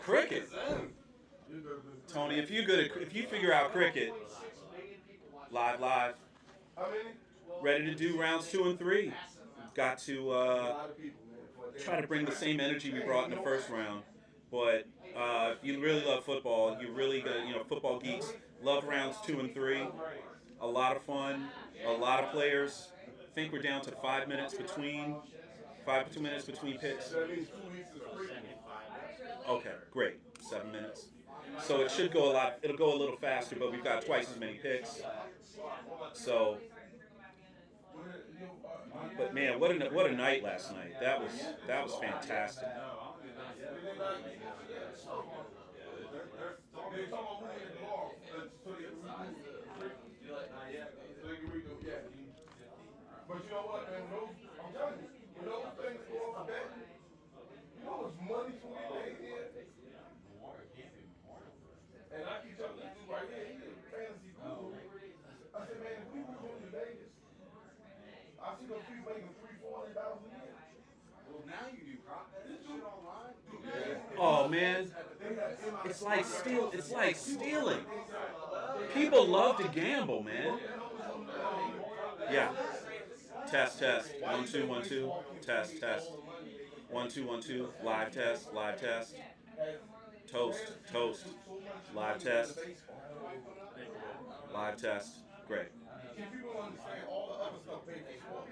Cricket. Tony, if you good at, if you figure out cricket, live, ready to do rounds 2 and 3. Got to try to bring the same energy we brought in the first round. But if you really love football, you really good. Football geeks love rounds 2 and 3. A lot of fun, a lot of players. I think we're down to 5 minutes between 5 2 minutes between picks. Okay, great. 7 minutes. So it should go a lot. It'll go a little faster, but we've got twice as many picks. So, but man, what a night last night. That was fantastic. But you know what, man? I'm telling you, when those things go off the bat, you know how much money can be made here? And I keep telling this dude right here, he a fantasy guru. I said, man, if we were going to Vegas, I see those people making $300,000, $400,000 a year. Well, now you do this shit online. Oh man, it's like stealing. People love to gamble, man. Yeah. Test, test. 1 2 1 2. Test, test. 1 2 1 2. Live test, live test. Toast, toast. Live test, live test. Great. See, people don't understand all the other stuff paid for sports.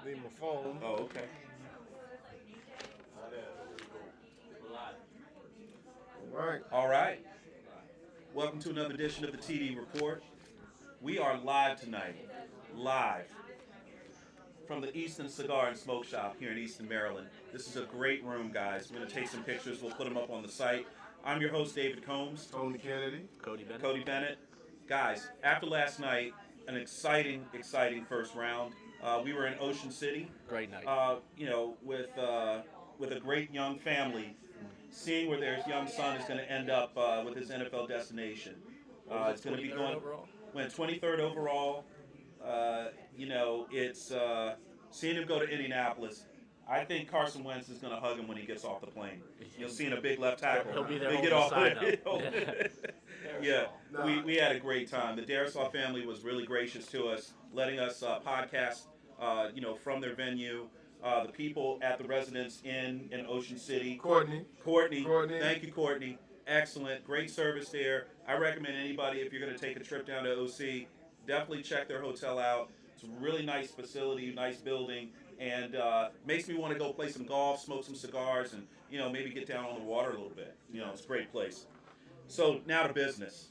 Need my phone. Oh, okay. All right. All right. Welcome to another edition of the TD Report. We are live tonight. Live from the Easton Cigar and Smoke Shop here in Easton, Maryland. This is a great room, guys. We're going to take some pictures. We'll put them up on the site. I'm your host, David Combs. Tony Kennedy. Cody Bennett. Guys, after last night, an exciting first round. We were in Ocean City. Great night. With a great young family, seeing where their young son is going to end up with his NFL destination. It's going to be going. Overall? Went 23rd overall. It's seeing him go to Indianapolis. I think Carson Wentz is going to hug him when he gets off the plane. You'll see in a big left tackle. He'll be there They on get the off side, Yeah, we had a great time. The Darisaw family was really gracious to us, letting us podcast, from their venue. The people at the Residence Inn in Ocean City. Courtney. Thank you, Courtney. Excellent. Great service there. I recommend anybody, if you're going to take a trip down to OC, definitely check their hotel out. It's a really nice facility, nice building, and makes me want to go play some golf, smoke some cigars, and maybe get down on the water a little bit. It's a great place. So now to business.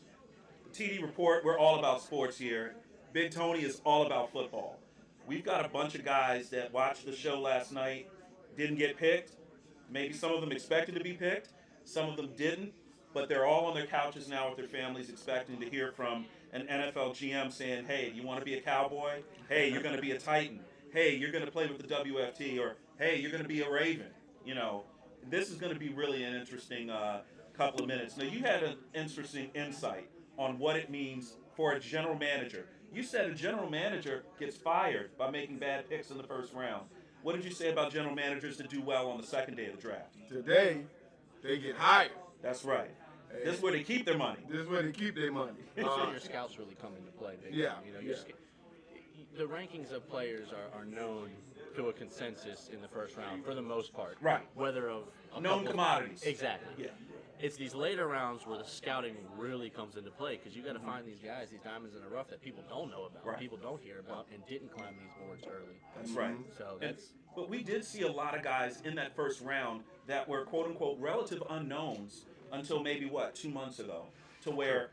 The TD Report, we're all about sports here. Big Tony is all about football. We've got a bunch of guys that watched the show last night, didn't get picked. Maybe some of them expected to be picked. Some of them didn't. But they're all on their couches now with their families expecting to hear from an NFL GM saying, hey, you want to be a Cowboy? Hey, you're going to be a Titan. Hey, you're going to play with the WFT. Or, hey, you're going to be a Raven. This is going to be really an interesting couple of minutes. Now, you had an interesting insight on what it means for a general manager. You said a general manager gets fired by making bad picks in the first round. What did you say about general managers that do well on the second day of the draft? Today, they get hired. That's right. This is where they keep their money. This is where they keep their money. So your scouts really come into play. Yeah. The rankings of players are known to a consensus in the first round for the most part. Right. Whether of known commodities. Exactly. Yeah. It's these later rounds where the scouting really comes into play because you got to find these guys, these diamonds in the rough that people don't know about, Right. people don't hear about, and didn't climb these boards early. That's right. So And- that's but we did see a lot of guys in that first round that were quote unquote relative unknowns until maybe 2 months ago, to where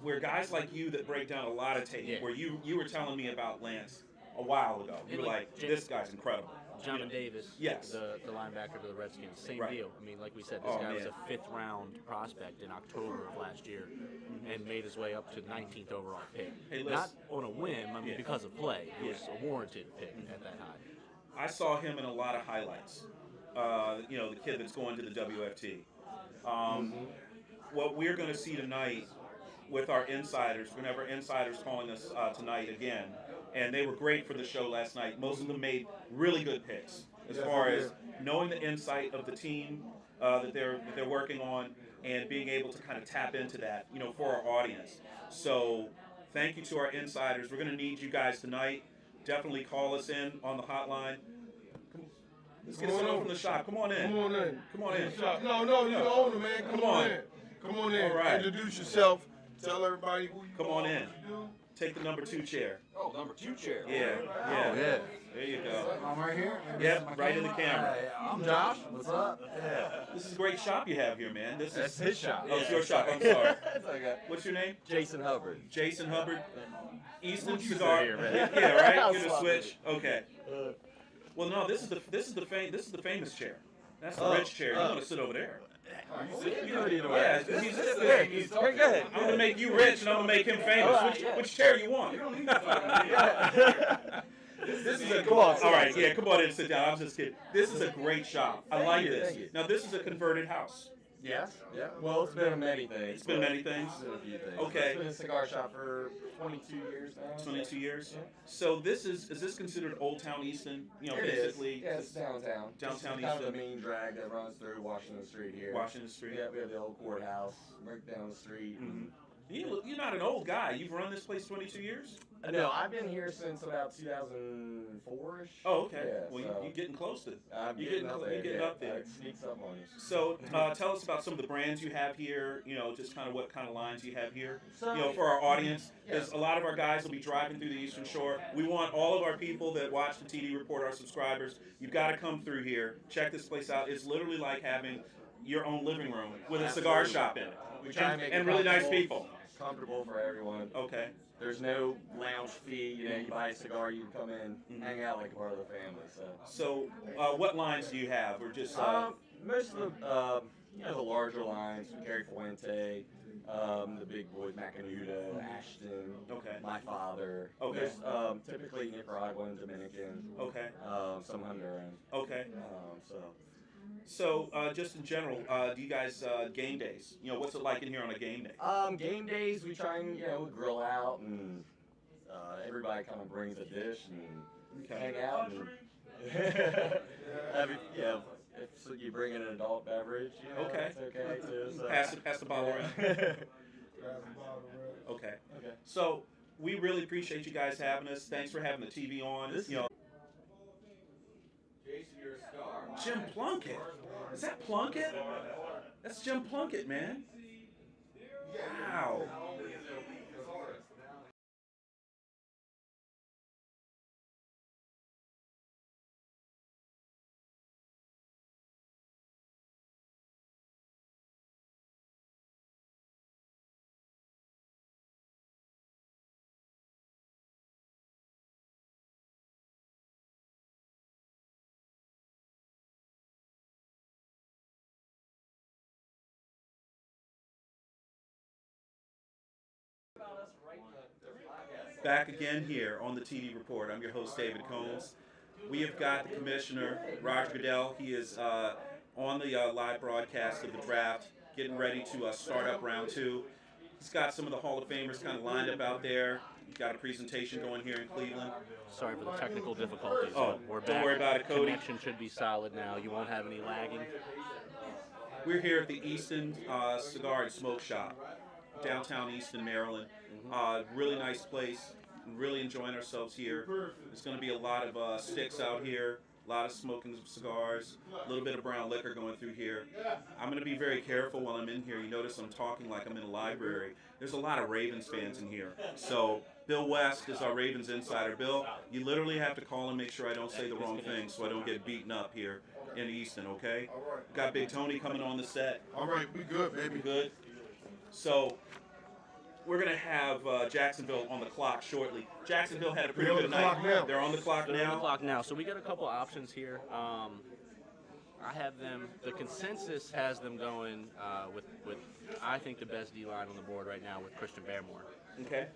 where guys like you that break down a lot of tape, Yeah. where you were telling me about Lance a while ago. You were like, this guy's incredible. John Davis, Yes. the linebacker to the Redskins, same Right. deal. I mean, like we said, this Oh, guy was man. a 5th round prospect in October of last year and made his way up to 19th overall pick. Hey, Not listen. on a whim, I mean, Yeah. because of play. It Yeah. was a warranted pick at that high. I saw him in a lot of highlights. The kid that's going to the WFT. What we're going to see tonight with our insiders, whenever insiders calling us tonight again, and they were great for the show last night. Most of them made really good picks as Yes, far they as knowing the insight of the team that they're working on and being able to kind of tap into that, for our audience. So thank you to our insiders. We're going to need you guys tonight. Definitely call us in on the hotline. Let's get someone from the shop. Come on in. Come on in. Come on in. No, you're the owner, man. Come on in. Come on in. All right. Introduce yourself. Tell everybody who you Come are, on what in. you do. Take the number 2 chair. Oh, number 2 chair. Yeah. Oh, yeah. There you go. I'm right here. Yep, right in the camera. I'm Josh. What's up? Yeah. This is a great shop you have here, man. This That's is his shop. Oh, it's your shop. I'm sorry. It's okay. What's your name? Jason Hubbard. Jason Hubbard. Easton What you Cigar. say here, man? Yeah, right. I'll You're the swap switch. Okay. Well, no, this is the famous chair. That's the rich chair. You want to sit over there? You can do it either Yeah, way. he's He's go ahead. I'm gonna make you rich and I'm gonna make him famous. All right, Which chair you want? This is a Come on, all right. Yeah, come on in and sit down. I'm just kidding. This is a great shop. I like you, this. thank you. Now this is a converted house. Yes. Yeah. Well, it's been many things. It's been many things. It's been a few things. Okay. It's been a cigar shop for 22 years now. 22 years. Yeah. So is this considered Old Town Easton? It Basically. is. Yeah, it's downtown. Downtown It's kind Easton. of the main drag that runs through Washington Street here. Washington Street. Yeah, we have the old courthouse right down the street. Mhm. You're not an old guy. You've run this place 22 years? No, I've been here since about 2004-ish. Oh, okay. Yeah, Well, so you're getting close to. you're getting up there. You're getting up there. It sneaks up on you. So, tell us about some of the brands you have here. Just kind of what kind of lines you have here. So, For our audience, because a lot of our guys will be driving through the Eastern Shore. We want all of our people that watch the TD Report, our subscribers. You've got to come through here. Check this place out. It's literally like having your own living room with a cigar shop in it. We try and make it and really nice comfortable. people. Comfortable for everyone. Okay. There's no lounge fee. You buy a cigar, you come in, hang out like a part of the family. So, what lines do you have? Or just Most of the larger lines. We carry Fuente, the big boys, Macanudo, Ashton. Okay. My father. Okay. There's typically Nicaraguan, Dominican. Okay. Some Honduran. Okay. So. So, just in general, do you guys game days? What's it like in here on a game day? Game days, we try and we grill out, and everybody kind of brings a dish and hang out. And if you bring in an adult beverage, Okay. it's okay too. So. Pass the bottle around. Okay. Okay. So, we really appreciate you guys having us. Thanks for having the TV on. Jason, you're a star. Jim Plunkett. Is that Plunkett? That's Jim Plunkett, man. Wow. Back again here on the TD Report. I'm your host, David Combs. We have got the commissioner, Roger Goodell. He is on the live broadcast of the draft, getting ready to start up round 2. He's got some of the Hall of Famers kind of lined up out there. He's got a presentation going here in Cleveland. Sorry for the technical difficulties. Oh, we're back. don't worry about it, Cody. Connection should be solid now. You won't have any lagging. We're here at the Easton Cigar and Smoke Shop, downtown Easton, Maryland. Really nice place. Really enjoying ourselves here. There's going to be a lot of sticks out here, a lot of smoking cigars, a little bit of brown liquor going through here. I'm going to be very careful while I'm in here. You notice I'm talking like I'm in a library. There's a lot of Ravens fans in here. So Bill West is our Ravens insider. Bill, you literally have to call and make sure I don't say the wrong thing so I don't get beaten up here in Easton, okay? All right. Got Big Tony coming on the set. All right, we good, baby. Good. So we're going to have Jacksonville on the clock shortly. Jacksonville had a pretty good night. They're on the clock They're on the now. clock now. So we got a couple options here. I have them. The consensus has them going with I think the best D line on the board right now with Christian Barrymore. Okay.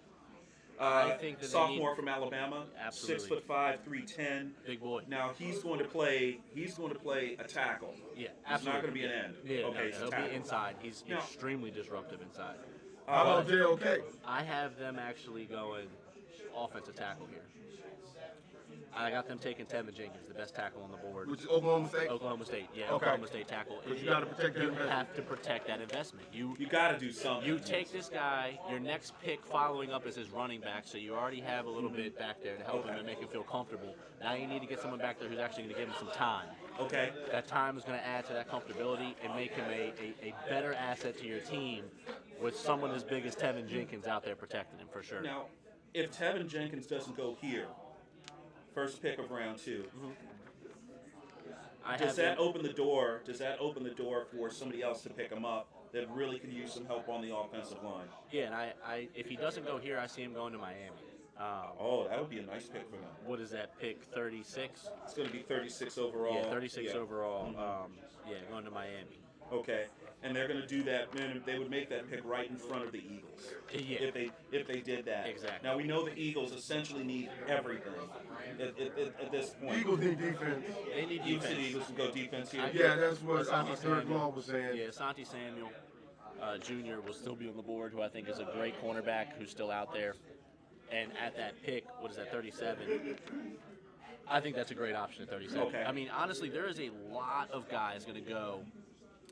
I think that they Sophomore need- from Alabama, Absolutely. 6'5", 310. Big boy. Now he's going to play. He's going to play a tackle. Yeah, He's not absolutely. going to be an end. Yeah, okay, no, he's a he'll tackle. be inside. He's Now- extremely disruptive inside. How about JOK? I have them actually going offensive tackle here. I got them taking Tevin Jenkins, the best tackle on the board. Which is Oklahoma State? Oklahoma State, yeah, Okay. Oklahoma State tackle. But you gotta protect that You investment. have to protect that investment. You got to do something. You take this guy, your next pick following up is his running back, so you already have a little bit back there to help him and make him feel comfortable. Now you need to get someone back there who's actually going to give him some time. Okay. That time is going to add to that comfortability and make him a better asset to your team with someone as big as Tevin Jenkins out there protecting him for sure. Now, if Tevin Jenkins doesn't go here, first pick of round 2, I does have that them- open the door? Does that open the door for somebody else to pick him up that really could use some help on the offensive line? Yeah, and I if he doesn't go here, I see him going to Miami. Oh, that would be a nice pick for him. What is that pick? 36? It's going to be 36 overall. Yeah, 36 Yeah. overall. Yeah, going to Miami. Okay, and they're going to do that. Man, they would make that pick right in front of the Eagles. Yeah. If they did that. Exactly. Now we know the Eagles essentially need everything at this point. Eagles need defense. They need You said defense. Eagles would go defense here. Yeah, that's what Asante Third Samuel. Claw was saying. Yeah, Asante Samuel Jr. will still be on the board, who I think is a great cornerback who's still out there. And at that pick, what is that, 37? I think that's a great option at 37. Okay. I mean, honestly, there is a lot of guys going to go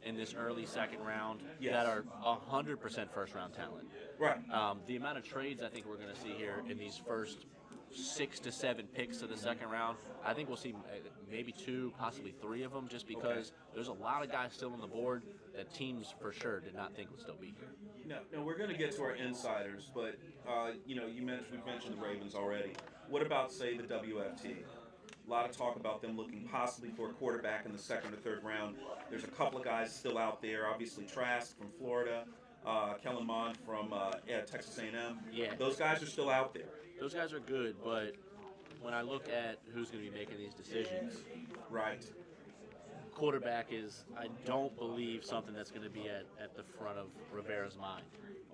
in this early second round Yes. that are 100% first round talent. Right. The amount of trades I think we're going to see here in these first 6 to 7 picks of the second round, I think we'll see maybe 2, possibly 3 of them, just because there's a lot of guys still on the board that teams for sure did not think would still be here. No, we're going to get to our insiders, but we've mentioned the Ravens already. What about, say, the WFT? A lot of talk about them looking possibly for a quarterback in the second or third round. There's a couple of guys still out there. Obviously, Trask from Florida, Kellen Mond from Texas A&M. Yeah. Those guys are still out there. Those guys are good, but when I look at who's going to be making these decisions, Right. quarterback is, I don't believe, something that's going to be at the front of Rivera's mind.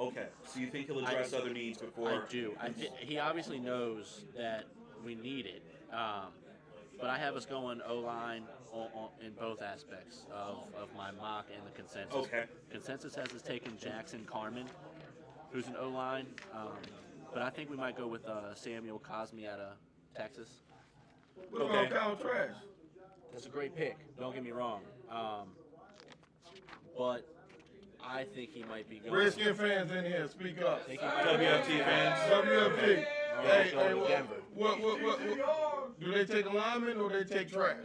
Okay. So you think he'll address other needs before? I do. He obviously knows that we need it, but I have us going O-line in both aspects of my mock and the consensus. Okay. Consensus has us taking Jackson Carmen, who's an O-line, but I think we might go with Samuel Cosme out of Texas. What Okay. about Kyle Trask? That's a great pick. Don't get me wrong. But I think he might be going. Redskin fans in here, speak up. I think he might WFT fans. WFT. Hey, going to what, Denver. what? Do they take a lineman or they take Trash?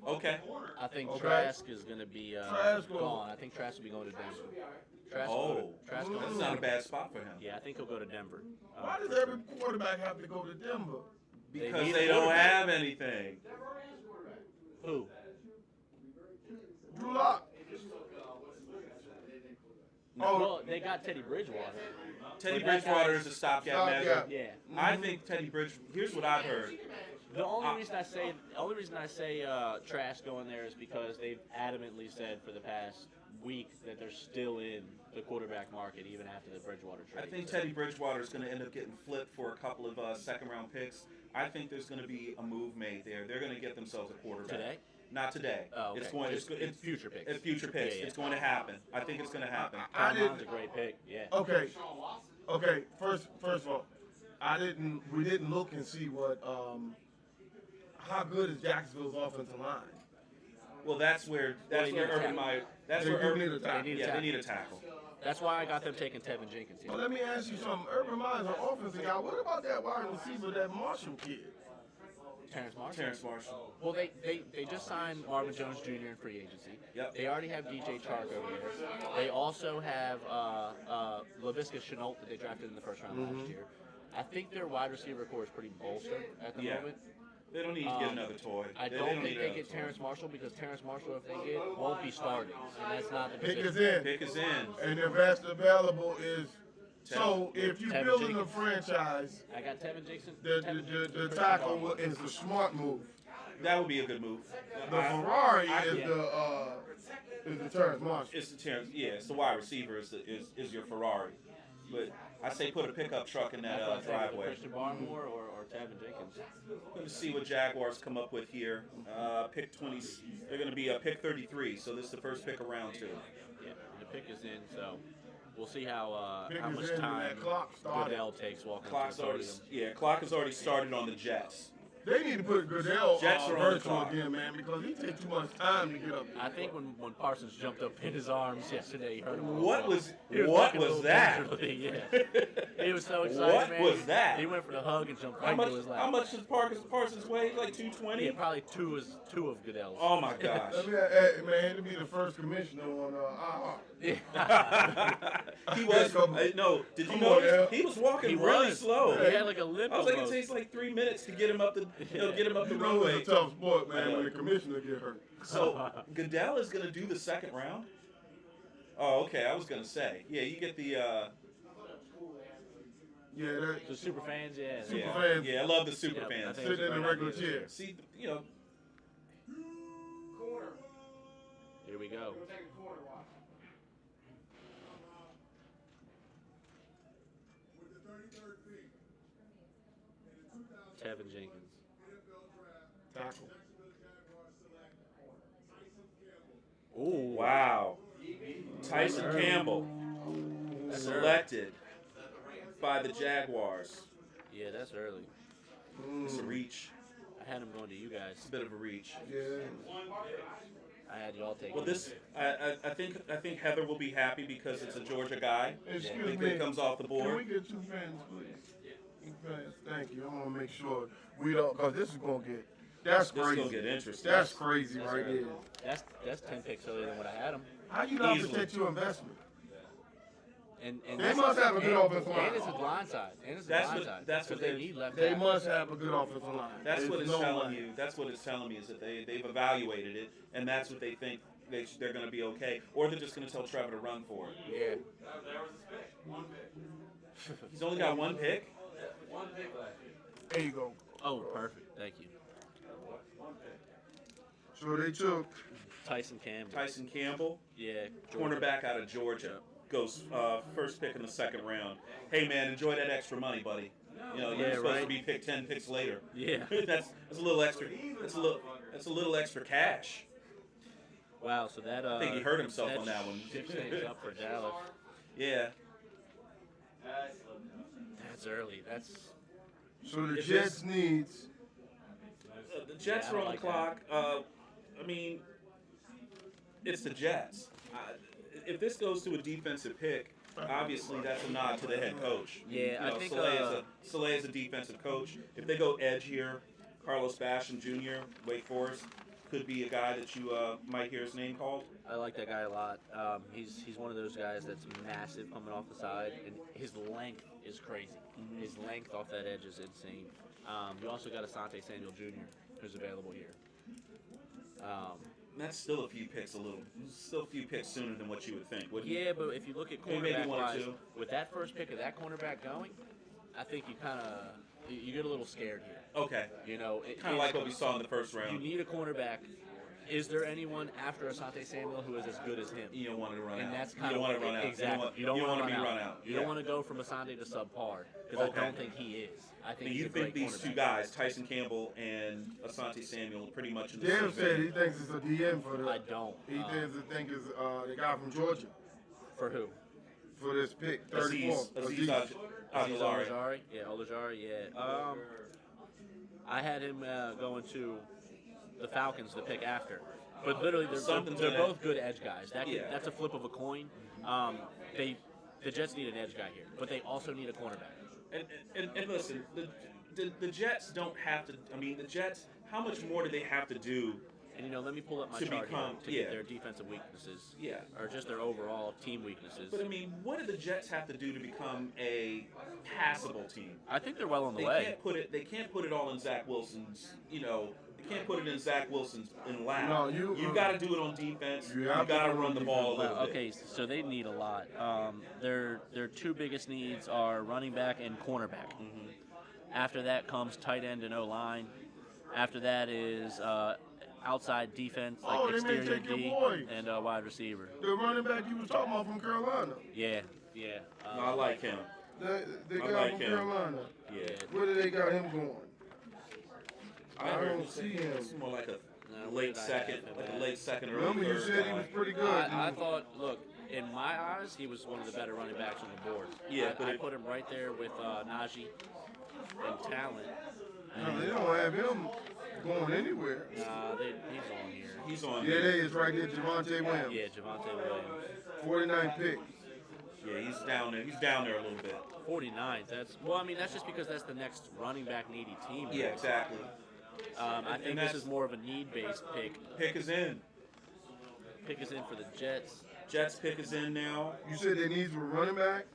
Okay. I think Okay. Trask is going to be Trask will- gone. I think Trask will be going to Denver. Trask will Oh, go to, Trask will that's go not a to, bad spot for him. yeah, I think he'll go to Denver. Why does every quarterback have to go to Denver? Because need they a don't quarterback. have anything. Who? Drew Lock. Oh, Well, they got Teddy Bridgewater. Teddy But that Bridgewater guy- is a stopgap Stopgap. measure. Yeah. I think here's what I've heard. The only reason I say Trask going there is because they've adamantly said for the past week that they're still in the quarterback market even after the Bridgewater trade. I think Teddy Bridgewater is going to end up getting flipped for a couple of second-round picks. I think there's going to be a move made there. They're going to get themselves a quarterback. Today? Not today. Oh, okay. It's going. Just It's future picks. It's future picks. Yeah, yeah. It's going to happen. I think it's going to happen. I Carmon's a didn't. great pick. Yeah. Okay. Okay. First of all, we didn't look and see what. How good is Jacksonville's offensive line? Well, that's where They need a Urban tackle. Meyer. That's They where do Urban. need a tackle. They need a Yeah, they tackle. need a tackle. That's why I got them taking Tevin Jenkins here. Well, let me ask you something. Urban Meyer's an offensive guy. What about that wide receiver, that Marshall kid? Terrence Marshall. Terrence Marshall. Well, they just signed Marvin Jones Jr. in free agency. Yep. They already have DJ Chark over there. They also have Laviska Shenault that they drafted in the first round last year. I think their wide receiver core is pretty bolstered at the Yeah. moment. They don't need to get another toy. I They don't think need they another get toy. Terrence Marshall because Terrence Marshall, if they get, won't be starting, and that's not the Pick is position. in. Pick is in. And if that's available is. So if you're Tevin building a Jenkins. franchise, I got Tevin Jackson. the tackle is the smart move. That would be a good move. The Ferrari I- is yeah. the Terrence Marshall. It's the Terrence. Yeah, it's the wide receiver is your Ferrari. But I say put a pickup truck in that That's what I said, driveway. Christian Barmore or Tevin Jenkins. Going to see what Jaguars come up with here. Pick 20. They're going to be pick 33. So this is the first pick of round 2. Yeah, the pick is in, so we'll see how Pick much is in and time that clock started. Goodell takes walking Clock's to the already. podium. Yeah, clock has already started on the Jets. They need to put Goodell Jets are on the virtual clock. again, man, because he takes too much time to get up. I think when Parsons jumped up in his arms yesterday, he hurt him. What was He what walking a was little that? gingerly, yeah. He was so excited, What man. was that? He went for the hug and jumped How right much? into his lap. How much does Parsons weigh? Like 220. Yeah, probably two of Goodell's. Oh my gosh. Man, to be the first commissioner on Yeah. He was Come- no. Did you come notice on, Al. he was walking He really was. slow? He had like a limp I was like, it almost. takes like 3 minutes to get him up the get him up the You know runway. it's a tough sport, man, when the commissioner get hurt. So Goodell is going to do the second round. Oh, okay. I was going to say, yeah, you get the Yeah, that, The super fans, yeah. Super yeah, fans. yeah. I love the super Yeah, I fans. think sitting in the Great regular idea. chair. See, you know, Here we go. Tevin Jenkins. Tackle. Ooh, wow. Tyson Campbell That's early. selected by the Jaguars. Yeah, that's early. It's a reach. I had him going to you It's guys. a bit of a reach. Yeah. I had y'all take. Well, this I think Heather will be happy because it's a Georgia guy. Excuse I think me. that comes off the Can we board. get 2 pens, please? 2 pens. Thank you. I want to make sure we don't, because this is going to get, that's This crazy. gonna get interesting. That's crazy right there. That's 10 picks earlier than what I had him. How you not Easily. protect your investment? And They this must is- have a good offensive line. And it's a blind side. And it's a That's blind what- side. that's what 'Cause they they- need left They tackle. must have a good offensive line. That's There's what it's no telling way. you. That's what it's telling me is that they've evaluated it, and that's what they think they're going to be okay, or they're just going to tell Trevor to run for it. Yeah. He's only got 1 pick. There you go. Oh, perfect. Thank you. So they took, Tyson Campbell. Tyson Campbell, Yeah. Georgia. cornerback out of Georgia, goes first pick in the 2nd round. Hey man, enjoy that extra money, buddy. You know, you're Yeah, supposed right. to be picked 10 picks later. Yeah. that's a little extra. That's a little extra cash. Wow. So that. I think he hurt himself on that one. Shifts things up for Dallas. Yeah. That's early. That's. so the If Jets needs, The Jets Yeah, I are on like the clock. I mean, it's the Jets. If this goes to a defensive pick, obviously that's a nod to the head coach. Yeah, I think, Saleh is a defensive coach. If they go edge here, Carlos Basham Jr., Wake Forest, could be a guy that you might hear his name called. I like that guy a lot. He's one of those guys that's massive coming off the side, and his length is crazy. His length off that edge is insane. You also got Asante Samuel Jr., who's available here. That's still a few picks sooner than what you would think, wouldn't Yeah, but if you look at Maybe cornerback one or wise, two. with that first pick of that cornerback going, I think you kind of you get a little scared here. Okay. You know, Kind of like what we saw in the first you round. need a cornerback. Is there anyone after Asante Samuel who is as good as him? You don't want to run And out. that's You kind don't of want to run out. Exactly. You don't want to be run run out. You don't want to go from Asante to subpar because Okay. I don't think he is. I think And he's you a think great these two cornerback. guys, Tyson Campbell and Asante Samuel, are pretty much in the Dan same said he vein? thinks it's a DM for I the, don't. he think it's the guy from Georgia For who? for this pick, 34. Aziz Aziz Ojulari. Olajari? Yeah, Olajari, yeah. I had him going to the Falcons the pick after. But literally, Something to they're that. both good edge guys. Yeah. That's a flip of a coin. The Jets need an edge guy here, but they also need a cornerback. And listen, the Jets don't have to. I mean, the Jets. How much more do they have to do? And let me pull up my To chart become- here to yeah. get their defensive weaknesses. Yeah. Or just their overall team weaknesses. But I mean, what do the Jets have to do to become a passable team? I think they're well on the They way. can't put it. They can't put it all in Zach Wilson's. They can't put it in Zach Wilson's in lap. No, You've got to do it on defense. You You have got to to do it run on the ball a defense. little Well, bit. okay, so they need a lot. Their two biggest needs are running back and cornerback. Mm-hmm. After that comes tight end and O line. After that is outside defense, like Oh, they may exterior take your D boy. and wide receiver. The running back you was talking about from Carolina. Yeah. No, I like him. The I guy like from him. Carolina. Yeah. Where did they got him going? I heard don't see him. It's more like a No, where late did I second, have him like a at? late second or Remember you third said he guy. was pretty good. I thought, look, in my eyes, he was one of the better running backs on the board. Yeah, but I it- put him right there with Najee and talent. No, they don't have him going anywhere. He's on here. He's on. Yeah, they is right there, Javante Williams. Yeah, Javante Williams. 49 pick. Yeah, he's down there. He's down there a little bit. 49. That's just because that's the next running back needy team. Yeah, exactly. I and think that's- this is more of a need-based pick. Pick is in. Pick is in for the Jets. Jets pick is in now. You said they needs a running back?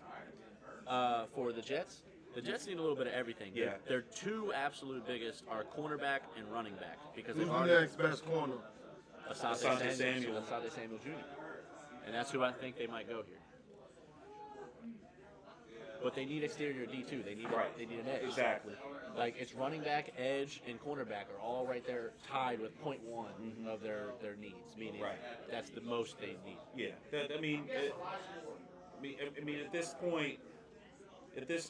For the Jets, the Jets need a little bit of everything. Yeah. Their two absolute biggest are cornerback and running back because Who's they've the already next best corner? Asante Samuel. Samuel Jr. And that's who I think they might go here. But they need exterior D too. They need they need an edge. Exactly. Like it's running back, edge, and cornerback are all right there tied with 0.1 of their needs. Meaning Right. that's the most they need. Yeah. I mean, at this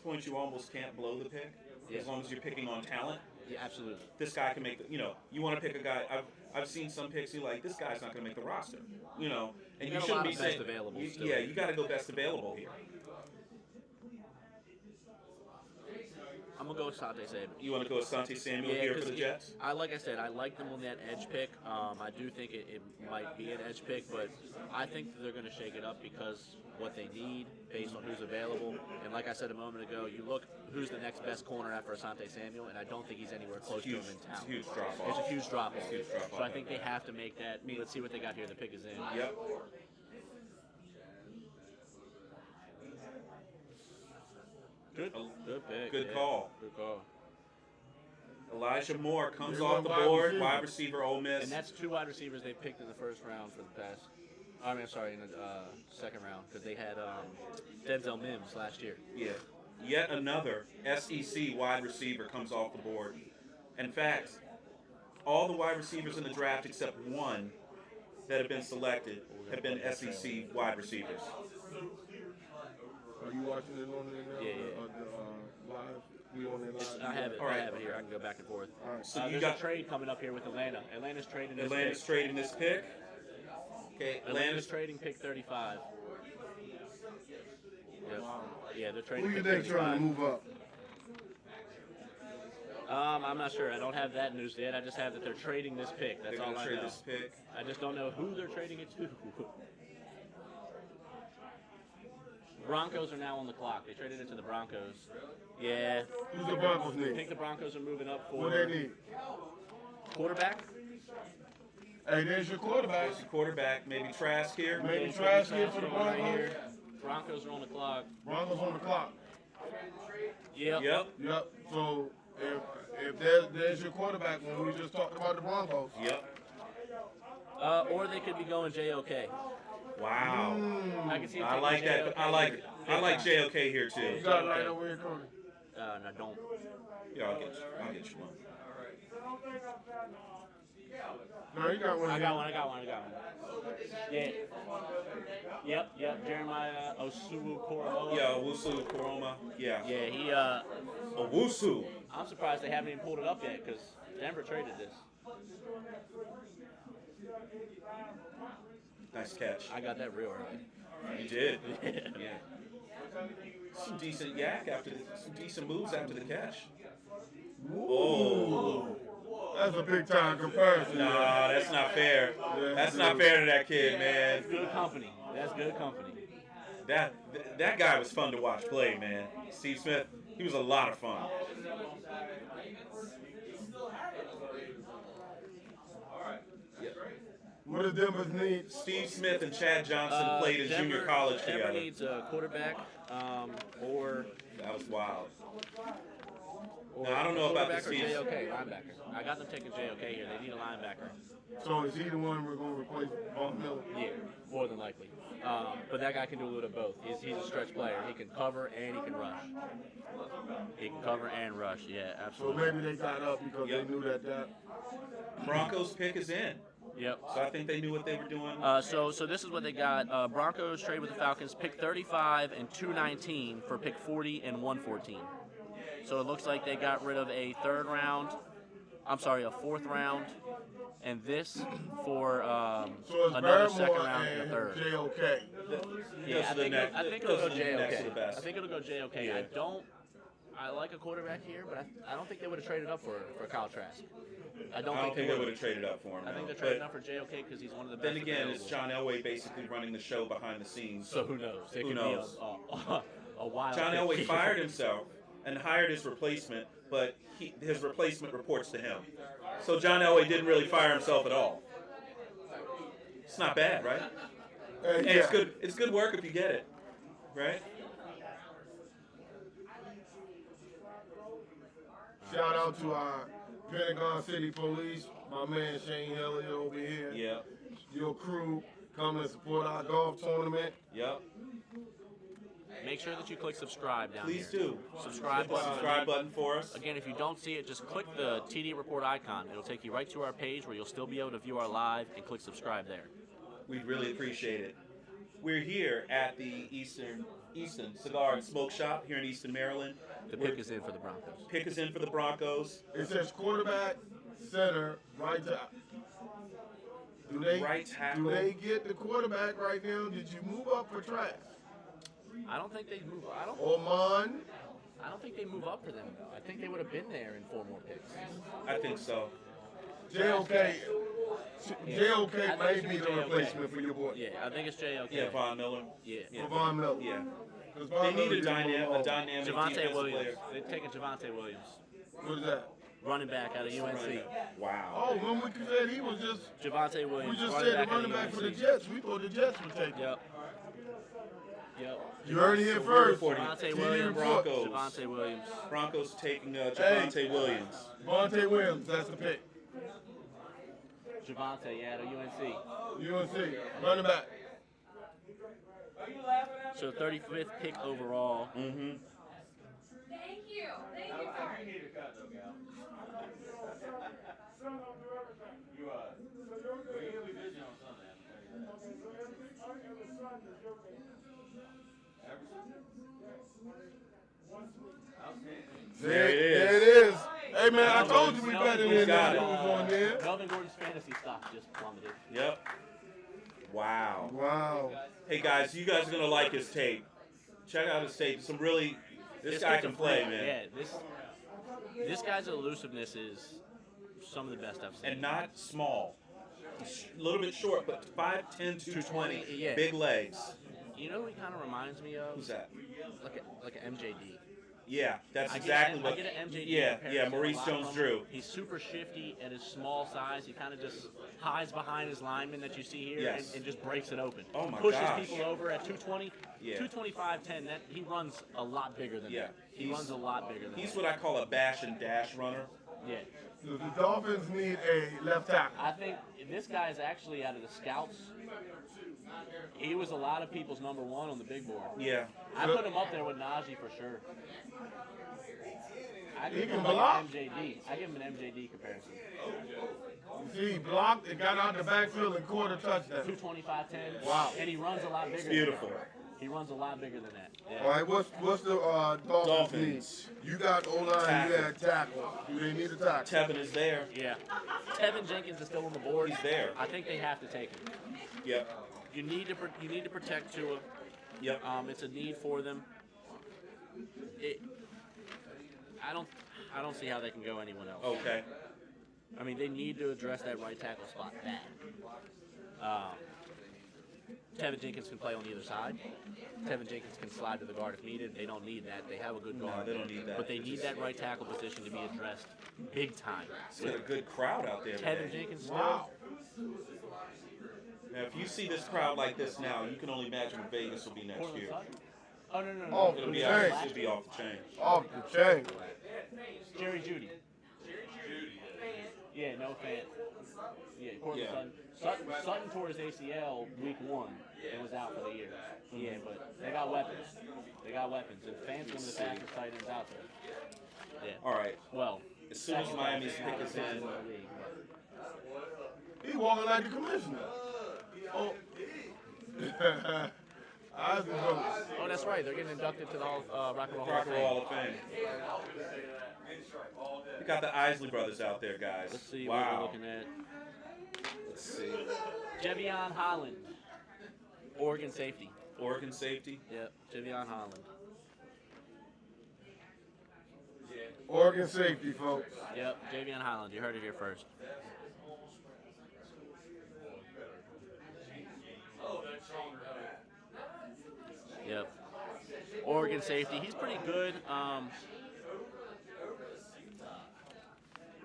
point, you almost can't blow the pick Yeah. as long as you're picking on talent. Yeah, absolutely. This guy can make the. You want to pick a guy. I've seen some picks. You're like, this guy's not going to make the roster. And You you got a shouldn't lot be of best saying. available still. Yeah, you got to go best available here. I'm gonna go with Sante Samuel. You want to go with Asante Samuel here for 'cause the Jets? like I said, I like them on that edge pick. I do think it might be an edge pick, but I think that they're going to shake it up because what they need based on who's available. And like I said a moment ago, you look who's the next best corner after Asante Samuel, and I don't think he's anywhere close to him in It's a talent. huge drop It's off. a huge drop off. Huge drop-off. So I think they have to make that. Let's see what they got here. The pick is in. Yep. Good pick. Good yeah. call. Good call. Elijah Moore comes They're off the wide board. receiver. Wide receiver, Ole Miss. And that's two wide receivers they picked in the first round for the past. I mean, I'm sorry, in the second round because they had Denzel Mims last year. Yeah. Yet another SEC wide receiver comes off the board. In fact, all the wide receivers in the draft except one that have been selected have been SEC wide receivers. Are you watching it on there now? Yeah. Live? We on there live? I have it. All right. I have it here. I can go back and forth. All right. So you There's got a trade coming up here with Atlanta. Atlanta's trading this Atlanta's pick. trading this pick. Okay, Atlanta's Atlanta's trading pick 35. Yep. Yeah, they're trading. Who you pick think trying to 35. move up? I'm not sure. I don't have that news yet. I just have that they're trading this pick. That's they're all going to I trade know. this pick. I just don't know who they're trading it to. Broncos are now on the clock. They traded it to the Broncos. Yeah. Who's the Broncos I need? think the Broncos are moving up for What they need? quarterback. Hey, there's your quarterback. There's your quarterback. Maybe Trask here. Maybe Trask here for the Right Broncos. here. Broncos are on the clock. Broncos on the clock. Yep. Yep. Yep. So if there's your quarterback when we just talked about the Broncos. Yep. Or they could be going JOK. Wow. I can see. them I taking like that. JOK I like here. I like Big time. JOK here too. You got it right over here, Cody. No, don't. Yeah, I'll get you. I'll get you one. No, you got one. I here. got one. Yeah. Yep. Jeremiah Osuwu-Koromoa. Yeah, Owusu Koroma. Yeah. Yeah, he. Owusu. I'm surprised they haven't even pulled it up yet because Denver traded this. Nice catch. I got that real early. You did. Yeah. Some decent yak after some decent moves after the catch. Oh. That's a big time comparison. Nah, that's not fair. That's not fair to that kid, man. Good company. That's good company. That guy was fun to watch play, man. Steve Smith, he was a lot of fun. What does Denver's need? Steve Smith and Chad Johnson played in junior college Denver together. needs a quarterback or That was wild. Now, I don't know about the quarterback or Steve. JOK linebacker. I got them taking JOK here. They need a linebacker. So is he the one we're going to replace Von Miller? Yeah, more than likely. But that guy can do a little of both. He's a stretch player. He can cover and he can rush. He can cover and rush. Yeah, So absolutely. maybe they got up because they knew that. Broncos pick is in. Yep. So I think they knew what they were doing. So this is what they got. Broncos trade with the Falcons, pick 35 and 219 for pick 40 and 114. So it looks like they got rid of a fourth round, and this for So it's another second Barrymore round and a and third. JOK. Yeah, I think it'll go Next to the JOK. best. I think it'll go JOK. Yeah. I like a quarterback here, but I don't think they would have traded up for Kyle Trask. I I don't think they would have traded up for him. I think no. they're trading But up for JOK because he's one of the best. then again, it's available. John Elway basically running the show behind the scenes. So who knows? It Who could knows? be a wild. John pick Elway here. fired himself and hired his replacement, but his replacement reports to him. So John Elway didn't really fire himself at all. It's not bad, right? Hey, it's good. It's good work if you get it, right? Shout out to our Pentagon City Police, my man Shane Elliott over here. Yep. Your crew come and support our golf tournament. Yep. Make sure that you click subscribe down Please here. do. Subscribe Hit the button. subscribe button for us. Again, if you don't see it, just click the TD Report icon. It'll take you right to our page where you'll still be able to view our live and click subscribe there. We'd really appreciate it. We're here at the Eastern Cigar and Smoke Shop here in Easton, Maryland. The pick is in for the Broncos. Pick is in for the Broncos. It says quarterback, center, right tackle. Right tackle. Do they get the quarterback right now? Did you move up for Trask? I don't think they move. I don't. Oman, I don't think they move up for them though. I think they would have been there in 4 more picks. I think so. JOK I may think be it's the JOK. replacement for your boy. Yeah, I think it's JOK. Yeah, Von Miller. Yeah. For Von Miller. Yeah. 'Cause They Von need Miller a didn't dynamic, belong. defensive Javante Williams. player. They're taking Javante Williams, What is that? running back out of UNC. Wow. Oh, when we said he was just, Javante we Williams, just running said back the out of running back for the UNC. Jets. We thought the Jets would take him. Yep. Yep. You heard it here So we're first. reporting Javante TV Williams. report. Broncos. Javante Williams. Broncos taking Javante Williams. Vontae Williams, that's the pick. Javante, yeah, out of UNC. UNC, running back. So 35th pick overall. Mm-hmm. Thank you. Thank you, sorry. There it is. There it is. Hey man, I told you we better Who's than got that it? move on there. Melvin Gordon's fantasy stock just plummeted. Yep. Wow. Wow. Hey guys, you guys are gonna like his tape. Check out his tape. Some really, this guy can play, man. Yeah, this guy's elusiveness is some of the best I've seen. And not small. He's a little bit short, but 5'10", 220, Yeah. big legs. You know who he kind of reminds me of? Who's that? Like an MJD. Yeah, that's I get exactly an- what. I get an MJD Yeah, comparison a Maurice lot from him. Jones-Drew. He's super shifty at his small size. He kind of just hides behind his lineman that you see here Yes. and just breaks it open. Oh my Pushes gosh. people over at 220, Yeah. 225, 10. That he runs a lot bigger than Yeah, that. He he's- runs a lot bigger than He's that. what I call a bash and dash runner. Yeah. So the Dolphins need a left tackle. I think this guy is actually out of the scouts. He was a lot of people's number 1 on the big board. Yeah. I put him up there with Najee for sure. I He give can him like block. an MJD. I give him an MJD comparison. You see, he blocked and got out the backfield and caught a touchdown. 225, 10. Wow. And he runs a lot bigger. It's beautiful. Than that. He runs a lot bigger than that. Yeah. All right, what's the Dolphins Dolphins. need? You got O-line, Tackle. you had tackle. Do they need a tackle? Tevin is there. Yeah. Tevin Jenkins is still on the board. He's there. I think they have to take him. Yep. You need to protect Tua. Yep. It's a need for them. I don't see how they can go anyone else. Okay. I mean, they need to address that right tackle spot bad. Tevin Jenkins can play on either side. Tevin Jenkins can slide to the guard if needed. They don't need that. They have a good guard. they don't need that. But they need that right tackle position to be addressed big time. It's got a good crowd out there Tevin today. Jenkins still. Wow. Now, if you see this crowd like this now, you can only imagine what Vegas will be next Portland year. Sutton? Oh, no. Oh, It'll be Chain. off, it'll be off the chain. Off the chain. Jerry Judy. Yeah, no fan. Yeah, Portland Yeah. Sutton tore his ACL week 1 and was out for the year. Yeah, but they got weapons. And Fant's one of the fastest tight ends out there. Yeah. All right. Well, As soon as Miami's pick is in, the league. He walking like the commissioner. Oh. I was Oh, that's right. They're getting inducted to the Rock and Roll Hall Rock of and Roll Hall Fame. of Fame. We got the Isley brothers out there, guys. Let's see what we're Wow. looking at. Let's see. Jevion Holland, Oregon safety. Oregon safety. Yep, Jevion Holland. Oregon safety, folks. Yep, Javion Holland. You heard it here first. Yep. Oregon safety. He's pretty good.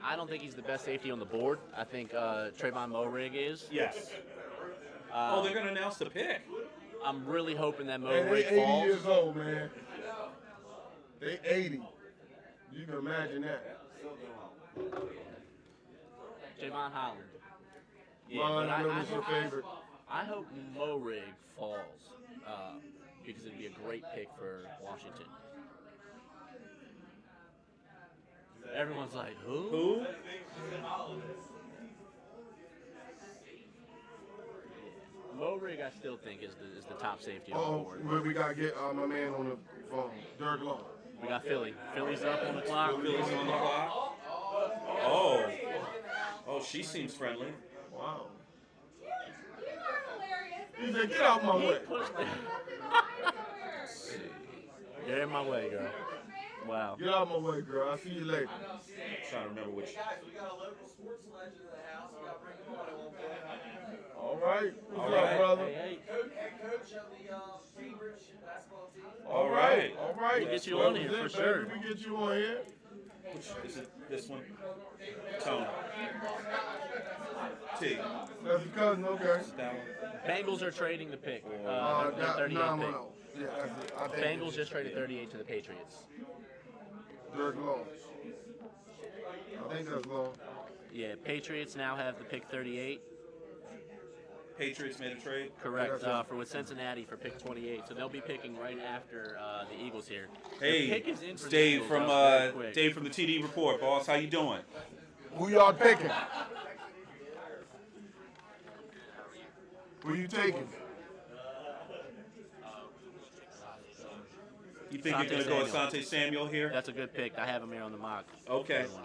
I don't think he's the best safety on the board. I think Trayvon Moehrig is. Yes. Oh, they're going to announce the pick. I'm really hoping that And Moehrig they 80 falls. years old, man. They 80. You can imagine that. Javon Holland. Ron, but I know this is your favorite. I hope Moehrig falls because it'd be a great pick for Washington. Everyone's like, who? Who? Moehrig, I still think is the top safety on the Oh, board. we gotta get my man on the phone, Dirk Law. We got Philly. Philly's up on the clock. Phillies on the clock. Oh. Oh, she seems friendly. Wow. You are hilarious. He said, get out my He way. pushed it. Nothing behind somewhere. Get in my way, girl. Wow. Get out of my way, girl. I'll see you later. Trying to remember which. Guys, we got a local sports legend in the house. We got to bring him on at one point. All right. What's All up, right. brother? Hey, Head coach of the Cambridge basketball team. All right. All right. We'll get you on here for Represent, sure. baby. We get you on here. Is it this one? Tony. T. That's your cousin, okay. That one. Bengals are trading the pick. Their That 38 no, pick. no. Yeah, that's it. I think Bengals it's just traded 38 to the Patriots. Derek Long. I think that's Long. Yeah, Patriots now have the pick 38. Patriots made a trade. Correct, Yeah, for with Cincinnati for pick 28. So they'll be picking right after the Eagles here. The Hey, pick is in it's for the Dave Eagles, from very quick. Dave from the TD Report, boss. How you doing? Who y'all picking? Who you taking? You think you're gonna go with Asante Samuel here? That's a good pick. I have him here on the mock. Okay. Good one.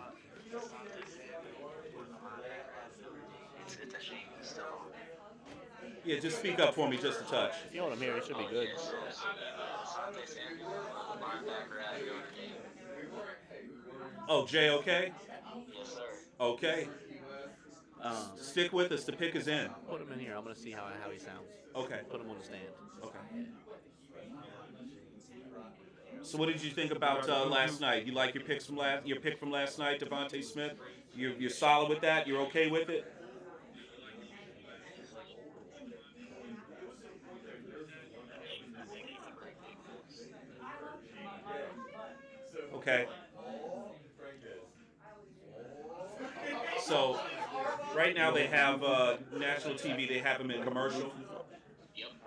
Yeah, just speak up for me just a touch. If you want him here, it should be good. Oh, Jay, okay? Yes, sir. Okay. Stick with us. The pick is in. Put him in here. I'm gonna see how he sounds. Okay. Put him on the stand. Okay. So what did you think about last night? You like your pick from last night, Devontae Smith? You're solid with that? You're okay with it? Okay. So right now they have national TV. They have him in commercial.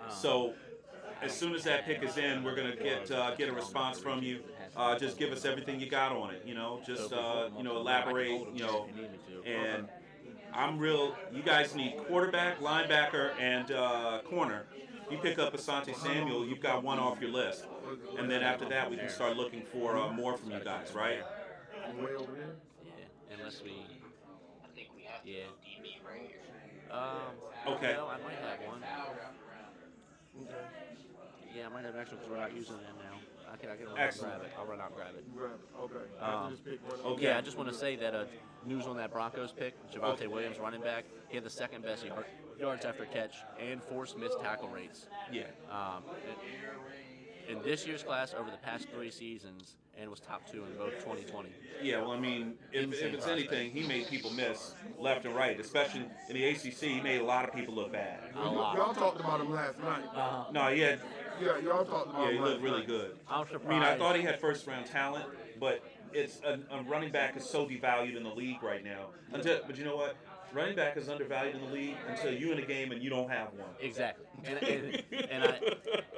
So as soon as that pick is in, we're gonna get a response from you. Just give us everything you got on it. Just elaborate. And you guys need quarterback, linebacker, and corner. You pick up Asante Samuel, you've got one off your list. And then after that, we can start looking for more from you guys, right? Way over there. Yeah, unless we. I think we have to Yeah. go DB right here. Okay. Well, I might have one. Yeah, I might have actual because we're not using them now. I can run out and Excellent. grab it. I'll run out and grab it. Grab it. Okay. After this pick one. Okay. Yeah, I just want to say that news on that Broncos pick, Javonte Williams, running back, he had the second best yards after catch and forced missed tackle rates. Yeah. In this year's class over the past 3 seasons, and was top 2 in both 2020. Yeah, well, I mean, if Insane it's prospect. anything, he made people miss left and right, especially in the ACC. He made a lot of people look bad. A lot. Y'all talked about him last night. No, he had, Yeah, y'all talked about yeah, he him looked last really night. good. I'm I surprised. mean, I thought he had first round talent, but it's a running back is so devalued in the league right now. But you know what? Running back is undervalued in the league until you're in a game and you don't have one. Exactly.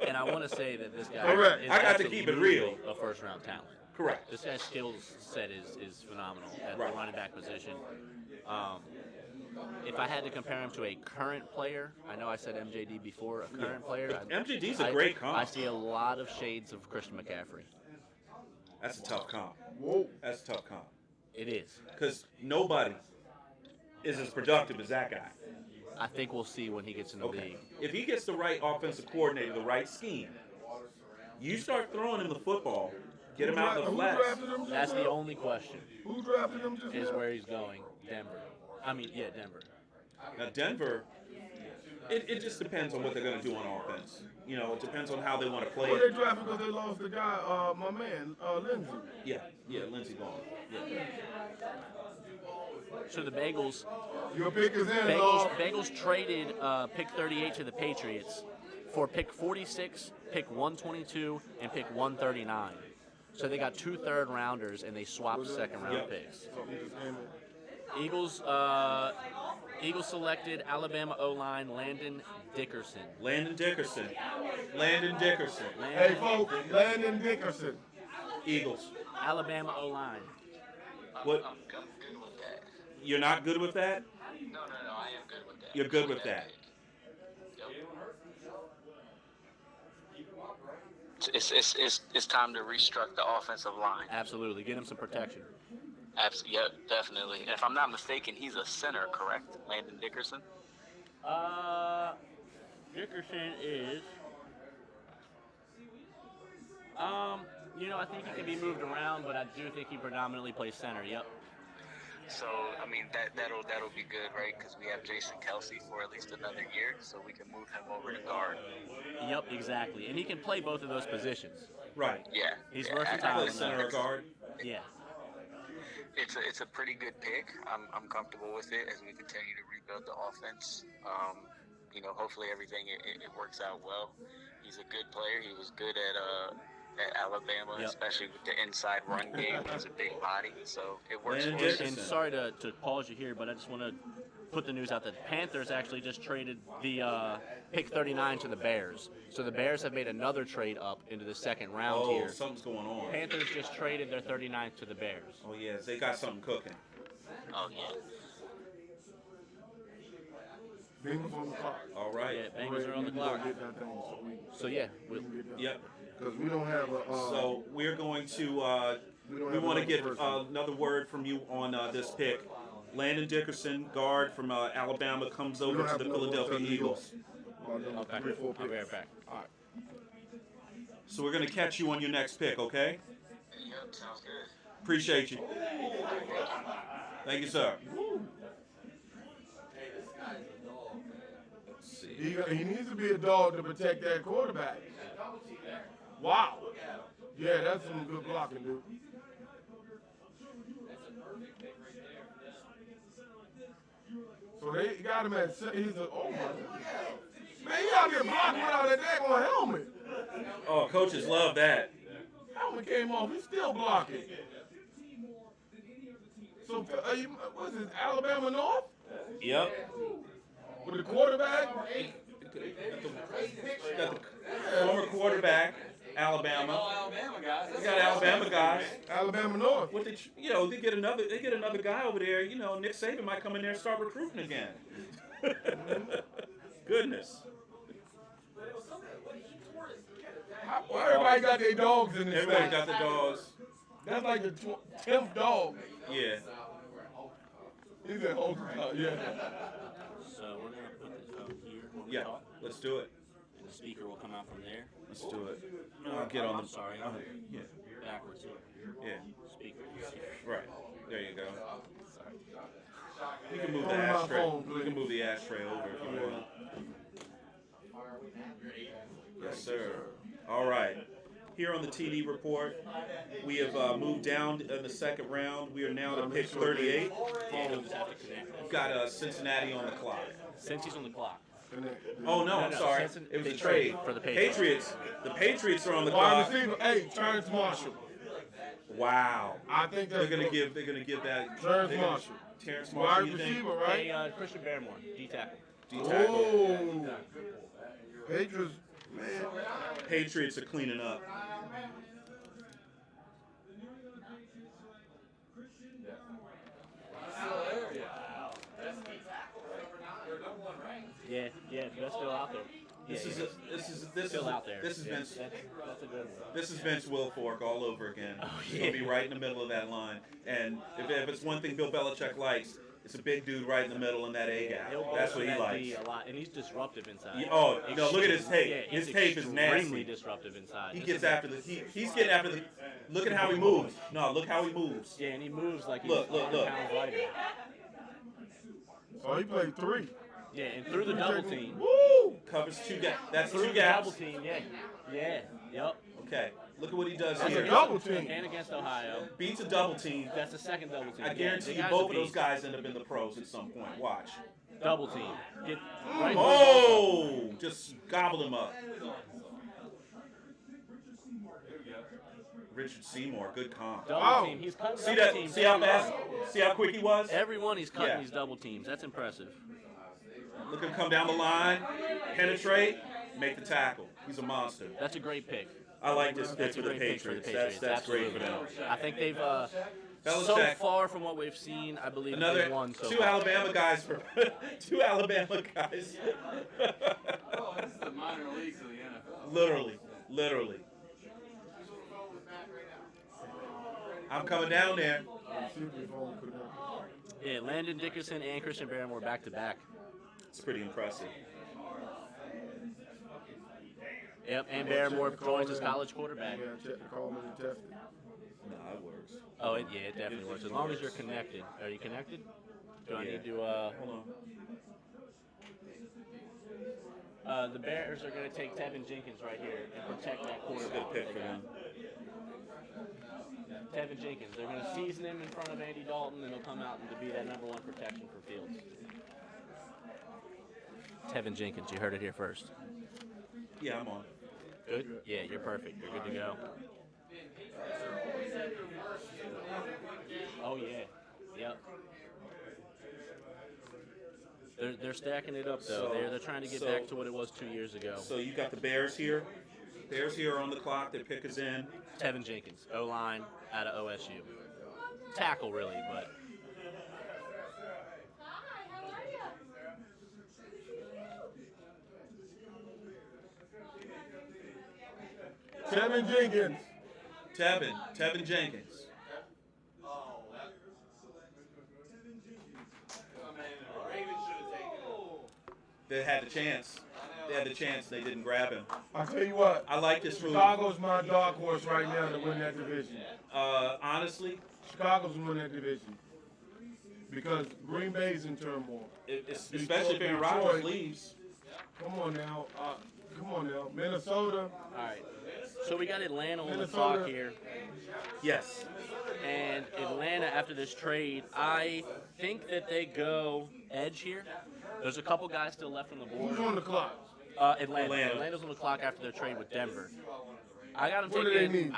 And I want to say that this guy Correct. is I got to keep it real. a first round talent. Correct. This guy's skill set is phenomenal at Right. the running back position. If I had to compare him to a current player, I know I said MJD before, a current player. MJD's a great comp. I see a lot of shades of Christian McCaffrey. That's a tough comp. Whoa. That's a tough comp. It is. Because nobody is as productive as that guy. I think we'll see when he gets in the league. If he gets the right offensive coordinator, the right scheme, you start throwing him the football, get him out in the Who flats. drafted him just That's the now? only question, Who drafted him just is now? where he's going. Denver. Denver. Now Denver, it just depends on what they're going to do on offense. It depends on how they want to play Well, they it. drafted because they lost the guy, my man, Lindsey. Yeah, Lindsey gone. So the Bengals Your pick is in, Lord. Bengals traded pick 38 to the Patriots for pick 46, pick 122, and pick 139. So they got 2 third-rounders, and they swapped second-round Yep. picks. Something just came in. Eagles selected Alabama O-line Landon Dickerson. Landon Dickerson. Hey, folks, Landon Dickerson. Eagles. Alabama O-line. What? I'm good with that. You're not good with that? No, I am good with that. You're good with that. It's time to restructure the offensive line. Absolutely. Get him some protection. Yep, definitely. And if I'm not mistaken, he's a center, correct? Landon Dickerson. Dickerson is. I think he can be moved around, but I do think he predominantly plays center. Yep. So I mean that'll be good, right? Because we have Jason Kelsey for at least another year, so we can move him over to guard. Yep, exactly. And he can play both of those positions. Right. Yeah, He's yeah, versatile. Play in center or that. guard. Yeah. It's a pretty good pick. I'm comfortable with it as we continue to rebuild the offense. Hopefully everything it works out well. He's a good player. He was good at Alabama, Yep. especially with the inside run game. He's a big body, so it works Landon for us. Dickerson. And sorry to pause you here, but I just want to put the news out that the Panthers actually just traded the pick 39 to the Bears. So the Bears have made another trade up into the second round Oh, here. something's going on. Panthers just traded their 39th to the Bears. Oh yes, they got something cooking. Oh yeah. Bengals on the clock. All right. Yeah, Bengals are on the We gotta clock. get that thing So yeah, we'll, Yep. because we don't have a. So we're going to. we don't We have want to another get person. another word from you on this pick. Landon Dickerson, guard from Alabama, comes We over don't to have the no one Philadelphia from New York. Eagles. Number okay. 3, 4 I'll be picks. right back. All right. So we're going to catch you on your next pick, okay? Yep, sounds good. Appreciate you. Thank you, sir. Let's see. He needs to be a dog to protect that quarterback. Wow. Yeah, that's some good blocking, dude. So they got him at he's a oh my man, he out there blocking without that daggone helmet. Oh, coaches love that. Helmet came off, he's still blocking. So what's this, Alabama North? Yep. With the quarterback? Got the former quarterback, Alabama. Alabama guys. We got Alabama guys. Alabama North. What they get another guy over there. Nick Saban might come in there and start recruiting again. Goodness. Well, everybody got their dogs in this Everybody thing. got the dogs. That's like the 10th dog. Yeah. He's at home. Yeah. So we're gonna put this up here. When we Yeah. talk, Let's do it. and the speaker will come out from there. Let's do it. I'll get on the. I'm sorry. Yeah. Backwards here. Yeah. Speaker is here. Right. There you go. You can move the On my ashtray. phone, You can please. move the ashtray over if you want. Yes, sir. All right. Here on the TD report, we have moved down in the second round. We are now to pick 38. Yeah, he'll just have to connect. We've got Cincinnati on the clock. Since he's on the clock. Oh no, I'm no, sorry. Cincinnati- It was they a trade traded for the Patriots. Patriots. The Patriots are on the Wide clock. receiver, hey, Terrence Marshall. Wow. I think that's They're gonna give that. Terrence they're gonna- Marshall. Terrence Marshall. Wide You think? receiver, Hey, right? Christian Barrymore, D tackle. D tackle. Oh. Patriots, man. Patriots are cleaning up. Yeah, that's still out there. This Yeah, is still out there. This is Yeah, Vince. That's a good one. This is Vince Wilfork all over again. He's gonna be right in the middle of that line. And if it's one thing Bill Belichick likes, it's a big dude right in the middle in that A gap. He'll go That's for what he that likes. D a lot, and he's disruptive inside. Oh, no, look at his tape. Yeah, His he's tape is nasty. extremely disruptive inside. He This gets is- after the. He's getting after the. Look at how he moves. No, look how he moves. Yeah, and he moves like he's Look. 100 pounds lighter. Oh, he played 3. Yeah, and through the double team. Woo! Covers two gaps. That's Through two the double gaps. team, yeah, yep. Okay. Look at what he does That's here. a double team. And against Ohio, Beats a double team. that's the second double team. I Yeah, guarantee the you guy's both a of those beast. guys end up in the pros at some point. Watch. Double team. Get right. Oh! Just gobbled him up. Richard Seymour, good comp. Double Wow. team. He's cutting See double that? teams. See how fast? See how quick he was? Everyone he's cutting Yeah. these double teams. That's impressive. Look him come down the line, penetrate, make the tackle. He's a monster. That's a great pick. I like this pick That's for a the great pick for the Patriots. Patriots. That's great for Absolutely. them. I think they've so Belichick. far from what we've seen, I believe Another they've won so two far. Alabama guys for two Alabama guys. Oh, this is the minor leagues of the NFL. Literally. I'm coming down there. Yeah, Landon Dickerson and Christian Barrymore back to back. It's pretty impressive. Yep, and Barrymore joins as college quarterback. Yeah, check the Coleman and test it. Nah, it works. Oh, yeah, it definitely works. As long as you're connected. Are you connected? Do I need to, Hold on. the Bears are going to take Tevin Jenkins right here and protect that It's a quarterback. good pick for them. Tevin Jenkins. They're going to season him in front of Andy Dalton, and he'll come out and to be that number one protection for Fields. Tevin Jenkins, you heard it here first. Yeah, I'm on. Good? Yeah, you're perfect. You're good to go. Oh, yeah. Yep. They're stacking it up, though. So- They're trying to get so- back to what it was 2 years ago. So you got the Bears here. Bears here on the clock. Their pick is in. Tevin Jenkins, O-line out of OSU. Tackle, really, but Hi, how are you? Tevin Jenkins. Tevin Jenkins. They had the chance. They had the chance. They didn't grab him. I tell you what, I like this move. Chicago's my dark horse right now to win that division. Honestly, Chicago's win that division because Green Bay's in turmoil. especially if Aaron Rodgers Detroit. leaves. Come on now, Minnesota. all right. So we got Atlanta on the Minnesota. clock here. Yes. And Atlanta, after this trade, I think that they go edge here. There's a couple guys still left on the board. Who's on the clock? Atlanta. Atlanta. Atlanta's on the clock after their trade with Denver. I got them What do taking. they need?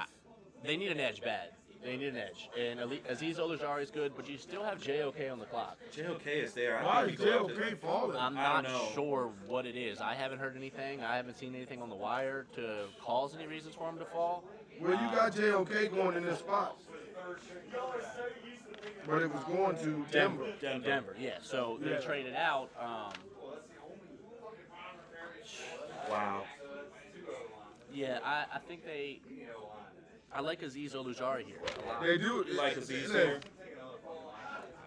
They need an edge bad. They need an edge. And Aziz Ojulari is good, but you still have JOK on the clock. JOK is there. Why I is think he go up JOK falling? I'm I not don't know. sure what it is. I haven't heard anything. I haven't seen anything on the wire to cause any reasons for him to fall. Well, you got JOK going in this spot. But it was going to Denver. Denver, yeah. So they Yeah. traded out. Wow. Yeah, I think they. I like Aziz Ojulari here a lot. They do. You like Aziz Listen, here?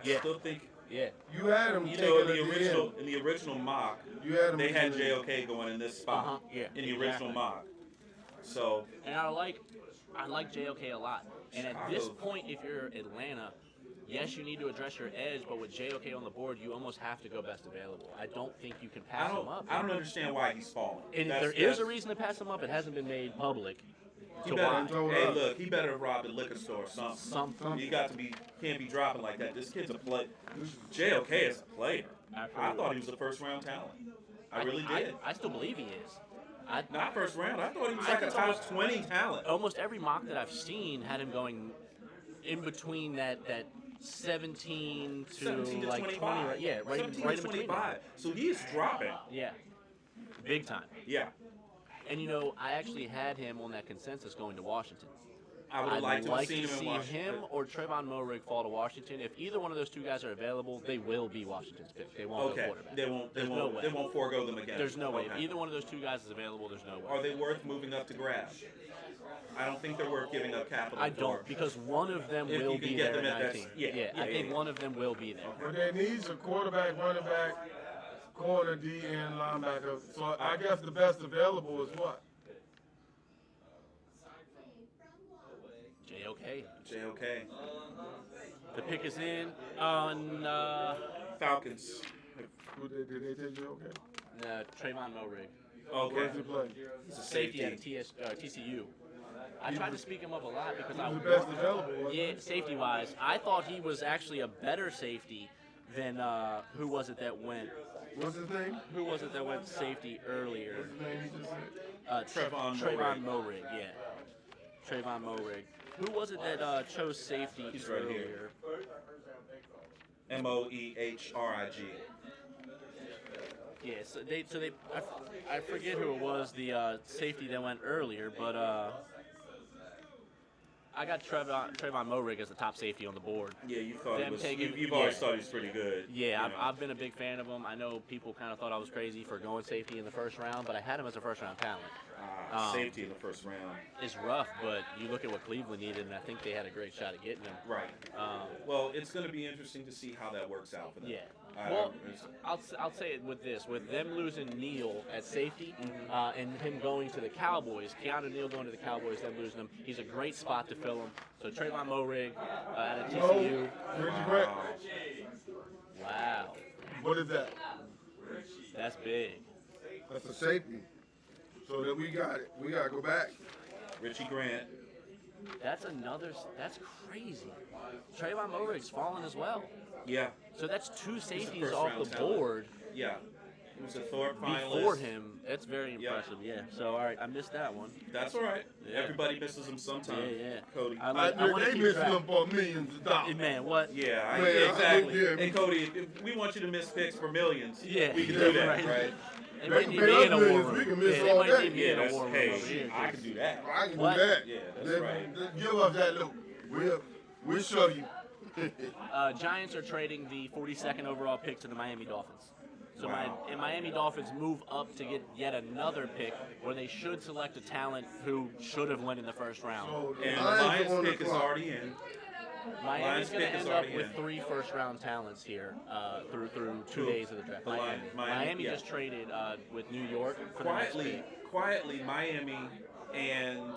Yeah. Still think. Yeah. You had him You taking know, at the in the original mock, end. You had him. they had taking it. JOK going in this spot. Uh-huh, yeah, In the original exactly. mock. So And I like JOK a lot. And at this Chicago. point, if you're Atlanta, yes, you need to address your edge, but with JOK on the board, you almost have to go best available. I don't think you can pass him up. I don't understand why he's falling. And there is a reason to pass him up. It hasn't been made public. He To better, why. hey, look, he better have robbed a liquor store or something. Something. He can't be dropping like that. This kid's a play. JOK is a player. I Absolutely. thought he was a first round talent. I really did. I still believe he is. Not first round. I thought he was I like a think top almost- 20 talent. Almost every mock that I've seen had him going in between that 17 to 17 to like 25. 20. Right, yeah, right, 17 right to in between. 25. So he is dropping. Yeah, big time. Yeah. And you know, I actually had him on that consensus going to Washington. I would have I'd liked to have like seen to him in see Washington. him or Trayvon Moehrig fall to Washington. If either one of those two guys are available, they will be Washington's pick. They won't go Okay. quarterback. They won't. They There's won't. no way. They won't forego them again. There's no way. If Okay. either one of those two guys is available, there's no way. Are they worth moving up to grab? I don't think they're worth giving up capital. I for. don't, because one of them If will you can be get there them at at that- 19. yeah, I think yeah. one of them will be there. But they needs a quarterback, running back, corner, D, and linebacker. So I guess the best available is what? JOK. JOK. The pick is in on Falcons. Did they take JOK? Trayvon Moehrig. Okay. Where's he play? He's a Safety out safety. of TCU. I tried to speak him up a lot because I He's the best available. wasn't he? yeah, safety wise, I thought he was actually a better safety than who was it that went? What's his name? Who was it that went safety earlier? What's his name you just said? Trayvon Moehrig, yeah. Trayvon Moehrig. Who was it that chose safety He's right earlier? here. Moehrig. Yeah, so they I forget who it was, the safety that went earlier, but I got Trayvon Moehrig as the top safety on the board. Yeah, you thought Them he was. taking- You've yeah. always thought he was pretty good. Yeah, you know. I've been a big fan of him. I know people kind of thought I was crazy for going safety in the first round, but I had him as a first round talent. Safety in the first round. It's rough, but you look at what Cleveland needed, and I think they had a great shot at getting him. Right. Well, it's going to be interesting to see how that works out for them. Yeah, Well, I'll say it with this: with them losing Neal at safety, and him going to the Cowboys, Keanu Neal going to the Cowboys, them losing him, he's a great spot to fill him. So Trayvon Moehrig out of TCU. Reggie Grant. Wow, What is that? that's big. That's a safety. So then we got it. We gotta go back. Richie Grant. That's crazy. Trayvon Moehrig's fallen as well. Yeah. So that's two safeties first off round the talent. board Yeah. He was a Thorpe finalist. before him. That's very Yeah. impressive. Yeah. So all right, I missed that one. That's all right. Yeah. Everybody misses him sometime. Yeah. Cody. I want to They keep missing track. them for millions of dollars. Man, what? Yeah, Man, exactly. yeah. Hey, Cody, if we want you to miss picks for millions, Yeah. we can do that, Right. right? They They might can need pay me us in a war millions, room. we can miss Yeah, they all might day. need me Yeah, in a that's, war room hey, over here. I can do that. I can What? do that. Yeah, that's Then- right. then give us that look. We'll show you. Giants are trading the 42nd overall pick to the Miami Dolphins. So Wow. Miami Dolphins move up to get yet another pick where they should select a talent who should have went in the first round. So the And the Lions Lions are on the pick is clock. already in. Miami's Lions going to pick is end up already with in. 3 first-round talents here through 2 Who? days of the draft. The Lions- Miami, Miami, yeah. just traded with New York for the next pick. Quietly, Miami and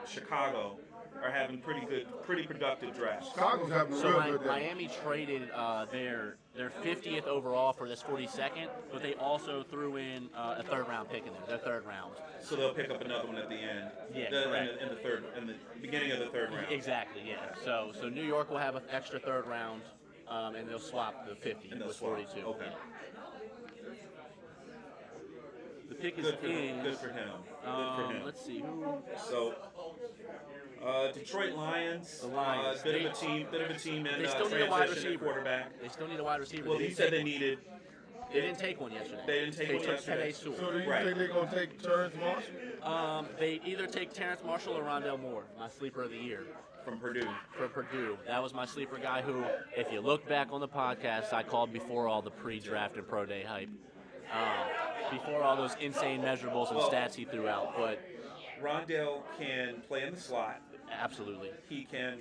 Chicago are having pretty productive drafts. Chicago's having a So real good day. Miami traded their 50th overall for this 42nd, but they also threw in a third-round pick in there, their third round. So they'll pick up another one at the end. Yeah, correct. In the beginning of the third round. Exactly, yeah. So New York will have an extra third round, and they'll swap the 50 And they'll with swap. 42. Okay. The pick is Good for in. him. Good for him. Good for him. Let's see who. So, Detroit Lions. The Lions. Bit of a team in They still need a wide transition at receiver. quarterback. They still need a wide receiver. Well, he said they needed. They didn't take one yesterday. They didn't take one took yesterday. Penei Sewell. So do you Right. think they're going to take Terrence Marshall? They either take Terrence Marshall or Rondell Moore, my sleeper of the year. From Purdue. For Purdue. That was my sleeper guy who, if you look back on the podcast, I called before all the pre-draft and pro day hype. Before all those insane measurables and stats he threw out. But Rondell can play in the slot. absolutely, He can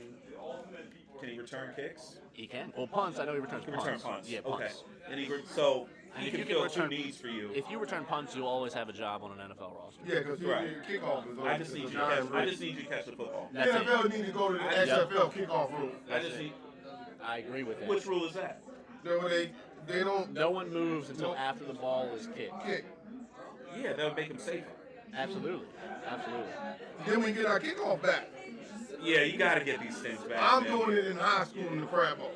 he return kicks? he can. Well, punts, I know he returns He punts. return punts. Yeah, Okay. punts. And so And he if can you fill return- two needs for you. If you return punts, you'll always have a job on an NFL roster. Yeah, because Right. kickoff is I just need you to catch. I just need you to catch the football. That's it. NFL need to go to the XFL kickoff rule. I just need. I agree with that. Which rule is that? They don't No one moves until after the ball is kicked. kick. Yeah, that would make him safer. Absolutely. Absolutely. Then we get our kickoff back. Yeah, you got to get these things back. I'm man. doing it in high school in the crab bowl.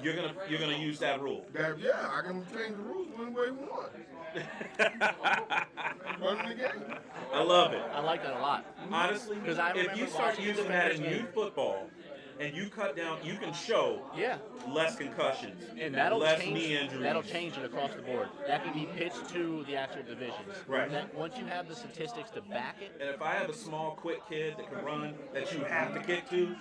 You're gonna use that rule. Yeah, I can change the rules one way we want. Running the game. I love it. I like that a lot. Honestly, 'Cause I if you remember start watching using that in defenders youth football, and you cut down, you can show Yeah. less concussions, And that'll less change. knee injuries. That'll change it across the board. That can be pitched to the actual divisions. Right. That, once you have the statistics to back it, And if I have a small, quick kid that can run, that you have to kick to,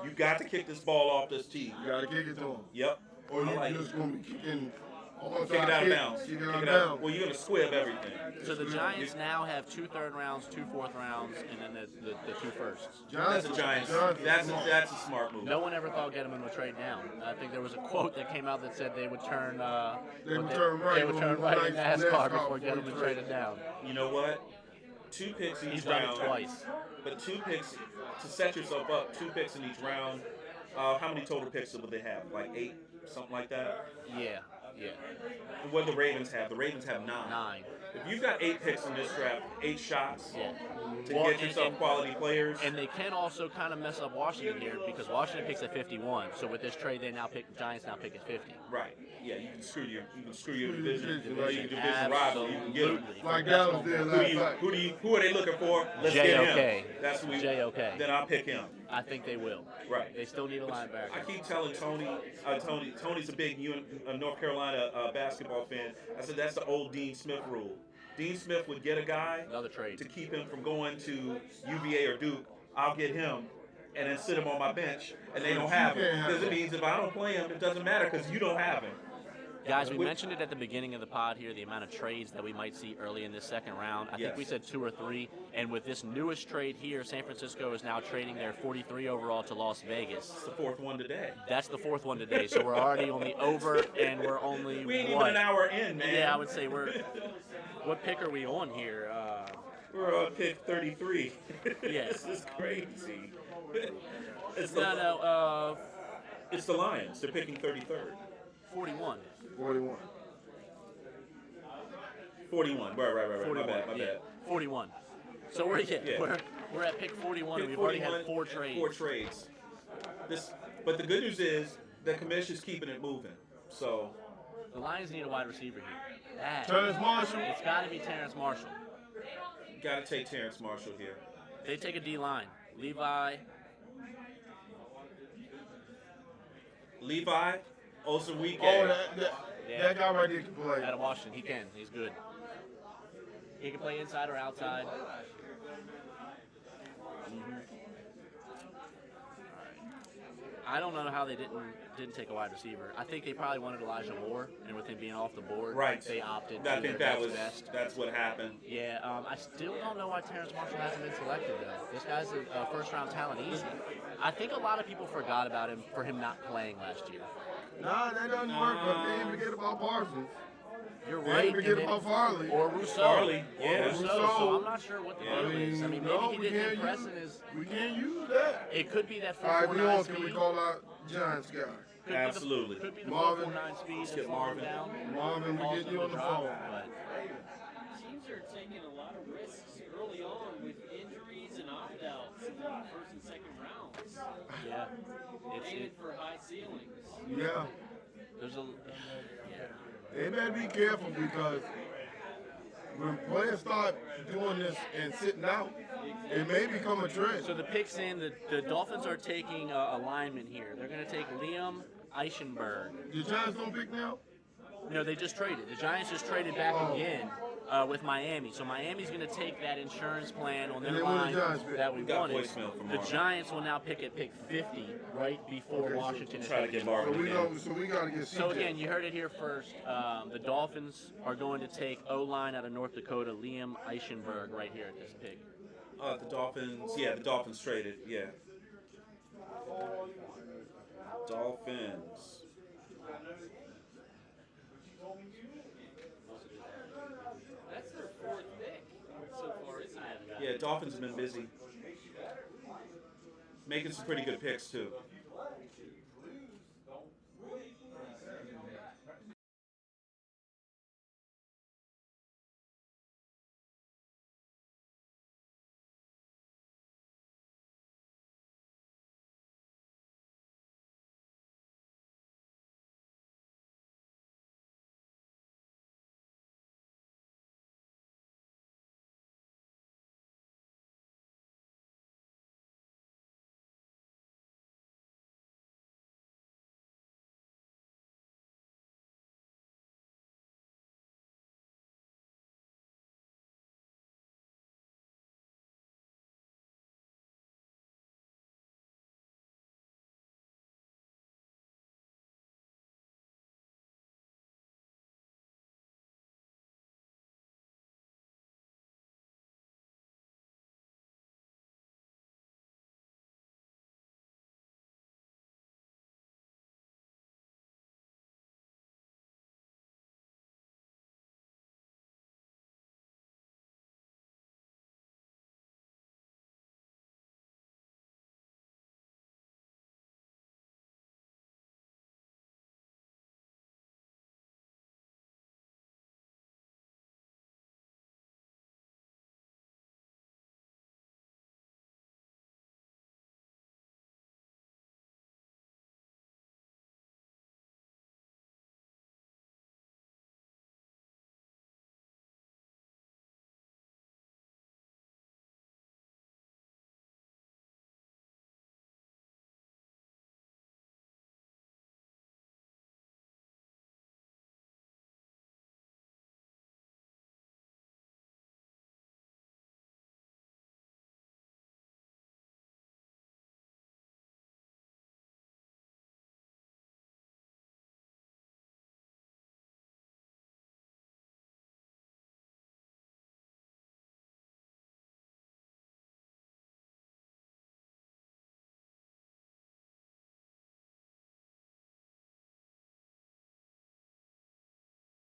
you got to kick this ball off this tee. You gotta kick it to him. Yep. Or I you like just it. gonna be kicking Kick it out of bounds. Kick it Kick out of it out. bounds. Well, you're gonna squib everything. so the Giants now have 2 third rounds, 2 fourth rounds, and then the 2 firsts. That's a Giants. That's a smart move. No one ever thought Gettleman would trade down. I think there was a quote that came out that said they would turn. They would turn right They would turn on right in NASCAR NASCAR before before you Gettleman trade. traded down. You know what? 2 picks each He's done round. it twice. But 2 picks to set yourself up. 2 picks in each round. How many total picks would they have? Like 8, something like that. Yeah. And what do the Ravens have? The Ravens have 9. 9. If you've got 8 picks in this draft, 8 shots Yeah. to Well, get yourself quality players. And they can also kind of mess up Washington here because Washington picks at 51. So with this trade, Giants now pick at 50. Right. Yeah, you can screw your division. You Right. can do division rival. You can get them. Absolutely. Like Dallas did last night. Who are they looking for? Let's get J.O.K.. him. That's who we. J.O.K.. Then I'll pick him. I think they will. Right. They still need a I linebacker. keep telling Tony's a big North Carolina basketball fan. I said that's the old Dean Smith rule. Dean Smith would get a guy Another trade. to keep him from going to UVA or Duke. I'll get him and then sit him on my bench, and they don't have him. Because it means if I don't play him, it doesn't matter because you don't have him. Guys, we mentioned it at the beginning of the pod here, the amount of trades that we might see early in this second round. I think we said 2 or 3, and with this newest trade here, San Francisco is now trading their 43 overall to Las Vegas. It's the 4th one today. That's the 4th one today, so we're already on the over, and we're only, We ain't what? even an hour in, man. Yeah, I would say what pick are we on here? We're on pick 33. Yes. This is crazy. It's the Lions. They're picking 33rd. 41. 41. 41. Right. My bad. 41. So we're at pick 41, and we've already had 4 trades. 4 trades. But the good news is the commission's keeping it moving. So The Lions need a wide receiver here. Terrence Marshall. It's got to be Terrence Marshall. got to take Terrence Marshall here. They take a D-line. Levi, Osaruike. Oh, that guy right there can play. out of Washington. He can. He's good. He can play inside or outside. I don't know how they didn't take a wide receiver. I think they probably wanted Elijah Moore, and with him being off the board, Right. they opted. I to think their that was best. that's what happened. Yeah, I still don't know why Terrence Marshall hasn't been selected though. This guy's a first-round talent, easy. I think a lot of people forgot about him for him not playing last year. Nah, that doesn't work, but they didn't forget about Parsons. You're They right. didn't forget and about Farley. Or Rousseau. Farley, Or yeah. Rousseau. Rousseau. So I'm not sure what the Yeah. deal is. I mean, maybe no, he we didn't can't impress use, in his. we can't use that. It could be that All right, 4.49 can we speed. call out Giants guy? Could Absolutely. Be the, could be the Marvin. 4.49 speed. Let's that's get slowing Marvin. down. Marvin, we Calls getting you him on the to phone. drop, but Teams are taking a lot of risks early on with injuries and opt-outs in the first and second rounds, yeah, aiming for high ceilings. Yeah. there's a. They better be careful because when players start doing this and sitting out, it may become a trend. So the picks in, the Dolphins are taking a lineman here. They're going to take Liam Eichenberg. The Giants don't pick now? No, they just traded. The Giants just traded back again with Miami. So Miami's going to take that insurance plan on And their then when the line Giants pick? that we We got wanted. voicemail from The Marvin. Giants will now pick at pick 50 right before Okay, so Washington is Try to picking. get Marvin So we again. know, so we got to get CJ. So again, you heard it here first. The Dolphins are going to take O-line out of North Dakota, Liam Eichenberg, right here at this pick. The Dolphins. Yeah, the Dolphins traded. Yeah. Dolphins. That's their fourth pick so far, isn't it? Yeah, Dolphins have been busy. Making some pretty good picks too.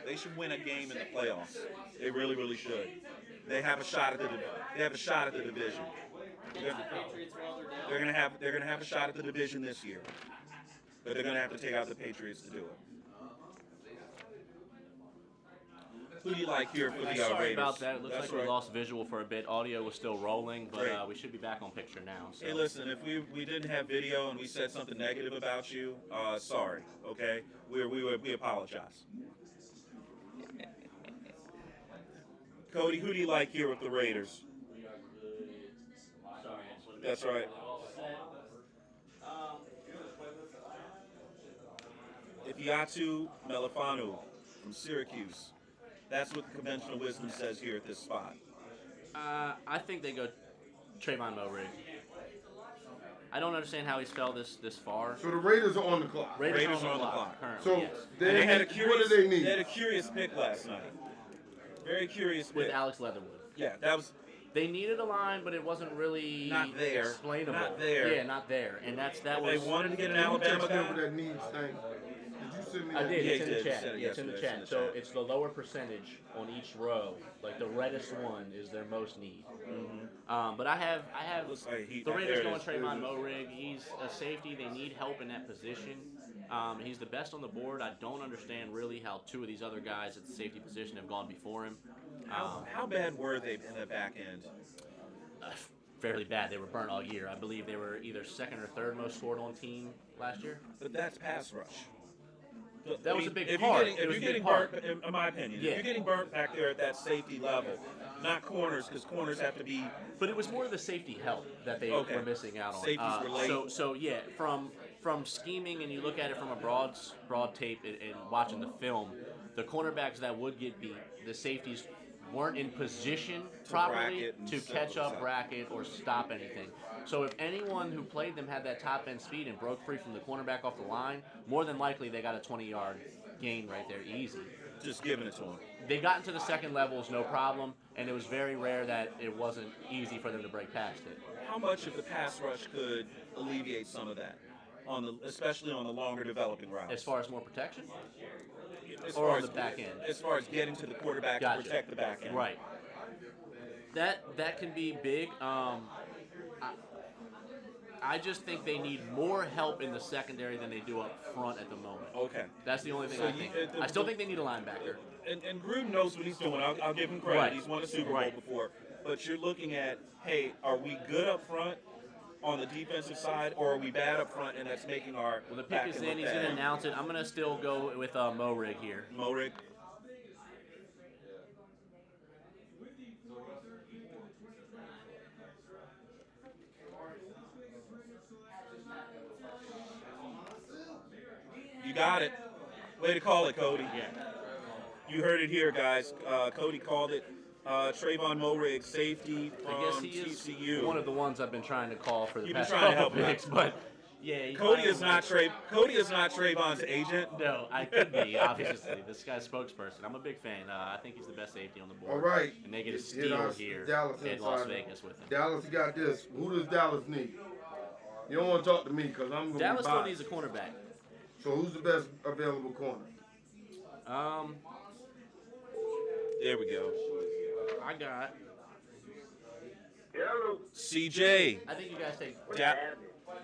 They should win a game in the playoffs. They really, really should. They have a shot at the division. Patriots while they're down. They're gonna have a shot at the division this year, but they're gonna have to take out the Patriots to do it. Who do you like here for the Sorry Raiders? about that. It looks That's like we right. lost visual for a bit. Audio was still rolling, but Great. we should be back on picture now. So. Hey, listen, if we didn't have video and we said something negative about you, sorry, okay? We apologize. Cody, who do you like here with the Raiders? That's right. Ifeatu Melifonwu from Syracuse. That's what the conventional wisdom says here at this spot. I think they go Trayvon Moehrig. I don't understand how he's fell this far. So the Raiders are on the clock. Raiders are on the clock. Currently, So yes. they, And they had a what curious, do they need? They had a curious pick last night. Very curious With pick. Alex Leatherwood. Yeah, that was They needed a line, but it wasn't really Not there. explainable. Not there. Yeah, not there. And that they was. wanted to get an Can you Alabama text me over guy. that needs thing? Did you send me I that? did. Yeah, It's in he the did. He chat. said it Yeah, it's in the yesterday. chat. It's in the So chat. it's the lower percentage on each row. Like the reddest one is their most need. But I have Looks like he- the there Raiders it going is. Trayvon Moehrig. He's a safety. They need help in that position. He's the best on the board. I don't understand really how two of these other guys at the safety position have gone before him. How bad were they in the back end? Fairly bad. They were burnt all year. I believe they were either second or third most scored on team last year. But that's pass rush. That was a big if part. You're getting, It if was you're a big getting part. burnt, in my opinion, Yeah. if you're getting burnt back there at that safety level, not corners, because corners have to be. But it was more the safety help that they Okay. were missing out on. Safeties were late. So yeah, from scheming and you look at it from a broad tape and watching the film, the cornerbacks that would get beat, the safeties weren't in position properly bracket and to set catch those up, up. bracket, or stop anything. So if anyone who played them had that top end speed and broke free from the cornerback off the line, more than likely they got a 20-yard gain right there, easy. Just giving it to them. They got into the second levels, no problem, and it was very rare that it wasn't easy for them to break past it. How much of the pass rush could alleviate some of that, especially on the longer developing routes? As far as more protection? As or far on as- the back end? As far as getting to the quarterback Gotcha. to protect the back end. Right. That can be big. I just think they need more help in the secondary than they do up front at the moment. Okay. That's the only thing So I you- think. I still think they need a linebacker. And Gruden knows what he's doing. I'll give him credit. Right. He's won a Super Bowl Right. before. But you're looking at, hey, are we good up front on the defensive side, or are we bad up front, and that's making our Well, the pick back is end in. look He's going to bad? announce it. I'm going to still go with Moehrig here. Moehrig. You got it. Way to call it, Cody. Yeah. You heard it here, guys. Cody called it. Trayvon Moehrig, safety I guess from he is TCU. one of the ones I've been trying to call for the You've been past trying to couple help him out. picks, but yeah. he Cody finally- is not Trayvon's agent. No, I could be, obviously. This guy's spokesperson. I'm a big fan. I think he's the best safety on the board. All right. And they get a Hit steal our here Dallas in Las insider. Vegas with him. Dallas got this. Who does Dallas need? You don't want to talk to me because I'm going to Dallas be still biased. needs a cornerback. So who's the best available corner? There we go. I got. CJ. I think you guys take.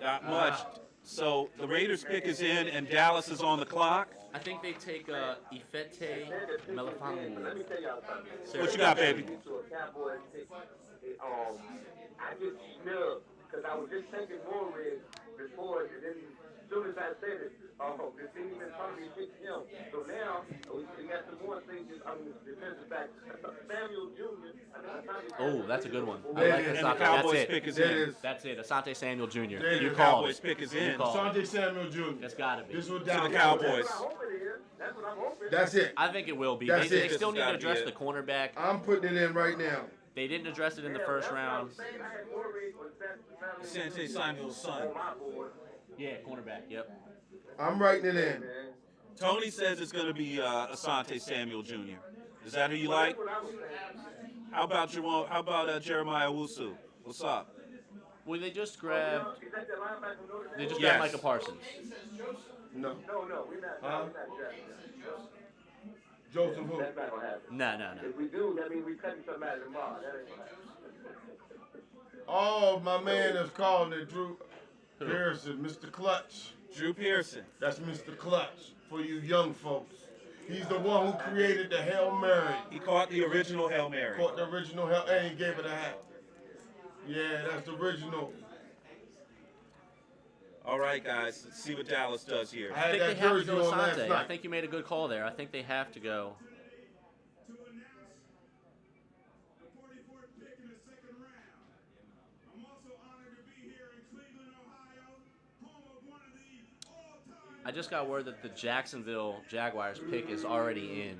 Not much. So the Raiders pick is in, and Dallas is on the clock. I think they take Ifete Melifonwu. Let me tell y'all something. What you got, baby? To a Cowboys pick. I get snubbed because I was just taking Moehrig before, and then as soon as I said it, the team in front of me picked him. So now we got some more things. Defensive back Samuel Jr. Oh, that's a good one. I There like it is. And the Asante. Cowboys That's pick it. is There in. it is. That's it. Asante Samuel Jr. There it You is. called Cowboys it. pick is You in. called it. Sanjay Samuel Jr. That's got to be. This was To Dallas. the Cowboys. That's what I'm hoping it is. That's what I'm hoping. That's it. I think it will be. That's They it. still This need has to gotta be address it. the cornerback. I'm putting it in right now. They didn't address it in the first round. Asante Samuel's son. Yeah, cornerback. Yep. I'm writing it in. Tony says it's going to be Asante Samuel Jr. Is that who you like? How about Jeremiah Wusu? What's up? Well, they just grabbed. They just Yes. grabbed Micah Parsons. No. No, we're not. Huh? We're not drafting. Joseph who? That's not gonna happen. No. If we do, that means we cutting something out of tomorrow. That ain't gonna happen. Oh, my man is calling it Drew Pearson, Mr. Clutch. Drew Pearson. That's Mr. Clutch for you young folks. He's the one who created the Hail Mary. He caught the original Hail Mary. Caught the original Hail, and he gave it a hat. Yeah, that's the original. All right, guys. Let's see what Dallas does here. I I had think that they have to jersey go on last Asante. I night. think you made a good call there. I think they have to go. I just got word that the Jacksonville Jaguars pick is already in.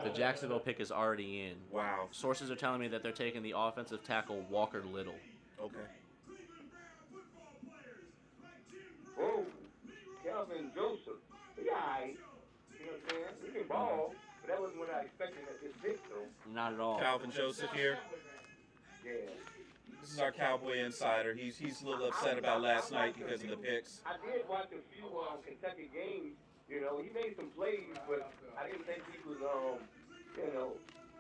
The Jacksonville pick is already in. Wow. Sources are telling me that they're taking the offensive tackle Walker Little. Okay. Whoa, Calvin Joseph. He alright. You know what I'm saying? He can ball, but that wasn't what I expected at this pick, though. Not at all. Calvin Joseph here. Yeah. This is our Cowboy insider. He's a little upset about last night because of the picks. I did watch a few Kentucky games. You know, he made some plays, but I didn't think he was,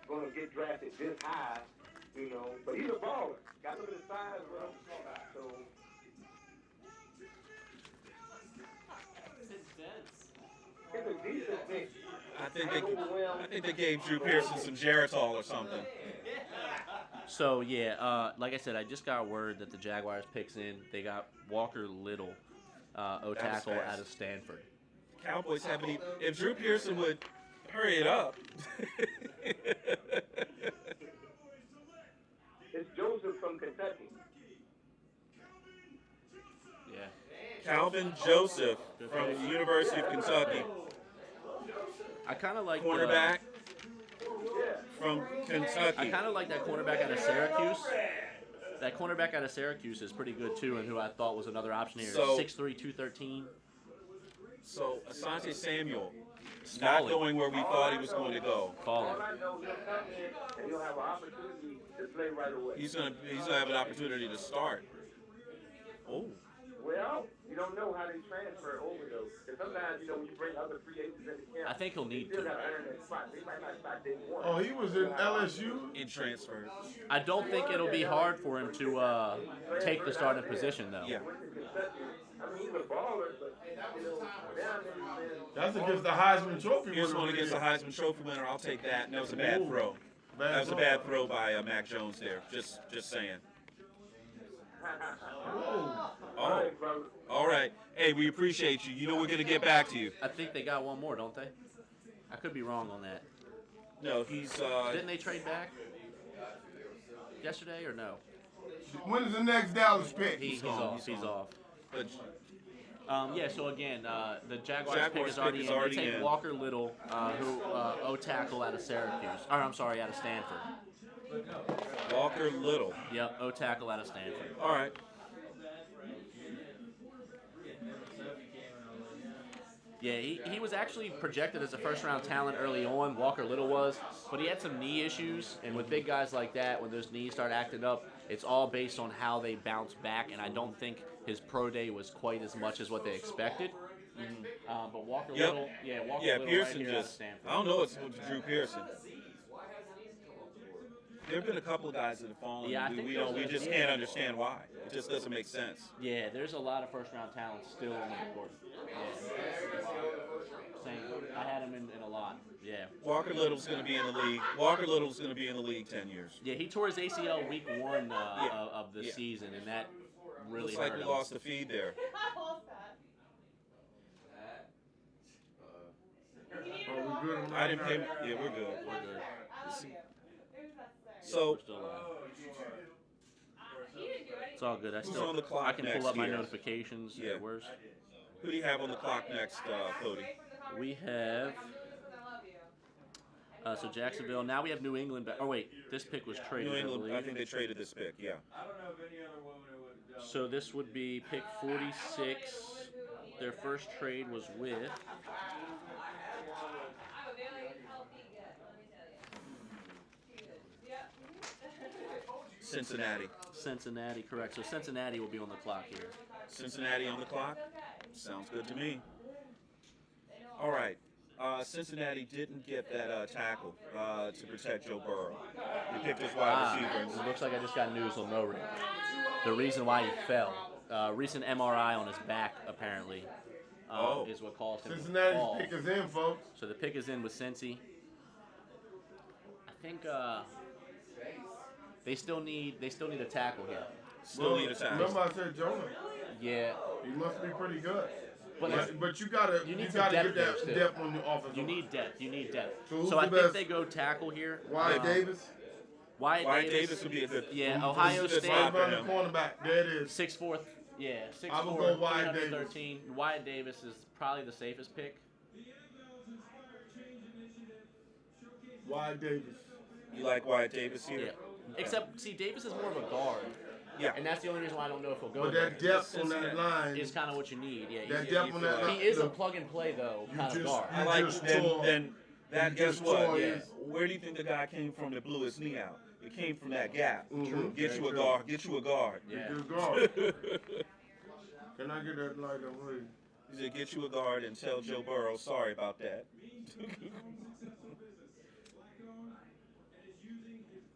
going to get drafted this high. You know, but he's a baller. Got a little bit of size, bro. So. It's a decent pick. I think they gave Drew Pearson some Geritol or something. So yeah, like I said, I just got word that the Jaguars picks in. They got Walker Little, O tackle fast. out of Stanford. Cowboys haven't even. If Drew Pearson would hurry it up. It's Joseph from Kentucky. Yeah. Calvin Joseph from the University of Kentucky. I kind of like Cornerback from I Kentucky. kind of like that cornerback out of Syracuse. That cornerback out of Syracuse is pretty good too, and who I thought was another option here. So- 6'3", 213. So Asante Samuel, not Falling. going where we thought he was going to go. Falling. All I know, he'll come in and he'll have an opportunity to play right away. He's gonna have an opportunity to start. Oh, Well, you don't know how they transfer over though. Because sometimes, when you bring other free agents in the camp, I think he'll need they still to. got to earn that spot. They might not start day one. Oh, he was in LSU? in transfer. I don't think it'll be hard for him to take the starting position though. Yeah. Went to Kentucky. I mean, he's a baller, but, down there, man. That's against the Heisman Trophy Here's winner. one against the Heisman Trophy winner. I'll take that. And that was a bad throw. That was a bad throw by Mac Jones there. Just saying. Oh. Oh, all right. Hey, we appreciate you. You know we're gonna get back to you. I think they got one more, don't they? I could be wrong on that. No, he's Didn't they trade back yesterday or no? When is the next Dallas pick? He's gone, off. he's He's gone. off. but Yeah, so again, the Jaguars pick Jaguars is already pick is in. already They take in. Walker Little, who O tackle out of Syracuse. Or I'm sorry, out of Stanford. Walker Little. Yep, O tackle out of Stanford. All right. Yeah, he was actually projected as a first-round talent early on. Walker Little was, but he had some knee issues, and with big guys like that, when those knees start acting up, it's all based on how they bounce back. And I don't think his pro day was quite as much as what they expected. But Walker Yep. Little, Walker Yeah, Little Pearson right here out of just. Stanford. I don't know what's with Drew Pearson. There have been a couple of guys that have fallen. Yeah, I we think don't. We those are- just can't understand why. It just doesn't make sense. Yeah, there's a lot of first-round talent still on the board. Same. I had him in a lot. Yeah. Walker Little's going to be in the league. Walker Little's going to be in the league 10 years. Yeah, he tore his ACL week 1 of the Yeah. season, and that really Looks like hurt we him. lost the feed there. I love that. Oh, we good on I that? didn't pay. Yeah, we're good. I love you. It was necessary. So We're still alive. He didn't do anything. It's all good. Who's on the clock I can next pull up my here? notifications. Yeah. Where's who do you have on the clock next, Cody? we have? I love you. So Jacksonville. Now we have New England back. Oh wait, this pick was traded. New I England. I believe. think they traded this pick. Yeah. So this would be pick 46. Their first trade was with. I'm a very healthy kid, let me tell you. Yep. Cincinnati. Cincinnati, correct. So Cincinnati will be on the clock here. Cincinnati on the clock. Sounds good to me. All right. Cincinnati didn't get that tackle to protect Joe Burrow. He picked his wide receiver. It looks like I just got news on Murray. The reason why he fell, recent MRI on his back apparently, is what caused him to Cincinnati's fall. pick is in, folks. So the pick is in with Cincy. I think they still need a tackle here. Still need a tackle. Remember I said Jonah. Yeah, He must be pretty good. but But you gotta You need you some gotta depth get there that still. depth on the offense. you need depth. You need depth. So who's So I the think best? they go tackle here. Wyatt Davis. Wyatt Davis would be a good. Yeah, Ohio this is State. fine for Right on the him. cornerback. There it is. 6'4", yeah, 6'4", I would go Wyatt Davis. 313. Wyatt Davis is probably the safest pick. Wyatt Davis. You like Wyatt Davis here? Yeah. Except, see, Davis is more of a guard. Yeah. And that's the only reason why I don't know if he'll go But there. that depth on that line. Is kind of what you need. Yeah, That he's- depth on that line. he is a look, plug and play though, You kind of just- guard. I like just then. tore- Then that you guess just what? tore Yeah. his- Where do you think the guy came from that blew his knee out? It came from that gap. Mhm. Get Very you a true. guard. Get you a guard. Yeah. Good guard. Can I get that light on, please? He said, "Get you a guard and tell Joe Burrow sorry about that."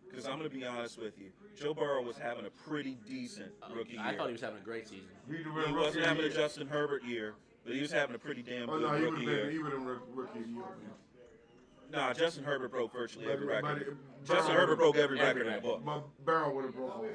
Because I'm going to be honest with you, Joe Burrow was having a pretty decent rookie year. I thought he was having a great season. He'd have He been wasn't rookie having a of the year. Justin Herbert year, but he was having a pretty damn Oh good no, he would rookie have been. year. He would have been rookie of the year. Nah, Justin Herbert broke virtually every But- record. but- Justin Herbert broke every Every record in the book. But Barrow would have broken.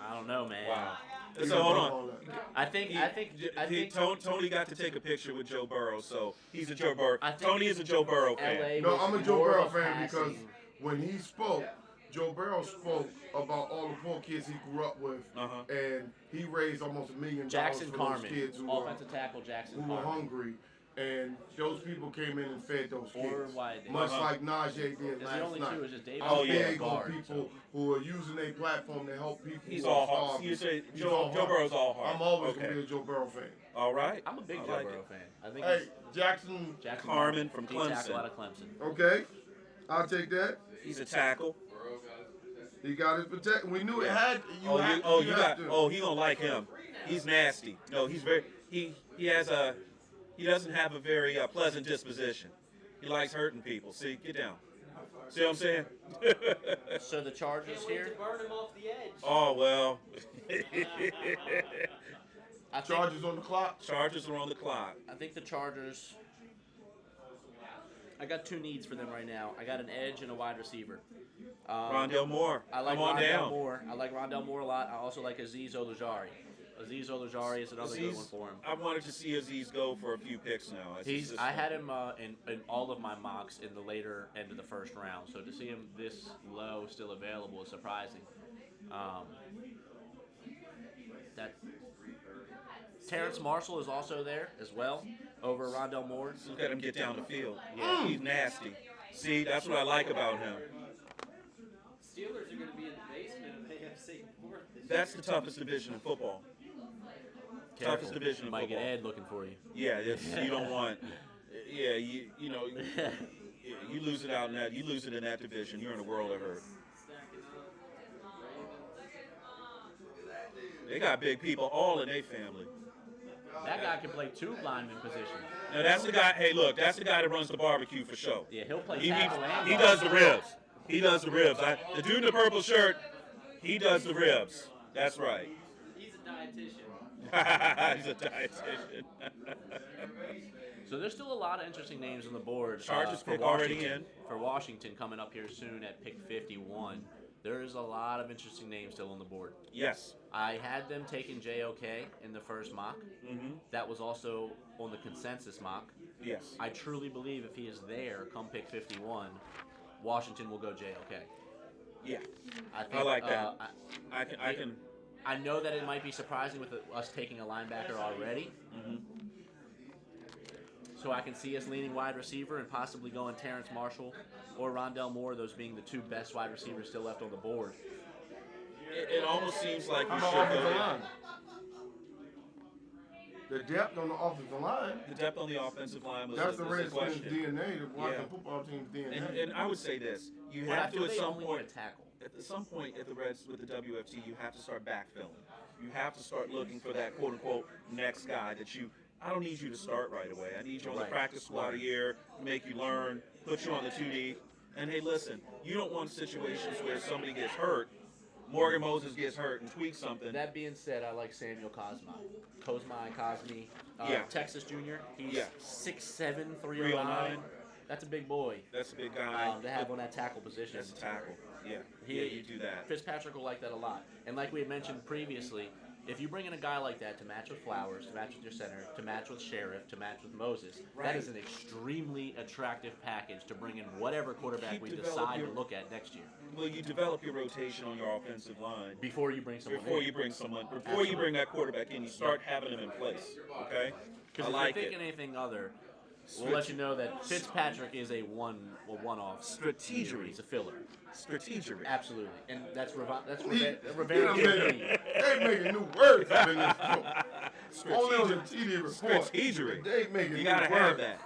I don't know, man. Wow. He So hold would've on. broke all that. I think Tony got to take a picture with Joe Burrow, so he's a Joe Burrow. I think Tony is a Joe Burrow fan. LA No, was I'm a Joe more Burrow of a fan because passing- when he spoke, Joe Burrow spoke about all the poor kids he grew up with, Uh-huh. and he raised almost $1 million Jackson for those Carmen, kids who were, offensive tackle Jackson who were Carmen. hungry, and those people came in and fed those Or kids, Wyatt Davis. much Uh-huh. like Najee did It's the last only night. two is just Davis. I'm Oh, yeah. big on guard, people who are using their platform to help people. He's who all are heart. starving. You say He's Joe all heart. Burrow's all heart. I'm always Okay. gonna be a Joe Burrow fan. All right. I'm a big I Joe like Burrow it. fan. I think Hey, he's Jackson. Jackson Carmen from D tackle Clemson. out of Clemson. Okay, I'll take that. He's a tackle. He got his protect. We knew it Yeah. had. You got. to. Oh, he gonna like him. He's nasty. No, he's very. He has a. He doesn't have a very pleasant disposition. He likes hurting people. See, get down. See what I'm saying? So the Chargers Can't wait here. to burn him off the edge. Oh well. I think, Chargers on the clock. Chargers are on the clock. I think the Chargers. I got two needs for them right now. I got an edge and a wide receiver. Rondell Moore. I like Come on Rondell down. Moore. I like Rondell Moore a lot. I also like Azeez Ojulari. Azeez Ojulari is another good one for him. I wanted to see Aziz go for a few picks now. I had him in all of my mocks in the later end of the first round. So to see him this low still available is surprising. That Terrence Marshall is also there as well over Rondell Moore. Look at him get down the field. Yeah. He's nasty. See, that's what I like about him. Steelers are going to be in the basement of AFC North this That's the toughest division in football. Toughest division You in might football. get Ed looking for you. Yeah, you don't want. Yeah, you know, you lose it out in that. You lose it in that division. You're in a world of hurt. stacking up. They got big people all in their family. That guy can play two lineman positions. Now that's the guy. Hey, look, that's the guy that runs the barbecue for show. Yeah, he'll play He tackle and he guard. does the ribs. He does the ribs. The dude in the purple shirt, he does the ribs. That's right. He's a dietitian. He's a dietitian. So there's still a lot of interesting names on the board. Chargers for pick already Washington- in. For Washington coming up here soon at pick 51. There is a lot of interesting names still on the board. Yes. I had them taking JOK in the first mock. Mm-hmm. That was also on the consensus mock. Yes. I truly believe if he is there come pick 51, Washington will go JOK. Yeah. I think, I like that. I I can. I know that it might be surprising with us taking a linebacker already. Mm-hmm. So I can see us leaning wide receiver and possibly going Terrence Marshall or Rondell Moore, those being the two best wide receivers still left on the board. It almost seems like you How should about offensive go. line? The depth on the offensive line. The depth on the offensive line was That's the was Redskins' question. DNA. The Washington Yeah. football team's DNA. And I would say this: you But I have feel to at they some only want point. to tackle. At some point at the Reds with the WFT, you have to start backfilling. You have to start looking for that quote unquote next guy that you I don't need you to start right away. I need you on the Right. practice squad a year, make you learn, put you on the 2D. And hey, listen, you don't want situations where somebody gets hurt, Morgan Moses gets hurt and tweaks something. That being said, I like Samuel Cosmi. Cosmi, Yeah. Texas junior. He's Yeah. 6'7", 309. 309. That's a big boy. That's a big guy. To have on that tackle position. That's a tackle. Yeah. He- Yeah, you do that. Fitzpatrick will like that a lot. And like we had mentioned previously, if you bring in a guy like that to match with Flowers, to match with your center, to match with Sheriff, to match with Moses, that is an extremely attractive package to bring in whatever quarterback Keep we develop decide your- to look at next year. Well, you develop your rotation on your offensive line. Before you bring someone Before in. you bring that quarterback in, you start having them in place. Okay? Because I if like you're it. thinking anything other, we'll let you know that Fitzpatrick is a one-off. Strategery. He's a filler. Strategery. Absolutely. And that's Rivera They making new words up in this show. Only on the TD report. Strategery. They making You new gotta have words. that.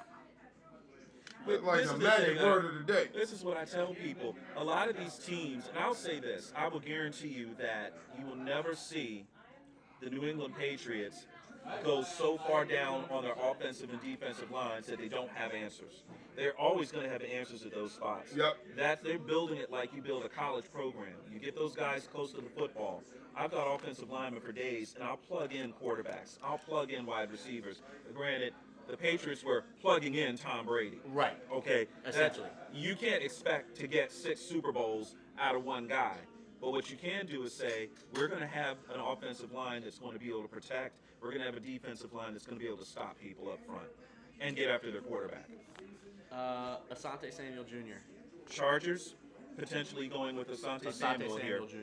Look like This the is the magic thing, word of the day. This is what I tell people. A lot of these teams, and I'll say this, I will guarantee you that you will never see the New England Patriots go so far down on their offensive and defensive lines that they don't have answers. They're always going to have answers at those spots. Yep. They're building it like you build a college program. You get those guys close to the football. I've got offensive linemen for days, and I'll plug in quarterbacks. I'll plug in wide receivers. Granted, the Patriots were plugging in Tom Brady. Right. Okay. Essentially. You can't expect to get 6 Super Bowls out of one guy. But what you can do is say, we're going to have an offensive line that's going to be able to protect. We're going to have a defensive line that's going to be able to stop people up front and get after their quarterback. Asante Samuel Jr. Chargers, potentially going with Asante Samuel here. Jr.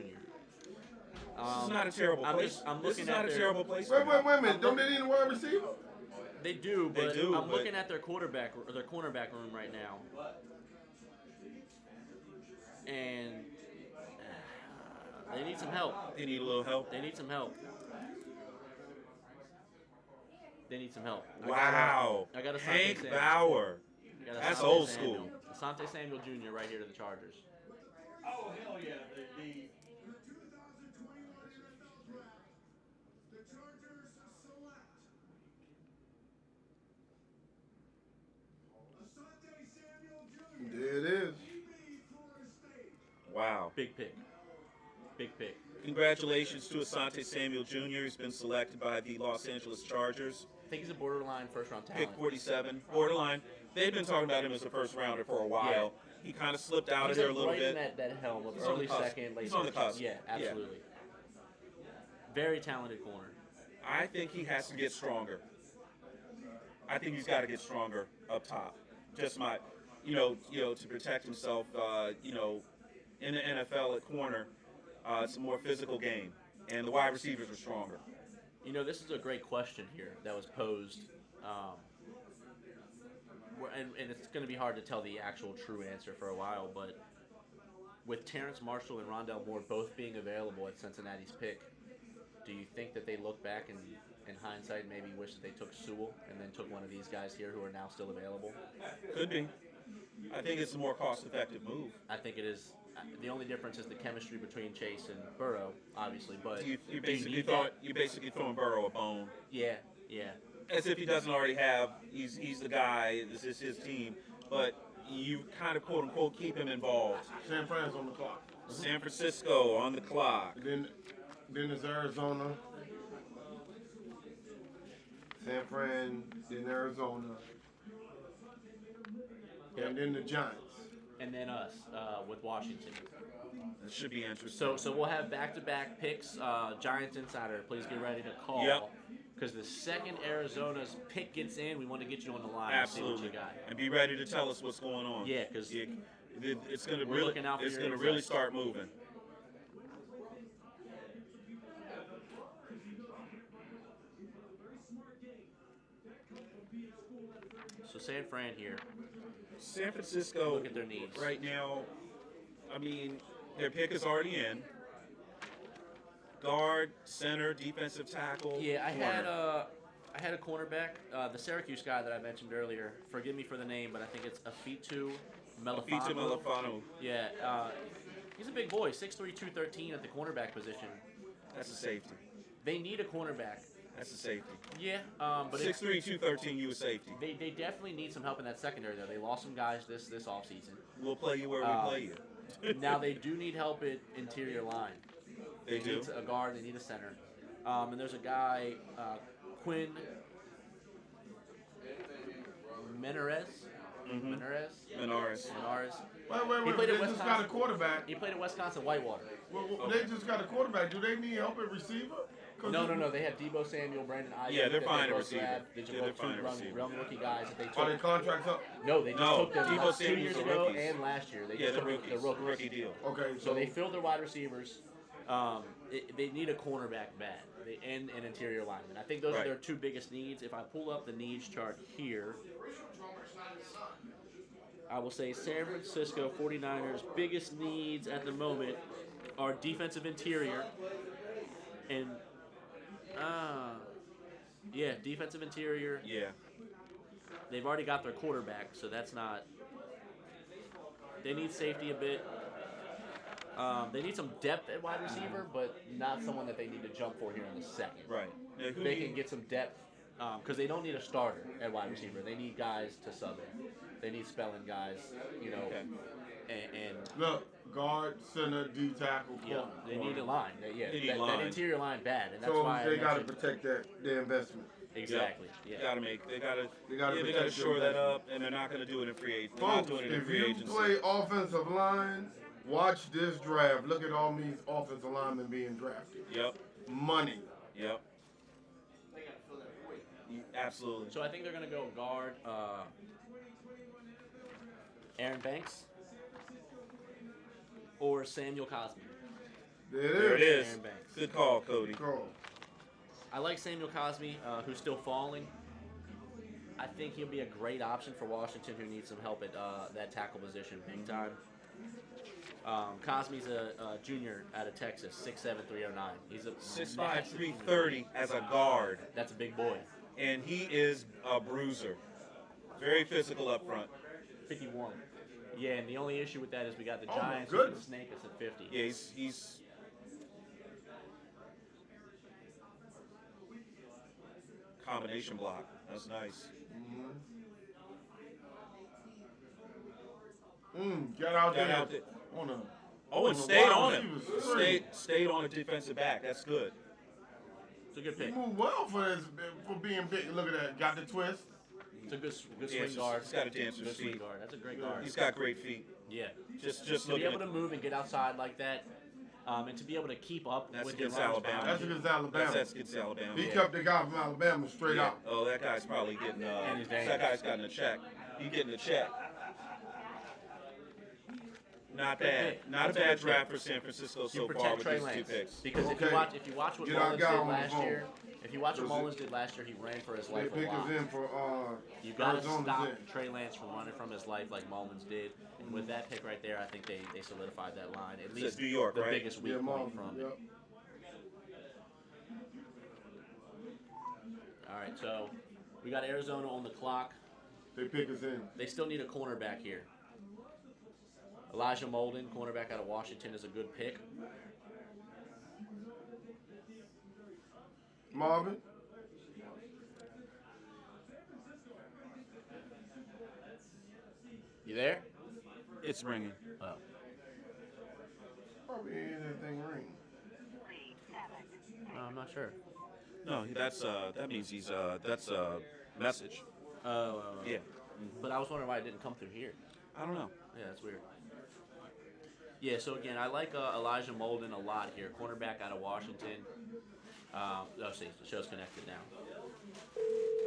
This is not a terrible place. I'm This is looking not at a their- terrible place. Wait a minute. Don't they need a wide receiver? They do, They but do, I'm but- looking at their cornerback room right now, and they need some help. They need a little help. They need some help. They need some help. Wow. I got Asante Hank Samuel. Bauer. I got That's Asante old Samuel. school. Asante Samuel Jr. right here to the Chargers. Oh, hell yeah. There it is. Wow. Big pick. Big pick. Congratulations to Asante Samuel Jr. He's been selected by the Los Angeles Chargers. I think he's a borderline first-round talent. Pick 47, borderline. They've been talking about him as a first rounder for a while. He kind of slipped out of He's there a like little right bit. in that helm of He's on early the cusp. second, late He's on the first. cusp. Yeah, Yeah. absolutely. Very talented corner. I think he has to get stronger. I think he's got to get stronger up top. Just my, to protect himself, in the NFL at corner, it's a more physical game, and the wide receivers are stronger. This is a great question here that was posed, and it's going to be hard to tell the actual true answer for a while, but with Terrence Marshall and Rondell Moore both being available at Cincinnati's pick, do you think that they look back and, in hindsight, maybe wish that they took Sewell and then took one of these guys here who are now still available? Could be. I think it's a more cost-effective move. I think it is. The only difference is the chemistry between Chase and Burrow, obviously, but You do you basically need throw that? you basically throwing Burrow a bone, Yeah. as if he doesn't already have. He's the guy. This is his team, but you kind of quote unquote keep him involved. San Fran's on the clock. San Francisco on the clock. Then there's Arizona. San Fran, then Arizona. And then the Giants. And then us with Washington. It should be interesting. So we'll have back-to-back picks. Giants Insider, please get ready to call. Yep. Because the second Arizona's pick gets in, we want to get you on the line and see Absolutely, what you got. and be ready to tell us what's going on. Yeah, 'cause it's going to we're really, looking out for it's your going to really insights. start moving. So San Fran here. San Francisco, Look at their needs. right now, I mean, their pick is already in. Guard, center, defensive tackle. Yeah, I corner. had a cornerback, the Syracuse guy that I mentioned earlier. Forgive me for the name, but I think it's Afitu Melifano. Afitu Melifano. Yeah, he's a big boy, 6'3", 213 at the cornerback position. That's a safety. They need a cornerback. That's a safety. Yeah, but 6'3", 213, you a safety. they definitely need some help in that secondary though. They lost some guys this offseason. We'll play you where we play you. Now they do need help at interior line. They do. Need a guard. They need a center. And there's a guy, Quinn Menares. Menares. Wait. He played They at just got a quarterback. He played at Wisconsin Whitewater. Well, they just got a quarterback. Do they need help at receiver? No. They have Debo Samuel, Brandon Ayuk. Yeah, they're that fine they at both receiver. grabbed. They just Yeah, both they're fine two at receiver. young rookie guys that they took. Are their contracts up? No, they just took them Debo 2 Samuel's years the ago rookies. and last year. They Yeah, just the took the rookies. rookies. Rookie deal. Okay, So they filled their wide receivers. They need a cornerback bad and an interior lineman. I think those are Right. their two biggest needs. If I pull up the needs chart here, I will say San Francisco 49ers' biggest needs at the moment are defensive interior and defensive interior. Yeah. They've already got their quarterback, so that's not. They need safety a bit. They need some depth at wide receiver, but not someone that they need to jump for here in the second. Right. Now, who They do you- can get some depth because they don't need a starter at wide receiver. They need guys to sub in. They need spelling guys, Okay. and look, guard, center, D tackle, yeah, they need a line. They need that line. interior line bad, and that's So why they got to mentioned- protect their investment. exactly. They Yeah. gotta They gotta they gotta protect shore their that up, and they're not gonna do it in free agency. They're Folks, not doing it in if free you agency. play offensive line, watch this draft. Look at all these offensive linemen being drafted. Yep. Money. Yep. Absolutely. So I think they're gonna go guard Aaron Banks or Samuel Cosme. There it is. Aaron Banks. Good call, Cody. Go. I like Samuel Cosme, who's still falling. I think he'll be a great option for Washington, who needs some help at that tackle position big time. Cosme's a junior out of Texas, 6'7", 309. He's a 6'5", 330 as a guard, That's a big boy. and he is a bruiser. Very physical up front. 51. Yeah, and the only issue with that is we got the Oh, my Giants who can goodness. snake us at 50. Yeah, he's combination block. That's nice. Get out Got there. out there. On a, Oh, and a stayed wide on him. receiver screen. Stayed on a defensive back. That's good. It's a good He pick. moved well for being big. Look at that. Got the twist. It's a good Yeah, swing guard. he's got a dancer's Good swing feet. guard. That's a great guard. He's got great feet. Yeah. Just To be looking able at to move and get outside like that, and to be able to keep up That's with your against runners Alabama. behind That's you. against Alabama. that's against Alabama. He Yeah. kept the guy from Alabama straight Yeah. out. Oh, that guy's probably getting. And he's That dangerous. guy's gotten a check. He's getting a check. Not bad. Not a bad draft for San Francisco You so far protect with Trey these two Lance picks. because if Okay. you watch what Get our Mullins guy did on the last phone. year, if you watch what Does it- Mullins did last year, he ran for his They life a pick us lot. in for You got to Arizona's stop in. Trey Lance from running from his life like Mullins did, and with that pick right there, I think they solidified that line. At Says least New York, the right? biggest weak Yeah, point Mom. from it. Yep. All right, so we got Arizona on the clock. They pick us in. They still need a cornerback here. Elijah Molden, cornerback out of Washington, is a good pick. Marvin. You there? It's ringing. Oh. Probably anything ring. No, I'm not sure. No, that means he's that's a message. Yeah. But I was wondering why it didn't come through here. I don't know. Yeah, that's weird. Yeah, so again, I like Elijah Molden a lot here. Cornerback out of Washington. See, the show's connected now.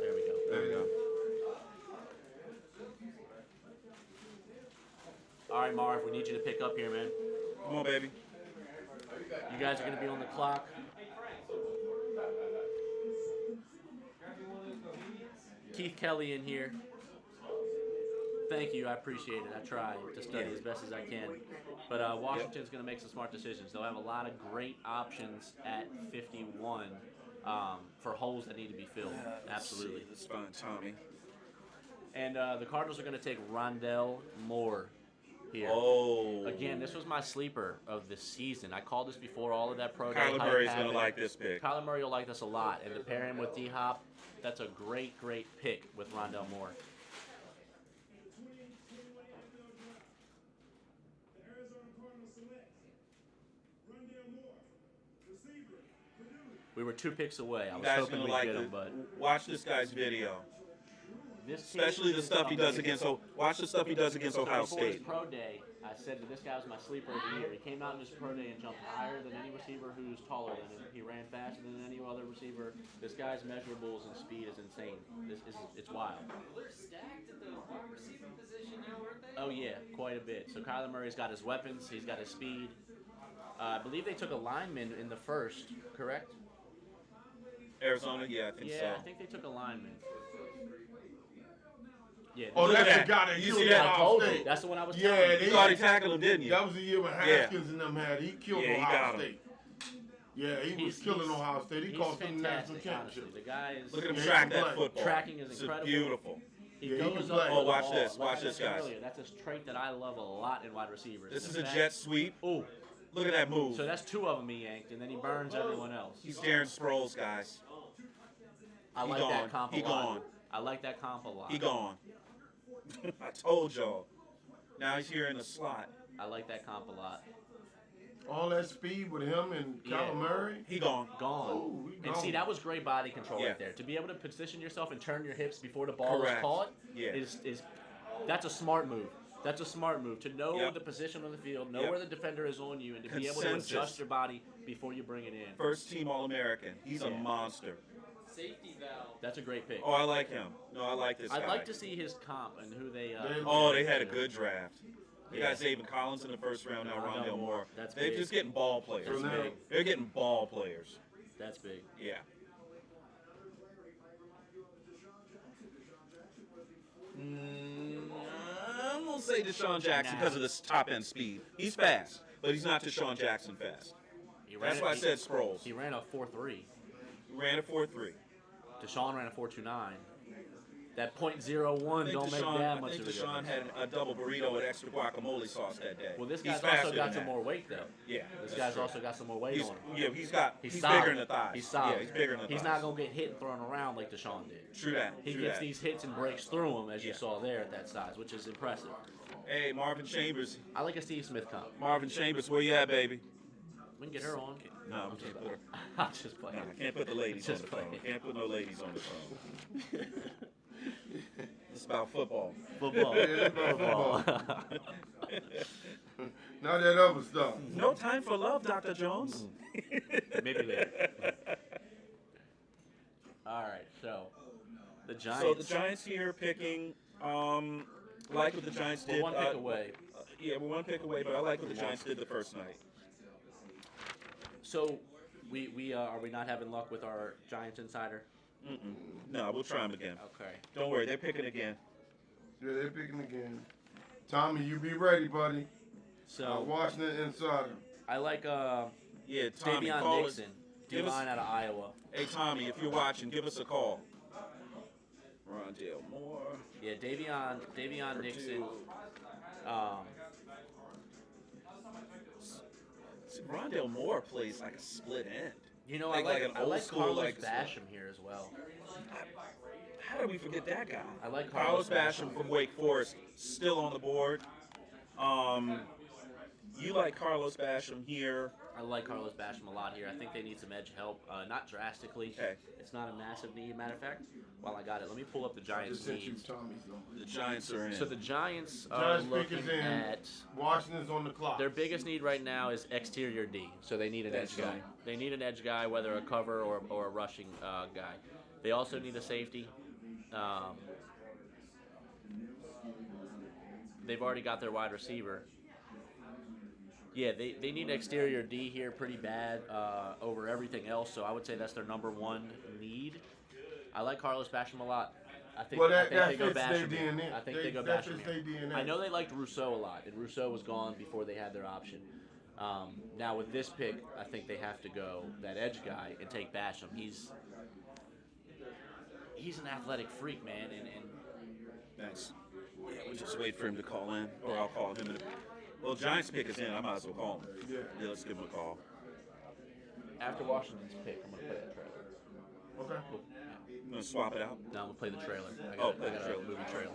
There we go. There we go. All right, Marv, we need you to pick up here, man. Come on, baby. You guys are going to be on the clock. Keith Kelly in here. Thank you, I appreciate it. I try to study as best as I can. But Washington's going to make some smart decisions. They'll have a lot of great options at 51 for holes that need to be filled. Absolutely. That's fine, Tommy. And the Cardinals are going to take Rondell Moore, here. Oh. Again, this was my sleeper of the season. I called this before all of that pro day. Kyler hype Murray's going to happened. like this pick. Kyler Murray will like this a lot. And to pair him with D-Hop, that's a great, great pick with Rondell Moore. We were 2 picks away. I You was guys hoping going we'd to like get it. him, but Watch this guy's video. this Especially the stuff he does against. Watch the stuff he does against Ohio Before his State. pro day, I said that this guy was my sleeper of the year. He came out in his pro day and jumped higher than any receiver who's taller than him. He ran faster than any other receiver. This guy's measurables and speed is insane. It's wild. They're stacked at the wide receiver position now, aren't they? Oh yeah, quite a bit. So Kyler Murray's got his weapons. He's got his speed. I believe they took a lineman in the first, correct? Arizona, yeah, I think so. Yeah, I think they took a lineman. Yeah. Oh, Look at that's that. the guy that You killed see that? I Ohio told you. State. That's the one I was Yeah, telling you. they- You thought he tackled him, didn't you? That was the year when Haskins and them had. He killed Yeah, he got Ohio him. State. Yeah, he was He's- killing he's- Ohio State. He He's cost them the national fantastic, honestly. championship. The guy is. Look at him Yeah, track he can that play. football. Tracking is It's incredible. beautiful. He Yeah, he goes can up play. for Oh, the watch ball. this. Like Watch I this, said guys. earlier, that's a trait that I love a lot in wide receivers. This The is a fact- jet sweep. Ooh, Look at that move. so that's 2 of them he yanked, and then he burns everyone else. He's Darren Sproles, guys. I he like gone. that comp a He lot. gone. I like that comp a lot. He gone. I told y'all. Now he's here in the slot. I like that comp a lot. All that speed with him and Yeah. Kyler Murray. He gone. Gone. Oh, he And see, gone. that was great body control Yeah. right there. To be able to position yourself and turn your hips before the ball Correct. is caught Yeah. is that's a smart move. That's a smart move to know Yep. the position on the field, know Yep. where the defender is on you, and to be able to Consensus. adjust your body before you bring it in. First team All-American. He's a Yeah. monster. Safety valve. That's a great pick. Oh, I like him. No, I like this guy. I'd like to see his comp and who they. Oh, they had a good draft. They got David Collins in the first round, now Rondell Moore. That's They're big. just getting ball players. That's now- big. They're getting ball players. That's big. Yeah. I'm gonna say Deshaun Jackson because of this top end speed. He's fast, but he's not Deshaun Jackson fast. He ran That's a- why I said Sproles. He ran a 4.3. He ran a 4.3. Deshaun ran a 4.29. That .01 I think don't make Deshaun, that I much think of a Deshaun difference. had a double burrito with extra guacamole sauce that day. Well, this He's guy's faster also got than some that. more weight though. Yeah, This that's guy's true. also got some more weight He's, on him. yeah, he's solid. bigger in the thighs. He's solid. Yeah, he's bigger in the thighs. He's not gonna get hit and thrown around like Deshaun did. True that. He true gets that. these hits and breaks through them, as you Yeah. saw there at that size, which is impressive. Hey, Marvin Chambers. I like a Steve Smith comp. Marvin Chambers, where you at, baby? We can get her on. No, we can't put her. I'm just playing. No, I can't put the ladies on Just the phone. playing. Can't put no ladies on the phone. It's about football. Football. Yeah, Football. Not that other stuff. No time for love, Dr. Jones. Maybe later. All right, so the Giants. So the Giants here picking, like what the Giants We're did. one pick away. Yeah, we're one pick away, but I like what the Giants did the first night. So we are we not having luck with our Giants insider? Mm-mm. No, we'll try them again. Okay. Don't worry, they're picking again. Yeah, they're picking again. Tommy, you be ready, buddy. So Washington Insider. I like Yeah, Tommy, Davion call Nixon, us. Give us, D-line out of Iowa. hey, Tommy, if you're watching, give us a call. Rondell Moore. Yeah, Davion Nixon. See, Rondell Moore plays like a split end. You know, Like I like an I old like school, Carlos like, Basham here as well. How did we forget that guy? I like Carlos Carlos Basham from Wake Forest, still on the board. You like Carlos Basham here. I like Carlos Basham a lot here. I think they need some edge help. Not drastically. Okay. It's not a massive need. Matter of fact, while I got it, let me pull up the I Giants just sent you needs. Tommy's number. The Giants are in. So the Giants are Giants pick looking is in. at Washington's on the clock. their biggest need right now is exterior D. So they need an That's edge guy. right. They need an edge guy, whether a cover or a rushing guy. They also need a safety. They've already got their wide receiver. Yeah, they need exterior D here pretty bad over everything else. So I would say that's their number one need. I like Carlos Basham a lot. I think, Well, I think that they go fits their Basham here. DNA. I think they go That Basham fits here. their DNA. I know they liked Rousseau a lot, and Rousseau was gone before they had their option. Now with this pick, I think they have to go that edge guy and take Basham. He's an athletic freak, man, and Nice. Yeah, we'll just wait for him to call in, or I'll call him. Well, Giants pick is in. I might as well call him. Yeah, let's give him a call. After Washington's pick, I'm gonna play that trailer. Okay. Cool. You gonna swap it out? Now I'm gonna play the trailer. Play the trailer. Movie trailer.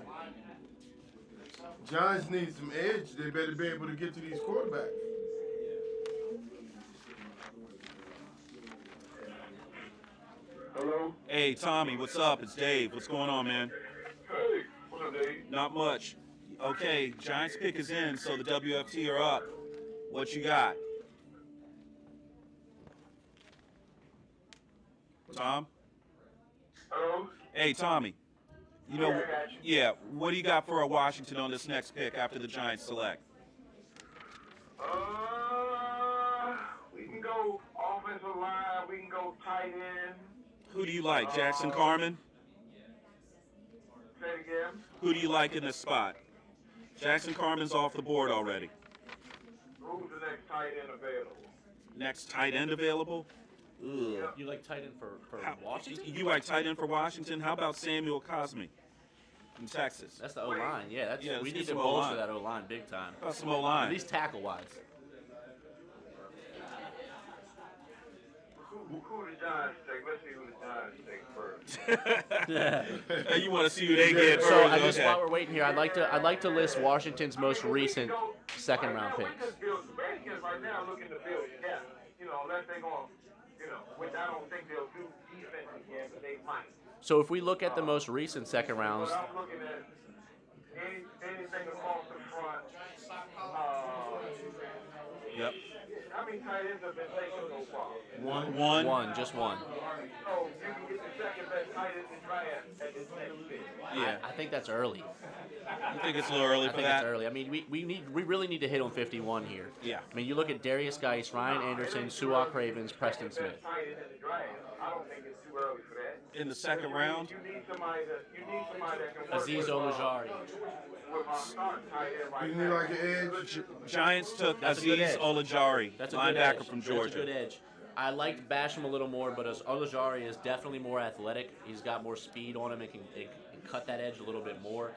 Giants need some edge. They better be able to get to these quarterbacks. Hello? Hey, Tommy, what's up? It's Dave. What's going on, man? Hey, what's up, Dave? Not much. Okay, Giants pick is in, so the WFT are up. What you got? Tom? Hello? Hey, Tommy. You know, yeah, what do you got for Washington on this next pick after the Giants select? We can go offensive line. We can go tight end. Who do you like, Jackson Carman? Say it again. Who do you like in this spot? Jackson Carman's off the board already. Who's the next tight end available? Next tight end available? Ugh. You like tight end for Washington? You like tight end for Washington? How about Samuel Cosme from Texas? That's the O-line. Yeah, Yeah, let's we get need to some bolster O-line. that O-line big time. How about some At O-line? least tackle-wise. Who the Giants take? Let's see who the Giants take first. Hey, you want to see who they get first? So I just Okay. while we're waiting here, I'd like to list Washington's most recent second round We picks. just build the Redskins right now looking to build depth. Unless they're going, which I don't think they'll do defense again, but they might. So if we look at the most recent second rounds, But I'm looking at anything across the front. Yep. How many tight ends have been taken so far? One. just one. So you can get the second best tight end in draft at this next pick. Yeah. I think that's early. You think it's a little early I for think that? it's early. I mean, we really need to hit on 51 here. Yeah. I mean, you look at Darius Geis, Ryan Anderson, Suak Cravens, Preston Smith. Best tight end in the draft. I don't think it's too early for that. In the second round? You need somebody that can work Aziz with, Olajari. with our starting tight end right You now. need like an edge. Giants took That's a good Aziz edge. Olajari, That's a good linebacker edge. from That's a Georgia. good edge. I liked Basham a little more, but Olajari is definitely more athletic. He's got more speed on him and can cut that edge a little bit more.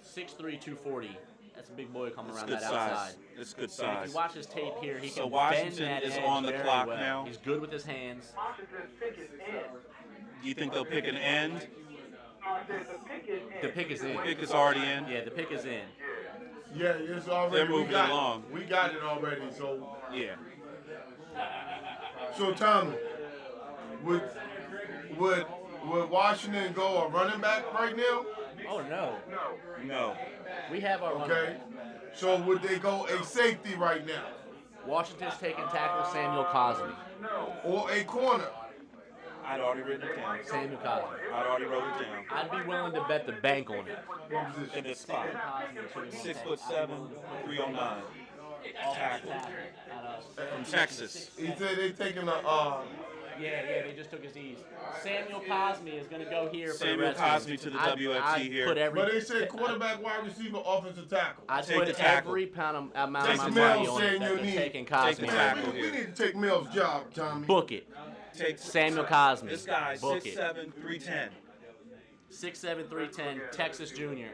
6'3", 240. That's a big boy coming It's around good that outside. size. It's good And if size. you watch his tape here, he So can Washington bend that is edge on the very clock well. now? He's good with his hands. Washington's pick is in. Do you think they'll pick an end? No, I said the pick is in. The pick is in. Pick is already in. Yeah, the pick is in. Yeah, it's already. They're moving we got, along. We got it already. So, Yeah. Tommy, would Washington go a running back right now? Oh no, No. we have our running Okay. back. So would they go a safety right now Washington's taking tackle Samuel Cosme. or a corner? I'd already written it down. Samuel Cosme. I'd already wrote it down. I'd be willing to bet the bank on it. What In position? this spot. 6'7", 309. Tackle from Texas. He said they taking a. Yeah, they just took Aziz. Samuel Cosme is going to go here for the Samuel Redskins. Cosme to the I'd WFT here. Put every, But they said quarterback, wide receiver, offensive tackle. I'd Take put the tackle. every amount of my Take money Mills on saying it that you they're need. taking Take Cosme. the Man, tackle we here. need to take Mills' job, Tommy. Book it. Take Samuel Cosme. This guy, Book it. 6'7", 310. 6'7", 310, Texas junior.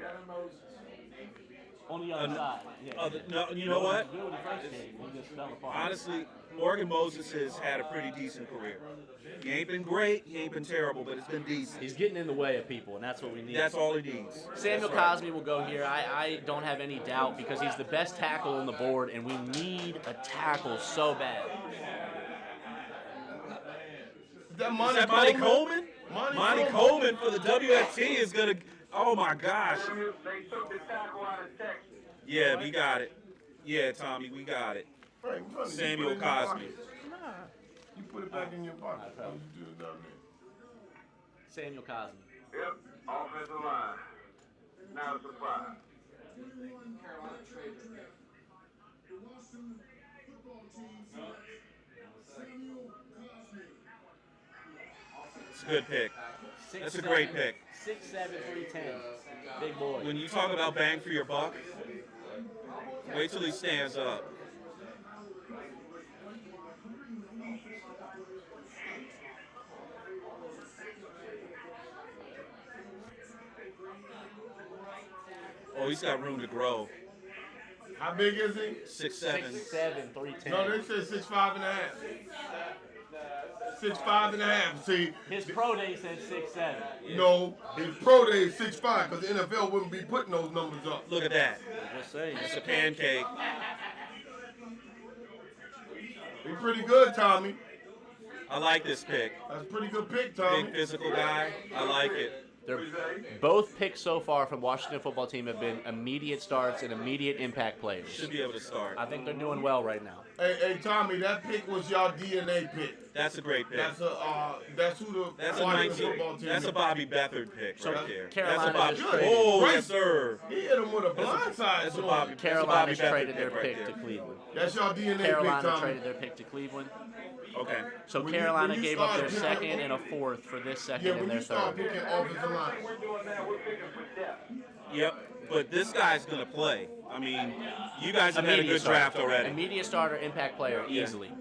On the other side. Yeah. No, you know what? Good when he first came. He just fell apart. Honestly, Morgan Moses has had a pretty decent career. He ain't been great, he ain't been terrible, but it's been decent. He's getting in the way of people, and that's what we need. That's all he needs. Samuel That's right. Cosme will go here. I don't have any doubt because he's the best tackle on the board, and we need a tackle so bad. Is that Is Monty that Monty Coleman? Coleman? Monty Monty Coleman for the WFT is gonna. Oh my gosh. They took the tackle out of Texas. Yeah, we got it. Yeah, Tommy, we got it. Frank, you put it Samuel in your Cosme. pocket. You put it back in your pocket. How you do it down there? Samuel Cosme. Yep, offensive line. Not a surprise. It's a good pick. That's a great pick. 6'7", 310. Big boy. When you talk about bang for your buck, wait till he stands up. he's got room to grow. How big is he? 6'7". 6'7", 310. No, they said 6'5.5". 6'5.5". See, His pro day said 6'7". no, his pro day is 6'5", because the NFL wouldn't be putting those numbers up. Look at that. Just saying. It's a pancake. He's pretty good, Tommy. I like this pick. That's a pretty good pick, Tommy. Big physical guy. I like it. They're, both picks so far from Washington football team have been immediate starts and immediate impact players. Should be able to start. I think they're doing well right now. Hey, Tommy, that pick was y'all DNA pick. That's a great pick. That's who the That's a Washington 19. football team That's is. a Bobby Beathard pick So right there. Carolina That's a just Bobby. traded- Oh, Right. yes, sir. He hit him with a blindside. That's a Bobby. Carolina's Beathard traded their right pick there. to Cleveland. That's y'all DNA pick, Carolina Tommy. traded their pick to Cleveland. Okay. So When Carolina you gave up start their picking- second and a fourth for this second Yeah, and when their you start third. picking offensive line. We're doing now, we're picking for depth. Yep. But this guy's gonna play. I mean, you guys have had a Immediate good starter. draft already. Immediate starter, impact player, Yeah. easily.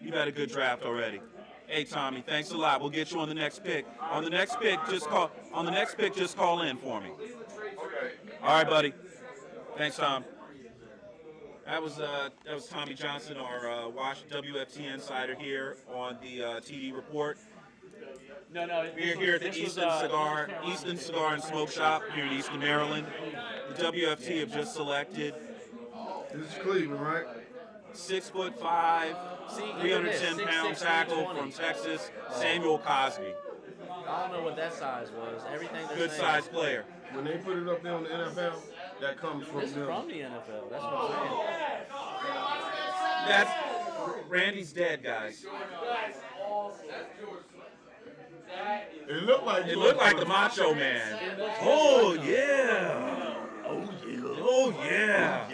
You've had a good draft already. Hey Tommy, thanks a lot. We'll get you on the next pick. On the next pick, just call. On the next pick, just call in for me. All right, buddy. Thanks, Tom. That was Tommy Johnson, our WFT insider here on the TD Report. No. We're here at the Easton Cigar and Smoke Shop here in Easton, Maryland. The WFT have just selected This is Cleveland, right? 6'5", See, look at 310 this, pound 6'6", tackle 320. from Texas, Samuel Cosby. I don't know what that size was. Everything they're Good saying. sized player. When they put it up there on the NFL, that comes from This is them. from the NFL. That's what I'm saying. That's Randy's dead, guys. It looked like It looked like the Macho Man. Oh yeah. Oh yeah.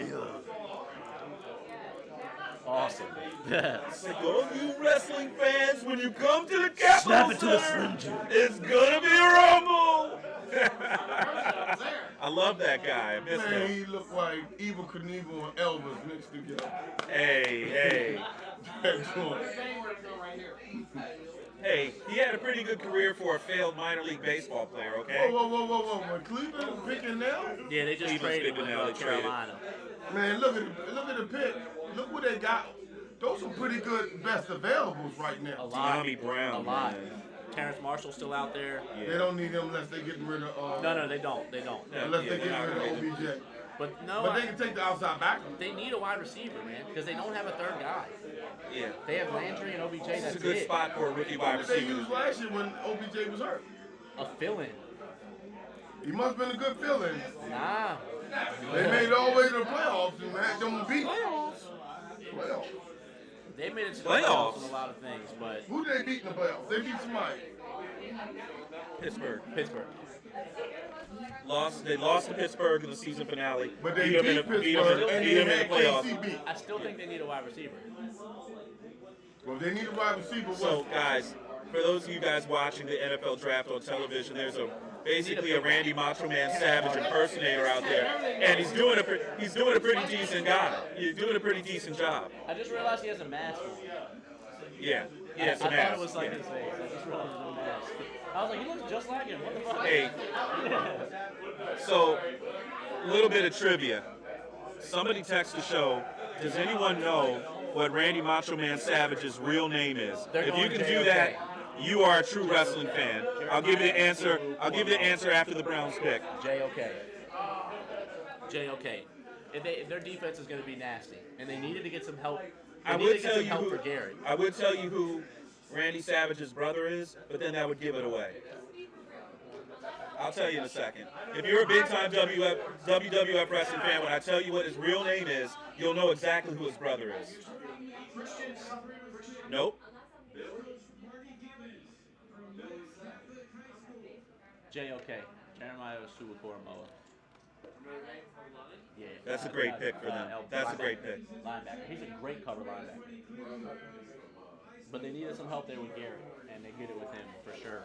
Awesome. It's like all you wrestling fans, when you come to the Capitol Center, it's gonna be a rumble. I love that guy. I miss Man, him. he looked like Evil Knievel and Elvis mixed together. Hey. That joint. Hey, he had a pretty good career for a failed minor league baseball player, okay? Whoa. When Cleveland picking now? Yeah, they just Cleveland's traded bigger with now, they traded. Carolina. Man, look at the pick. Look what they got. Those are pretty good best availables right A now. lot. Tommy Brown, A lot. man. Terrence Marshall's still out there. They don't need him unless they're getting rid of. No, they don't. Unless they're getting rid of OBJ. But no, But they can take the outside back. they need a wide receiver, man, because they don't have a third guy. Yeah. They have Landry and OBJ. This is That's a good it. spot for a rookie wide What did they receiver. used last year when OBJ was hurt? A fill-in. He must have been a good fill-in. Nah. They made it all the way to the playoffs and had them beat. Playoffs. They made it to the Playoffs? playoffs in a lot of things, but Who did they beat in the playoffs? They beat somebody. Pittsburgh. Pittsburgh. They lost to Pittsburgh in the season finale. But they beat beat them in Pittsburgh and beat they them in had the playoffs. KCB. I still think they need a wide receiver. Well, they need a wide receiver. So, guys, for those of you guys watching the NFL draft on television, there's basically a Randy Macho Man Savage impersonator out there, and he's doing a pretty decent guy. He's doing a pretty decent job. I just realized he has a mask on. Yeah, it's a I thought mask. it was like Yeah. his face. I just realized it was a mask. I was like, he looks just like him. What the fuck? Hey, so a little bit of trivia. Somebody text the show. Does anyone know what Randy Macho Man Savage's real name is? They're If you going can do JOK. that, you are a true wrestling fan. I'll give you the answer. I'll give you the answer after the Browns pick. JOK. If their defense is going to be nasty, and they needed to get some help. I They would needed to get tell some you help who. for Garrett. I would tell you who Randy Savage's brother is, but then that would give it away. I'll tell you in a second. If you're a big-time WWF wrestling fan, when I tell you what his real name is, you'll know exactly who his brother is. Nope. JOK. Jeremiah Suwakoromoa. Yeah. That's a great pick for them. That's a great pick. Linebacker. He's a great cover linebacker. But they needed some help there with Garrett, and they get it with him for sure.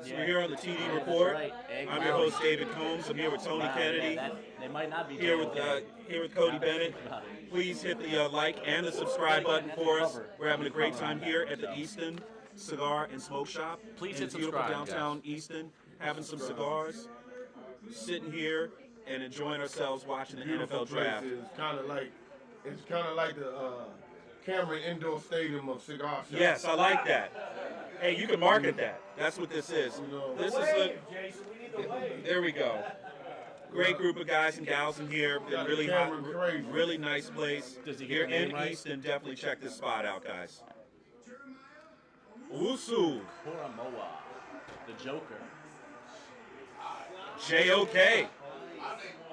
So we're here on the TD Report. Right. I'm your host, David Combs. I'm here with Tony Wow, Kennedy. yeah, they might not be Here with JOK. Cody Bennett. Please hit the like and the subscribe button for us. We're having a great time here at the Easton Cigar and Smoke Shop. Please in hit beautiful subscribe, downtown Easton. having some cigars, sitting here and enjoying ourselves watching the NFL draft. It's kind of like the Cameron Indoor Stadium of cigar shops. Yes, I like that. Hey, you can market that. That's what this is. This is there we go. Great group of guys and gals in here. Been really hot, really nice place. Does he get Here the name in right? Easton, definitely check this spot out, guys. Usu, Kuramoa, the Joker. J-O-K.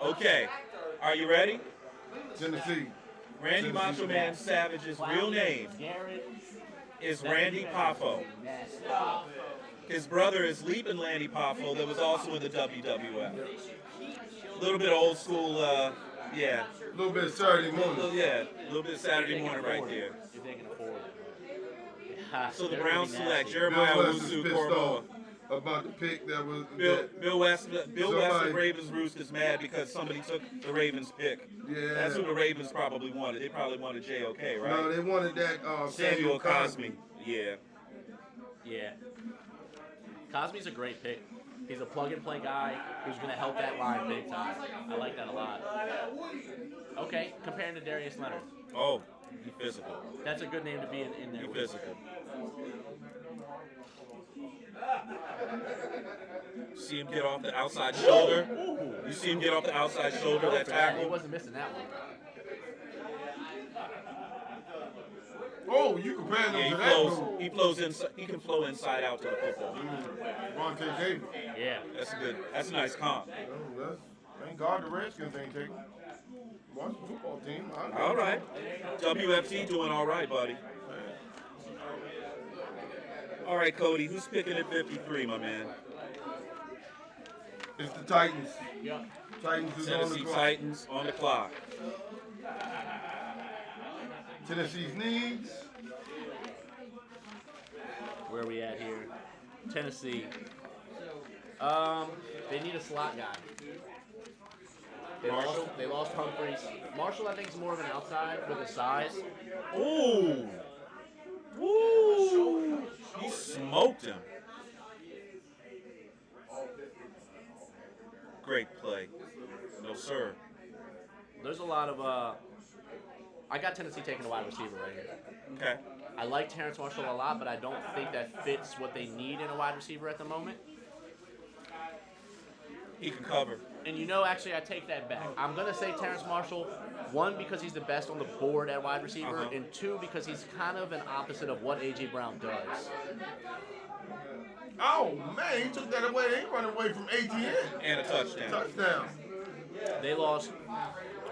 Okay, are you ready? Tennessee. Randy Macho Man Savage's real name is Randy Poffo. His brother is Leapin' Landy Poffo that was also in the WWF. A little bit of old school, yeah. A little bit of Saturday morning. Yeah, a little bit of Saturday morning right there. If they can afford it. So the Browns select Bill Jeremiah West is Owusu pissed Koromoa. off about the pick that was. Bill West Somebody- of Ravens Roost is mad because somebody took the Ravens pick. Yeah. That's who the Ravens probably wanted. They probably wanted J.O.K., right? No, they wanted that Samuel Cosme. Yeah. Yeah. Cosme's a great pick. He's a plug-and-play guy who's going to help that line big time. I like that a lot. Okay, comparing to Darius Leonard. Oh, he physical. That's a good name to be in there He with. physical. See him get off the outside shoulder. You see him get off the outside shoulder, that He tackle. wasn't missing that one. Oh, you compare them Yeah, to that move. he flows inside. He can flow inside out to the football. Vontae Davis. Yeah. That's a nice comp. Thank God the Redskins ain't taking. Watch the football team. All right. WFT doing all right, buddy. All right, Cody, who's picking at 53, my man? It's the Titans. Yeah. Titans is on the Tennessee clock. Titans on the clock. Tennessee's needs. Where are we at here? Tennessee. They need a slot guy. They lost Humphreys. Marshall, I think, is more of an outside with his size. Ooh. Woo. He smoked him. Great play. No, sir. There's a lot of. I got Tennessee taking a wide receiver right here. Okay. I like Terrence Marshall a lot, but I don't think that fits what they need in a wide receiver at the moment. He can cover. And actually, I take that back. I'm going to say Terrence Marshall, one, because he's the best on the board at wide receiver, and two, because he's kind of an opposite of what A.J. Brown does. Oh, man, he took that away. They running away from ATN. And a touchdown. Touchdown. They lost.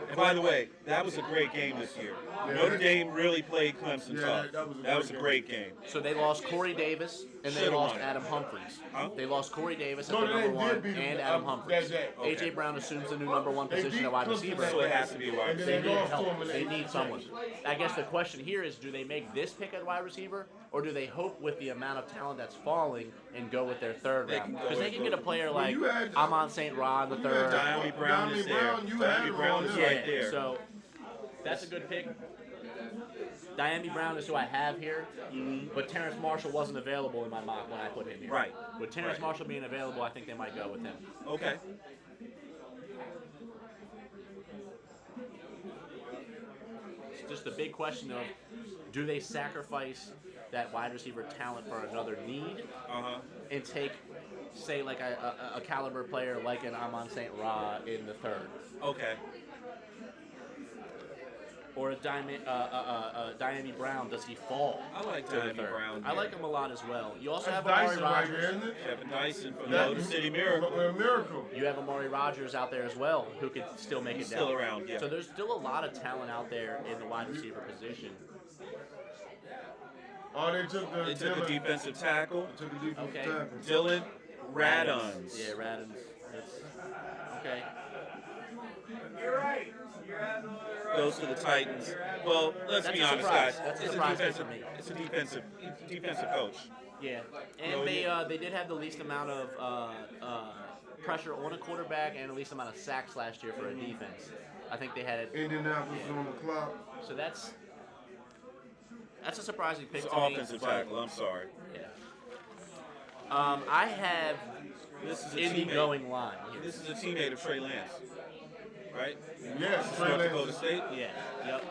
And by the way, that was a great game this year. Yeah. Notre Dame really played Clemson tough. that was a great game. So they lost Corey Davis, and they Should've lost won it. Adam Humphreys. Huh? They lost Corey Davis at No, the they number did one, beat him, and Adam Humphreys. that- okay. A.J. Brown assumes the new number one They position beat at wide Clemson receiver. that So it has to be a wide And then receiver. they lost to him in They the need someone. I guess the question here is, do they make this pick at wide receiver, or do they hope with the amount of talent that's falling and go with their third They round? can go Because they with can get a player Well, like you had- Amon St. Rod the you third. had Diami Brown is Diami there. Brown, you had Diami him Brown on is there. right there. So that's a good pick. Diami Brown is who I have here, but Terrence Marshall wasn't available in my mock when I put him here. Right. With Terrence Right. Marshall being available, I think they might go with him. Okay. It's just the big question of, do they sacrifice that wide receiver talent for another need and take, say, like a caliber player like an Amon St. Ra in the third? Okay. Or a Diami Brown, does he fall? I like to the Diami third? Brown. I like him a lot as well. You also That's have Amari Dyson right Rogers. there, isn't it? Kevin Dyson from That- Motor City Miracle. A miracle. You have Amari Rogers out there as well, who could still make it down. Still around, yeah. So there's still a lot of talent out there in the wide receiver position. Oh, they took the They took a defensive tackle. Took a defensive Okay. tackle. Dylan Raduns. Yeah, Radins. That's okay. Goes to the Titans. Well, let's That's be a honest, surprise. guys. That's a It's surprise pick defensive. for me. It's a defensive coach. Yeah, No, and they did have the least amount of pressure on a quarterback and the least amount of sacks last year for a defense. I think they had it. Indianapolis on the clock. So that's a surprising pick It's to me. offensive but- tackle. I'm sorry. Yeah. I have This is a Indy teammate. going line here. This is a teammate of Trey Lance, right? Yes, This is Trey North Lance. Dakota State. Yeah. Yep.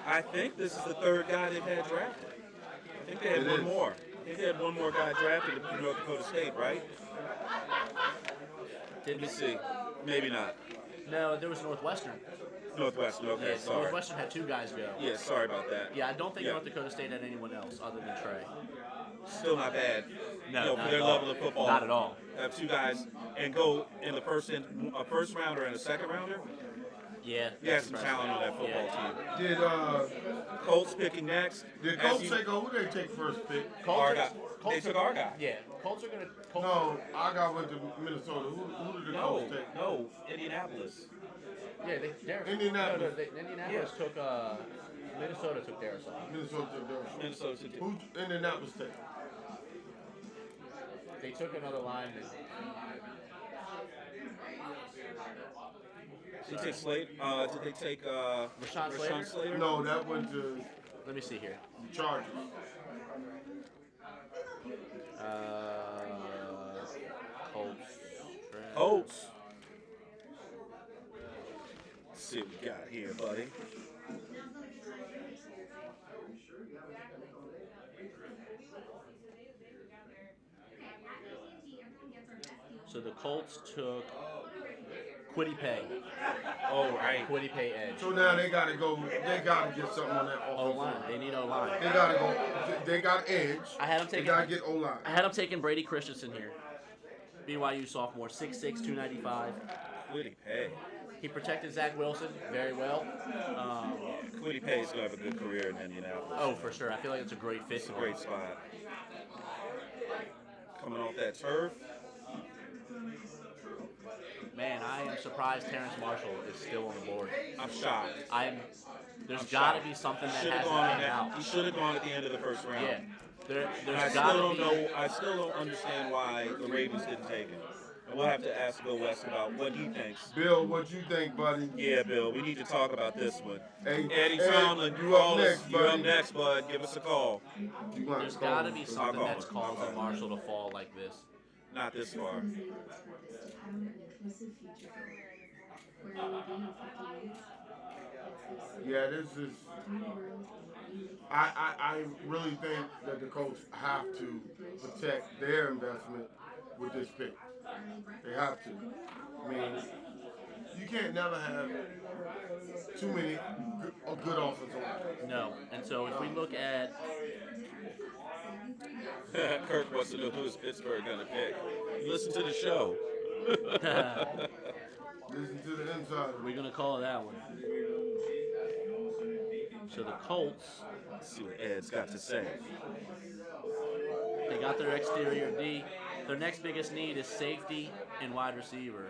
I think this is the third guy they've had drafted. I think they had It one is. more. I think they had one more guy drafted at North Dakota State, right? Did Let me see. Maybe not. No, there was Northwestern. Northwestern. Okay, Yeah, sorry. Northwestern had 2 guys go. Yeah, sorry about that. Yeah, I don't think Yeah. North Dakota State had anyone else other than Trey. Still not bad. No, for not their at all. level of football. Not at all. Have 2 guys and go in the a first rounder and a second rounder. Yeah. You have that's some impressive. talent on that football Yeah. team. Did Colts picking next. Colts take who they take first pick? Our guy. They took our guy. Yeah. Colts are gonna. Colts No, I got went to Minnesota. Who did the Colts take? No, Indianapolis. Yeah, they're Indianapolis. No, Indianapolis took. Minnesota took Darisaw. Minnesota took theirs. Minnesota took. Who Indianapolis take? They took another lineman. Did they take Slade? Did they take Rashawn Slater? Slater? No, that went to Let me see here. the Chargers. Colts. Colts. Let's see what we got here, buddy. So the Colts took Quiddy Pay. Oh, right. Quiddy Pay edge. So now they gotta go. They gotta get something on that O offense. line. They need O line. They gotta go. They got edge. I had them They taking. gotta get O line. I had him taking Brady Christensen here. BYU sophomore, 6'6", 295. Quiddy Pay. He protected Zach Wilson very well. Quiddy Pay's gonna have a good career in Indianapolis. Oh, for sure. I feel like it's a great fit. It's a great spot. Coming off that turf. Man, I am surprised Terrence Marshall is still on the board. I'm shocked. There's I'm got to shocked. be something that Should have hasn't gone panned out. He should have gone at the end of the first round. Yeah. I There's still got to don't be. know. I still don't understand why the Ravens didn't take him. And we'll have to ask Bill West about what he thinks. Bill, what you think, buddy? Yeah, Bill, we need to talk about this one. Hey, Eddie Ed, Tomlin, you up call us. next, You're up buddy. next, bud. Give us a call. You want There's to call got to him. be I'll something call that's him. causing Marshall to fall like this. Not this far. Yeah, this is. I really think that the Colts have to protect their investment with this pick. They have to. I mean, you can't never have too many good offensive line. No. And so if we look at Kirk wants to know who's Pittsburgh gonna pick. Listen to the show. Listen to the inside. we're gonna call it that one. So the Colts, Let's see what Ed's got to say. they got their exterior D. Their next biggest need is safety and wide receiver.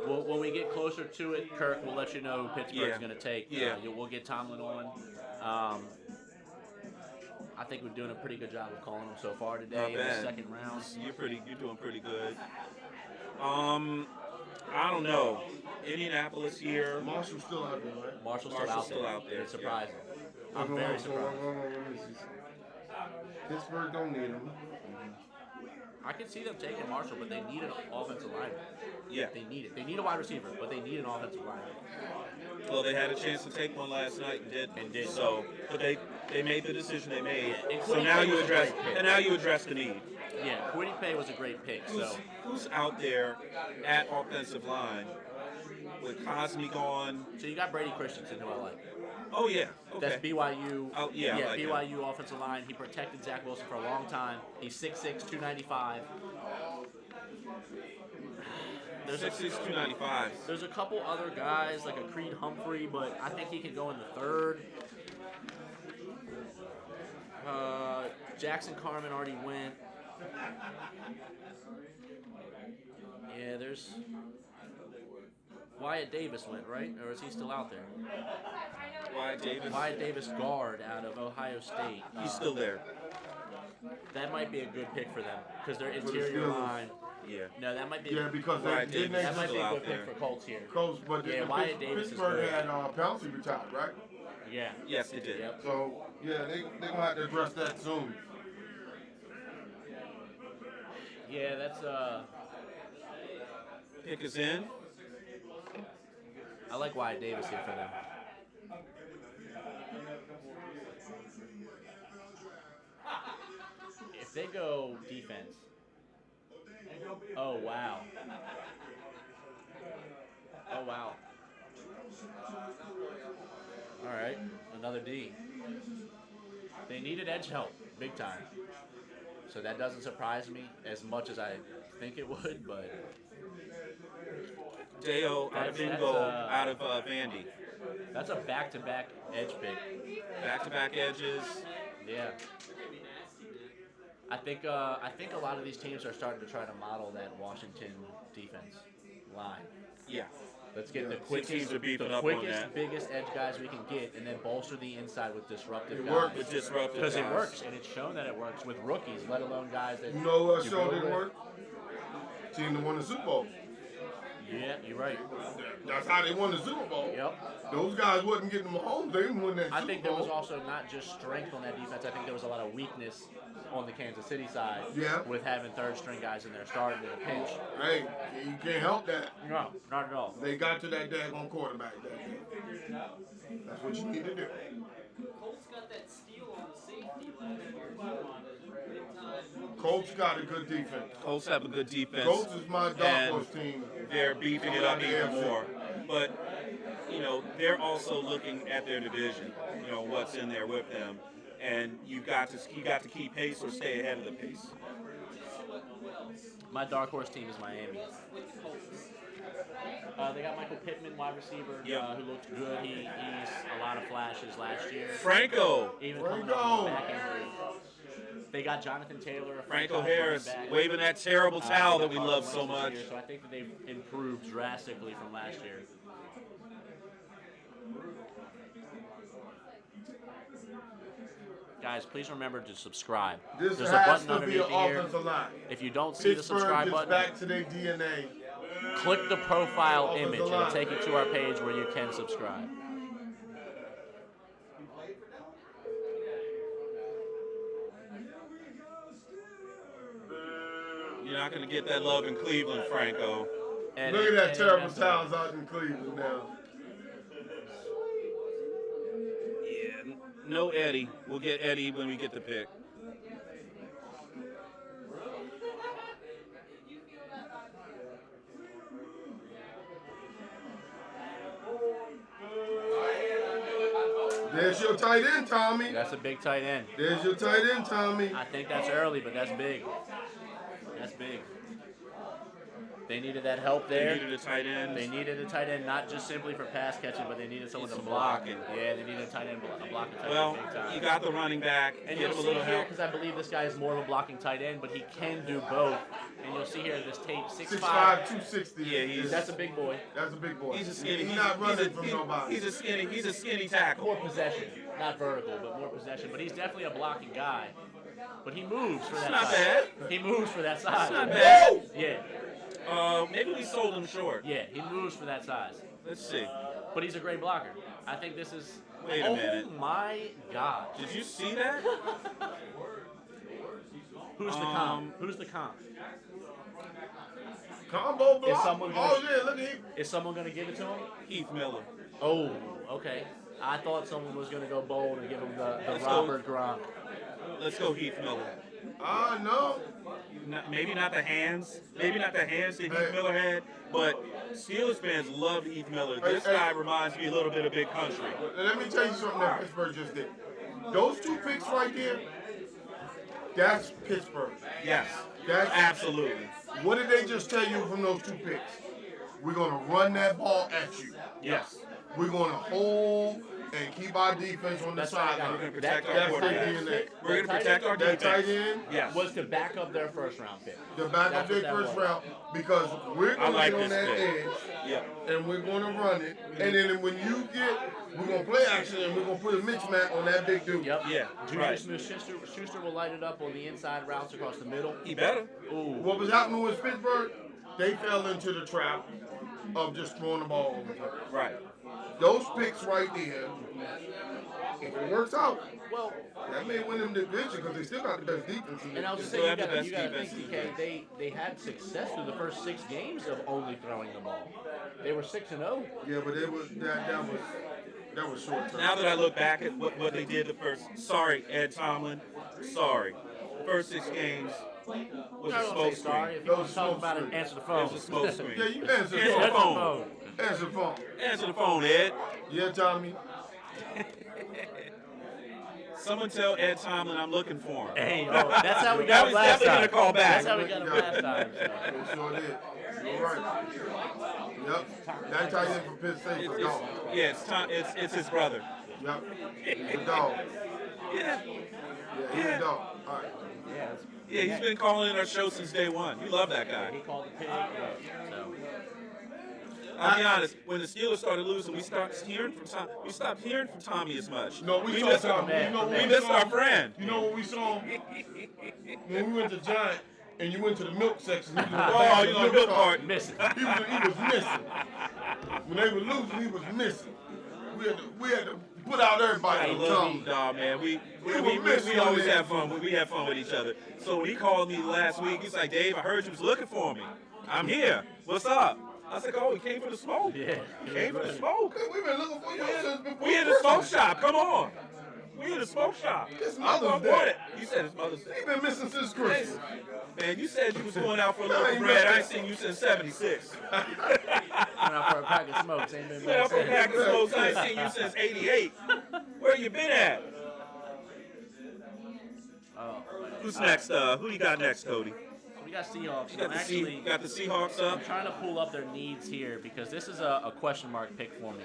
When we get closer to it, Kirk, we'll let you know who Pittsburgh's Yeah. going to take. Yeah. We'll get Tomlin on. I think we're doing a pretty good job of calling him so far today Not in the bad. second round. You're doing pretty good. I don't know. Indianapolis here. Marshall's still out there, right? Marshall's Marshall's still still out out there. there, It's surprising. I'm very surprised. Let me see. Pittsburgh don't need him. I can see them taking Marshall, but they need an offensive lineman. Yeah. They need it. They need a wide receiver, but they need an offensive lineman. Well, they had a chance to take one last night and didn't. And didn't. So, but they made the decision they made. Yeah, So Quiddy now Pay you was a address great pick. and now you address the need. Yeah, Quiddy Pay was a great pick. So Who's out there at offensive line with Cosme gone? you got Brady Christensen, who I like. Oh yeah. Okay. That's BYU. Oh, yeah, I like him. BYU offensive line. He protected Zach Wilson for a long time. He's 6'6", 295. There's 6'6", 295. There's a couple other guys like a Creed Humphrey, but I think he could go in the third. Jackson Carmen already went. Yeah, there's Wyatt Davis went, right? Or is he still out there? Wyatt Davis. Wyatt Davis guard out of Ohio State. He's still there. That might be a good pick for them because their the interior Steelers. line. Yeah. No, that might be. Yeah, because Wyatt didn't Davis they that might be a still good out pick there. for Colts here. Colts, but Yeah, the Wyatt Davis is Pittsburgh good. had Pouncey retired, right? Yeah. Yes, it did. Yep. So yeah, they gonna have to address that soon. Yeah, that's Pick is in. I like Wyatt Davis here for them. If they go defense. Oh wow. Oh wow. All right, another D. They needed edge help, big time. So that doesn't surprise me as much as I think it would, but Deo Adingo out of Vandy. that's a back-to-back edge pick. Back-to-back edges. Yeah. I think a lot of these teams are starting to try to model that Washington defense line. Yeah. Let's get the Some quickest, teams are beefing the up on quickest, that. biggest edge guys we can get, and then bolster the inside with disruptive It guys. worked. With disruptive Because it guys. works, and it's shown that it works with rookies, let alone guys that You know what you show build didn't with. work? Team that won the Super Bowl. Yeah, you're right. That's how they won the Super Bowl. Yep. Those guys wasn't getting them home. They didn't win that I Super think there Bowl. was also not just strength on that defense. I think there was a lot of weakness on the Kansas City side. Yeah. With having third string guys in there starting in a pinch. Hey, you can't help that. No, not at all. They got to that daggone quarterback that day. That's what you need to do. Colts got that steal on the safety last year, too. Big time. Colts got a good defense. Colts have a good defense. Colts is my dark And horse team. They're beefing it up Yeah, even yeah. more. But, you know, they're also looking at their division, you know, what's in there with them. And you got to keep pace or stay ahead of the pace. My dark horse team is Miami. They got Michael Pittman, wide receiver, Yep. who looked good. He's a lot of flashes last year. Franco. Even coming off his back injury. They got Jonathan Taylor, a Franco franchise Harris running back. waving that terrible towel that we Carson love Wentz so this much. year, so I think that they've improved drastically from last year. Guys, please remember to subscribe. This There's a has button to be an underneath here. offensive line. If you don't see the Pittsburgh subscribe gets button, back to their DNA. click the profile Offensive image. It'll line. take you to our page where you can subscribe. You're not going to get that love in Cleveland, Franco. And Look at it- that and it terrible messed up. towels out in Cleveland now. Yeah, no Eddie. We'll get Eddie when we get the pick. There's your tight end, Tommy. That's a big tight end. There's your tight end, Tommy. I think that's early, but that's big. That's big. They needed that help They there. needed a tight end. They needed a tight end, not just simply for pass catching, but they needed someone to Some block. blocking. Yeah, they needed a tight end, a blocking tight Well, end big time. you got the running back. And Get you'll him a see little here, help. because I believe this guy is more of a blocking tight end, but he can do both. And you'll see here this tape, 6'5". 6'5", 260. Yeah, he's- That's a big boy. That's a big boy. He's a skinny. He's not running he's a, from he- nobody. He's a skinny tackle. More possession, not vertical, but more possession. But he's definitely a blocking guy. But he moves for that not size. bad. He moves for that size. It's not bad. Yeah, Maybe we sold him short. yeah, he moves for that size. Let's see. But he's a great blocker. I think this is. Wait a minute. Oh my God. Did you see that? Who's the comp? Who's the comp? Combo block. someone gonna- Oh, yeah, look at him. Is someone going to give it to him? Heath Miller. Oh, okay. I thought someone was going to go bold and give him the Let's go. Robert Gronk. Let's go Heath Miller. No. Maybe not the hands. Maybe not the hands that Heath Hey. Miller had, but Steelers fans love Heath Miller. This Hey, guy reminds me a little bit of Big Country. Let me tell you something that Pittsburgh just did. Those two picks right there, that's Pittsburgh. Yes, That's absolutely. What did they just tell you from those two picks? We're going to run that ball at you. Yes. We're going to hold and keep our defense on the That's right. sideline. We're going to protect our That's their quarterback. DNA. We're going to protect our That tight defense. end, Yes. was to back up their first round pick. the back That's of their what that first was. round, because we're I going to like get on this that pick. edge, Yep. and we're going to run it. And then when you get, we're going to play action, and we're going to put a mismatch on that big dude. Yep. Yeah, Junior right. Smith-Schuster will light it up on the inside routes across the middle. He better. Ooh. What was happening with Pittsburgh? They fell into the trap of just throwing the ball over the place. Right. Those picks right there, if it works out, Well, that may win them the division because they still got the best defense. In the and I was just Still saying, have the you best got to think, defense. DK, they had success through the first 6 games of only throwing the ball. They were 6-0. Yeah, but it was that was short term. Now that I look back at what they did the first, sorry, Ed Tomlin, sorry. First 6 games was I a don't smoke say sorry. screen. If you want to talk about it, answer the phone. It was a smoke screen. Yeah, you answer the Answer the phone. phone. Answer the phone. Answer the phone, Ed. Yeah, Tommy. Someone tell Ed Tomlin I'm looking for him. Hey, oh, that's how we Now got him he's last definitely time. gonna call back. That's how we got him last time. So. We sure did. You're right. Yep. That tight end for Pitt State for dog. Yeah, it's his brother. Yep. He's a dog. Yeah. Yeah, he's a dog. All right. Yeah, Yeah, he's been calling in our show since day one. You love that guy. he called the pig. Yeah, so. I'll be honest. When the Steelers started losing, we stopped hearing from Tommy as much. No, we saw missed Tommy. You know what we we missed saw? our friend. You know what we saw? When we went to Giant and you went to the milk section, he was in the Oh, back of you the on milk milk cart. cart. Missing. He was missing. When they were losing, he was missing. We had to put out everybody I on love Tommy. you, dog, man. We were missing always on that. have fun. We have fun with each other. So when he called me last week, he's like, Dave, I heard you was looking for me. I'm here. What's up? I was like, oh, he came for the smoke. Yeah. He came for the smoke. We've been looking for you since before We in the smoke Christmas. shop. Come on. We in the smoke shop. His I'm Mother's on Day. board it. You said his Mother's Day. He been missing since Christmas. Man, you said you was going out for a I loaf ain't of bread. I ain't missing. seen you since 76. Went out for a pack of smokes. Ain't been Went back out for a since. pack of smokes. I ain't seen you since 88. Where you been at? Oh, Who's next? Who you got next, Cody? so we got Seahawks. You got I'm the, got the Seahawks up. I'm trying to pull up their needs here because this is a question mark pick for me.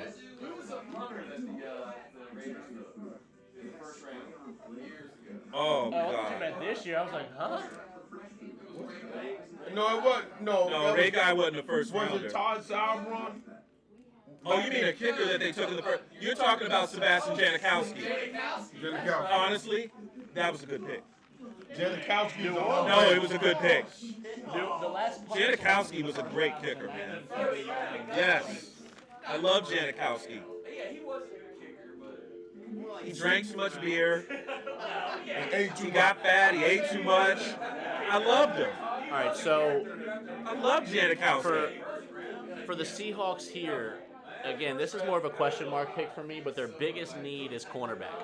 Oh, Oh, I was God. looking at this year. I was like, huh? No, it wasn't. No, No, that Ray was, Guy wasn't the first was rounder. it Todd Sauerbrunn? Oh, you mean a kicker that they took in the first? You're talking about Sebastian Janikowski. Janikowski. Honestly, that was a good pick. Janikowski's a No, it was a good pick. The last Janikowski was a great kicker, man. Yes. I love Janikowski. He drank too much beer. He got fat. He ate too much. I loved him. All right, so I love Janikowski. for the Seahawks here, again, this is more of a question mark pick for me, but their biggest need is cornerback.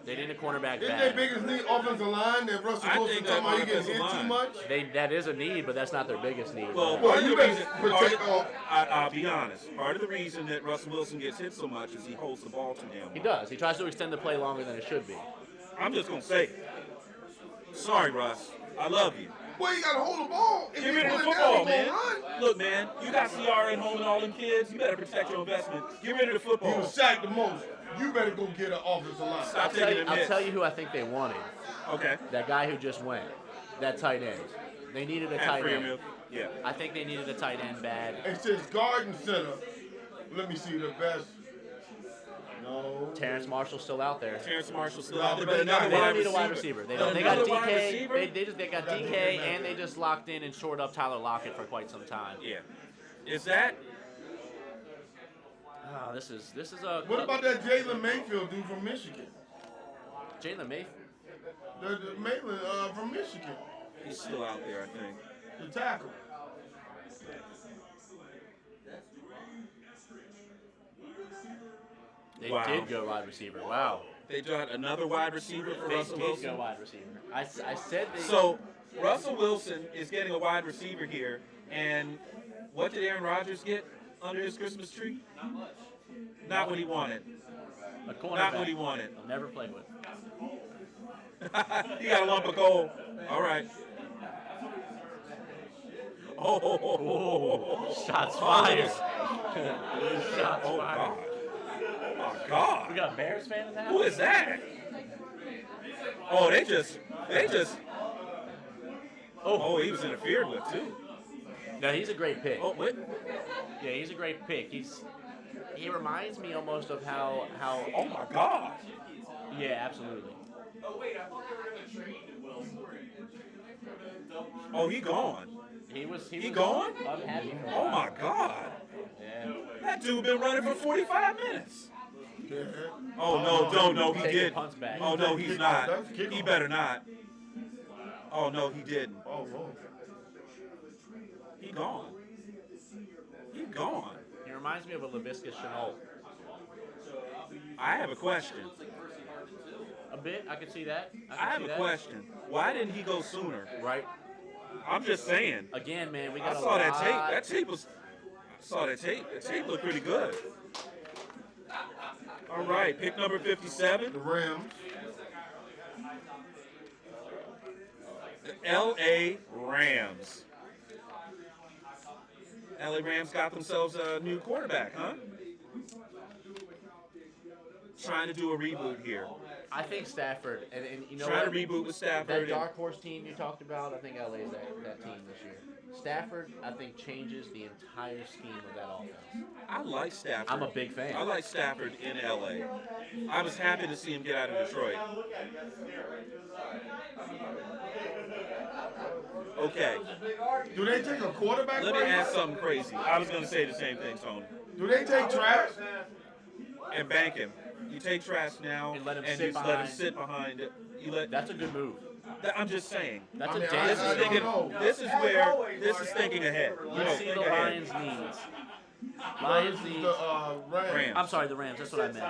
They need a cornerback Isn't their bad. biggest need offensive line that Russell I Wilson think talking that about he gets offensive hit too line. much? That is a need, but that's not their biggest need. Well, Well, part of you the better reason, protect all. I'll be honest. Part of the reason that Russell Wilson gets hit so much is he holds the ball too damn He long. does. He tries to extend the play longer than it should be. I'm just gonna say it. Sorry, Russ. I love you. Well, you got to hold the ball. If Get you rid of put the it down, football, he man. gonna run. Look, man, you got CR at home and all them kids. You better protect your investment. Get rid of the He football. was sacked the most. You better go get an offensive line. Stop taking the I'll hits. tell you who I think they wanted. Okay. That guy who just went. That tight end. They needed a Pat tight Freiermuth. end. Yeah. I think they needed a tight end bad. It says guard and center. Let me see the best. No. Terrence Marshall's still out there. Terrence Marshall still No, out there, but but they another They wide don't need a receiver. wide receiver. They don't. They got Another wide DK. receiver? They got DK, and they just locked in and shored up Tyler Lockett for quite some time. Yeah. Is that? Oh, this is a. What about that Jalen Mayfield dude from Michigan? Jalen Mayfield? The Maitland from Michigan. He's still out there, I think. The tackle. They Wow. did go wide receiver. Wow. They got another wide receiver for They Russell did go Wilson. wide receiver. I said they. So Russell Wilson is getting a wide receiver here, and what did Aaron Rodgers get under his Christmas tree? Not what he wanted. a cornerback. Not what he wanted. I'll never play with. He got a lump of coal. All right. Oh, Shots fired. Oh, Shots oh fired. God. my We God. got a Bears fan in the house. Who is that? Oh, they just. Oh, he was interfered with too. No, he's a great pick. Oh, wait. Yeah, he's a great pick. He reminds me almost of how. Oh my God. Yeah, absolutely. Oh wait, I thought they were gonna trade Wilson. Oh, he gone. He was gone? unhappy for a Oh while. my God. Yeah. That dude been running for 45 minutes. Oh no, he Taking didn't. punts back. Oh no, he's not. That's kickoff. He better not. Oh no, he didn't. Oh, Lord. He gone. He gone. He reminds me of a Laviscus Chenault. I have a question. A bit, I can see that. I can have see a that. question. Why didn't he go sooner? Right. I'm just saying. Again, man, we I got a saw lot. that tape. That tape was. I saw that tape. That tape looked pretty good. All right, pick number 57. The Rams. The L.A. Rams. L.A. Rams got themselves a new quarterback, huh? Trying to do a reboot here. I think Stafford, and you know Trying what? to reboot with Stafford. That and- dark horse team you talked about, I think LA's that team this year. Stafford, I think, changes the entire scheme of that offense. I like Stafford. I'm a big fan. I like Stafford in L.A. I was happy to see him get out of Detroit. Okay, Do they take a quarterback? let me right ask now? something crazy. I was going to say the same thing, Tony. Do they take Trask? And bank him. You take Trask now And let him and sit just let him behind. sit behind it. You let. That's a good move. I'm just saying. That's I a mean, damn This is I don't thinking. know. This is where. This is thinking ahead. You know, Let's see think the ahead. Lions' needs. Lions Versus needs. the Rams. Rams. I'm sorry, the Rams. That's what I meant.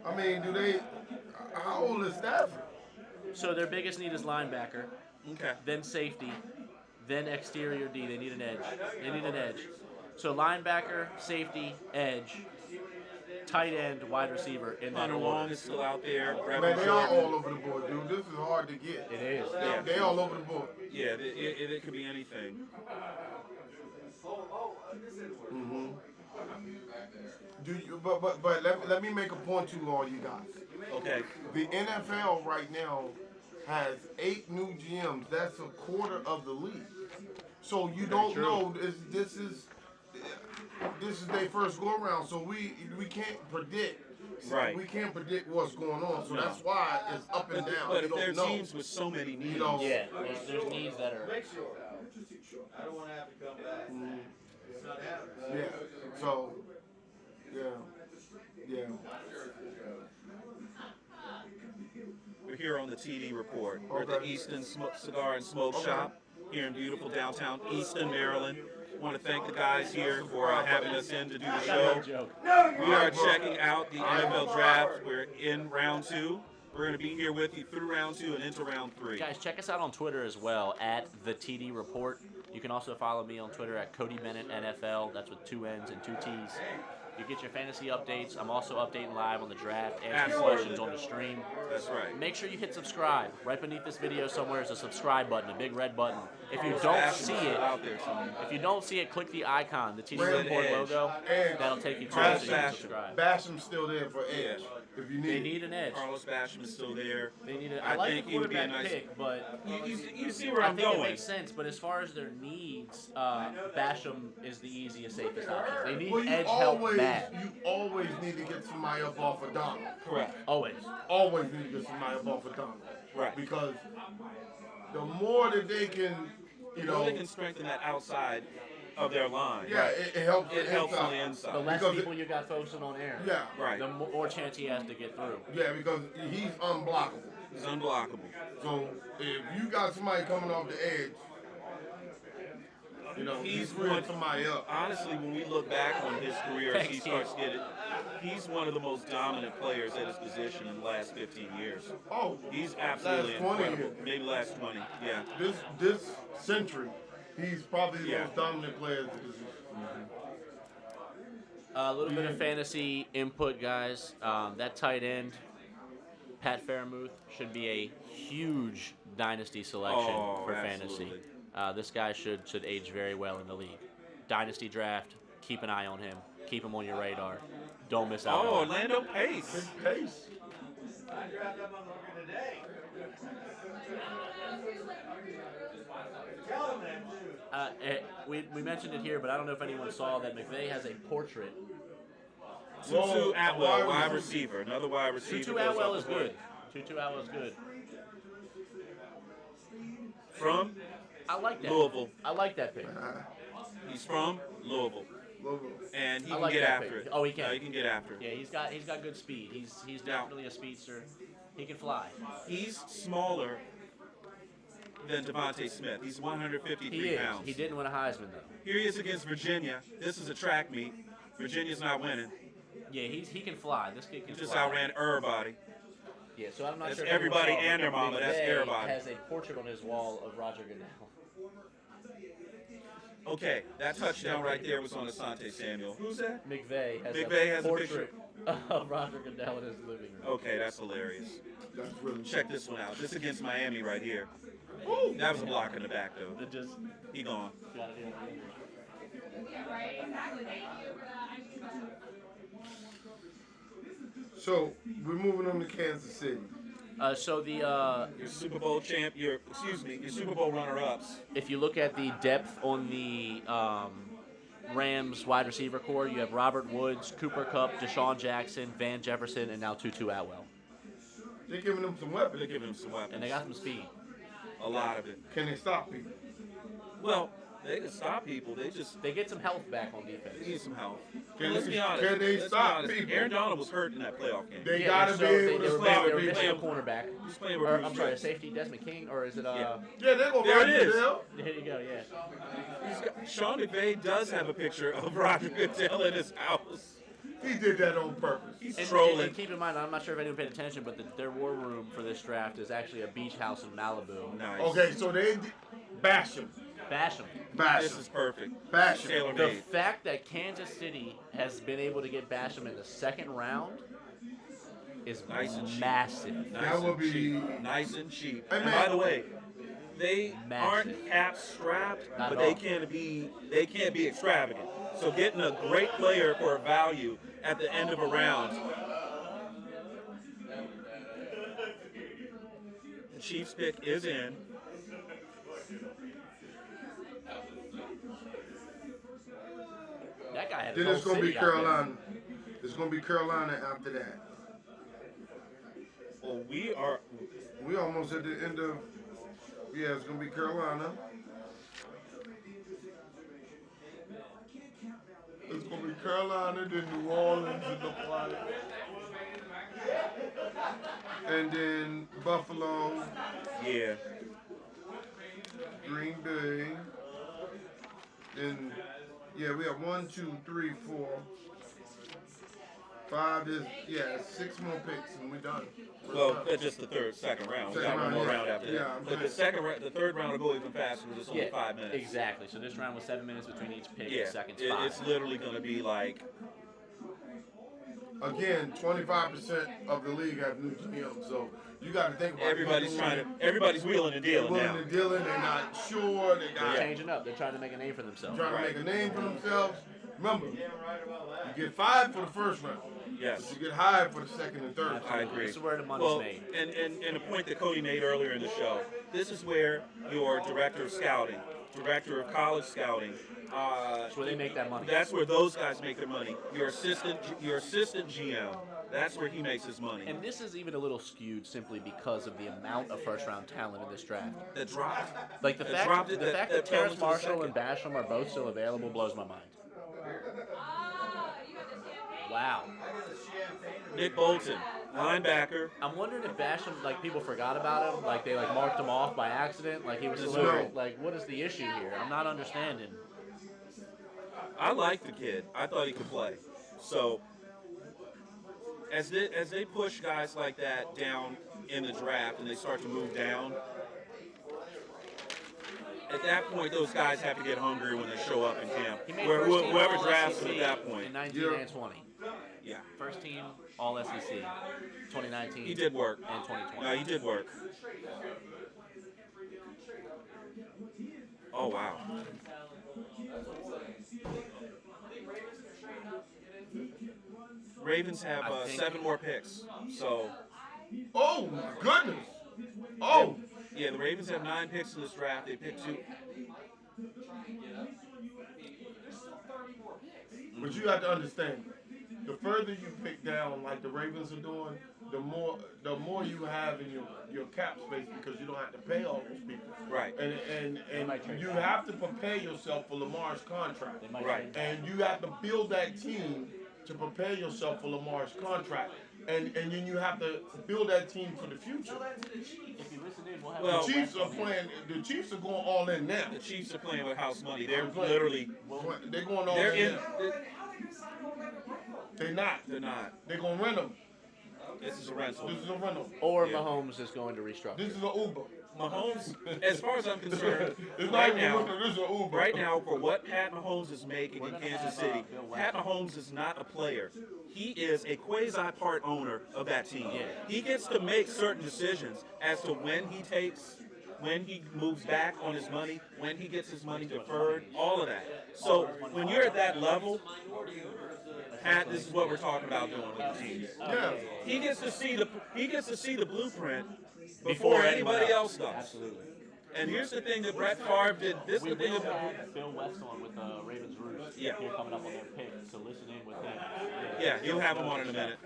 I mean, do they? How old is Stafford? So their biggest need is linebacker, Okay. then safety, then exterior D. They need an edge. They need an edge. So linebacker, safety, edge, tight end, wide receiver in that Hunter order. Long is still out there. Man, Brevin they are Jordan. all over the board, dude. This is hard to get. It is. Yeah. They all over the board. Yeah, it could be anything. Do you? But let me make a point to all you guys. Okay. The NFL right now has 8 new GMs. That's a quarter of the league. So you don't true. know this is their first go around. So we can't predict. Right. We can't predict what's going on. So No. that's why it's up and down. But you if there are don't know. teams with so many needs, You know. Yeah, there's needs that are. Make sure. I don't want to have to come back. It's not happening. Yeah. So. Yeah. Yeah. we're here on the TD Report. We're at the Okay. Easton Cigar and Smoke Shop here in beautiful downtown Easton, Maryland. Want to thank the guys here for having us in to do the show. Joke. We are checking out the NFL draft. We're in round 2. We're going to be here with you through round 2 and into round 3. Guys, check us out on Twitter as well at the TD Report. You can also follow me on Twitter at Cody Bennett NFL. That's with 2 N's and 2 T's. You get your fantasy updates. I'm also updating live on the draft, answering Absolutely. questions on the stream. That's right. Make sure you hit subscribe. Right beneath this video somewhere is a subscribe button, a big red button. If you don't Fashion's see still it, out there, Tony. if you don't see it, click the icon, the TD Red Report edge. logo. Edge. That'll take you to it Carlos so you can Basham. subscribe. Basham's still there for edge. If you They need. need an edge. Carlos Basham is still there. They need I I like think the he would be a quarterback nice- pick, but You see where I I'm think it going. makes sense. But as far as their needs, Basham is the easiest, safest option. They need Well, you edge help always bad. need to get somebody up off of Donald. Correct. Always. Always need to get somebody up off of Donald. Right. Because the more that they can, you You know, know, they can strengthen that outside of their line. yeah, it helps. It helps on the The inside. less Because people you got focusing on Aaron, Yeah, Right. the more chance he has to get through. yeah, because he's unblockable. He's unblockable. So if you got somebody coming off the edge, you know, he's freeing one- somebody up. Honestly, when we look back on his career as he Thanks, starts getting, he's one of the most dominant players at his position in the last 15 years. Oh, He's absolutely last 20 incredible. years. Maybe last 20. Yeah. This century, he's probably the Yeah. most dominant player at the position. A little bit of fantasy input, guys. That tight end, Pat Fairmouth, should be a huge dynasty selection Oh, for absolutely. fantasy. This guy should age very well in the league. Dynasty draft, keep an eye on him. Keep him on your radar. Don't miss out. Oh, on him. Orlando Pace. Pace. I grabbed that motherfucker today. Tell him that too. We mentioned it here, but I don't know if anyone saw that McVay has a portrait. Tutu Atwell, wide receiver. Another wide receiver. Tutu goes Atwell off is the board. good. Tutu Atwell is good. From I like that. Louisville. I like that pick. He's from Louisville. And he I can like get that after pick. it. Oh, he can. He can get after it. Yeah, he's got good speed. He's Now- definitely a speedster. He can fly. He's smaller than Devontae Smith. He's 153 He is. pounds. He didn't win a Heisman though. Here he is against Virginia. This is a track meet. Virginia's not winning. Yeah, he can fly. This kid He can just fly. outran everybody. Yeah, so I'm not That's sure. if everybody everyone saw, and their but mama. That's McVay everybody. has a portrait on his wall of Roger Goodell. Okay, that touchdown right there was on Asante Samuel. Who's that? McVay has McVay a has a portrait of Roger Goodell in his living room. Okay, that's hilarious. That's really Check this one out. This against Miami right here. That was a block in the back though. It just He gone. got it in. Yeah, right, exactly. Thank you for that. So we're moving on to Kansas City. So the Your Super Bowl champ, your Super Bowl runner-ups. if you look at the depth on the Rams wide receiver core, you have Robert Woods, Cooper Kupp, Deshaun Jackson, Van Jefferson, and now Tutu Atwell. They're giving them some They're weapons. giving him some weapons. And they got some speed. A lot of it. Can they stop people? Well, they can stop people. They just They get some health back on defense. need some help. Can Let's they- be honest. can they Let's be stop honest. people? Aaron Donald was hurt in that playoff game. They Yeah, gotta so be able they to were stop missing people. a cornerback. He's playing with Or, Bruce I'm sorry, a Smith. safety, Desmond King, or is it Yeah. Yeah, they're gonna There ride it is. Goodell. There you go, yeah. Sean McVay does have a picture of Roger Goodell in his house. He did that on purpose. He's And trolling. keep in mind, I'm not sure if anyone paid attention, but their war room for this draft is actually a beach house in Malibu. Nice. Okay, so they bash him. Bash them. Bash This him. is perfect. Bash him. Tailor The made. fact that Kansas City has been able to get Basham in the second round is Nice and cheap. massive. Nice That will and be- cheap. Nice and cheap. Hey, And man. by the way, they Massive. aren't cap strapped, Not but at they all. can't be extravagant. So getting a great player for a value at the end of a round. The Chiefs pick is in. That guy had a Then whole it's gonna be city out there. Carolina. It's gonna be Carolina after that. Well, we are. We almost at the end of. Yeah, it's gonna be Carolina. It's gonna be Carolina, then New Orleans, it look like. And then Buffalo, Yeah. Green Bay. Then, yeah, we have 1, 2, 3, 4, 5. Is 6 more picks and we're done. Well, that's just the second round. We got Second one more round, yeah. round after Yeah, that. I'm But the saying. the third round will go even faster because it's only 5 minutes. Exactly. So this round was 7 minutes between each pick. Yeah, The second's 5. it's literally going to be like Again, 25% of the league have new GMs, so you got to think about everybody's wheeling and They're dealing willing now. to dealing. They're not sure. They got Changing up. They're trying to make a name for themselves. trying to make a name for themselves. Remember, you get 5 for the first round. Yes. But you get high for the second and third. I agree. This is where the money's Well, made. and a point that Cody made earlier in the show. This is where your director of scouting, director of college scouting, That's where they make that money. that's where those guys make their money. Your assistant GM, that's where he makes his money. And this is even a little skewed simply because of the amount of first-round talent in this draft. That dropped. Like the That dropped fact, it, the fact that fell Terrace into the Marshall second. and Basham are both still available blows my mind. Ah, you got the champagne. Wow. Nick Bolton, linebacker. I'm wondering if Basham, like people forgot about him, like they like marked him off by accident, like he was still No. over. Like what is the issue here? I'm not understanding. I like the kid. I thought he could play. So as they push guys like that down in the draft and they start to move down, at that point those guys have to get hungry when they show up in camp. He made Where first team whoever All drafts SEC him at that point. in 19 Yeah. and 20. Yeah. First team All SEC 2019. He did work. And 2020. No, he did work. Oh wow. Ravens have I think- 7 more picks. So, Oh my goodness. Oh. yeah, the Ravens have 9 picks in this draft. They picked 2. But you have to understand, the further you pick down, like the Ravens are doing, the more you have in your cap space because you don't have to pay all those people. Right. And might trade you back. have to prepare yourself for Lamar's contract. They might Right. trade back. And you have to build that team to prepare yourself for Lamar's contract. And then you have to build that team for the future. If you listen in, we'll have Well- The Chiefs are playing. The Chiefs are going all in now. The Chiefs are playing with house money. They're literally, They're going all they're in. in. Now. They're not. They're not. They're gonna rent them. This is a rental. This is a rental. Or Yeah. Mahomes is going to restructure. This is an Uber. Mahomes, as far as I'm concerned, It's not right even a now, rental. This is an Uber. right now, for what Pat Mahomes is making We're in gonna Kansas have, City, Bill Pat West. Mahomes is not a player. He is a quasi-part owner of that team. Yeah. He gets to make certain decisions as to when he moves back on his money, when he gets his money deferred, all of that. So when you're at that level, Pat, this is what we're talking about doing with the team. Yeah. He gets to see the blueprint before anybody else does. Absolutely. And here's the thing that Brett Favre did. This is We the thing will about have Bill West on with Ravens Roost. Yeah. Here coming up on their pick, so listen in with him. yeah, you'll have him on in a minute.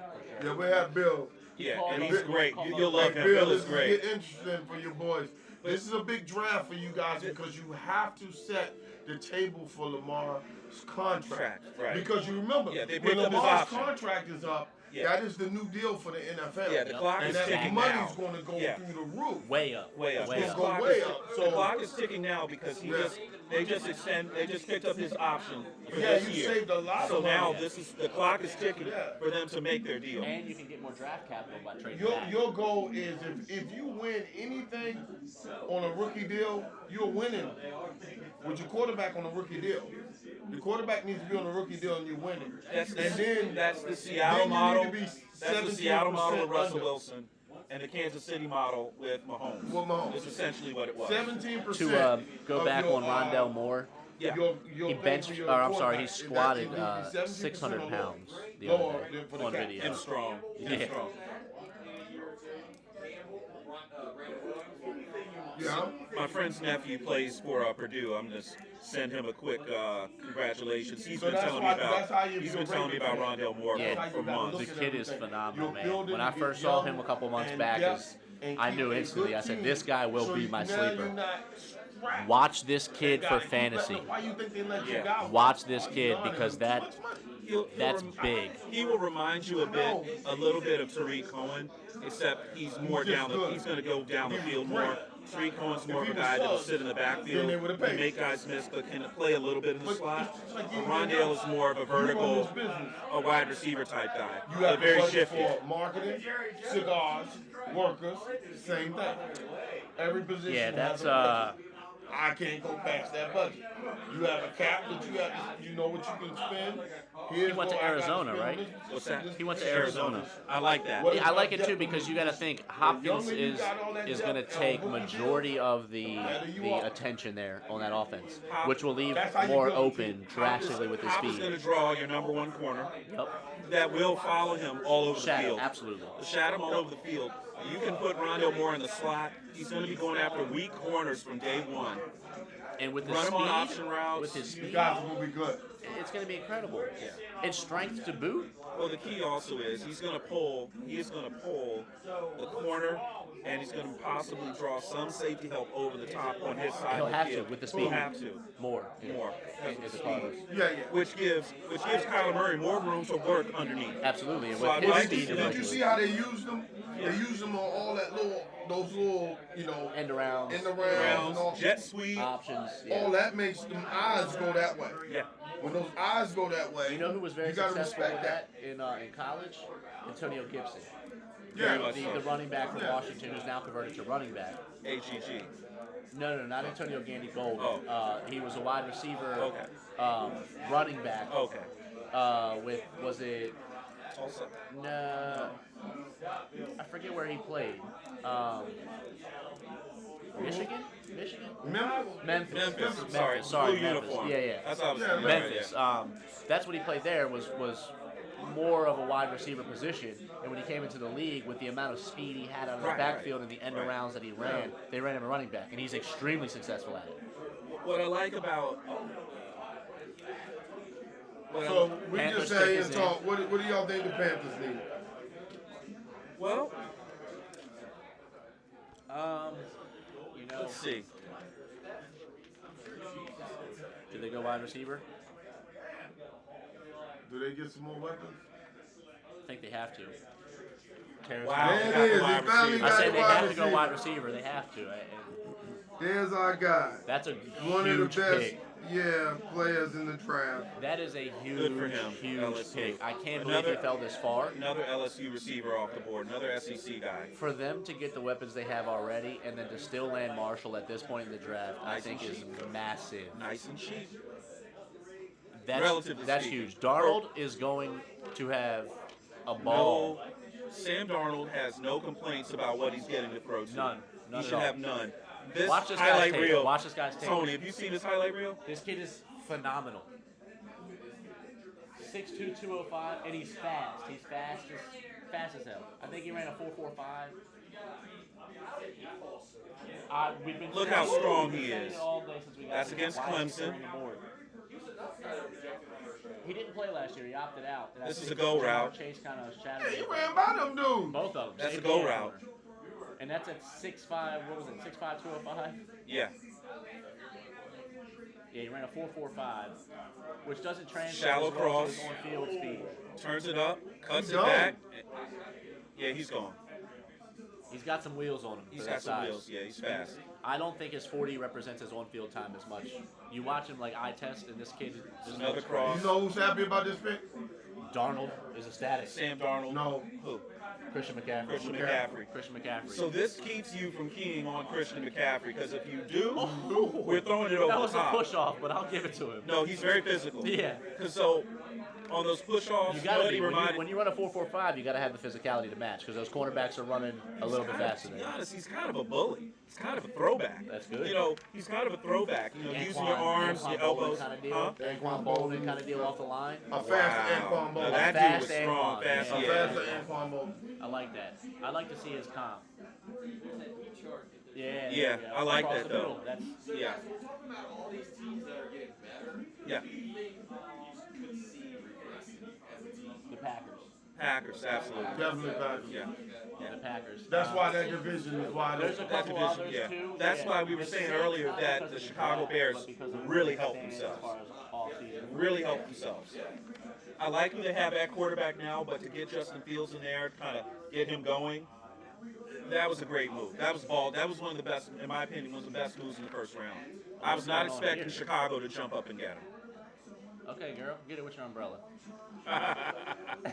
Yeah, we have Bill. Yeah, call and him. he's great. You'll love him. Bill, Bill this is is great. get interesting for you boys. This is a big draft for you guys because you have to set the table for Lamar's contract. Right. Because you remember, Yeah, they when picked up his Lamar's option. contract is up, Yeah. that is the new deal for the NFL. Yeah, the clock and is that ticking money's now. going to go Yeah. through the roof. Way up. Way up. Way His up. Go clock way is- up. The So- clock is ticking now because Yeah. they just picked up his option for Yeah, this you year. saved a lot So of now money. the clock is ticking Yeah. for them to make their deal. And you can get more draft capital by trading Your back. your goal is if you win anything on a rookie deal, you're winning with your quarterback on a rookie deal. The quarterback needs to be on a rookie deal and you're winning. That's the, and then that's the Seattle then you model. need to be That's the Seattle model with 17% Russell under. Wilson, and the Kansas City model with Mahomes. With Mahomes. It's essentially what it was. 17%. To go of back your, on Rondell Moore, Yeah. Your he goal benched, for or your I'm sorry, he quarterback is that squatted it needs to be 17% 600 or lower. pounds the Lower other day for the on cap. video. And strong. And Yeah. strong. Yeah. My friend's nephew plays for Purdue. I'm gonna send him a quick congratulations. He's So been that's telling why- me that's how about. you He's been do telling me about Ravens. Rondell Moore Yeah. That's how for you gotta months. look The at kid is everything. phenomenal, You're man. building When I to first get saw young him a couple months and back, depth and I keep knew a instantly. good I said, team. this guy will So be my now sleeper. you're not strapped. Watch this kid They for gotta keep letting fantasy. them- Why you think they let you Yeah. go? Watch this Why you kid lying? because Too that- much money. That's big. He will remind you a little bit of Tariq Cohen, except he's more He's just down. good. He's going to go down the He was field great. more. Tariq Cohen's more If of a he was guy that'll sub, sit in the then backfield they would've and paid. make guys miss, but can play a little bit in the But slot. it's just like you Rondale is more of a You run vertical, this business. a wide receiver type guy. You But have very to budget shifty. for marketing, cigars, workers, same thing. Every position Yeah, has that's a budget. I can't go past that budget. You have a cap that you have. You know what you can spend. Here's He went to what I gotta Arizona, spend on right? this- What's that? He went to Arizona. I like that. What Yeah, I like it too because you got to think Hopkins younger you is got all that going to depth, take rookie majority of the better you are. attention there on that offense, which will leave That's how you more build a open team. drastically with his Hop is going speed. to draw your number one corner Yep. that will follow him all over the Shadow, field. absolutely. Shadow him all over the field. You can put Rondale Moore in the slot. He's going to be going after weak corners from day one. And with his Run him on speed, option routes. with his You speed, guys will be good. it's going to be incredible. And strength to boot. Well, the key also is he is going to pull the corner, and he's going to possibly draw some safety help over the top on his side He'll of the have to field. with the He'll speed. have to. More. Yeah. More. With the Cardinals. Yeah, yeah. Which gives Kyler Murray more room to work underneath. Absolutely. And So I with his like speed, to see Did you eventually. see how they used them? They used them on all that those little, End around. end around and all. Jet sweep. Options. All Yeah. that makes them eyes go that way. Yeah. When those eyes go that way, You know who was very you gotta successful with respect that in college? Antonio Gibson. Very Yeah. much The so. running back from Yeah. Washington who's now converted to running back. HEG. No, not Antonio Gandy Golden. Oh. He was a wide receiver, Okay. running back. Okay. With was it? Tulsa. No, I forget where he played. Michigan. Memphis? Memphis. Sorry. Sorry, Blue Memphis. uniform. Yeah. That's how I was Yeah, thinking. Memphis. That's what he played there. Was more of a wide receiver position. And when he came into the league, with the amount of speed he had out of the Right, backfield right, and the end right. arounds that he ran, they ran him a running back, and he's extremely successful at it. What I like about So we Panthers just sat here pick and is talk. What do y'all think the Panthers need? well, Let's see. Do they go wide receiver? Do they get some more weapons? I think they have to. Terrence Wow. Marshall. There it is. Wide He finally receiver. I got said the they wide have to go receiver. wide receiver. They have to. And There's our guy. that's a One of huge the best, pick. players in the draft. That is a Good for him, huge LSU. pick. I can't Another- believe he fell this far. Another LSU receiver off the board. Another SEC guy. For them to get the weapons they have already and then to still land Marshall at this point in the draft, I Nice think and is cheap. massive. Nice and cheap. That's Relatively that's speaking. huge. Darnold is going to have a ball. No, Sam Darnold has no complaints about what he's getting to throw to. None He at should all. have none. This Watch this guy's highlight tape. reel. Watch this guy's tape. Tony, have you seen this highlight reel? This kid is phenomenal. 6'2", 205, and he's fast. He's fast as hell. I think he ran a 4.45. We've been Look how saying- strong we've he been saying is. it all day since we got That's here. against Why is he Clemson. on the board? He didn't play last year. He opted out. And I This is think a go Jamar route. Chase kind of shadowed He him. ran by them dudes. Both of them. That's a Safety go and route. corner. And that's at 6'5", what was it, 6'5", 205? Yeah. Yeah, he ran a 4.45, which doesn't translate Shallow as well to cross. his on-field speed. Turns it up, cuts He's it gone. back. Yeah, he's gone. He's got some wheels on him. He's for got that some size. wheels. Yeah, he's fast. I don't think his 40 represents his on-field time as much. You watch him like eye test, and this kid is Another cross. You know who's happy about this pick? Darnold is ecstatic. Sam Darnold. No. Who? Christian McCaffrey. Christian McCaffrey. Christian McCaffrey. So this keeps you from keying on Christian McCaffrey because if you do, we're throwing it over that the was a top. push-off, but I'll give it to him. No, he's very physical. Yeah. Because so on those push-offs, You gotta what be he when reminded. you run a 4.45. You gotta have the physicality to match because those cornerbacks are running a little bit faster To than be you. honest, he's kind of a bully. He's kind of a throwback. That's good. You know, he's kind of a throwback. You know, using your arms, your elbows. kind of deal. Huh? Anquan Bolden kind of deal off the line. A fast Wow. Anquan Now Bolden. that dude Fast was strong, Anquan, fast. yeah. A Yeah. faster Anquan Bolden. I like that. I like to see his comp. Yeah. there Yeah, you go. I like Across that, the though. middle. That's Yeah. Talking about all these teams that are getting better, Yeah. who do you think you could see regressing as a team? the Packers. Packers, absolutely. Definitely Packers. Yeah. The Packers. That's why that division is wide There's a open. That couple division, others yeah. too. That's yeah. why we were It's saying not earlier because that of the the Chicago draft, Bears but because of really where helped they stand themselves. As far as off-season. Really helped themselves. I like who they have at quarterback now, but to get Justin Fields in there, kind of get him going, that was a great move. That was ball. That was one of the best, in my opinion, one of the best moves in the first round. I was not expecting Chicago to jump up and get him. Okay, girl, get it with your umbrella.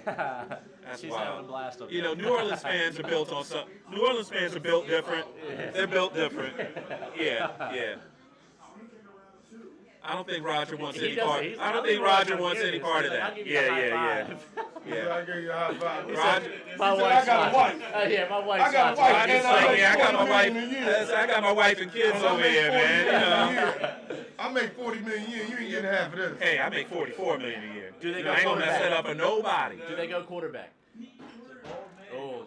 That's She's wild. having a blast up You there. know, New Orleans fans are built on some. New Orleans fans are built different. They're built different. Yeah, yeah. I don't think Roger wants He any doesn't- part. he's- I don't think think Roger Roger wants hears any this. part He's of like, I'll that. give you a Yeah, high yeah, five. yeah. I Yeah. gave you a high five. Roger. My said, wife's "I got a watching. wife." Yeah, my wife's I got a watching. wife. Roger's And like, I yeah, I got my 40 wife. million a year. I got my wife and kids over here, man. You know. I make 40 million a year. You ain't getting half of this. Hey, I make 44 million a year. Do they go I ain't gonna mess quarterback? that up for nobody. Do they go quarterback? Oh.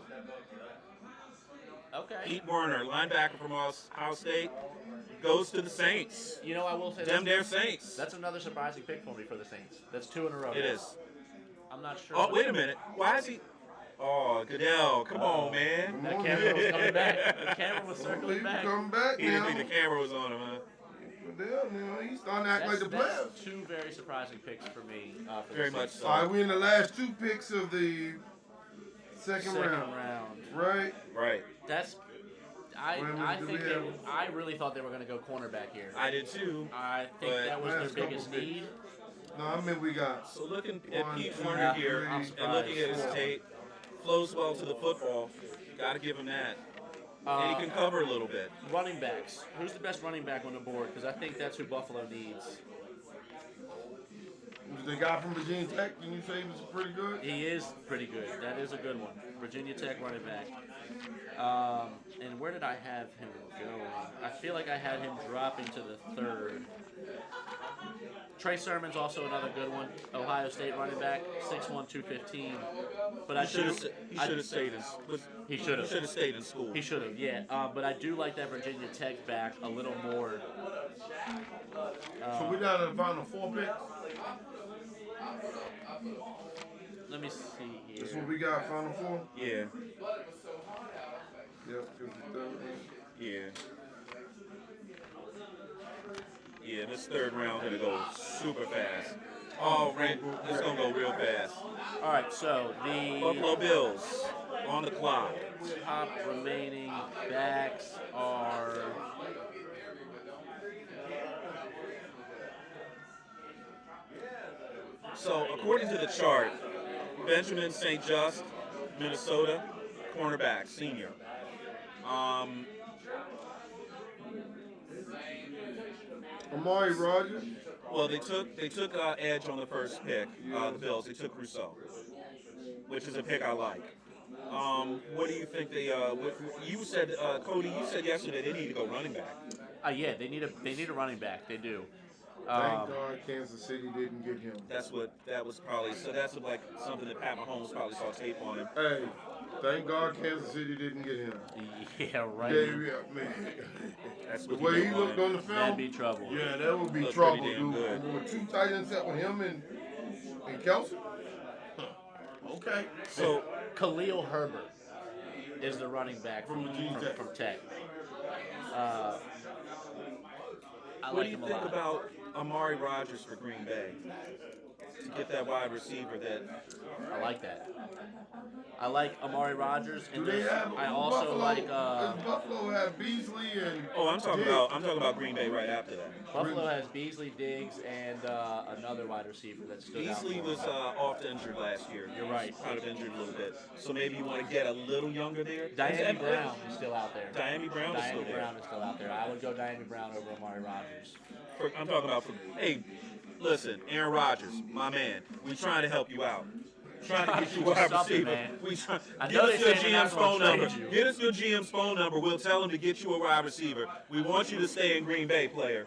Okay. Pete Werner, linebacker from Ohio State, goes to the Saints. You know, I will say Them that's, there Saints. that's another surprising pick for me for the Saints. That's 2 in a row. It is. I'm not sure. Oh, wait a minute. Why is he? Oh, Goodell, come on, man. That camera was coming back. The camera was Hopefully circling he back. come back He didn't now. think the camera was on him, huh? Goodell, now, he's starting to act like the That's players. 2 very surprising picks for me. For Very the much Saints. so. All right, we're in the last 2 picks of the second round. Right? Right. That's. I Do think we they. have- I really thought they were going to go cornerback here. I did too. I think But- that was Last their couple biggest picks. need. No, I mean we got. So looking at One, Pete two, Werner three. here I'm and looking at his surprised. tape, flows well to the football. Got to give him that. And he can cover a little bit. Running backs. Who's the best running back on the board? Because I think that's who Buffalo needs. The guy from Virginia Tech, can you say he was pretty good? He is pretty good. That is a good one. Virginia Tech running back. And where did I have him going? I feel like I had him dropping to the 3rd. Trey Sermon's also another good one. Ohio State running back, 6'1", 215. But I He should have stayed in. He should have. He should have stayed in school. He should have, yeah. But I do like that Virginia Tech back a little more. So we down to the final 4 picks. Let me see here. That's what we got, final 4? Yeah. Yep, because the third one. Yeah. Yeah, this third round gonna go super fast. Oh, Rank, it's gonna go real fast. All right, so the Buffalo Bills on the clock. top remaining backs are. So according to the chart, Benjamin St. Just, Minnesota, cornerback, senior. Amari Rogers. Well, they took edge on the first pick. The Bills. They took Rousseau, which is a pick I like. What do you think they? You said, Cody. You said yesterday they need to go running back. Yeah, they need a running back. They do. Thank God Kansas City didn't get him. That was probably like something that Pat Mahomes probably saw tape on him. Hey, thank God Kansas City didn't get him. Yeah, right. Yeah, man. That's The what way he looked on the film, That'd be trouble. yeah, that would be Looked trouble, pretty damn dude. good. With 2 tight ends set with him and Kelsey. Huh. Okay. So Khalil Herbert is the running back From Virginia Tech. from Tech. I what like do you him a think lot. about Amari Rogers for Green Bay to get that wide receiver that? I like that. I like Amari Rogers, and Do they there's- have I also Buffalo, like does Buffalo have Beasley and Oh, I'm talking about Green Bay right after that. Buffalo has Beasley, Diggs, and another wide receiver that stood out. Beasley for was him. off injured last year. You're right. Kind of injured a little bit. So maybe you want to get a little younger there. Diami Brown is still out there. Diami Brown is still Diami there. Brown is still out there. I would go Diami Brown over Amari Rogers. I'm talking about hey, listen, Aaron Rodgers, my man. We trying to help you out. Trying to get you a wide Something, receiver. man. We try, I get know us they your say they're not GM's gonna phone trade number. you. Get us your GM's phone number. We'll tell him to get you a wide receiver. We want you to stay in Green Bay, player.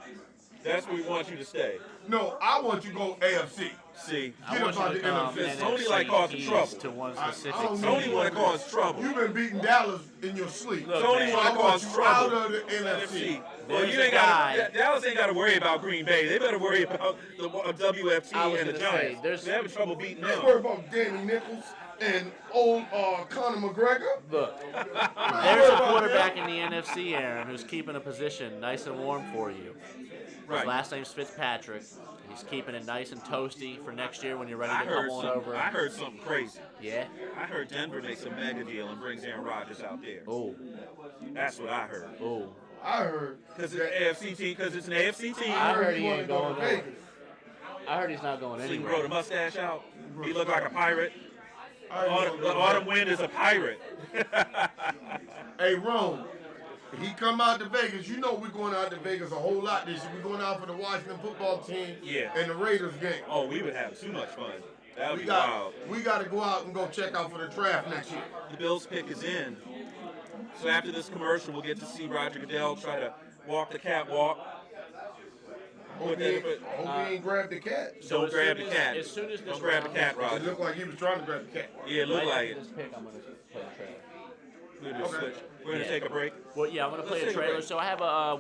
That's where we want you to stay. no, I want you to go AFC. See, I Get want up you to out come the NFC. Tony like causing East trouble. to one I specific don't team. know. Tony want to cause trouble. You've been beating Dallas in your sleep. Look, Tony man, want to I want cause you trouble. out of the NFC. Well, There's you a ain't guy- got Dallas ain't got to worry about Green Bay. They better worry about the WFT I was and the gonna say, Giants. there's- They're having trouble beating Don't them. worry about Danny Nichols and old Conor McGregor. Look, Don't there's worry a about quarterback them. in the NFC, Aaron, who's keeping a position nice and warm for you. Right. His last name's Fitzpatrick. He's keeping it nice and toasty for next year when you're ready I to come heard on something. over. I heard something crazy. Yeah. I heard Denver makes a mega deal and brings Aaron Rodgers out there. Oh. That's what I heard. Oh. I heard. Because it's an AFC team. Because it's an AFC team. I heard he wanna ain't go going to nowhere. Vegas. I heard he's not going So you anywhere. grow the mustache out. He look like a pirate. I heard he wanna The go to autumn Vegas. wind is a pirate. Hey, Rome. He come out to Vegas. You know we're going out to Vegas a whole lot this year. We're going out for the Washington football team Yeah. and the Raiders game. Oh, we would have too much fun. That would We be got wild. to go out and go check out for the draft next year. The Bills pick is in. So after this commercial, we'll get to see Roger Goodell try to walk the catwalk. Hope he ain't grabbed the cat. Don't as grab soon the as- cat. as soon as this Don't grab the round- cat, It Roger. looked like he was trying to grab the cat. Yeah, it looked Right like after it. this pick, I'm going to play a trailer. We're gonna switch. We're gonna Yeah. take a break. Well, yeah, I'm going to play Let's a take a trailer. break. So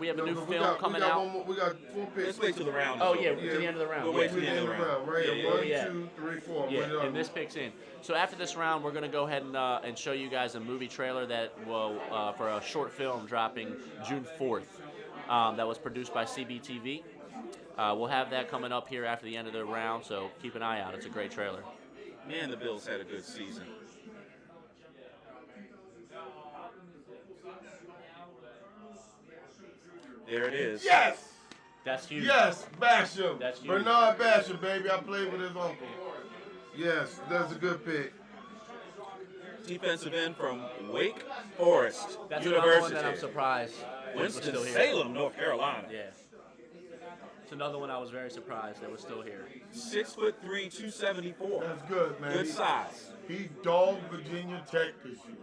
we have a new We film got coming one out. more, we got 4 picks. Let's wait till the round is Oh, over. yeah, to the end of the round. We'll yeah. wait till the end of the round. Right, Yeah, yeah, one, yeah. 2, 3, 4. Yeah, What are and this picks in. So after this round, we're going to go ahead and show you guys a movie trailer that will for a short film dropping June 4th. That was produced by CBTV. We'll have that coming up here after the end of the round, so keep an eye out. It's a great trailer. Man, the Bills had a good season. There it is. Yes! That's huge. Yes, Basham. That's huge. Bernard Basham, baby. I played with his uncle. Yes, that's a good pick. Defensive end from Wake Forest That's another University. one that I'm surprised was still here. Winston-Salem, North Carolina. Yeah. It's another one I was very surprised that was still here. 6'3", 274. That's good, man. Good size. He dogged Virginia Tech this year.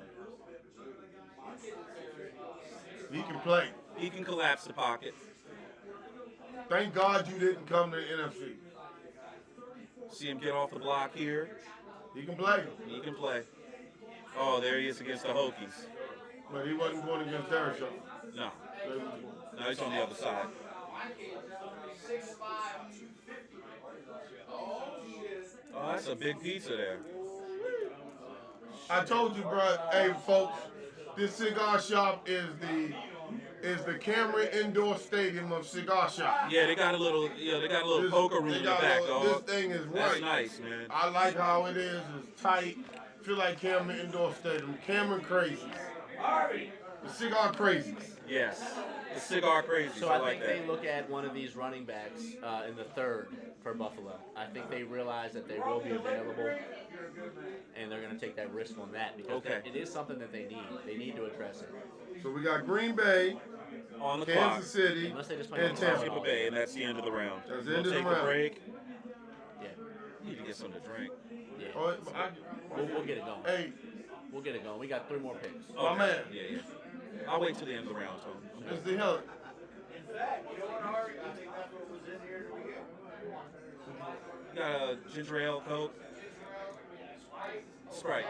He can play. He can collapse the pocket. Thank God you didn't come to the NFC. See him get off the block here. He can play, He can play. Oh, there he is against the Hokies. but he wasn't going against Derek Shaw. No. No, he's on the other side. Oh, that's a big pizza there. I told you, bro. Hey, folks, this cigar shop is the Cameron Indoor Stadium of cigar shops. Yeah, they got a little poker room in the back, dog. This thing is That's right. nice, man. I like how it is. It's tight. Feel like Cameron Indoor Stadium. Cameron Crazies. The cigar crazies. Yes. The cigar crazy. So I I like think that. they look at one of these running backs in the third for Buffalo. I think they realize that they will be available, and they're going to take that risk on that because it is something that they need. They need to address it. So we got Green Bay, On the clock. Kansas City, Unless they just play and on the Tampa. Tampa Bay, and that's the end of the round. That's the We'll end of the take a round. break. Yeah, Need to get something to drink. yeah. Oh, We'll get it going. hey, We'll get it going. We got 3 more picks. my man, Yeah. I'll wait till the end of the round, Tony. I'm good. Mr. Hill. You got a ginger ale, Coke? Sprite,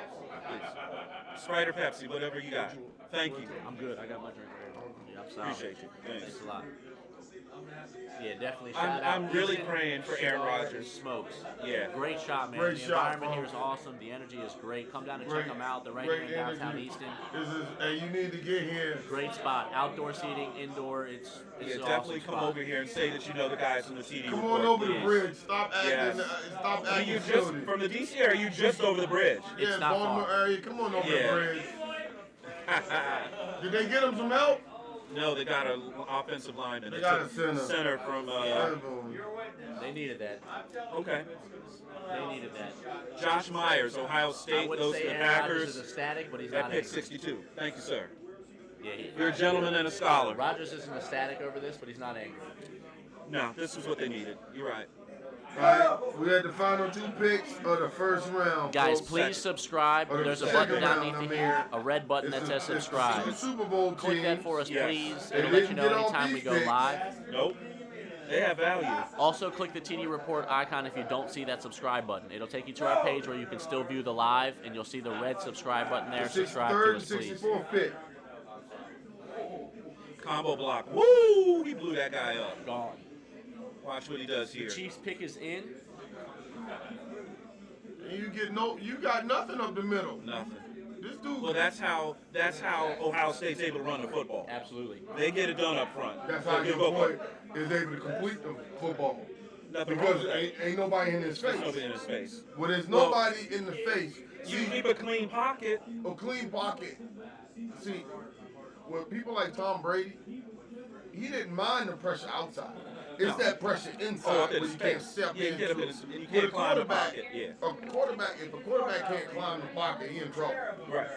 please. Sprite or Pepsi, whatever you got. Thank you. I'm good. I got my drink ready. Yeah, I'm sorry. Appreciate you. Thanks. Thanks a lot. Yeah, definitely. Shout out. I'm really Houston praying for Aaron Cigars Rodgers. and Smokes. Yeah. Great shot, man. Great the shot, environment here is folks. awesome. The energy is great. Come down and Great- check them out. They're right great here in downtown energy. Easton. Hey, you need to get here. Great spot. Outdoor seating, indoor. It's Yeah, an definitely awesome come spot. over here and say that you know the guys from the TD Come report. on over the Yes. bridge. Stop acting. Yes. Stop Are acting you just filthy. from the DC area? Are you just over the bridge? Yeah, not Baltimore far. area. Come on over Yeah. the bridge. Did they get him some help? No, they got an offensive lineman. They got a center. Center from. They needed that. Okay. They needed that. Josh Myers, Ohio I State, wouldn't goes say to the Aaron Rodgers Packers is ecstatic, but he's at not pick angry. 62. Thank you, sir. Yeah, You're a gentleman and a scholar. Rodgers isn't ecstatic over this, but he's not angry. No, this is what they needed. You're right. Right. We had the final 2 picks of the first round. Guys, folks. please subscribe. Or the There's a second button round, underneath I mean. here, a red button that It's says the- it's subscribe. the Super Bowl Click that teams. for us, Yes. please. They It'll let you didn't know get all anytime we these go picks. live. Nope. They have value. Also, click the TD Report icon if you don't see that subscribe button. It'll take you to our page where you can still view the live, and you'll see the red subscribe button there. The Subscribe to 63rd us, and please. 64th pick. Combo block. Woo! He blew that guy up. Gone. Watch what he does The here. Chiefs pick is in. And you got nothing up the middle. Nothing. This dude. Well, that's how Ohio State's able to run the football. Absolutely. They get it done up front. That's how They your go boy is able to complete the football. Nothing wrong Because with that. ain't nobody in his face. There's nobody in his face. Well, there's Well, nobody in the face. You See, keep a clean pocket. a clean pocket. See, with people like Tom Brady, he didn't mind the pressure outside. It's No. that pressure inside Oh, up in where his you can't face. step Yeah, you into. get up in his- you With can't a climb the quarterback, pocket, yeah. If a quarterback can't climb the pocket, he in trouble. Right.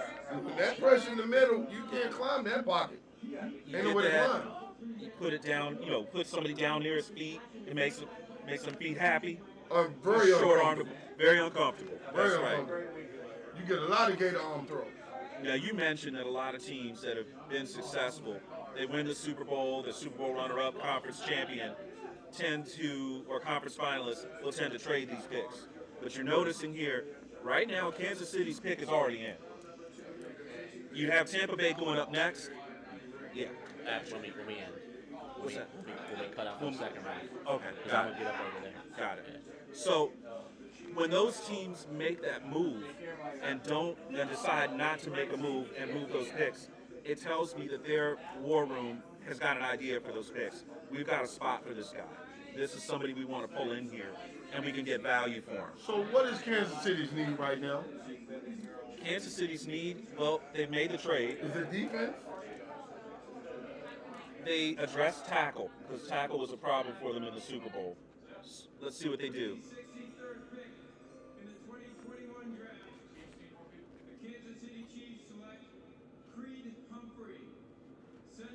With that pressure in the middle, you can't climb that pocket. You Ain't get no way to that, climb. You put it down, put somebody down near his feet. It makes them feet happy. Very Short uncomfortable. arm, very uncomfortable. Very That's right. uncomfortable. You get a lot of gator arm throws. Now you mentioned that a lot of teams that have been successful, they win the Super Bowl, the Super Bowl runner-up, conference champion, or conference finalists will tend to trade these picks. But you're noticing here, right now, Kansas City's pick is already in. You have Tampa Bay going up next. Yeah. When we end. What's that? We'll be cut out for the second round. Okay. Because I'm Got going to it. get up over there. Got it. So when those teams make that move and decide not to make a move and move those picks, it tells me that their war room has got an idea for those picks. We've got a spot for this guy. This is somebody we want to pull in here, and we can get value for him. So what is Kansas City's need right now? Kansas City's need, well, they made the trade. Is it defense? They addressed tackle, because tackle was a problem for them in the Super Bowl. Let's see what they do.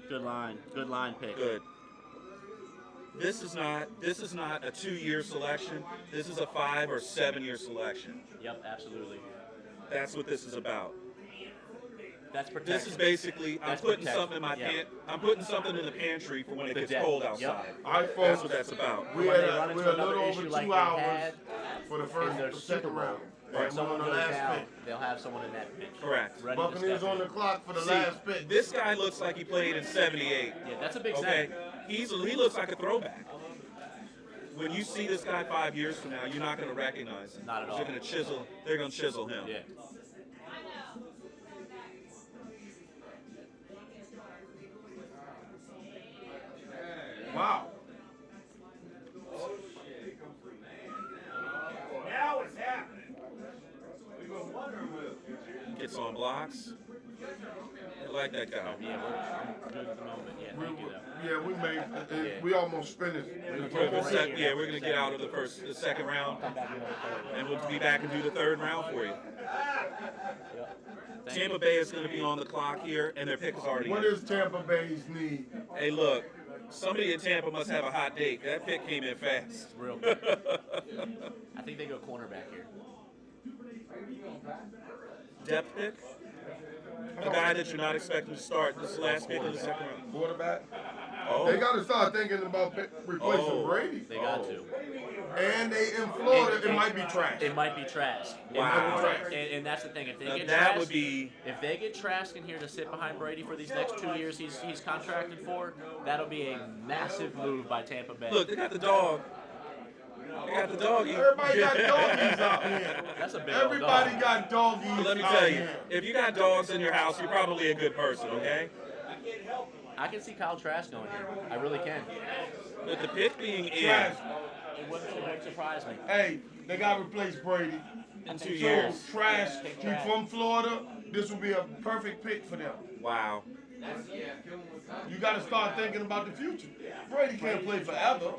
Good line pick. Good. This is not a 2-year selection. This is a 5 or 7 year selection. Yep, absolutely. That's what this is about. That's protection. This is basically I'm That's putting protection. something in my Yeah. I'm putting something in the pantry for when it The gets deck. cold Yep. outside. All right, That's folks. what that's about. We're When they run into a another little issue over like 2 they hours had for the in first, their the Super second Bowl. round. When And we're someone on the goes last down, pick. they'll have someone in that pitch. Correct. Ready to Buccaneers step on in. the clock for the See, last pick. this guy looks like he played in '78. Yeah, that's a big Okay, snap. he looks like a throwback. When you see this guy 5 years from now, you're not going to recognize him. Not at all. They're going to chisel him. Yeah. Wow. Now it's happening. Gets on blocks. I like that guy. Yeah, I'm good at the moment. Yeah, thank you, though. Yeah, we made. Yeah. We almost finished. We're going to get out of the second round, and we'll be back and do the third round for you. Thank Tampa you. Bay is going to be on the clock here, and their pick is already What in. is Tampa Bay's need? Hey, look, somebody in Tampa must have a hot date. That pick came in fast. Real quick. I think they go cornerback here. Depth pick? A guy that you're not expecting to start this last pick of the second round. Quarterback. Oh, They got to start thinking about replacing Oh. Brady. They got to. And they in Florida, it might be trash. It might be trash. Wow. And that's the thing. If they Now, get that Trask, would be. if they get Trask in here to sit behind Brady for these next 2 years he's contracted for, that'll be a massive move by Tampa Bay. Look, they got the dog. They got the doggy. Everybody got doggies out here. That's a big Everybody old dog. got doggies But let me out tell you, here. if you got dogs in your house, you're probably a good person, okay? I can see Kyle Trask going here. I really can. With the pick being in Trash. It wouldn't surprise me. Hey, they got to replace Brady. in 2 So, years. Trash, he's from Florida. This will be a perfect pick for them. Wow. You got to start thinking about the future. Brady can't play forever.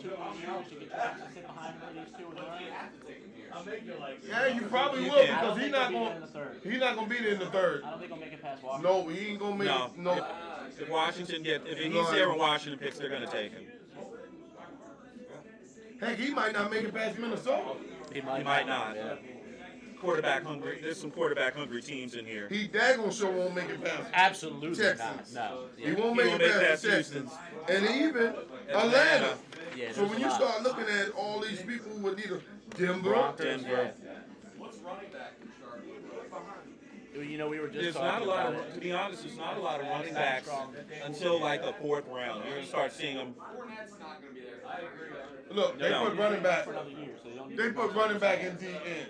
Yeah, you probably You will can't. because he's not going. He's not going to be there in the third. I don't think he'll make it past Washington. No, he ain't going to make No. it. No. If Washington if he's No, there when Washington picks, they're going to take him. Heck, he might not make it past Minnesota. He might not. Yeah. Quarterback hungry. There's some quarterback hungry teams in here. He daggone sure won't make it past Absolutely Texans. not. No. He won't make won't it make past past the Texans. And even Atlanta. Yeah, So there's when a you lot. start looking at all these people who would need a Denver, Denver. You know, we were just There's talking not a lot about of, to be honest, there's not a lot of running backs until like the fourth round. You're going to start seeing them. look, they No. put running back. for another year, so you don't need They to put running back in the end.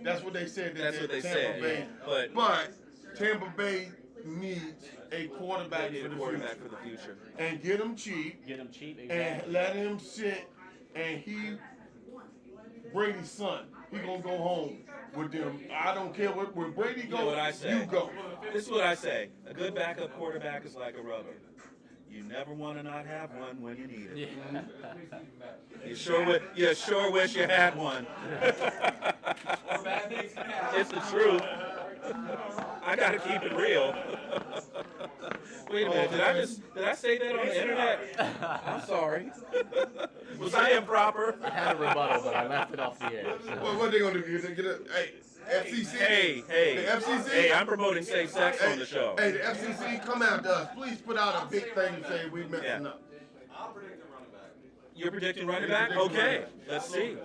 That's what they said. That's did, what they Tampa said. Bay. Yeah. But Tampa Bay needs a quarterback They need for a the quarterback future. for the future. And get him cheap get them cheap. and Exactly. let him sit and Brady's son, he gonna go home with them. I don't care where Brady You know goes, what I say? you go. This is what I say. A good backup quarterback is like a rubber. You never want to not have one when you need it. Yeah. You sure wish you had one. It's the truth. I gotta keep it real. Wait a minute, did I say that on the internet? I'm sorry. Was I improper? I had a rebuttal, but I left it off the air. So. What they gonna do? They get a FCC? Hey, The FCC? hey, I'm promoting safe sex on the show. Hey, the FCC, come after us. Please put out a big thing and say we messing Yeah. up. You're predicting running back? Okay, let's see.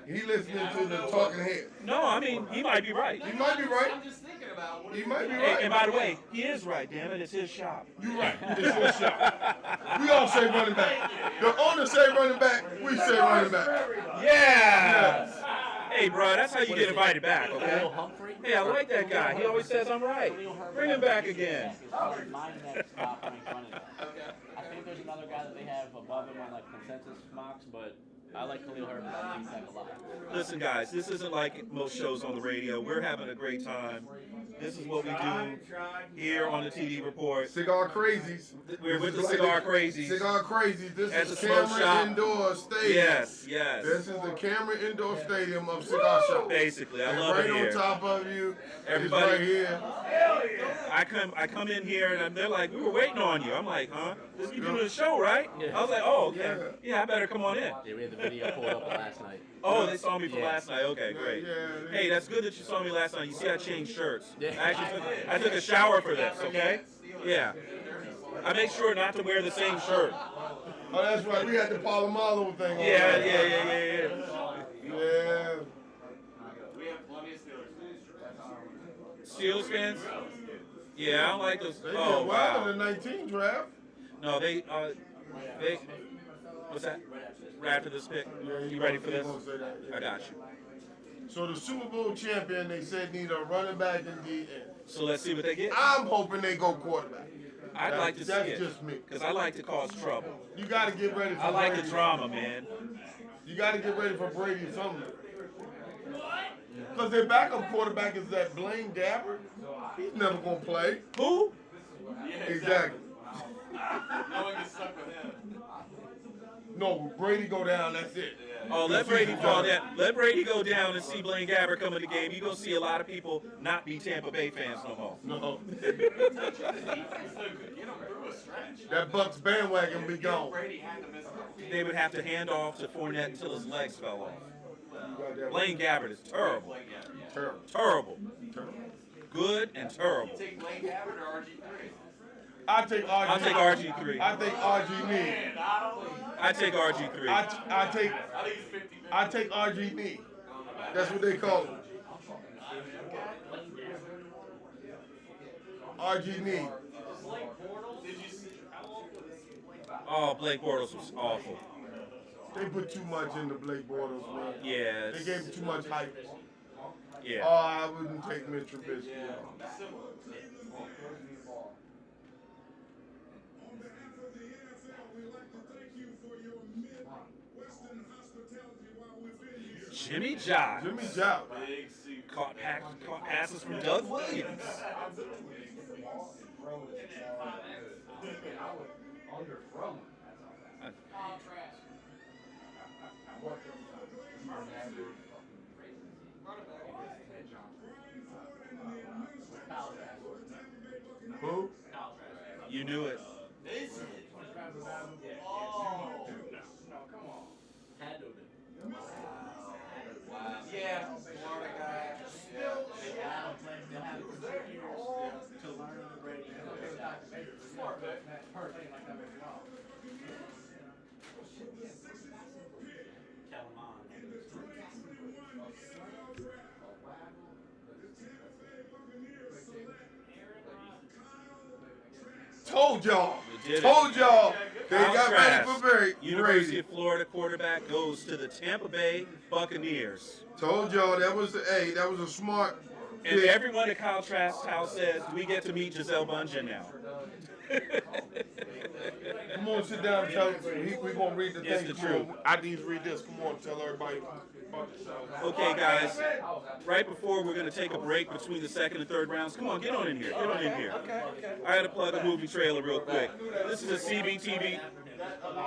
He listening to the talking head. No, I mean, he might be right. He might be right. He might be Hey, right. and by the way, he is right, damn it, it's his shop. You right. It's your shot. We all say running back. The owner say running back. We say running back. Yeah! Hey, bro, that's how you get invited back, okay? Khalil Humphrey. Hey, I like that guy. He always says I'm right. Bring him back again. Is probably my next top ranked running back. I think there's another guy that they have above him on like consensus mocks, but I like Khalil Herbert. I think that a lot. Listen, guys, this isn't like most shows on the radio. We're having a great time. This is what we do here on the TD Report. Cigar Crazies. We're with the This is Cigar like Crazies. Cigar Crazies. This At is the smoke Camera shop. Indoor Stadium. Yes, yes. This is the Camera Indoor Stadium of Cigar Shop. Basically, I And love right it on here. top of you. Everybody- It's right here. I come in here and they're like, we were waiting on you. I'm like, huh? This you doing the show, right? I was like, oh, okay. Yeah, I better come on in. Yeah, we had the video pulled up last night. Oh, they saw me for Yeah. last night? Okay, great. Yeah. Hey, that's good that you saw me last night. You see, I changed shirts. Yeah. I took a shower for this. Okay. Yeah. I make sure not to wear the same shirt. Oh, that's right. We had the Palomalo thing on. Yeah. right? Yeah. Steelers fans? Yeah, I don't like those. They Oh did well wow. in the 19 draft. No, they. What's that? Right after this pick. You ready for this? Say that, yeah. I got you. So the Super Bowl champion, they said, need a running back and DN. So let's see what they get. I'm hoping they go quarterback. I'd like to see That's it. just me. Because I like to cause trouble. You got to get ready for I like the Brady. drama, man. You got to get ready for Brady or something. Because their backup quarterback is that Blaine Gabbert. He's never going to play. Who? Exactly. No one gets stuck with him. No, Brady go down, that's it. Oh, let Brady fall down. Let Brady go down and see Blaine Gabbert come in the game. You're going to see a lot of people not be Tampa Bay fans no more. No. Get him through a stretch. That Bucks bandwagon be gone. Brady had to miss it. They would have to hand off to Fournette until his legs fell off. You got that Blaine Gabbert is terrible. Terrible. Terrible. Terrible. Good and terrible. Take Blaine Gabbert or RG3. I take RG. I'll take RG3. I take RG me. I take RG3. I take RG me. That's what they call him. RG me. Oh, Blake Bortles was awful. They put too much into Blake Bortles, man. Yeah. They gave him too much hype. Yeah. Oh, I wouldn't take Mitch Trubisky. Jimmy Josh Jimmy Josh. caught passes from Doug Williams. Who? You knew it. Yeah, Florida guy. Smart pick. Told y'all. We did it. Told y'all. They Kyle got ready Trask, for Brady. University of Florida quarterback goes to the Tampa Bay Buccaneers. Told y'all that was a smart And pick. everyone at Kyle Trask's house says, we get to meet Giselle Bundchen now. Come on, sit down and tell us. We're going to read the It's thing. the Come truth. on. I need to read this. Come on, tell everybody about yourself. Okay, guys, right before we're going to take a break between the second and third rounds, come on, get on in here. Get on in here. I got to plug a movie trailer real quick. This is a CBTV.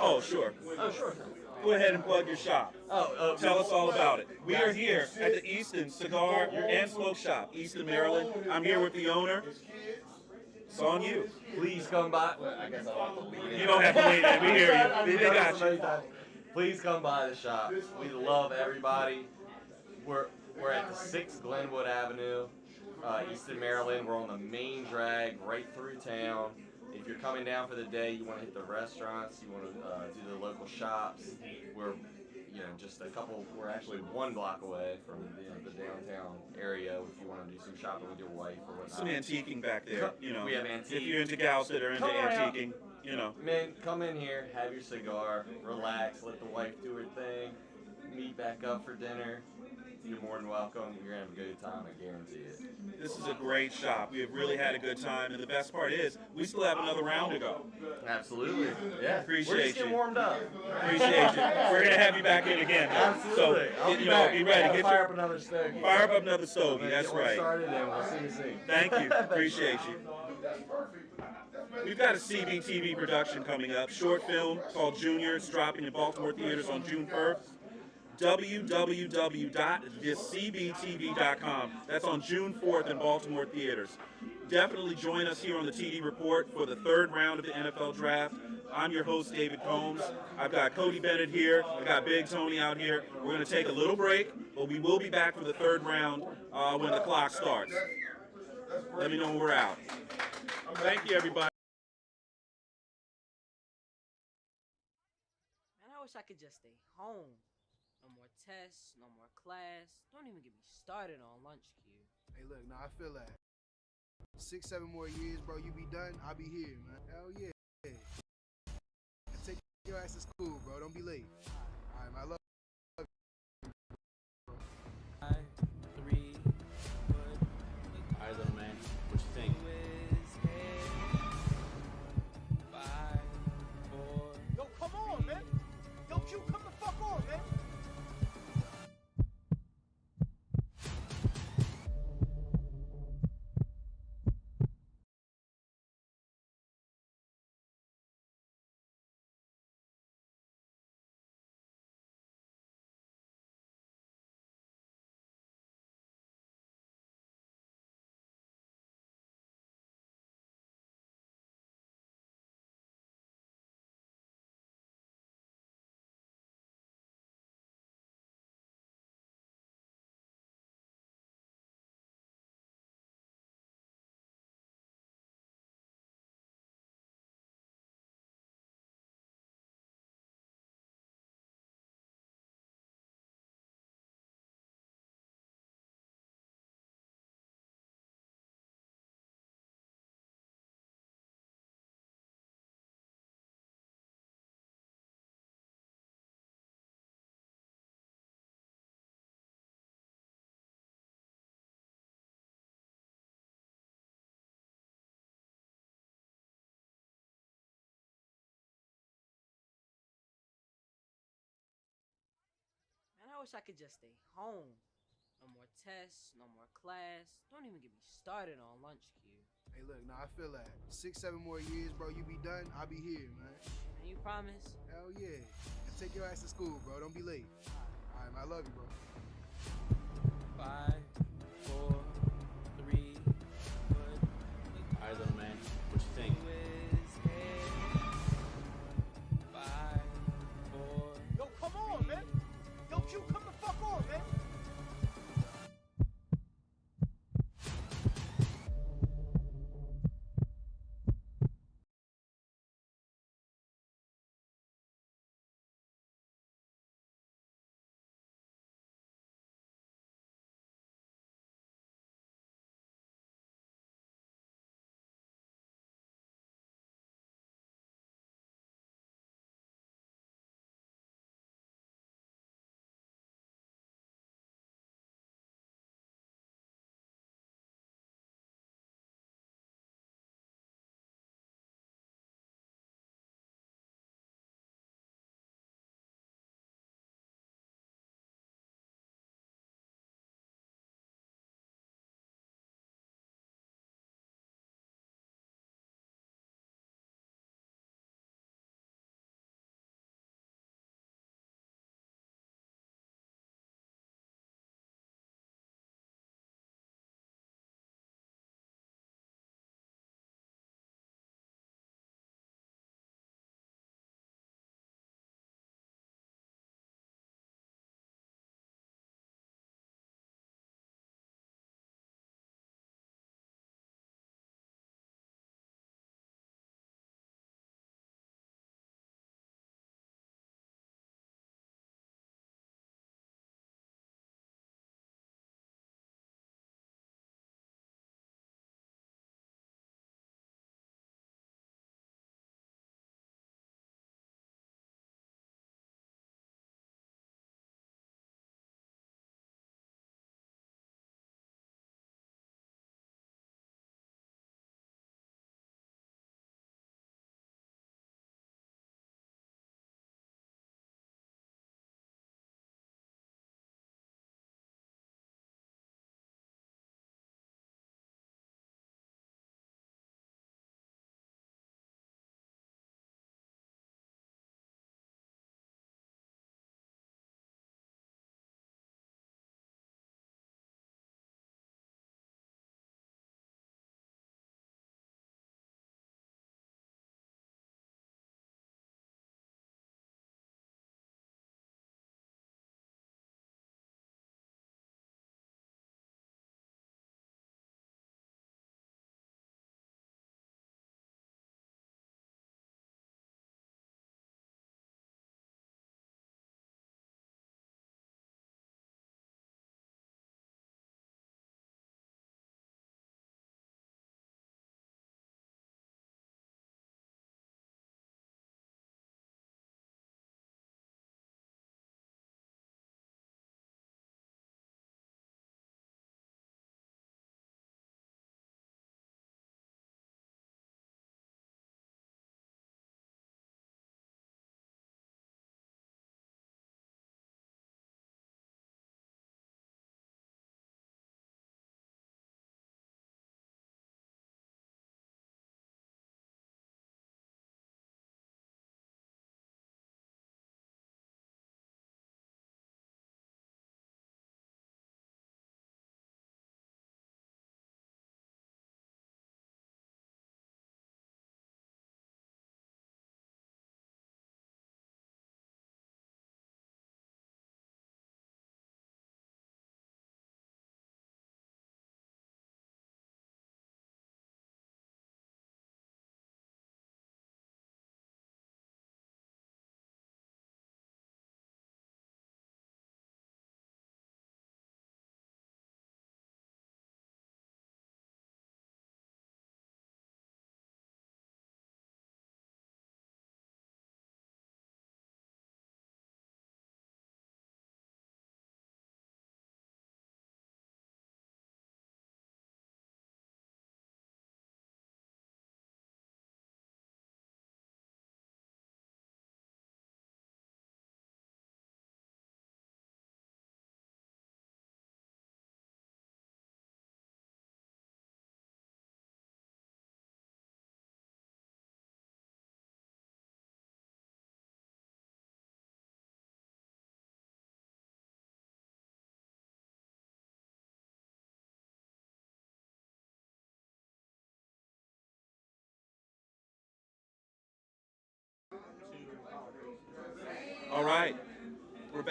Oh, sure. Oh, sure. Go ahead and plug your shop. Oh, Tell us all about it. We are here at the Easton Cigar and Smoke Shop, Easton, Maryland. I'm here with the owner. It's on you. Please come by. Well, I guess I'll have to lead in. You don't have to wait in. We hear you. They got you. Please come by the shop. We love everybody. We're at the 6 Glenwood Avenue, Easton, Maryland. We're on the main drag right through town. If you're coming down for the day, you want to hit the restaurants, you want to do the local shops. We're just we're actually 1 block away from the downtown area if you want to do some shopping with your wife or whatnot. Some antiquing back there. We have antiques. If you're into gals that are into Come around. antiquing, Man, come in here, have your cigar, relax, let the wife do her thing, meet back up for dinner. You're more than welcome. You're going to have a good time, I guarantee it. This is a great shop. We have really had a good time, and the best part is we still have another round to go. Absolutely. Yeah. Appreciate We're just getting you. warmed up. Appreciate you. We're gonna have you back in again. Though. Absolutely. So I'll be back. be ready. I'll Get fire your, up another stogie. fire up another stogie. That's Get one right. started and we'll see you soon. Thank you. Appreciate you. We've got a CBTV production coming up. Short film called Junior. It's dropping in Baltimore theaters on June 1st. www.thecbtv.com. That's on June 4th in Baltimore theaters. Definitely join us here on the TD Report for the 3rd round of the NFL Draft. I'm your host, David Combs. I've got Cody Bennett here. I've got Big Tony out here. We're going to take a little break, but we will be back for the third round when the clock starts. Let me know when we're out. Thank you, everybody. Man, I wish I could just stay home. No more tests, no more class. Don't even get me started on lunch queue. Hey, look, nah, I feel that. 6, 7 more years, bro, you be done, I'll be here, man. Hell yeah. And take your ass to school, bro. Don't be late. All right, man, I love you. 3, good. All right, little man, what you think? 5, 4. Yo, come on, man. Yo, Q, come the fuck on, man. Man, I wish I could just stay home. No more tests, no more class. Don't even get me started on lunch queue. Hey, look, nah, I feel that. 6, 7 more years, bro, you be done, I'll be here, man. And you promise? Hell yeah. And take your ass to school, bro. Don't be late. All right, man, I love you, bro. 5, 4, 3, good. All right, little man, what you think? 5, 4. Yo, come on, man. Yo, Q, come the fuck on, man.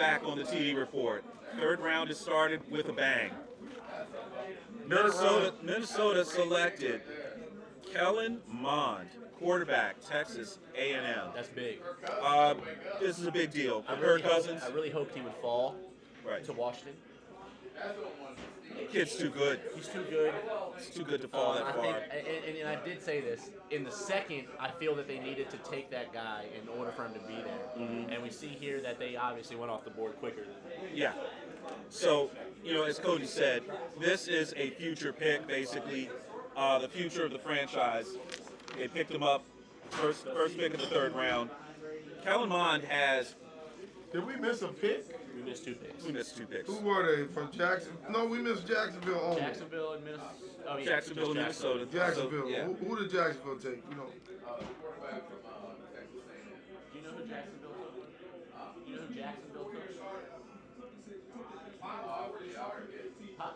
back on the TD report. Third round has started with a bang. Minnesota selected Kellen Mond, quarterback, Texas A&M. That's big. This is a big deal for I Kirk really, Cousins. I really hoped he would fall Right. to Washington. Kid's too good. He's too good. He's too good to fall that I far. think, and I did say this, in the second, I feel that they needed to take that guy in order for him to be there. And we see here that they obviously went off the board quicker than Yeah. So, as Cody said, this is a future pick, basically, the future of the franchise. They picked him up, first pick of the third round. Kellen Mond has. Did we miss a pick? we missed 2 picks. We missed 2 picks. Who were they? From Jackson? No, we missed Jacksonville only. Jacksonville and Minnesota. Oh, yeah, Jacksonville and Minnesota. Jacksonville. So, yeah. Who did Jacksonville take? You know. Do you know who Jacksonville took? You know who Jacksonville took? Huh?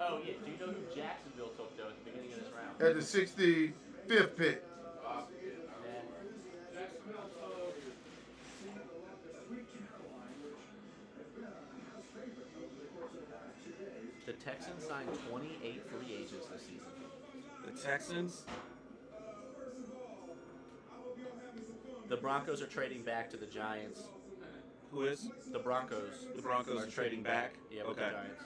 Oh, yeah. Do you know who Jacksonville took, though, at the beginning of this round? At the 65th pick. The Texans signed 28 free agents this season. The Texans. The Broncos are trading back to the Giants. Who is? The Broncos. The Broncos are trading back? Yeah, with Okay. the Giants.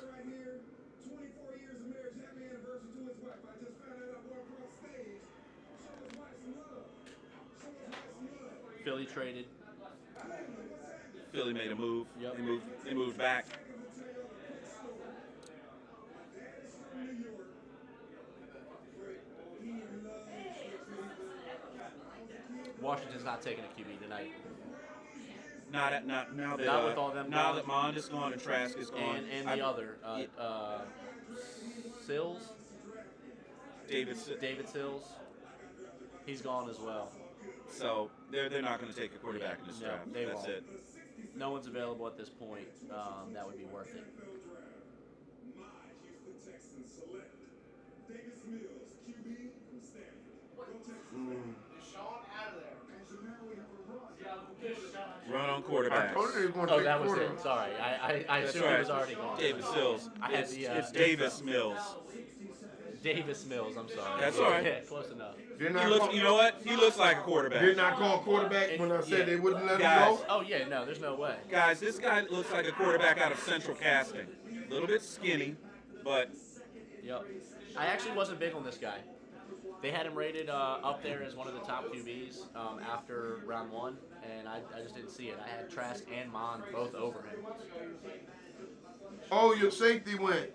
Philly traded. Philly made a move. Yep. They moved back. Washington's not taking a QB tonight. Not now that Not with all them now gone. that Mond is gone and Trask is gone. And the other, Sills, David. David Sills, he's gone as well. So they're not going to take a quarterback in this No, draft. they That's won't. it. No one's available at this point. That would be worth it. Run on I quarterback. told you they were going to Oh, take that was quarterback. it. Sorry, I That's assumed right. it was already gone. David Sills. I had It's Davis Mills. Davis Mills. I'm sorry. That's all right. Yeah, close enough. Did He not looks. call, You know what? He looks like a quarterback. did not call quarterback when I said Yeah. they wouldn't let him Guys. go? Oh yeah, no, there's no way. Guys, this guy looks like a quarterback out of Central Casting. A little bit skinny, but Yep. I actually wasn't big on this guy. They had him rated up there as one of the top QBs after round 1, and I just didn't see it. I had Trask and Mond both over him. Oh, your safety went.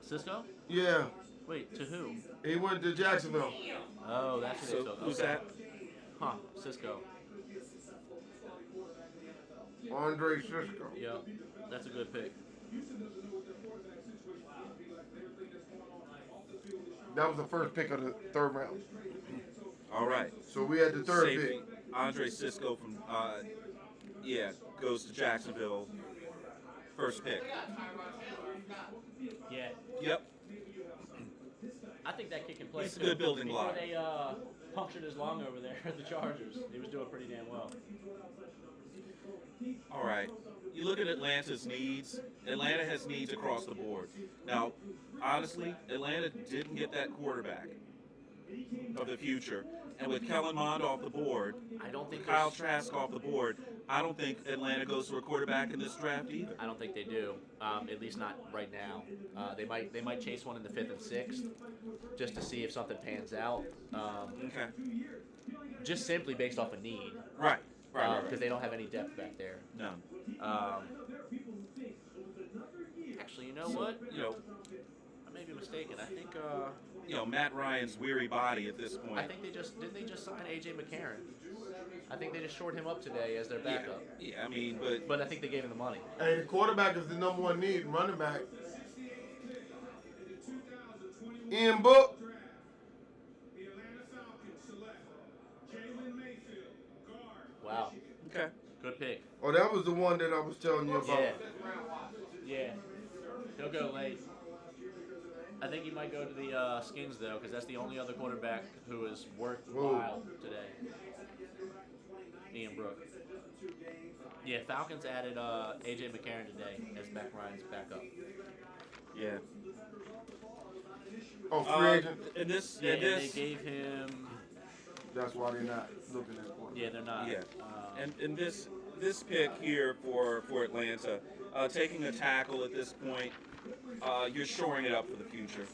Cisco? Yeah, Wait, to who? he went to Jacksonville. Oh, that's who they so took. who's Okay. that? Huh, Cisco. Andre Cisco. Yep, that's a good pick. That was the first pick of the third round. All right. So we had the third Safety. pick. Andre Cisco from goes to Jacksonville. First pick. Yeah, Yep. I think that kid can play. He's a too. good building block. Before they punctured his lung over there at the Chargers, he was doing pretty damn well. All right. You look at Atlanta's needs. Atlanta has needs across the board. Now, honestly, Atlanta didn't get that quarterback of the future. And with Kellen Mond off the board, I don't think Kyle there's- Trask off the board, I don't think Atlanta goes for a quarterback in this draft either. I don't think they do. At least not right now. They might chase one in the 5th and 6th, just to see if something pans out. Okay. Just simply based off of need, Right. because they don't have any depth back there. No. Actually, you know what? You know, I may be mistaken. I think Matt Ryan's weary body at this point. didn't they just sign AJ McCarron? I think they just shored him up today as their backup. Yeah, I mean, But I think they gave him the money. Hey, the quarterback is the number one need, running back. Ian Book. Wow. Okay. Good pick. Oh, that was the one that I was telling you about. Yeah. Yeah. He'll go late. I think he might go to the Skins, though, because that's the only other quarterback who is worthwhile today. Ian Brook. Yeah, Falcons added AJ McCarron today as Matt Ryan's backup. Yeah. Oh, free agent. And this, Yeah, and and this, they gave him. That's why they're not looking at quarterback. Yeah, they're not. yeah. And this pick here for Atlanta, taking a tackle at this point, you're shoring it up for the future.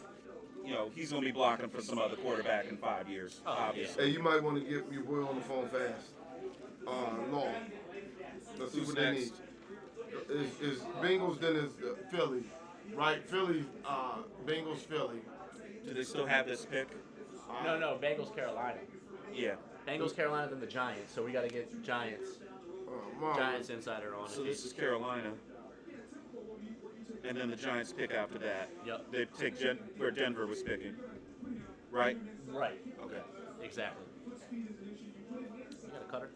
You know, he's going to be blocking for some other quarterback in 5 years, obviously. Hey, you might want to get your boy on the phone fast. Long. Let's see Who's what they next? need. Is Bengals, then is Philly, right? Philly, Bengals, Philly. Do they still have this pick? No, Bengals, Carolina. Yeah. Bengals, Carolina, then the Giants. So we got to get Giants. Giants insider on So it. this is Carolina. And then the Giants pick after that. Yep. They take where Denver was picking. Right? Right. Okay. Exactly. You got a cutter?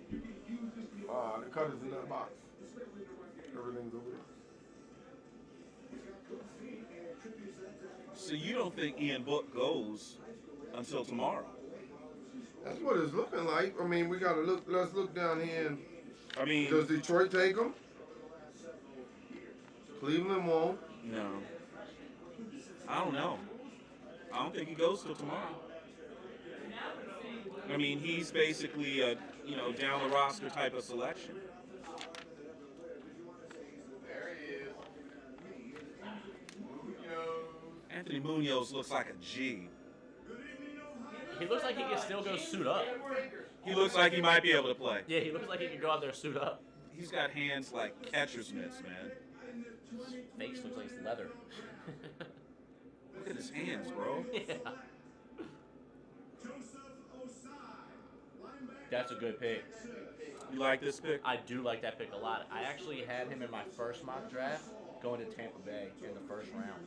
The cutter's in that box. Everything's over there. So you don't think Ian Book goes until tomorrow? That's what it's looking like. I mean, we gotta look. Let's look down here. And I mean, does Detroit take him? Cleveland won't. No. I don't know. I don't think he goes till tomorrow. I mean, he's basically a down the roster type of selection. There he is. Anthony Munoz looks like a G. He looks like he can still go suit up. He looks like he might be able to play. Yeah, he looks like he can go out there suit up. He's got hands like catcher's mitts, man. Face looks like it's leather. Look at his hands, bro. Yeah. That's a good pick. You like this pick? I do like that pick a lot. I actually had him in my first mock draft going to Tampa Bay in the first round.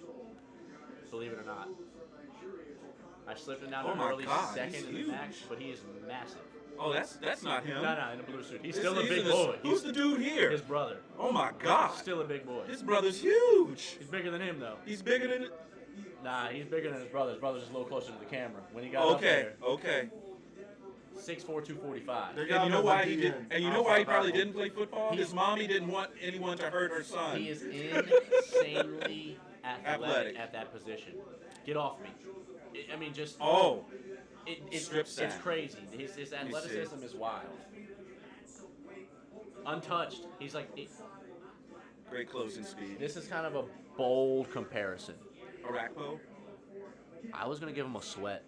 Believe it or not. I slipped him down to early second in the max, but he is massive. Oh, that's not him. No, in a blue suit. He's still a big boy. Who's the dude here? His brother. Oh my God. Still a big boy. His brother's huge. He's bigger than him though. He's bigger than. Nah, he's bigger than his brother. His brother's just a little closer to the camera. When he got up there. Okay. 6'4", 245. And you know why he did? And you know why he probably didn't play football? His mommy didn't want anyone to hurt her son. He is insanely athletic at that position. Get off me. I mean, just strip sack. It's crazy. His athleticism is wild. Untouched. He's like. Great closing speed. This is kind of a bold comparison. Arakpo? I was gonna give him a Sweat.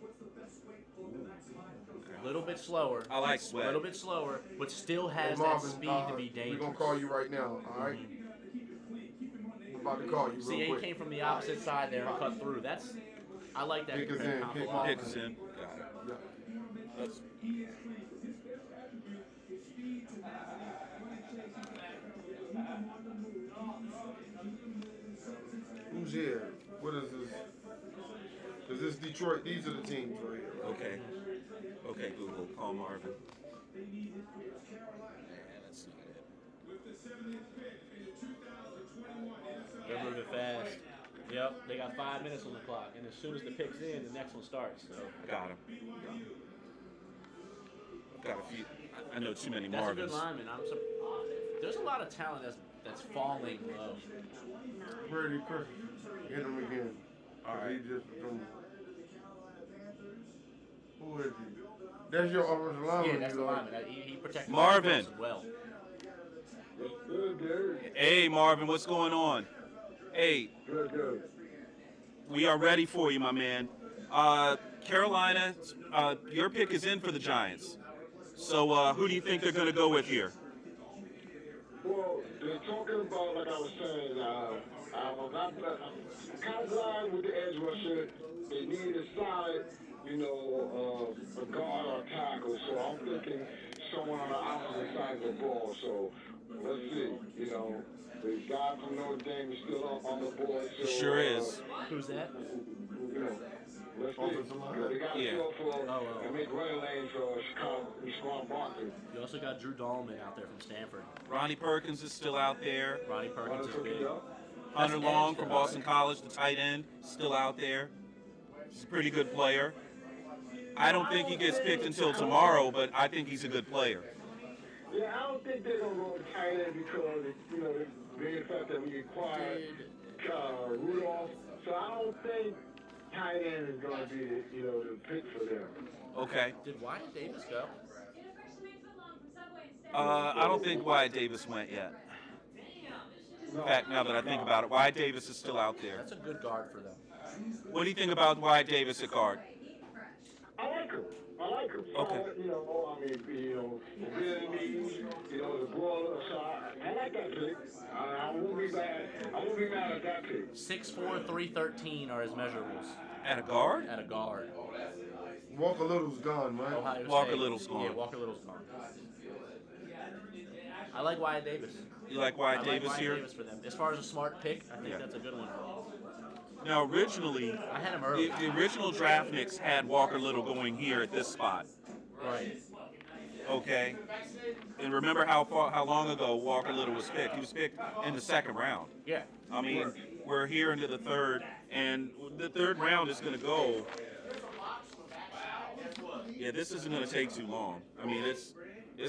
A little bit slower. I like Sweat. A little bit slower, but still has Marvin, that speed to be dangerous. We're gonna call you right now, all right? We're about to call you real See, quick. he came from the opposite side there and cut through. I like that. Pick is in. Pick is in. Got it. Yeah. That's, Who's here? What is this? Is this Detroit? These are the teams right here. Right? okay. Okay, Google. Call Marvin. That's not it. They're moving fast. Yep, they got 5 minutes on the clock, and as soon as the pick's in, the next one starts. So Got him. I've got a few. I know too many that's Marvins. a good lineman. There's a lot of talent that's falling low. Brady Chris. Hit him again. All right. He just who is he? That's your offensive lineman. Yeah, that's the you like. lineman. He protects Marvin. well. Hey, Marvin, what's going on? Hey, Good. we are ready for you, my man. Carolina, your pick is in for the Giants. So who do you think they're going to go with here? Well, they're talking about, like I was saying, I'm kind of glad with the edge rusher. They need a solid, a guard or tackle. So I'm thinking someone on the opposite side of the ball. So let's see, the guy from Notre Dame is still on the board. So, Sure is. Who's that? Let's see. They got Yeah. to go for and make running lanes for Sean Barkley. You also got Drew Dahlman out there from Stanford. Ronnie Perkins is still out there. Ronnie Perkins is big. Hunter Long from Boston College, the tight end, still out there. He's a pretty good player. I don't think he gets picked until tomorrow, but I think he's a good player. Yeah, I don't think they're gonna go tight end because you know being the fact that we acquired Rudolph, so I don't think tight end is gonna be the pick for them. Okay. Did Wyatt Davis go? I don't think Wyatt Davis went yet. In fact, now that I think about it, Wyatt Davis is still out there. That's a good guard for them. What do you think about Wyatt Davis at guard? I like him. Okay. The broader side. I like that pick. I won't be mad. I won't be mad at that pick. 6'4", 313 are his measurables. At a guard? At a guard. Walker Little's gone, man. Ohio Walker State. Little's gone. Yeah, Walker Little's gone. I like Wyatt Davis. You like Wyatt Davis Wyatt here? Davis for them. As far as a smart pick, I think Yeah. that's a good one. Now, originally, I had him early. the original draft Knicks had Walker Little going here at this spot. Right. Okay. And remember how long ago Walker Little was picked? He was picked in the second round. Yeah. I mean, we're here into the third, and the third round is going to go. Yeah, this isn't going to take too long. I mean, it's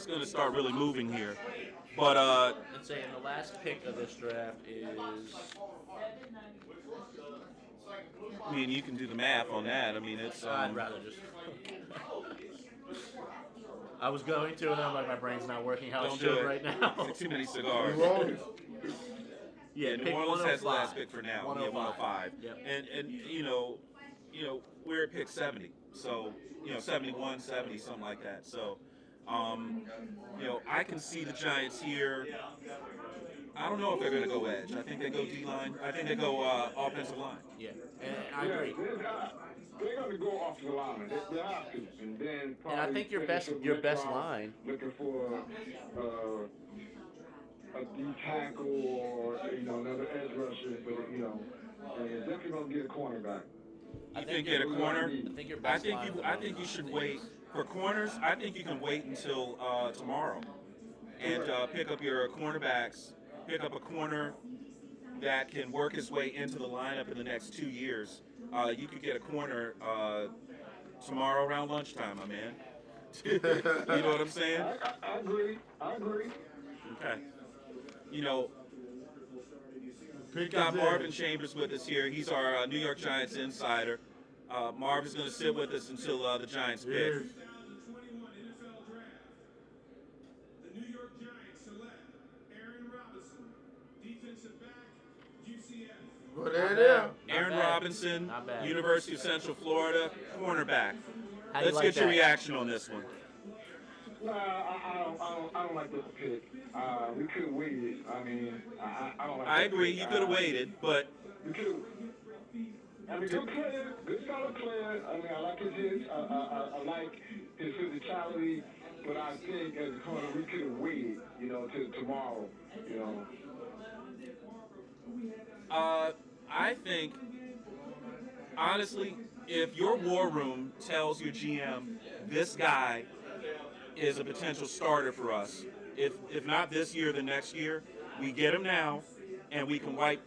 going to start really moving here. But Let's say the last pick of this draft is. I mean, you can do the math on that. I mean, it's. I'd rather just. I was going to, and I'm like, my brain's not working how it Don't should do it. right now. It's too many cigars. Yeah, New pick Orleans has the 105. last pick for now. Yeah, 105. Yep. And you know, we're at pick 70. So 71, 70, something like that. So, I can see the Giants here. I don't know if they're going to go edge. I think they go D-line. I think they go offensive line. Yeah, and I agree. They're going to go off the line. They have to, and then And I think your best line. Looking for a D tackle or another edge rusher, but and they're definitely going to get a cornerback. You think get a corner? I think your best line. I think you should wait for corners. I think you can wait until tomorrow and pick up your cornerbacks. Pick up a corner that can work his way into the lineup in the next 2 years. You could get a corner tomorrow around lunchtime, my man. You know what I'm saying? I agree. Okay. We got Marvin Chambers with us here. He's our New York Giants insider. Marvin's going to sit with us until the Giants pick. Well, there. Aaron Robinson, Not bad. University of Central Florida, cornerback. How do you Let's like get your that? reaction on this one. Nah, I don't like this pick. We could have waited. I mean, I don't like I that agree. pick. You could have waited, but We could. I mean, good player, good solid player. I mean, I like his hits. I like his physicality. But I think as a corner, we could have waited, till tomorrow, I think, honestly, if your war room tells your GM this guy is a potential starter for us, if not this year, the next year, we get him now, and we can wipe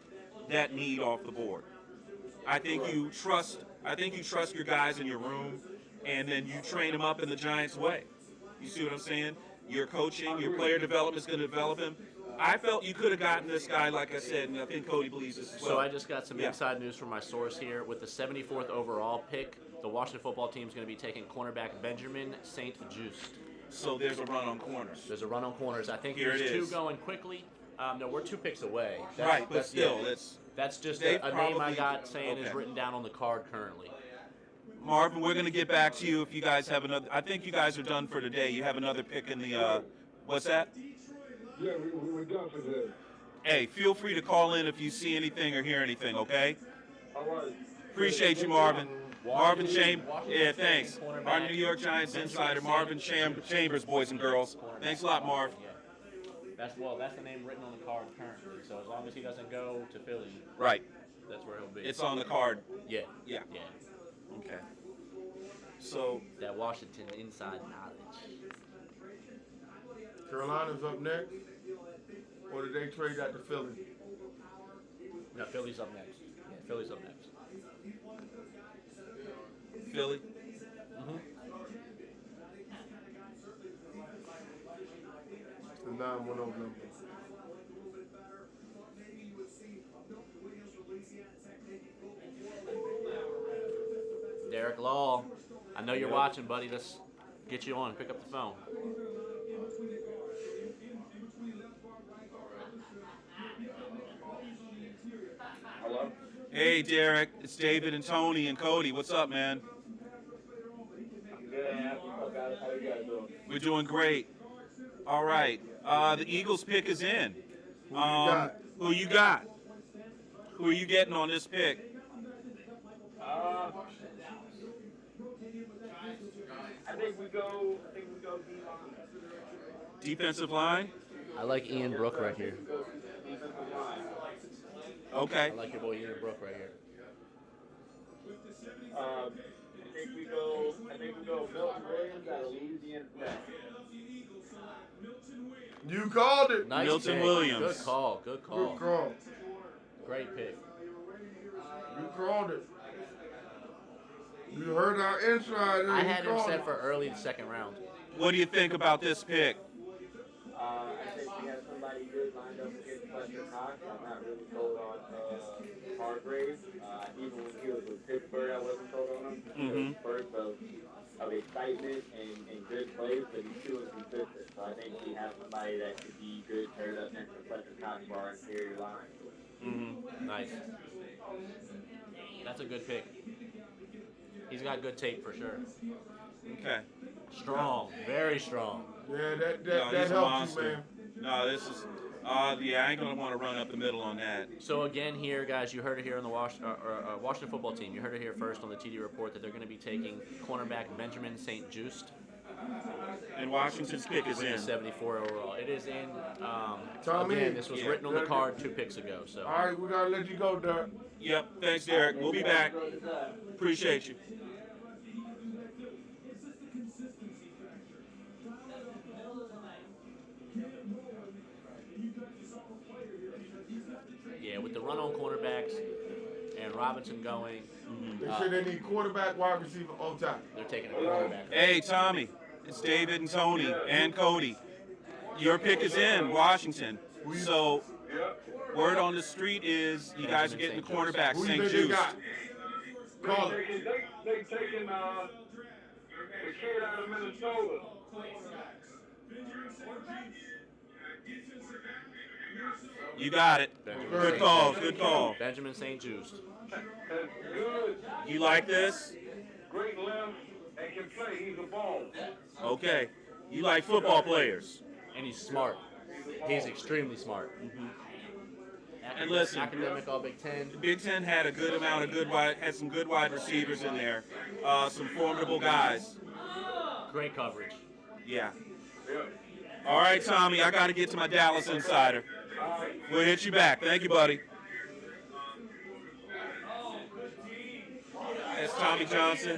that need off the board. I think you trust your guys in your room, and then you train them up in the Giants' way. You see what I'm saying? Your coaching, your player development is going to develop him. I felt you could have gotten this guy, like I said, and I think Cody believes this as well. So I just got some Yeah. inside news from my source here. With the 74th overall pick, the Washington football team is going to be taking cornerback Benjamin St. Just. So there's a run on corners. There's a run on corners. I think Here there's it two is. going quickly. No, we're 2 picks away. Right, but still, yeah. That's just a name I probably- got saying is okay. written down on the card currently. Marvin, we're going to get back to you if you guys have another. I think you guys are done for today. You have another pick in the. What's that? Yeah, we're done for today. Hey, feel free to call in if you see anything or hear anything. Okay. All right. Appreciate you, Marvin. Marvin Chambers. Washington Yeah, thanks. cornerback. Our New York Giants insider, Marvin Chambers, boys and girls. Thanks a lot, Marv. Yeah. That's the name written on the card currently. So as long as he doesn't go to Philly, Right. that's where he'll be. It's on the card. Yeah. Yeah. Yeah. Okay. So That Washington inside knowledge. Carolina's up next. Or did they trade that to Philly? No, Philly's up next. Yeah, Philly's up next. Philly. 910 number. Derek Law, I know you're watching, buddy. Let's get you on. Pick up the phone. Hello? Hey, Derek. It's David and Tony and Cody. What's up, man? I'm good. What's up, guys? How you guys doing? We're doing great. All right. The Eagles pick is in. Who you got? Who are you getting on this pick? I think we go Defensive line? I like Ian Brook right here. defensive line. Okay. I like your boy Ian Brook right here. I think we go Milton Williams out of Louisiana Tech. You called it. Nice Milton pick. Williams. Good call. Good call. Good call. Great pick. You called it. You heard our insider. I He had him called set it. for early second round. What do you think about this pick? I think we have somebody good lined up against Fletcher Cox. I'm not really sold on Hargrave. Even when he was with Pittsburgh, I wasn't sold on him. Mhm. Burst of excitement and good plays, but he's too inconsistent. So I think we have somebody that could be good paired up next to Fletcher Cox for our interior line. Mm-hmm. Nice. That's a good pick. He's got good tape for sure. Okay. Strong. Very strong. Yeah, that No, he's a helps you, monster. man. No, this is. Yeah, I ain't gonna want to run up the middle on that. So again, here, guys, you heard it here on the Washington football team. You heard it here first on the TD report that they're going to be taking cornerback Benjamin St. Just. And Washington's pick is in. 74 overall. It is in. Tommy, Again, this was yeah. written on the card 2 picks ago. So. All right, we gotta let you go, Dirk. Yep. Thanks, Derek. We'll be back. Appreciate you. Yeah, with the run on cornerbacks and Robinson going, They said they need quarterback, wide receiver, all time. they're taking a cornerback. Hey, Tommy. It's David and Tony and Cody. Your pick is in, Washington. So, word on the street is you guys are getting the cornerback, Who you St. think they Just. got? Call it. They taking the kid out of Minnesota. You got it. Good call. Good call. Benjamin St. Just. Good, You like this? great length, and can play. He's a ball. Okay. You like football players. And he's smart. He's extremely smart. And listen, Academic All Big Ten. Big Ten had a good amount of had some good wide receivers in there. Some formidable guys. Great coverage. Yeah. All right, Tommy, I got to get to my Dallas Insider. We'll hit you back. Thank you, buddy. That's Tommy Johnson,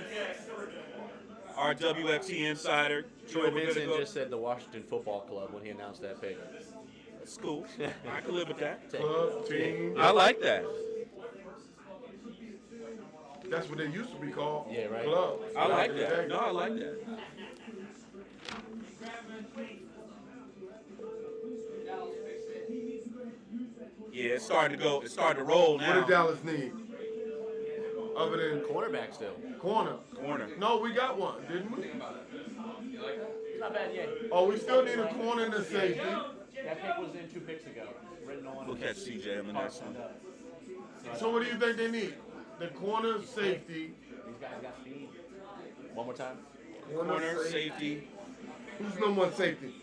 our WFT Insider. Troy Vincent just said the Washington Football Club when he announced that pick. That's cool. I can live with that. Club, team. I like that. That's what they used to be called. Yeah, right. Club. I like Back in the that. day. No, I like that. Yeah, it's starting to go. It's starting to roll What now. did Dallas need? Other than Cornerback still. corner. Corner. No, we got one, didn't we? Not bad yet. Oh, we still need a corner and a safety. That pick was in 2 picks ago. Written on. We'll catch CJ on the next one. So what do you think they need? The corner, safety. These guys got speed. One more time. Corner, safety. Who's number 1 safety?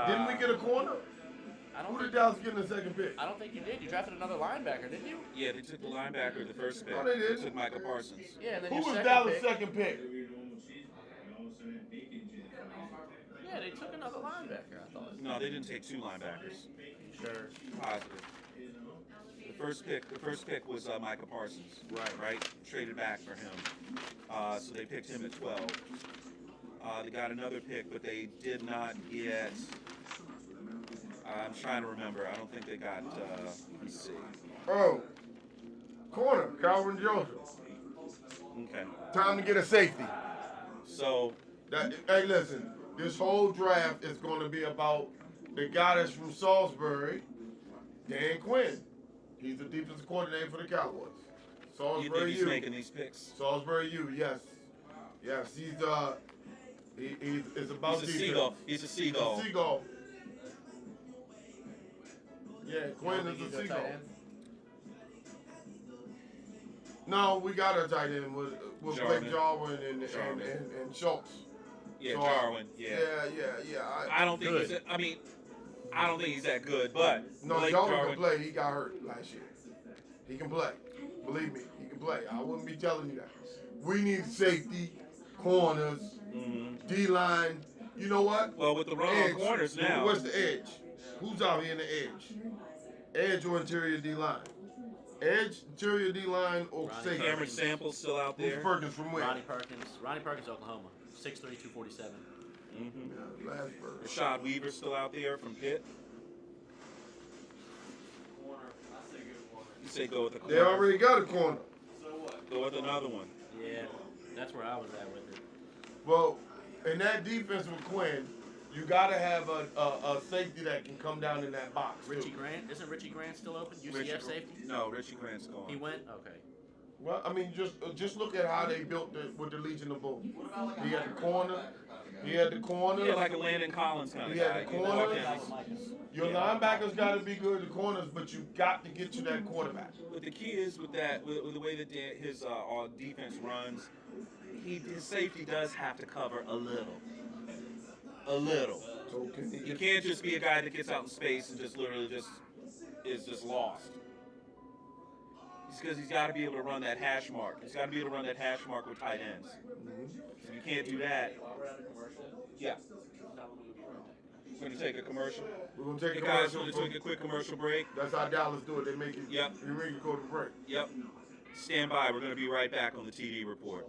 Didn't we get a corner? I don't Who think, did Dallas get in the second pick? I don't think you did. You drafted another linebacker, didn't you? Yeah, they took the linebacker the first pick. No, they didn't. Took Micah Parsons. Yeah, and then Who your was second Dallas' pick. second pick? Yeah, they took another linebacker, I thought. No, they didn't take 2 linebackers. Sure. Positive. The first pick was Micah Parsons. Right. Traded back for him. So they picked him at 12. They got another pick, but they did not get. I'm trying to remember. I don't think they got. Let's see. Oh, corner, Calvin Joseph. Okay. Time to get a safety. So Hey, listen, this whole draft is going to be about the guy that's from Salisbury, Dan Quinn. He's the defensive coordinator for the Cowboys. You think Salisbury he's U. making these picks? Salisbury U, yes. Yes, he's about He's a defense. seagull. He's a seagull. Seagull. Yeah, Quinn is a seagull. No, we got a tight end with Blake Jarwin and Schultz. Yeah, So, Jarwin. Yeah. Yeah. I don't think he's. I don't think he's that good, but No, Blake Jarwin can play. He got hurt last year. He can play. Believe me, he can play. I wouldn't be telling you that. We need safety, corners, D-line. You know what? Well, with the run on corners now. Where's the edge? Who's out here in the edge? Edge or interior D-line? Edge, interior D-line, or safety? Cameron Sample's still out there. Who's Perkins from where? Ronnie Perkins, Oklahoma. 6'3", 247. Yeah, Lansbury. Rashad Weaver's still out there from Pitt. You say go with the corner. They already got a corner. Go with another one. Yeah, that's where I was at with it. Well, in that defense with Quinn, you got to have a safety that can come down in that box. Richie Grant? Isn't Richie Grant still open? UCF safety? No, Richie Grant's gone. He went? Okay. Well, I mean, just look at how they built with the Legion of Boom. He had the corner. Yeah, like a Landon Collins kind of He guy. had the You walk corners. in, Your linebackers got to be good at the corners, but you got to get to that quarterback. But the key is with the way that his defense runs, his safety does have to cover a little. So can he You can't just be a guy that gets out in space and just literally is lost. It's because he's got to be able to run that hash mark. He's got to be able to run that hash mark with tight ends. If you can't do that, yeah. We're going to take a commercial. We're going to take You a guys commercial. want to take a quick commercial break? That's how Dallas do it. They make it. Yep. You make it go to break. Yep. Stand by. We're going to be right back on the TD Report.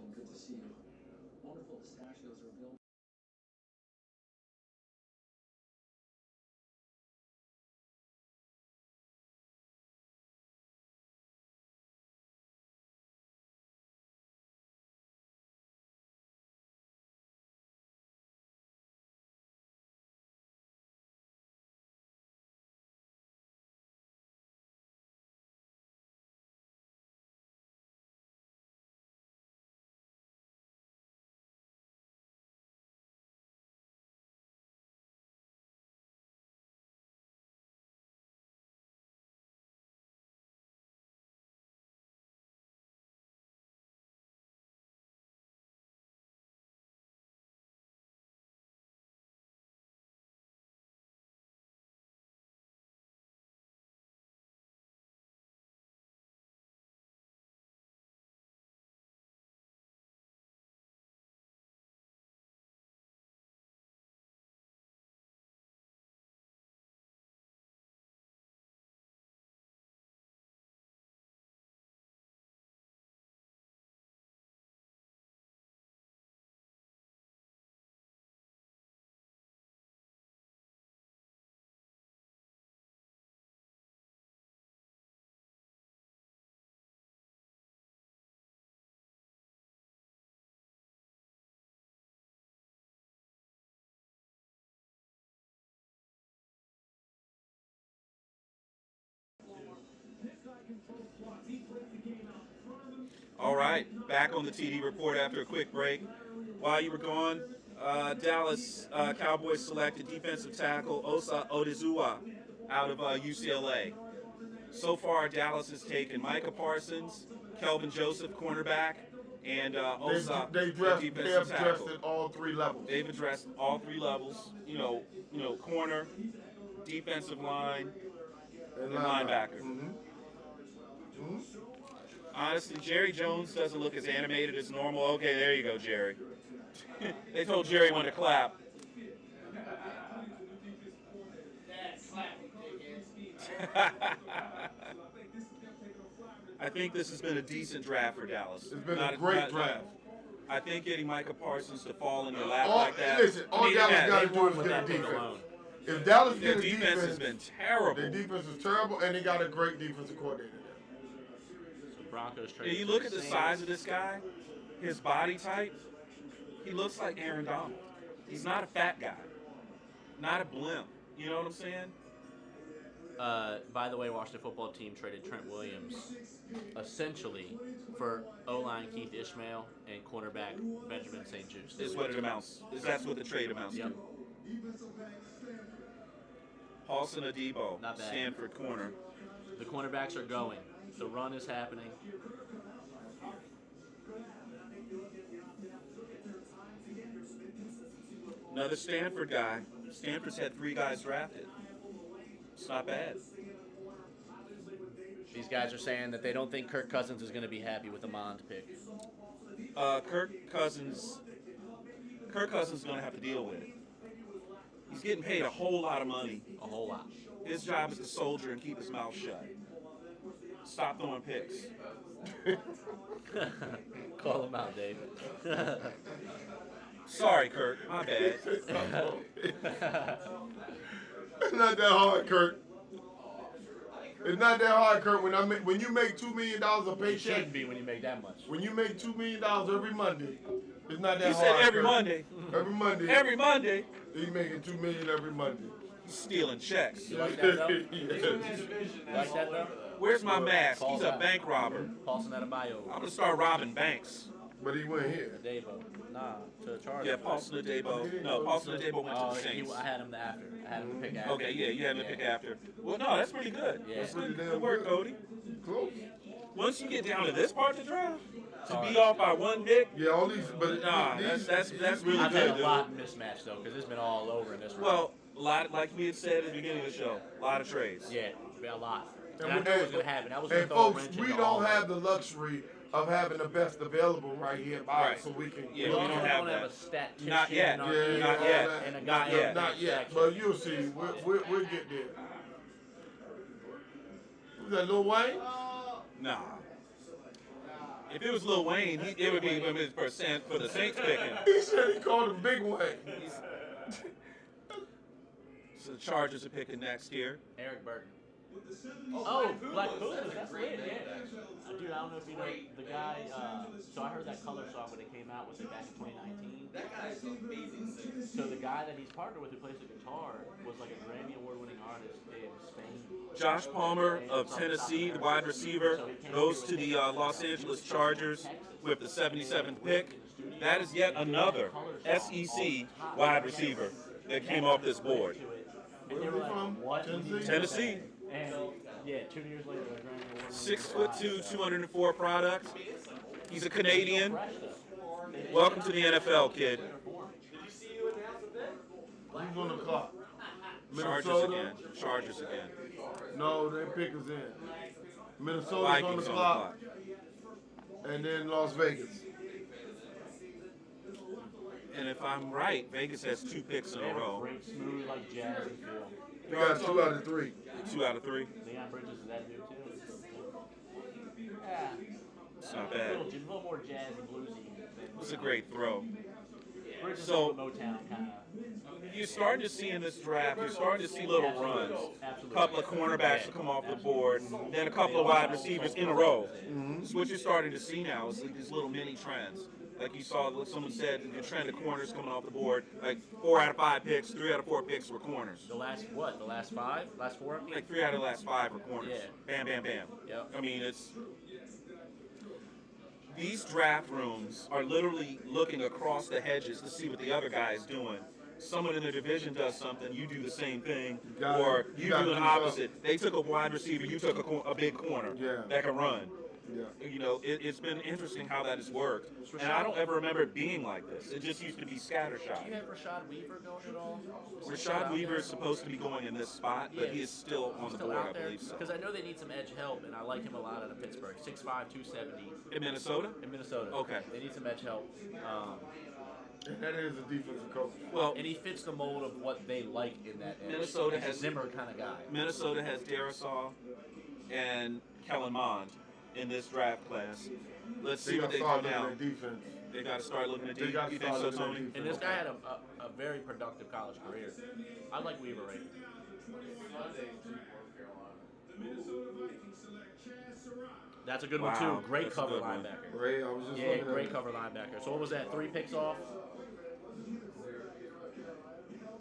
All right, back on the TD Report after a quick break. While you were gone, Dallas Cowboys selected defensive tackle Osa Odighizuwa out of UCLA. So far, Dallas has taken Micah Parsons, Kelvin Joseph, cornerback, and Osa, They have addressed at all three levels. They've addressed all three levels. You know, corner, defensive line, and linebacker. Honestly, Jerry Jones doesn't look as animated as normal. Okay, there you go, Jerry. They told Jerry when to clap. I think this has been a decent draft for Dallas. It's been a great draft. I think getting Micah Parsons to fall in your lap like that. Listen, all Dallas got to do is get a defense. If Dallas Their gets a defense has been terrible. Their defense is terrible, and they got a great defensive coordinator there. Broncos Yeah, you look at the size of this guy, his body type, he looks like Aaron Donald. He's not a fat guy. Not a blimp. You know what I'm saying? By the way, Washington football team traded Trent Williams essentially for O-line Keith Ishmael and cornerback Benjamin St. Juste. Is what it amounts. That's what the trade amounts Yep. to. Paulson Adebo, Not bad. Stanford corner. The cornerbacks are going. The run is happening. Another Stanford guy. Stanford's had 3 guys drafted. It's not bad. These guys are saying that they don't think Kirk Cousins is going to be happy with the Mond pick. Kirk Cousins is going to have to deal with it. He's getting paid a whole lot of money. A whole lot. His job is to soldier and keep his mouth shut. Stop throwing picks. Call him out, Dave. Sorry, Kirk. My bad. It's not that hard, Kurt. It's not that hard, Kurt. When you make $2 million a It paycheck, shouldn't be when you make that much. when you make $2 million every Monday, it's not that He hard. said every Kurt. Monday. Every Monday. Every Monday. He's making $2 million every Monday. He's stealing checks. You like that, though? Yeah. You like that, though? Where's my mask? He's a Paulson- bank robber. Paulson Adebayo. I'm going to start robbing banks. But he went here. Debo. Nah, to Chargers. Yeah, Paulson Adebo. No, Paulson Adebo went Oh, to the Saints. I had him after. I had him to pick after. Okay, yeah, you had him to pick after. Well, no, that's pretty good. Yeah. That's good work, Cody. Close. Once you get down to this part of the draft, to be off by 1 pick, Yeah, all these, but nah, these, that's really I've good, had a dude. lot mismatched, though, because it's been all over in this round. Well, a lot, like we had said at the beginning of the show, a lot of trades. Yeah, it's been a lot. And And I we- knew it was going to happen. That was going And to throw a folks, wrench we into all don't of have it. the luxury of having the best available right here by Right. us, so we can. Yeah, We we also don't have a that. statistician Not yet. in our Yeah, team not all yet. that. and a guy Not yet. in Not yet, section. but you'll see. We'll get there. Was that Lil Wayne? Nah. If it was Lil Wayne, it would be for the Saints picking. He said he called him Big Wayne. So the Chargers are picking next year. Eric Burton. Oh, Black Pumas, that's lit, yeah. Dude, I don't know if you know the guy. So I heard that Color song when it came out, was it back in 2019? That guy's amazing. So the guy that he's partnered with who plays the guitar was like a Grammy Award-winning artist in Spain. Josh Palmer of Tennessee, the wide receiver, goes to the Los Angeles Chargers with the 77th pick. That is yet another SEC wide receiver that came off this board. And they were like, what? Tennessee. And yeah, 2 years later, a Grammy Award-winning 6'2", 204 product. He's a Canadian. Welcome to the NFL, kid. Who's on the clock? Chargers Minnesota? again. Chargers again. No, their pick is in. Minnesota's Vikings on the clock. And then Las Vegas. And if I'm right, Vegas has 2 picks in They a have a row. great, smooth, like jazzy feel. We got 2 out of 3. 2 out of 3. Leon Bridges is that dude too. Yeah. It's not A bad. little more jazzy, bluesy. It's a great throw. Bridges So- is Motown kind of. You're starting to see in this draft, you're starting to see little runs. A couple of cornerbacks will come off the board, then a couple of wide receivers in a row. So what you're starting to see now is like these little mini trends. Like you saw, like someone said, the trend of corners coming off the board. Like 4 out of 5 picks, 3 out of 4 picks were corners. The last what? The last 5? Last 4? Like 3 out of the last 5 were corners. Yeah. Bam, bam, bam. Yep. I mean, these draft rooms are literally looking across the hedges to see what the other guy is doing. Someone in the division does something, you do the same thing, Got it. or You you gotta do an do opposite. They took a wide receiver, you took a big corner Yeah. that can run. Yeah. You know, it's been interesting how that has worked, and I don't ever remember it being like this. It just used to be scattershot. Do you have Rashad Weaver going at all? Rashad Weaver is supposed to be going in this spot, but he is still on the Still board, I out there? believe so. Because I know they need some edge help, and I like him a lot out of Pittsburgh. 6'5", 270. In Minnesota? In Minnesota. Okay. They need some edge help. And that is a defensive coach. Well, And he fits the mold of what they like in that edge. Minnesota He's a has- Zimmer kind of guy. Minnesota has Darisaw and Kellen Mond in this draft class. Let's They see got what to they start do looking now. at defense. They got to start looking at They D. got You to think start so, looking at Tony? defense. And this guy had a very productive college career. I like Weaver right. That's a good one Wow, too. Great that's a cover good one. linebacker. Ray, I was just Yeah, looking great at cover linebacker. So what was that? 3 picks off?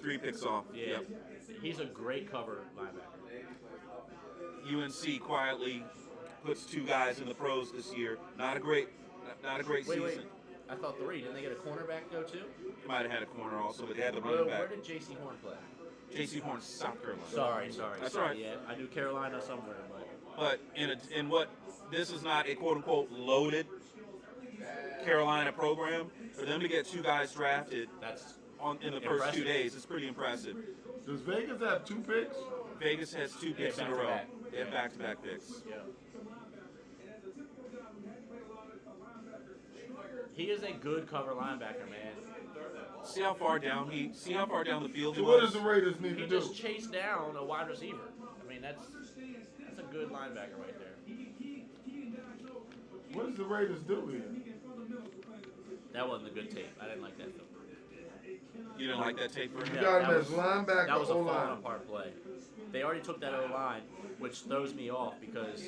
3 picks off. Yeah, Yep. he's a great cover linebacker. UNC quietly puts 2 guys in the pros this year. Not a great season. Wait. I thought 3. Didn't they get a cornerback though too? Might have had a corner also, but they had the running Where back. did J.C. Horn play? J.C. Horn, South Carolina. Sorry. That's all right. Yeah, I knew Carolina somewhere, But in what this is not a quote unquote loaded Carolina program. For them to get 2 guys drafted in the first 2 days is pretty impressive. Does Vegas have 2 picks? Vegas has 2 picks in a row. back-to-back. They have back-to-back picks. Yeah. He is a good cover linebacker, man. See how far down the field he So was. what does the Raiders need He to do? just chased down a wide receiver. I mean, that's a good linebacker right there. What does the Raiders do here? That wasn't a good tape. I didn't like that film. You didn't like that tape for him? You got him that as linebacker, That was a O-line. falling apart play. They already took that O-line, which throws me off because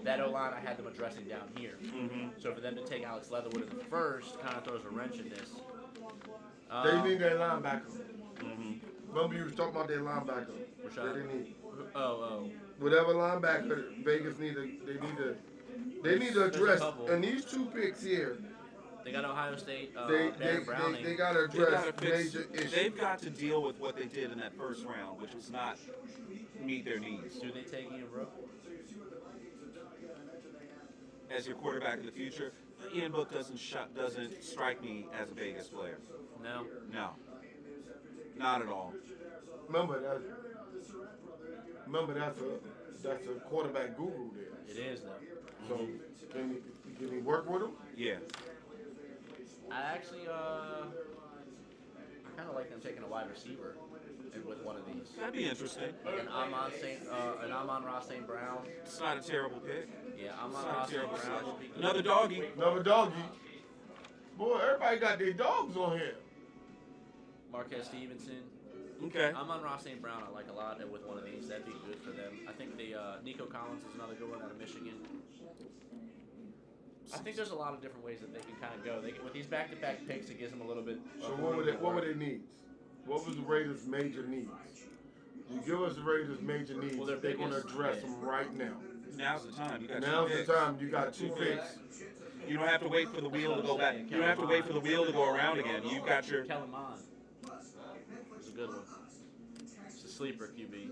that O-line I had them addressing down here. Mm-hmm. So for them to take Alex Leatherwood in the first kind of throws a wrench in this. They need their linebacker. Mm-hmm. Remember you was talking about their linebacker. Rashad? They need Oh. whatever linebacker Vegas they need to address. couple. And these 2 picks here, They got Ohio State, they Browning. got to They've got address to fix- major issues. They've got to deal with what they did in that first round, which was not meet their needs. Do they take Ian Book? As your quarterback in the future, Ian Book doesn't strike me as a Vegas player. No. No, not at all. Remember that's a quarterback guru there. It is, though. So can he work with him? Yeah. I actually, I kind of like them taking a wide receiver with one of these. That'd be interesting. Like an Amon-Ra St. Brown. It's not a terrible pick. Yeah, It's Amon-Ra not a St. terrible Brown selection. would be good. Another doggy. Another doggy. Boy, everybody got their dogs on here. Marquez Stevenson. Okay. Amon-Ra St. Brown I like a lot with one of these. That'd be good for them. I think Nico Collins is another good one out of Michigan. I think there's a lot of different ways that they can kind of go. With these back-to-back picks, it gives them a little bit. So what were their needs? What was the Raiders' major needs? You give us the Raiders' major needs. Well, their they're going to biggest- address yeah. them right now. Now's the time. You got Now's 2 the picks. time. You got 2 picks. You don't have to wait for the wheel to go back. You don't have to wait for the wheel to go around again. You've got your. Kellen Mond. It's a good one. It's a sleeper QB.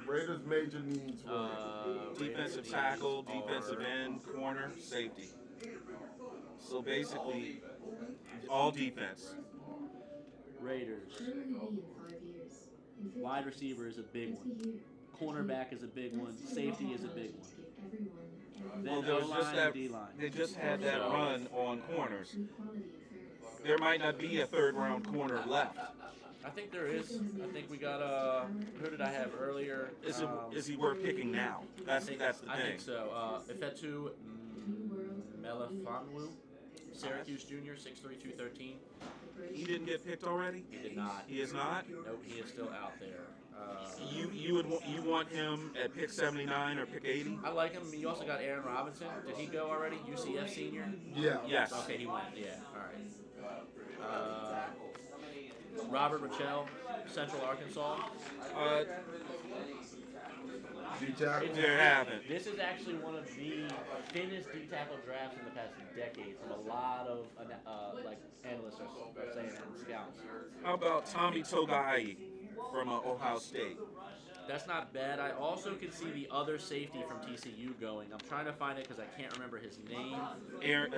Raiders' major needs were Defensive tackle, defensive end, corner, safety. So basically, all defense. Raiders. Wide receiver is a big one. Cornerback is a big one. Safety is a big one. Well, Then there was just O-line that. and D-line. They just had that run on corners. There might not be a 3rd-round corner left. I think there is. I think we got who did I have earlier? Is he worth picking now? That's the I thing. think so. Ifeatu Melifonwu, Syracuse Junior, 6'3", 213. He didn't get picked already. He did not. He is not. Nope, he is still out there. You want him at pick 79 or pick 80? I like him. You also got Aaron Robinson. Did he go already? UCF senior? Yeah. Yes. Okay, he went. Yeah. All right. Robert Rachel, Central Arkansas. D-tackle. There haven't. This is actually one of the thinnest D-tackle drafts in the past decade from a lot of analysts are saying and scouts. How about Tommy Togai from Ohio State? That's not bad. I also can see the other safety from TCU going. I'm trying to find it because I can't remember his name.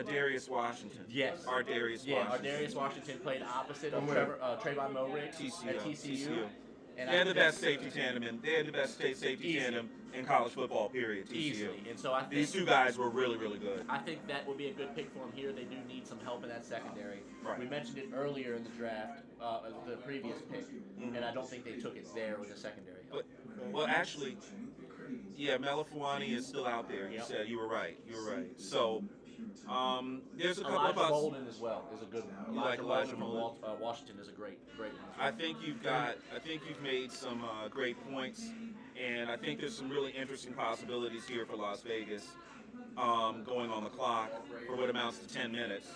Darius Washington. Yes. Ardarius Yeah, Washington. Ardarius Washington played opposite of Where? Trayvon Moehrig at TCU. TCU. And They had the best safety tandem. They had the best safety tandem in college football. Period. TCU. Easily. And so I think These 2 guys were really, really good. I think that would be a good pick for them here. They do need some help in that secondary. Right. We mentioned it earlier in the draft, the previous pick, and I don't think they took it there with the secondary help. Well, actually, yeah, Melifonwu is still out there. You Yep. said you were right. So, there's a couple Elijah of us. Bolden as well is a good one. You like Elijah from Bolden? Washington is a great one. I think you've made some great points, and I think there's some really interesting possibilities here for Las Vegas, going on the clock for what amounts to 10 minutes.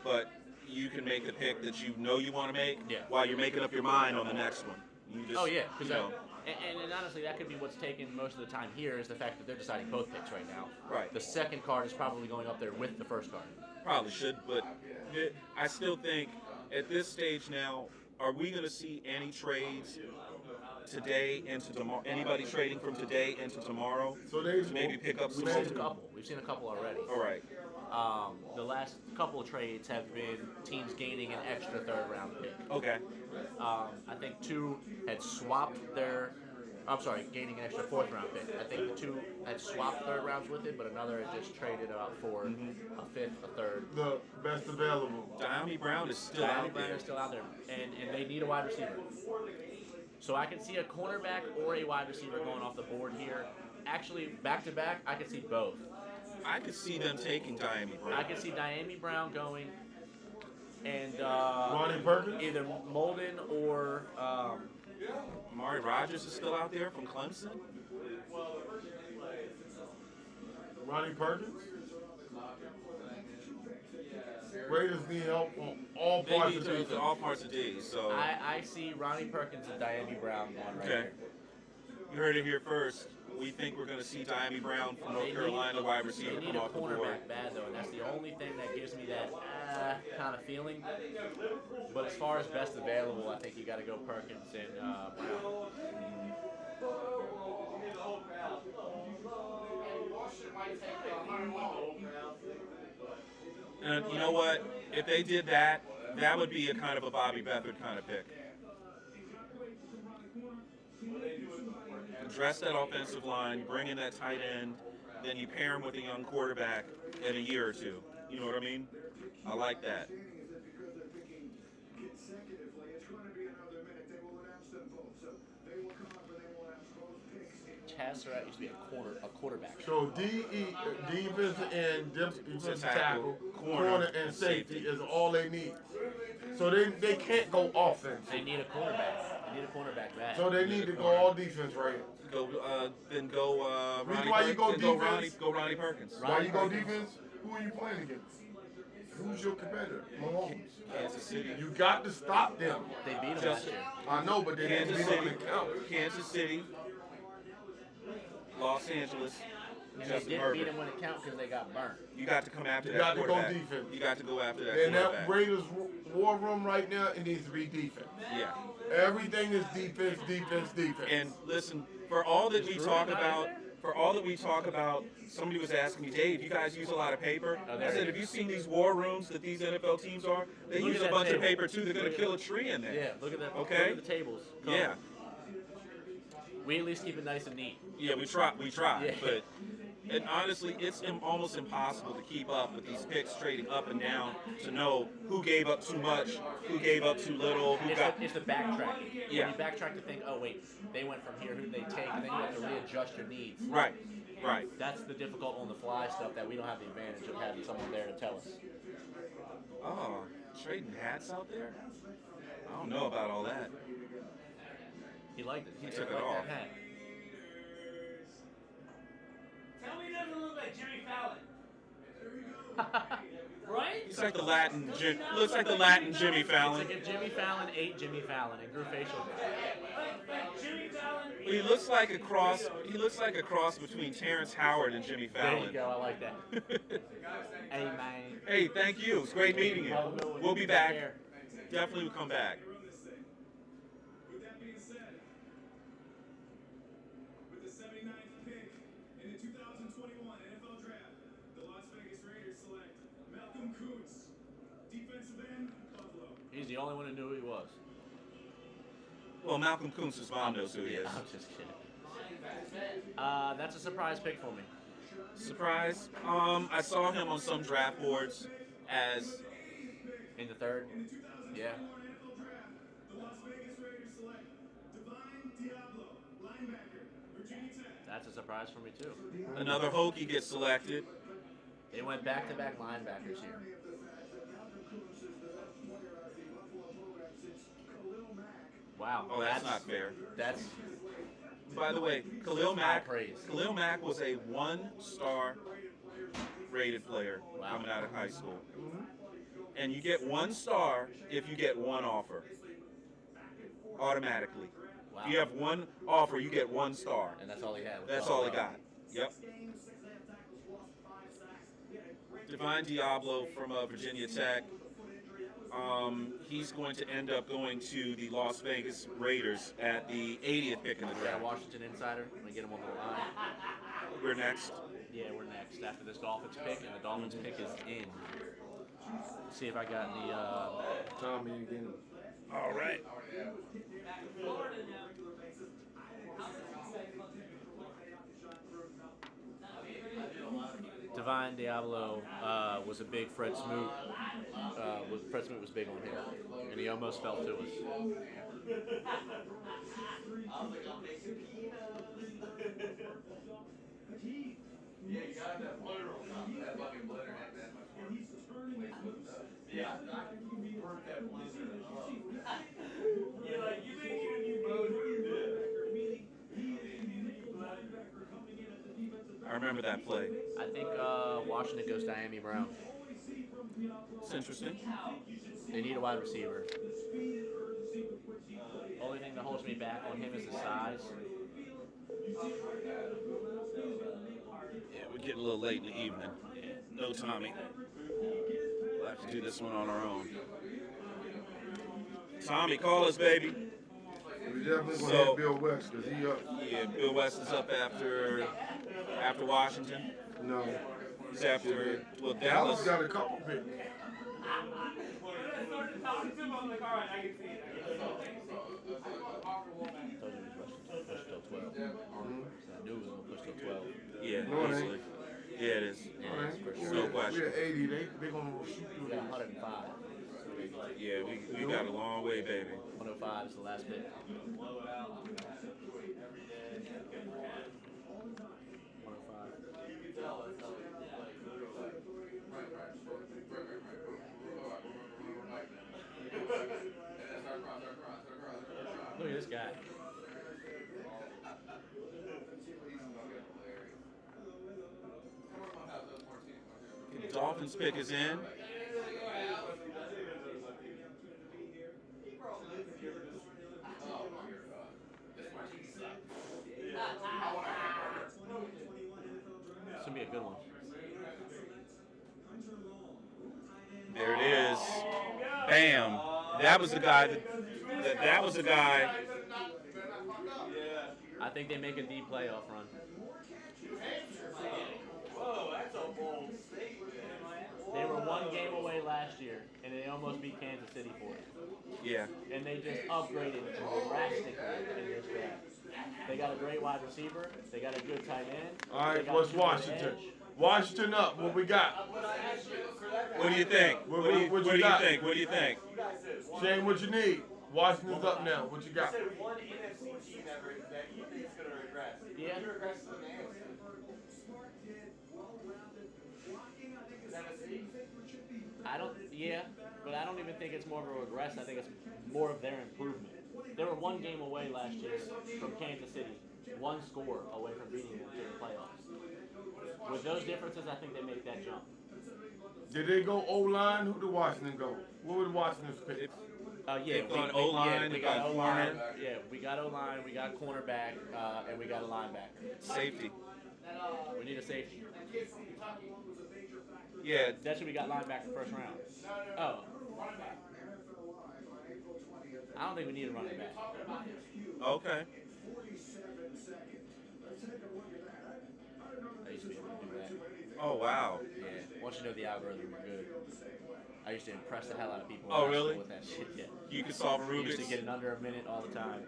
But you can make the pick that you know you want to make Yeah. while you're making up your mind on the next one. You just, Oh yeah, because you know, and honestly, that could be what's taking most of the time here is the fact that they're deciding both picks right now. Right. The second card is probably going up there with the first card. probably should, but I still think at this stage now, are we going to see any trades today into tomorrow? Anybody trading from today into tomorrow? So they To maybe pick up some We've seen a more? couple. We've seen a couple already. All right. The last couple of trades have been teams gaining an extra third round pick. Okay. I think two had swapped their. I'm sorry, gaining an extra fourth round pick. I think the two had swapped third rounds with it, but another had just traded out for a fifth, a third. the best available. Diami Brown is still Diami out Brown there. is still out there, and they need a wide receiver. So I can see a cornerback or a wide receiver going off the board here. Actually, back to back, I could see both. I could see them taking Diami Brown. I could see Diami Brown going, and Ronnie Perkins? either Molden or Amari Rogers is still out there from Clemson. Ronnie Perkins? Raiders need help on all They parts need of to defense. all parts of D. So I see Ronnie Perkins and Diami Brown going right okay, here. you heard it here first. We think we're going to see Diami Brown from North Carolina, wide receiver, They need come a off the board. cornerback bad though, and that's the only thing that gives me that kind of feeling. But as far as best available, I think you got to go Perkins and Brown. And you know what? If they did that, that would be a kind of a Bobby Beathard kind of pick. Address that offensive line, bring in that tight end, then you pair him with a young quarterback in a year or two. You know what I mean? I like that. Chaz Surratt used to be a quarterback. So defensive end, defensive tackle, corner, and safety is all they need. So they can't go offense. They need a cornerback. They need a cornerback bad. So they need to go all defense right here. Go, then go. Reason Ronnie why you go then go defense? Ronnie Perkins. Why you go defense? Who are you playing against? Who's your competitor? Mahomes. Kansas City. You got to stop them. They beat him Just- last year. I know, but they didn't Kansas beat them City. in count. Kansas City. Los Angeles. And they Justin didn't beat Herbert. him when it counted because they got burnt. You got to come after You that got to go quarterback. defense. You got to go after that And that quarterback. Raiders war room right now, it needs to be defense. Yeah. Everything is defense, defense, defense. And listen, for all that we talk about, somebody was asking me, Dave, you guys use a lot of paper? Oh, I there said, it have you is. seen these war rooms that these NFL teams are? They Look use at a that bunch of table. paper too. They're going Look to at kill a tree in there. Yeah, look at that. Okay. Look at the tables. Come Yeah. on. We at least keep it nice and neat. Yeah, we try, Yeah. but and honestly, it's almost impossible to keep up with these picks trading up and down to know who gave up too much, who gave up too little, who got. It's the backtracking. Yeah. When you backtrack to think, oh wait, they went from here, who did they take? And then you have to readjust your needs. Right, right. That's the difficult on the fly stuff that we don't have the advantage of having someone there to tell us. Oh, trading hats out there? I don't know about all that. He liked it. He took it liked off. that hat. Tell me he doesn't look like Jimmy Fallon. Right? Looks like the Latin Jimmy Fallon. It's like if Jimmy Fallon ate Jimmy Fallon and grew facial. Like Jimmy Fallon. He looks like a cross. He looks like a cross between Terrence Howard and Jimmy There Fallon. you go. I like that. Hey man. Hey, thank you. It's great meeting you. We'll be Take back. care. Definitely will come back. With that being said, with the 79th pick in the 2021 NFL Draft, the Las Vegas Raiders select Malcolm Kuntz, defensive end, Buffalo. He's the only one who knew who he was. Well, Malcolm Kuntz's mom knows who he is. I'm just kidding. That's a surprise pick for me. Surprise. I saw him on some draft boards as In the third. Yeah. NFL Draft, the Las Vegas Raiders select Divine Diablo, linebacker, Virginia Tech. That's a surprise for me too. another Hokie gets selected. They went back-to-back linebackers here. Wow. Oh, that's not fair. That's By the way, Khalil high Mack. praise. Khalil Mack was a one-star rated player Wow. coming out of high school. and you get 1 star if you get 1 offer. Automatically. Wow. If you have 1 offer, you get 1 star. And that's all he had. That's all he got. Yep. Divine Diablo from Virginia Tech. He's going to end up going to the Las Vegas Raiders at the 80th pick in the We got draft. a Washington insider. I'm gonna get him on the line. We're next. Yeah, we're next after this Dolphins pick, and the Dolphins pick is in. See if I got any. Tommy again. All right. Divine Diablo was a big Fred Smoot. Fred Smoot was big on him, and he almost fell to us. Yeah, you got that blooder on top of that fucking blooder had that much more. Yeah, I can work that blooder. You're like, you think you both I remember that play. I think Washington goes Diami Brown. It's interesting. They need a wide receiver. Only thing that holds me back on him is the size. Yeah, we're getting a little late in the evening. No Tommy. We'll have to do this one on our own. Tommy, call us, baby. We definitely gonna So- hit Bill West because he up. Yeah, Bill West is up after Washington. No. He's after, well, Dallas Dallas. got a couple picks. Push till 12. So I knew it was gonna push till 12. Yeah, No, it easily. ain't. Yeah, it is. All right. No question. We're at 80. They gonna shoot We through got these. 105. Yeah, we got a long way, baby. 105 is the last pick. 105. Look at this guy. The Dolphins pick is in. This will be a good one. There it is. Bam. That was the guy that was the guy. I think they make a deep playoff run. Whoa, that's a bold statement. They were 1 game away last year, and they almost beat Kansas City for it. Yeah. And they just upgraded drastically in this draft. They got a great wide receiver. They got a good tight end. All right, They got what's a good Washington? edge. Washington up. What we got? What do you think? What What do you you got? think? What do you think? Shane, what you need? Washington's up now. What you got? One NFC team that you think is going to regress. Yeah. Who regresses in the NFC? Tennessee? But I don't even think it's more of a regress. I think it's more of their improvement. They were 1 game away last year from Kansas City, 1 score away from beating them to the playoffs. With those differences, I think they make that jump. Did they go O-line? Who did Washington go? What would Washington's pick? They've gone O-line, we they've got gone O-line. corner. Yeah, we got O-line, we got cornerback, and we got a linebacker. Safety. We need a safety. Yeah. That's who we got linebacker first round. Oh. I don't think we need a running back. Okay. I used to be able to do that. Oh wow. Yeah. Once you know the algorithm, you're good. I used to impress the hell out of people. Oh, in high really? school with that shit. Yeah. You can solve a We used Rubik's. to get it under a minute all the time.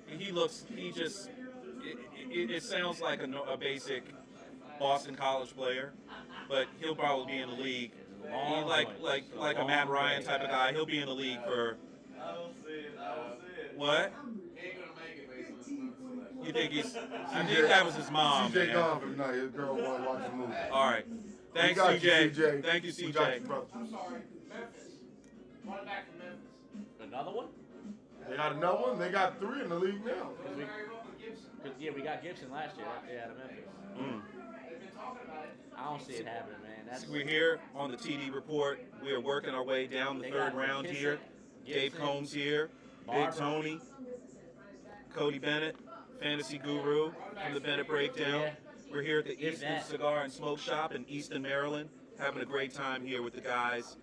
He just. It sounds like a basic Boston College player, but he'll probably be in the league. He like a Matt Ryan type of guy. He'll be in the league for. I don't see it. I don't see it. What? He ain't going to make it based on his movie selection. You think he's? I think that was his mom. CJ man. gone for the night. His girl want to watch the movie. All right. Thanks, We got you, CJ. Thank you, We got CJ. you, brother. I'm sorry. Memphis. Running back from Memphis. Another one? They got another one. They got 3 in the league now. Yeah, we got Gibson last year. Yeah, out of Memphis. I don't see it happening, man. That's We're here on the TD Report. We are working our way down the They third got round McKissick, here. Dave Gibson, Combs here. Big Barber. Tony. Cody Bennett, fantasy guru from the Bennett Breakdown. Yeah. We're here at the If Easton that. Cigar and Smoke Shop in Easton, Maryland. Having a great time here with the guys.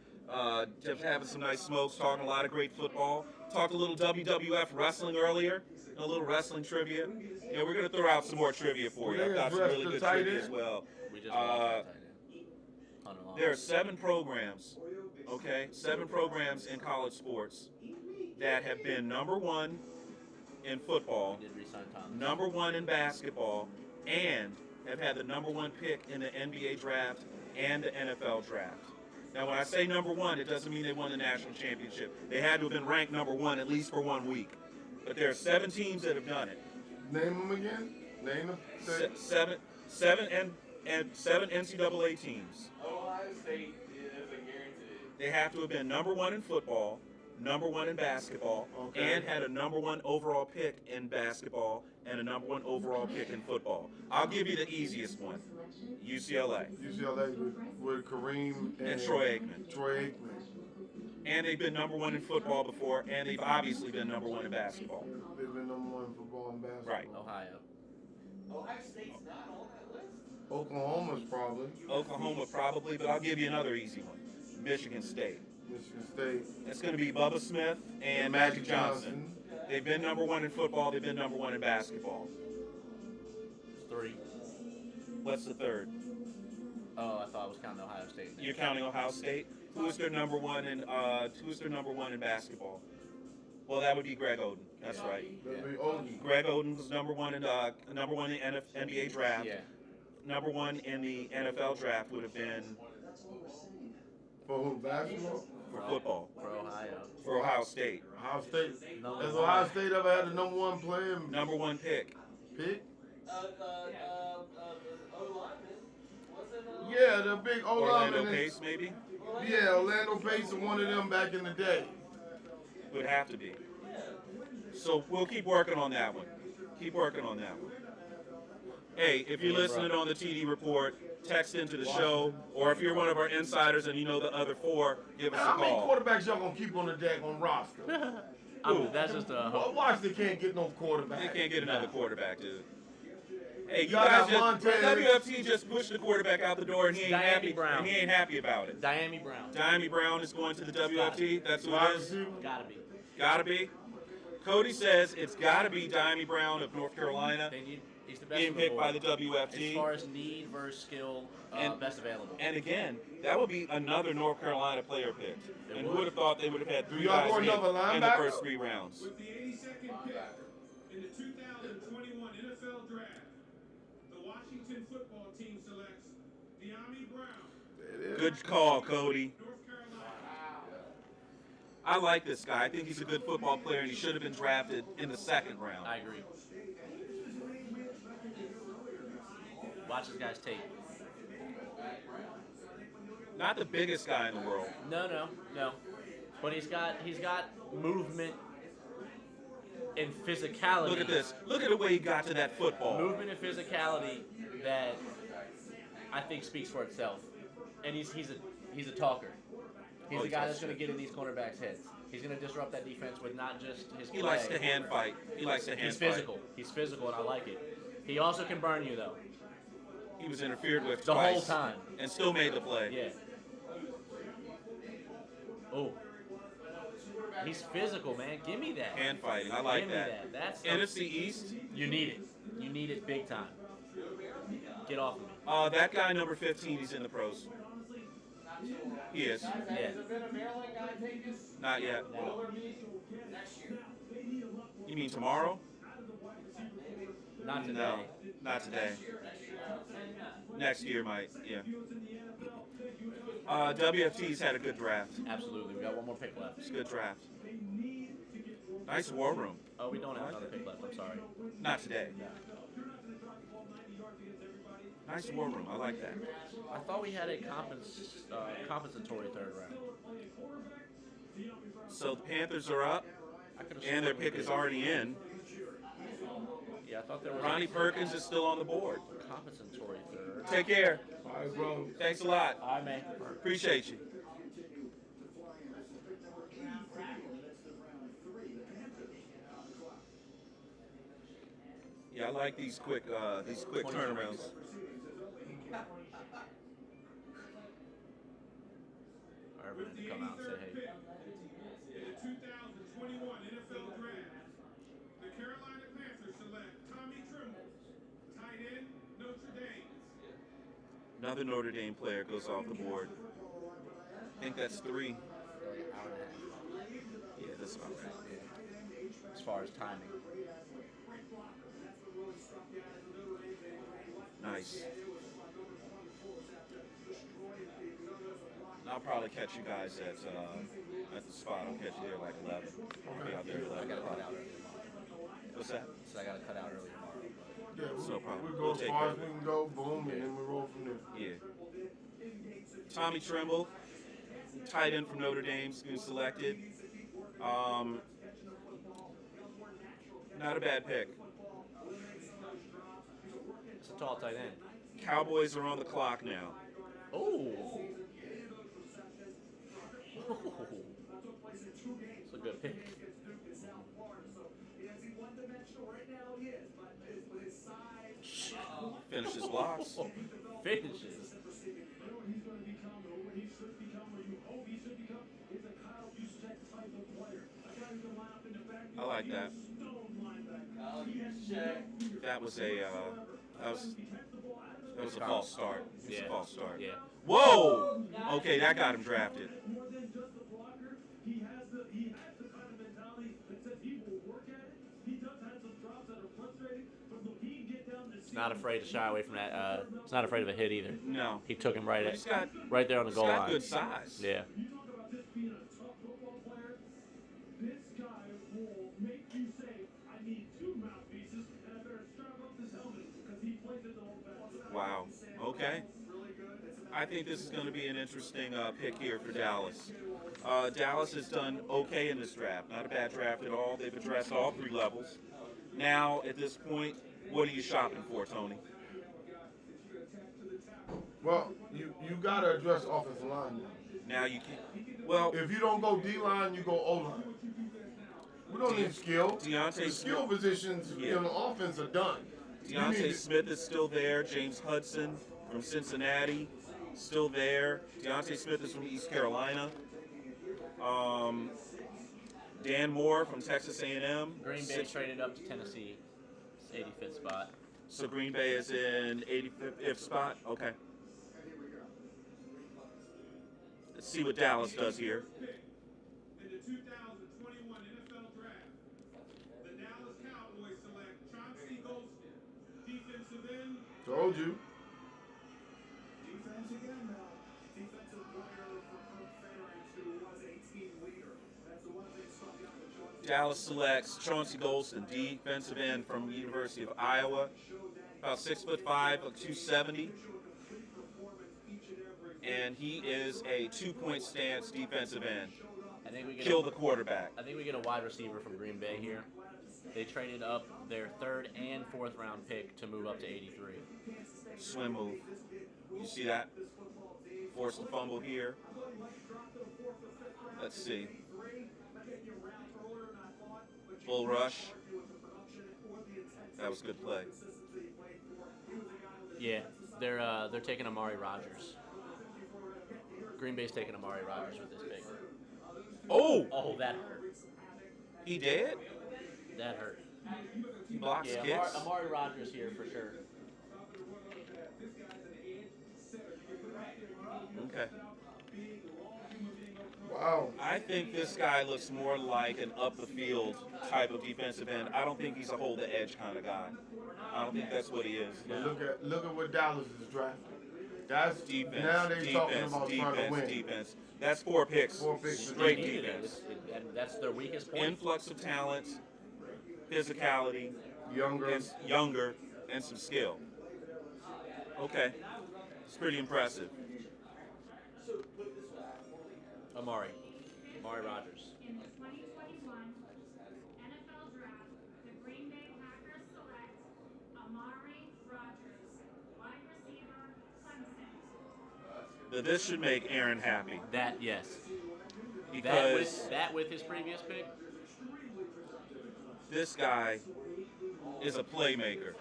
Just having some nice smokes, talking a lot of great football. Talked a little WWF wrestling earlier, a little wrestling trivia. Yeah, we're going to throw out some more trivia for you. I've got some really good trivia as well. We just lost that tight end. Hunter Long. There are 7 programs, okay? 7 programs in college sports that have been number 1 in football, We did re-sign Thomas. number 1 in basketball, and have had the number 1 pick in the NBA draft and the NFL draft. Now, when I say number 1, it doesn't mean they won the national championship. They had to have been ranked number 1 at least for 1 week. But there are 7 teams that have done it. Name them again. Name them. Seven NCAA teams. Ohio State is a guarantee. They have to have been number 1 in football, number 1 in basketball, Okay. and had a number 1 overall pick in basketball and a number 1 overall pick in football. I'll give you the easiest one. UCLA. UCLA with Kareem And Troy Aikman. Troy Aikman. And they've been number 1 in football before, and they've obviously been number 1 in basketball. They've been number 1 in football and basketball. Right. Ohio. Ohio State's not on that list. Oklahoma's probably. Oklahoma probably, but I'll give you another easy one. Michigan State. Michigan State. It's going to be Bubba Smith and Magic Johnson. They've been number 1 in football. They've been number 1 in basketball. 3. What's the third? Oh, I thought I was counting Ohio State. You're counting Ohio State. Who's their number 1 in basketball? Well, that would be Greg Oden. That's right. That'd be Ogie. Greg Oden was number 1 in the NBA draft. Yeah. Number 1 in the NFL draft would have been For who? Basketball? for football. For Ohio. For Ohio State. Ohio State. Number Has 1. Ohio State ever had the number 1 player? Number 1 pick. Pick? O-lineman. Wasn't Yeah, the big Orlando O-lineman. Pace, maybe? Yeah, Orlando Pace was one of them back in the day. Would have to be. So we'll keep working on that one. Keep working on that one. Hey, if you're listening on the TD Report, text into the show, or if you're one of our insiders and you know the other 4, give us a How many call. quarterbacks y'all gonna keep on the daggone roster? I mean, that's just a hope. Washington can't get no quarterback. They can't get another quarterback, dude. Hey, you Y'all guys got just Montez. WFT just pushed the quarterback out the door and he ain't Diami happy. Brown. And he ain't happy about it. Diami Brown. Diami Brown is going to the WFT. That's who it is. Gotta be. Gotta be. Cody says it's gotta be Diami Brown of North Carolina. They need. He's the best. Being on the picked by board. the WFT. As far as need versus skill, And- best available. And again, that would be another North Carolina player picked. And who would have thought they would have had 3 y'all guys go in another the linebacker? first 3 rounds? With the 82nd pick in the 2021 NFL Draft, the Washington football team selects Diami Brown, Good call, Cody. North Carolina. I like this guy. I think he's a good football player, and he should have been drafted in the 2nd round. I agree. Watch this guy's tape. Not the biggest guy in the world. No. But he's got movement and physicality. Look at this. Look at the way he got to that football. Movement and physicality that I think speaks for itself. And he's a talker. He's Oh, the he guy talks that's going to shit. get in these cornerbacks' heads. He's going to disrupt that defense with not just his play. He likes to hand fight. He likes to hand He's fight. physical. He's physical, and I like it. He also can burn you, though. He was interfered with The twice whole time. and still made the play. Yeah. Oh. He's physical, man. Give me that. Hand fighting. I like Give me that. That's NFC East. You need it. You need it big time. Get off of me. That guy number 15, he's in the pros. He is. Yeah. Has there been a Maryland guy take this? Not yet. Will there be next year? You mean tomorrow? Not today. No, not today. Next year might, yeah. WFT's had a good draft. Absolutely. We got one more pick left. It's a good draft. Nice war room. Oh, we don't have another pick left. I'm sorry. Not today. Nice war room. I like that. I thought we had a compensatory third round. So the Panthers are up, I could've and their sworn we pick is did. already in. Yeah, I thought there was Ronnie Perkins is still on the board. compensatory third. Take care. All right, bro. Thanks a lot. All right, man. Appreciate you. Yeah, I like these quick turnarounds. Urban had to come out and say, hey. In the 2021 NFL Draft, the Carolina Panthers select Tommy Tremble, tight end, Notre Dame. Another Notre Dame player goes off the board. I think that's 3. Yeah, that's about right. As far as timing. Nice. I'll probably catch you guys at the spot. I'll catch you there like 11. I'll be out there at I 11. got to cut out early tomorrow. What's that? So I got to cut out early tomorrow. Yeah, No problem. we go We'll as take far care as of we it. can go, boom, and then we roll from there. Yeah. Tommy Tremble, tight end from Notre Dame's been selected. Not a bad pick. It's a tall tight end. Cowboys are on the clock now. Oh. It's a good pick. Finishes blocks. Finishes. I like that. That was a false start. It's a false start. Yeah. Whoa! Okay, that got him drafted. He's not afraid to shy away from that. He's not afraid of a hit either. No. He took him right He's got- right there on the goal He's got line. good size. Yeah. This guy will make you say, I need 2 mouthpieces, and I better strap up this helmet because he plays it the whole back. Wow. Okay. I think this is going to be an interesting pick here for Dallas. Dallas has done okay in this draft. Not a bad draft at all. They've addressed all 3 levels. Now, at this point, what are you shopping for, Tony? Well, you got to address offensive line now. Now you can. Well, if you don't go D-line, you go O-line. We don't need skill. Deontay The skill Smith. positions Yeah. in the offense are done. You need Deontay to- Smith is still there. James Hudson from Cincinnati, still there. Deontay Smith is from East Carolina. Dan Moore from Texas A&M. Green Bay traded up to Tennessee. 85th spot. So Green Bay is in 85th spot? Okay. Let's see what Dallas does here. In the 2021 NFL Draft, the Dallas Cowboys select Chauncey Golston, defensive end. Told you. Defense again now. Defensive player for Kirk Ferentz, who was a team leader. That's the one thing stuck out with Chauncey. Dallas selects Chauncey Golston, defensive end from the University of Iowa. About 6'5", like 270. And he is a 2-point stance defensive end. I think we get Kill the quarterback. I think we get a wide receiver from Green Bay here. They traded up their 3rd and 4th round pick to move up to 83. Swim move. You see that? Forced the fumble here. Let's see. Bull rush. That was a good play. Yeah, they're taking Amari Rodgers. Green Bay's taking Amari Rodgers with this pick. Oh! Oh, that hurt. He did? That hurt. He blocks Yeah, kicks. Amari Rodgers here for sure. Okay. Wow. I think this guy looks more like an up the field type of defensive end. I don't think he's a hold the edge kind of guy. I don't think that's what he is. But look at what Dallas is drafting. That's Defense, now they're talking defense, about trying to win. defense. That's 4 picks. 4 picks. Straight They needed it. defense. And that's their weakest point. Influx of talent, physicality, younger, and some skill. Okay. It's pretty impressive. Amari Rodgers. In the 2021 NFL Draft, the Green Bay Packers select This should make Aaron happy That yes. because That with his previous pick. this guy is a playmaker.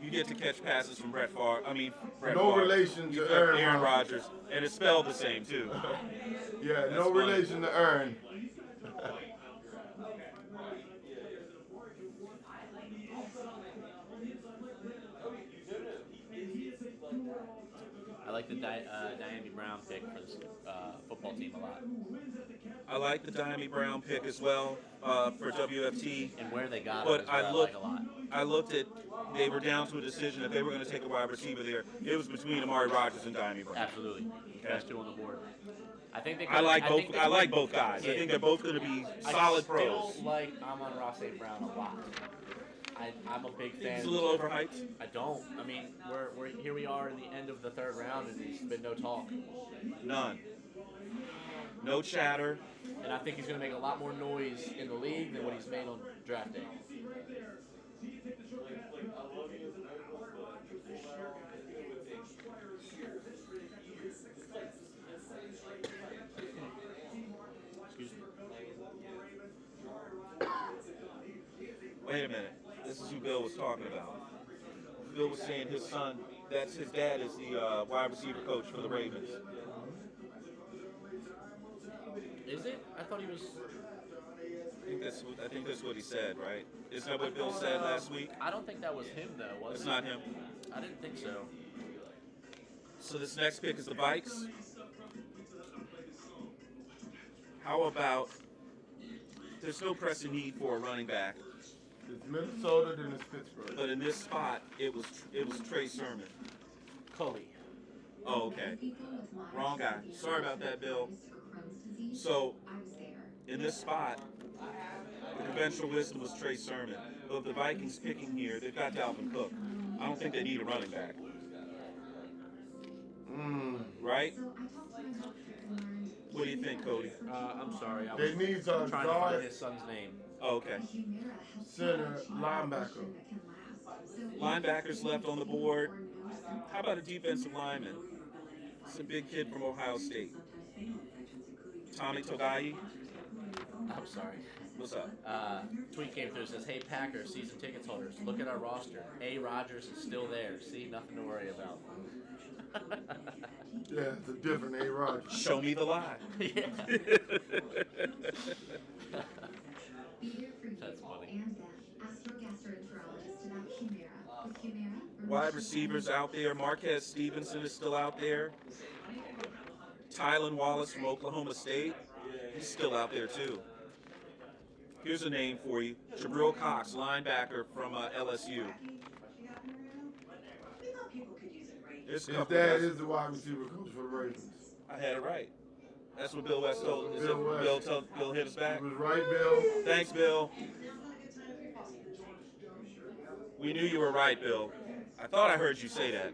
You get to catch passes from Brett Favre. No relation to Aaron Aaron Rodgers. Rodgers, and it's spelled the same too. Yeah, That's no funny. relation to Aaron. I like the Diami Brown pick for this football team a lot. I like the Diami Brown pick as well for WFT. And where they got But him is where I like a lot. I looked at, they were down to a decision if they were going to take a wide receiver there. It was between Amari Rodgers and Diami Brown. Absolutely. Best two on the board. I think they I like both guys. Yeah. I think they're both going to be solid pros. I still like Amon-Ra St. Brown a lot. I'm a big fan. He's a little overhyped. I don't. I mean, we're here. We are in the end of the third round, and there's been no talk. None. No chatter. And I think he's going to make a lot more noise in the league than what he's made on draft day. Excuse me. Wait a minute. This is who Bill was talking about. Bill was saying his son, that's his dad, is the wide receiver coach for the Ravens. Is it? I thought he was. I think that's what he said, right? Isn't that what Bill said last week? I don't think that was him, though, was It's it? not him. I didn't think so. So this next pick is the Vikes. How about, there's no pressing need for a running back, It's Minnesota, then it's Pittsburgh. but in this spot, it was Trey Sermon. Coley. Oh, okay. Wrong guy. Sorry about that, Bill. So, in this spot, the conventional wisdom was Trey Sermon. But if the Vikings picking here, they've got Dalvin Cook. I don't think they need a running back. Right? What do you think, Cody? I'm sorry. I They was need a trying to find guard, his son's name. Oh, okay. center, linebacker. Linebackers left on the board. How about a defensive lineman? It's a big kid from Ohio State. Tommy Togai. I'm sorry. What's up? Tweet came through. Says, "Hey Packers season tickets holders, look at our roster. A. Rodgers is still there. See, nothing to worry about." Yeah, it's a different A. Rodgers. Show me the lie. Yeah. That's funny. Wide receivers out there. Marquez Stevenson is still out there. Tylan Wallace from Oklahoma State. He's still out there too. Here's a name for you. Jabril Cox, linebacker from LSU. There's a His couple dad guys. is the wide receiver coach for the Ravens. I had it right. That's what Bill West told us. Bill West. Bill hit us back. He was right, Bill. Thanks, Bill. We knew you were right, Bill. I thought I heard you say that.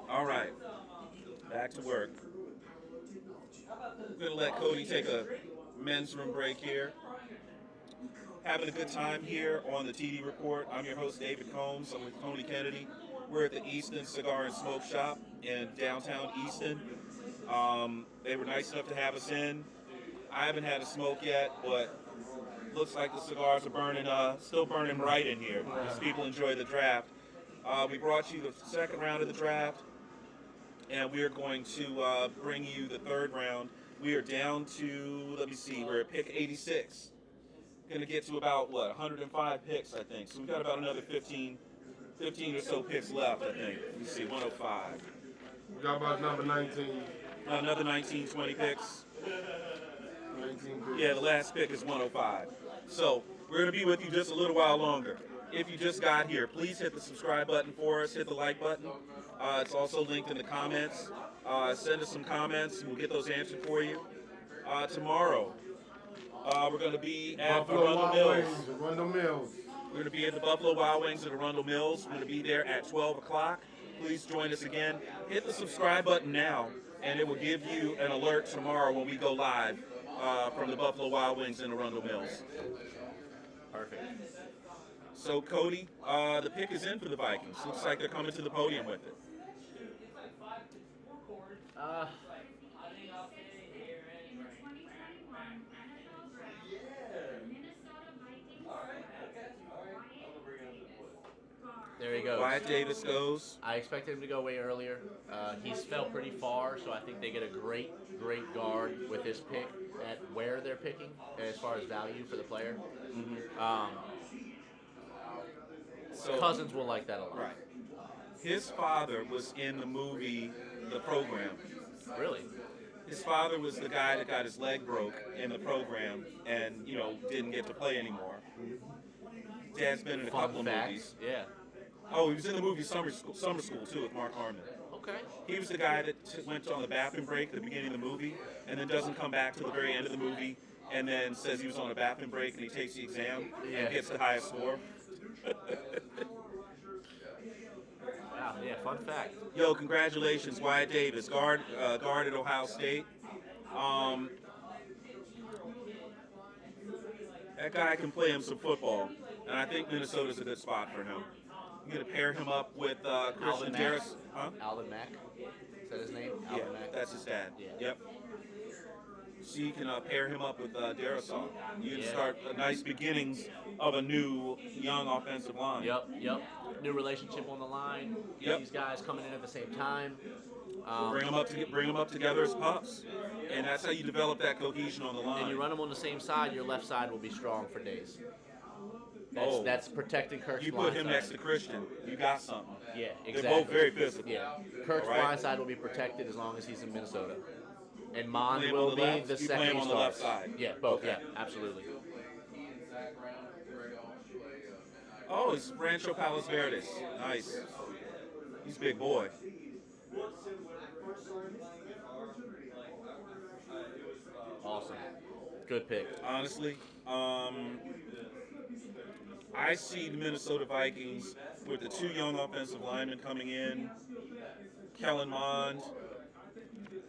All right. Back to work. We're going to let Cody take a men's room break here. Having a good time here on the TD Report. I'm your host, David Combs. I'm with Tony Kennedy. We're at the Easton Cigar and Smoke Shop in downtown Easton. They were nice enough to have us in. I haven't had a smoke yet, but looks like the cigars are burning, still burning right in here as people enjoy the draft. We brought you the second round of the draft, and we are going to bring you the third round. We are down to, let me see, we're at pick 86. Going to get to about, 105 picks, I think. So we've got about another 15 or so picks left, I think. Let me see, 105. We got about number 19. Another 19, 20 picks. 19 picks. Yeah, the last pick is 105. So we're going to be with you just a little while longer. If you just got here, please hit the subscribe button for us. Hit the like button. It's also linked in the comments. Send us some comments. We'll get those answered for you. Tomorrow, we're going to be at Buffalo Arundel Wild Mills. Wings, Arundel Mills. We're going to be at the Buffalo Wild Wings at Arundel Mills. We're going to be there at 12 o'clock. Please join us again. Hit the subscribe button now, and it will give you an alert tomorrow when we go live from the Buffalo Wild Wings in Arundel Mills. Perfect. So Cody, the pick is in for the Vikings. Looks like they're coming to the podium with it. There he goes. Wyatt Davis goes. I expected him to go way earlier. He's fell pretty far, so I think they get a great guard with this pick at where they're picking as far as value for the player. So Cousins will like that a lot. Right. His father was in the movie The Program. Really? His father was the guy that got his leg broke in the program and, didn't get to play anymore. Dad's been in a couple of movies. Yeah. Oh, he was in the movie Summer School too with Mark Harmon. Okay. He was the guy that went on the bathroom break at the beginning of the movie and then doesn't come back to the very end of the movie and then says he was on a bathroom break and he takes the exam and gets the highest score. Wow, yeah, fun fact. Yo, congratulations, Wyatt Davis, guard at Ohio State. That guy can play him some football, and I think Minnesota's a good spot for him. You're gonna pair him up with Christian Darris. Huh? Alvin Mack. Is that his name? Yeah, Alvin Mack. that's his dad. Yeah. Yep. So you can pair him up with Darrisaw. You can Yeah. start nice beginnings of a new young offensive line. Yep. New relationship on the line. Yep. These guys coming in at the same time. Bring them up together as pups, and that's how you develop that cohesion on the line. And you run them on the same side, your left side will be strong for days. That's protecting Kirk's You blind put him side. next to Christian, you got something. Yeah, exactly. They're both very physical. Yeah, Kirk's All right? blind side will be protected as long as he's in Minnesota. And Mond play him will on be the left? the You second play him he on the left starts. side? Yeah, both. Okay. Yeah, absolutely. Oh, it's Rancho Palos Verdes. Nice. He's a big boy. Awesome. Good pick. Honestly, I see the Minnesota Vikings with the two young offensive linemen coming in, Kellen Mond.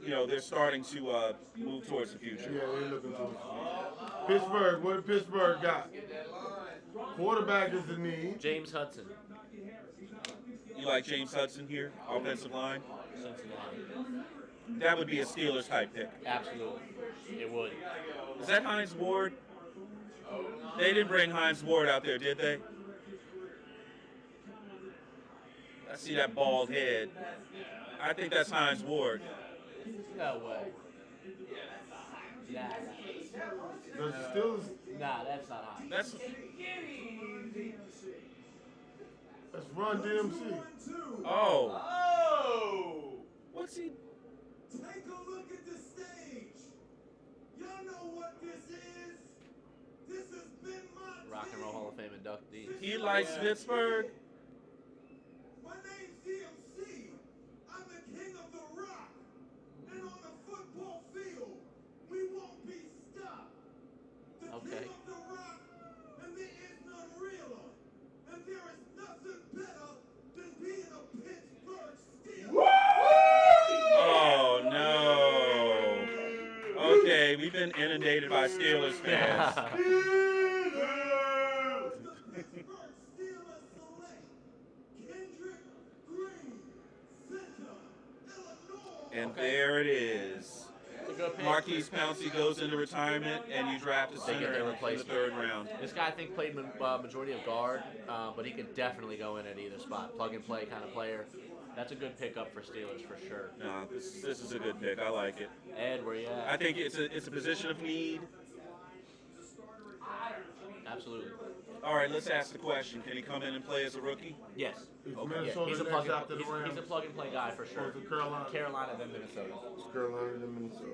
They're starting to move towards the future. Yeah, they're looking to Pittsburgh. What did Pittsburgh got? Quarterback is the need. James Hudson. You like James Hudson here, offensive line? Cincinnati. That would be a Steelers type pick. Absolutely. It would. Is that Hines Ward? They didn't bring Hines Ward out there, did they? I see that bald head. I think that's Hines Ward. No way. Nah. The Steelers. Nah, that's not high. That's Run DMC. Oh. What's he? Take a look at the stage. Y'all know what this is? This has been my Rock and Roll Hall of Fame inductee. He likes Pittsburgh. My name's DMC. I'm the king of the rock. And on the football field, we won't be stopped. The Okay. king of the rock, and there is none realer. And there is nothing better than being a Pittsburgh Steelers. Oh no. Okay, we've been inundated by Steelers fans. And there it is. It's a good pick. Marquise Pouncey goes into retirement, and you draft a They center get their in the replacement. third round. This guy, I think, played majority of guard, but he could definitely go in at either spot. Plug and play kind of player. That's a good pickup for Steelers for sure. No, this is a good pick. I like it. Ed, where you at? I think it's a position of need. Absolutely. All right, let's ask the question. Can he come in and play as a rookie? Yes. Okay. Yeah, he's a next plug after and, the he's, Rams? he's a plug and play guy for sure. Or is it Carolina? Carolina, then Minnesota. It's Carolina and Minnesota.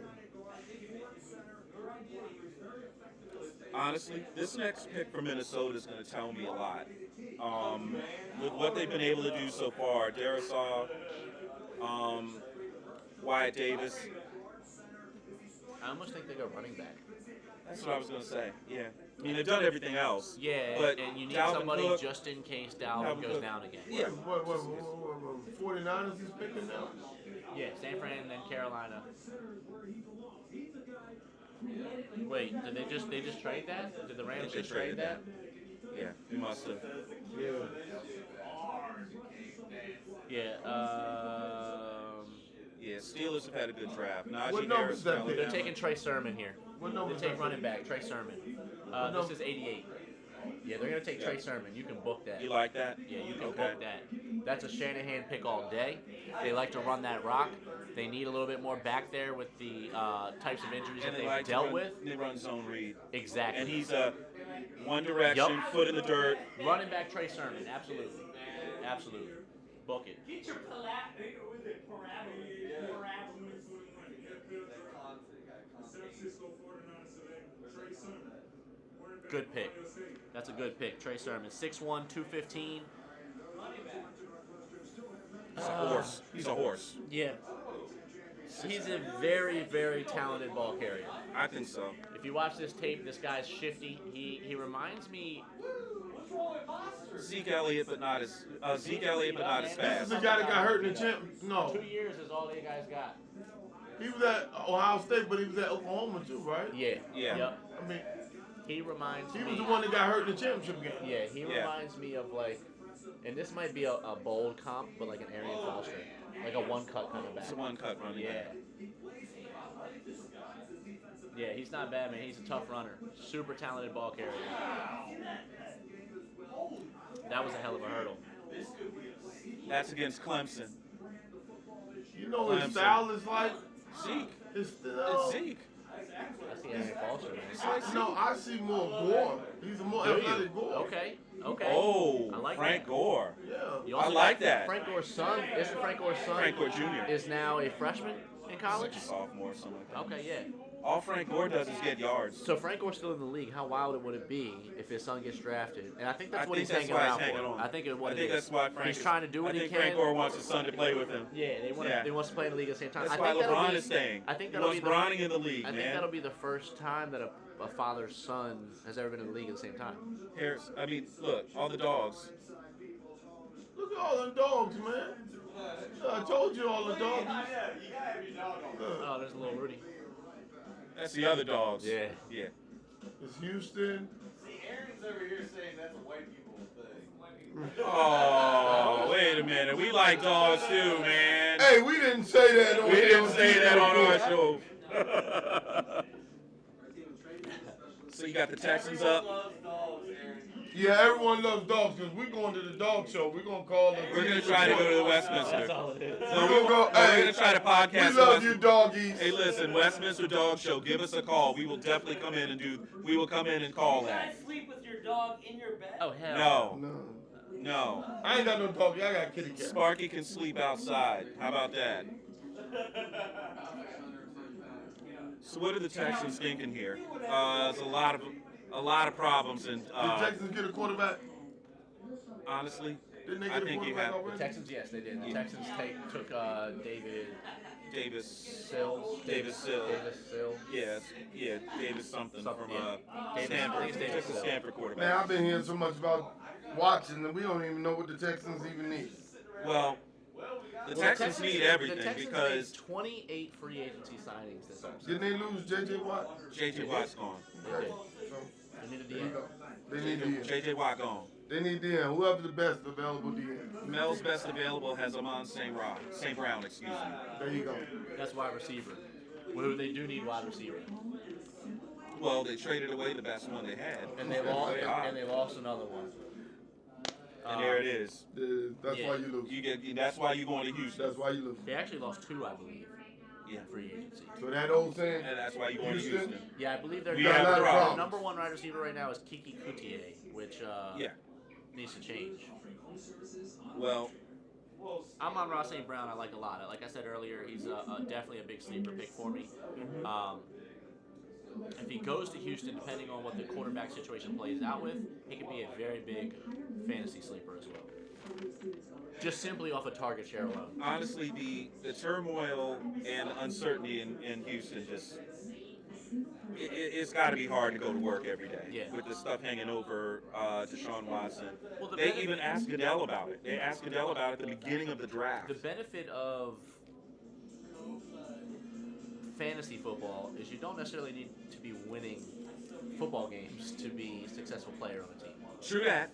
Honestly, this next pick for Minnesota is going to tell me a lot. With what they've been able to do so far, Darrisaw, Wyatt Davis. I almost think they go running back. That's what I was going to say. Yeah. I mean, they've done everything else. Yeah, but and you need Dalvin somebody Cook, just in case Dalvin goes Cook. down again. Yeah. What 49ers he's picking now? Yeah, San Fran and then Carolina. Wait, did they just trade that? Did the Rams They just trade traded that? Yeah, we must have. Yeah. Yeah, Steelers have had a good draft. What Najee number Harris is that from pick? They're Alabama. taking Trey Sermon here. What number They is take that running pick? back Trey Sermon. number? This is 88. Yeah, they're gonna take Trey Sermon. You can book that. You like that? Yeah, you can Okay. book that. That's a Shanahan pick all day. They like to run that rock. They need a little bit more back there with the types of injuries And that they they've like dealt to run, with. They run zone read. Exactly. And he's one direction, Yup. foot in the dirt. Running back Trey Sermon, absolutely. Absolutely. Book it. Get your parameters. Good pick. That's a good pick. Trey Sermon, 6'1", 215. He's a horse. He's a horse. Yeah. He's a very, very talented ball carrier. I think so. If you watch this tape, this guy's shifty. He reminds me. Zeke Elliott, but not as fast. This is the guy that got hurt in the champ. No, 2 years is all they guys got. he was at Ohio State, but he was at Oklahoma too, right? Yeah. Yeah. Yep. I mean, He reminds he me. was the one that got hurt in the championship game. Yeah, he Yeah. reminds me of like, and this might be a bold comp, but like an Arian Foster, like a one-cut kind of back. It's a one-cut running Yeah. back. Yeah, he's not bad, man. He's a tough runner. Super talented ball carrier. That was a hell of a hurdle. That's against Clemson. You know what his Clemson. style is like? Zeke. It's It's Zeke. I see Arian Foster, man. No, I see more Gore. He's a more Do you? athletic Gore. Okay. Okay. Oh, I like Frank that. Gore. Yeah. You I also like got that. Frank Gore's son. Isn't Frank Gore's son? Frank Gore Jr. Is now a freshman in college. Like a sophomore or something like that. Okay, yeah. All Frank Gore does is get yards. So Frank Gore's still in the league. How wild would it be if his son gets drafted? And I think that's I what think he's that's hanging why around he's hanging for. on. I think it's what I think it is. that's why Frank He's is- trying to do what I he think can. Frank Gore wants his son to play with him. Yeah, they want Yeah. they want to play in the league at the same time. That's I why think that'll LeBron be, is staying. I think He that'll wants be the, Bronny in the league, I think man. that'll be the first time that a father's son has ever been in the league at the same time. Harris, I mean, look, all the dogs. Look at all the dogs, man. I told you all the dogs. Oh, there's a little Rudy. That's the other dogs. Yeah. Yeah. It's Houston. See, Aaron's over here saying that's a white people thing. Oh, wait a minute. We like dogs too, man. Hey, we didn't say that on We didn't say that on our show. show. So you got the Texans up. Loves dogs, Aaron. Yeah, everyone loves dogs because we're going to the dog show. We're going to call them. We're gonna try to go to the Westminster. That's all it is. So We're gonna go. we're Hey, gonna try to podcast. we love the you, West- doggies. Hey, listen, Westminster Dog Show. Give us a call. We will definitely come in and do. We will come in and call You that. guys sleep with your dog in your bed? Oh hell. No, No, no. I ain't got no doggy. I got a kitty cat. Sparky can sleep outside. How about that? So what are the Texans thinking here? There's a lot of problems, and Did Texans get a quarterback? honestly, Didn't they I get a think you quarterback have already? Texans, yes, they did. The Yeah. Texans took David Davis. Sills. Davis Sills. Davis Sills. Yes, yeah, Davis something from Yeah. Davis- I Stanford. think it's He Davis took the Sills. Stanford Man, quarterback. I've been hearing so much about watching, and we don't even know what the Texans even need. Well, the Texans need everything the Texans because made 28 free agency signings this offseason. Didn't they lose J.J. Watt? J.J. Watt's gone. They did. So, They needed there you DM. go. They need the J.J. Watt gone. They need DM. Whoever's the best available DM. Mel's best available has Amon St. Brown, excuse me. There you go. That's wide receiver. Well, they do need wide receiver, Well, they traded away the best one they had. and they lost another one. And there it is. That's Yeah. why you lose. You get. That's why you're going to Houston. That's why you lose. They actually lost two, I believe, Yeah. in free agency. So that old saying, And that's why you're going to Houston? Houston. Yeah, I believe their We have a problem. number one wide receiver right now is Kiki Coutier, which Yeah. needs to change. Well, I'm on Ross St. Brown. I like a lot. Like I said earlier, he's definitely a big sleeper pick for me. If he goes to Houston, depending on what the quarterback situation plays out with, he could be a very big fantasy sleeper as well. Just simply off a target share alone. honestly, the turmoil and uncertainty in Houston just. It's got to be hard to go to work every day Yeah. with the stuff hanging over Deshaun Watson. Well, the They benefit- even asked Goodell about it. They asked Goodell about it at the beginning of the draft. The benefit of fantasy football is you don't necessarily need to be winning football games to be a successful player on a team. True that.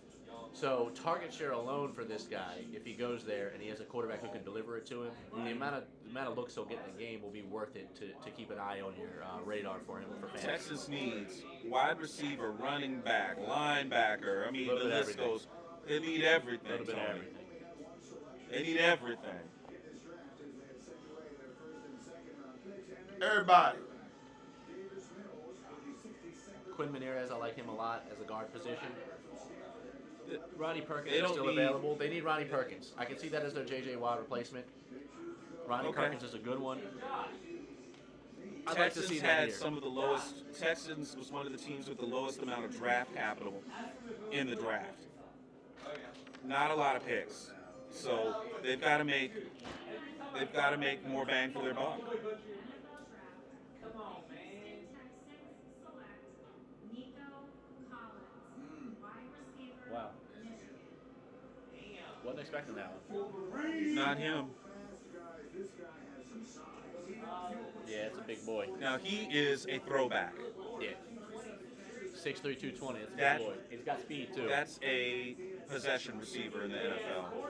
So target share alone for this guy, if he goes there and he has a quarterback who can deliver it to him, the amount of looks he'll get in the game will be worth it to keep an eye on your radar for him for fantasy. Texas needs wide receiver, running back, linebacker. I mean, the list goes. They need everything. A little bit of Tony. everything. They need everything. Everybody. Quinn Menierez, I like him a lot as a guard position. Ronnie Perkins They is don't still need- available. They need Ronnie Perkins. I can see that as their J.J. Watt replacement. Ronnie Perkins is a good one. I'd like to Texans see that had here. some of the lowest. Texans was one of the teams with the lowest amount of draft capital in the draft. Not a lot of picks, so they've got to make more bang for their buck. Wow. Wasn't expecting that one. Not him. Yeah, it's a big boy. Now he is a throwback. Yeah. 6'3", 220. It's a That- big boy. He's got speed too. That's a possession receiver in the NFL.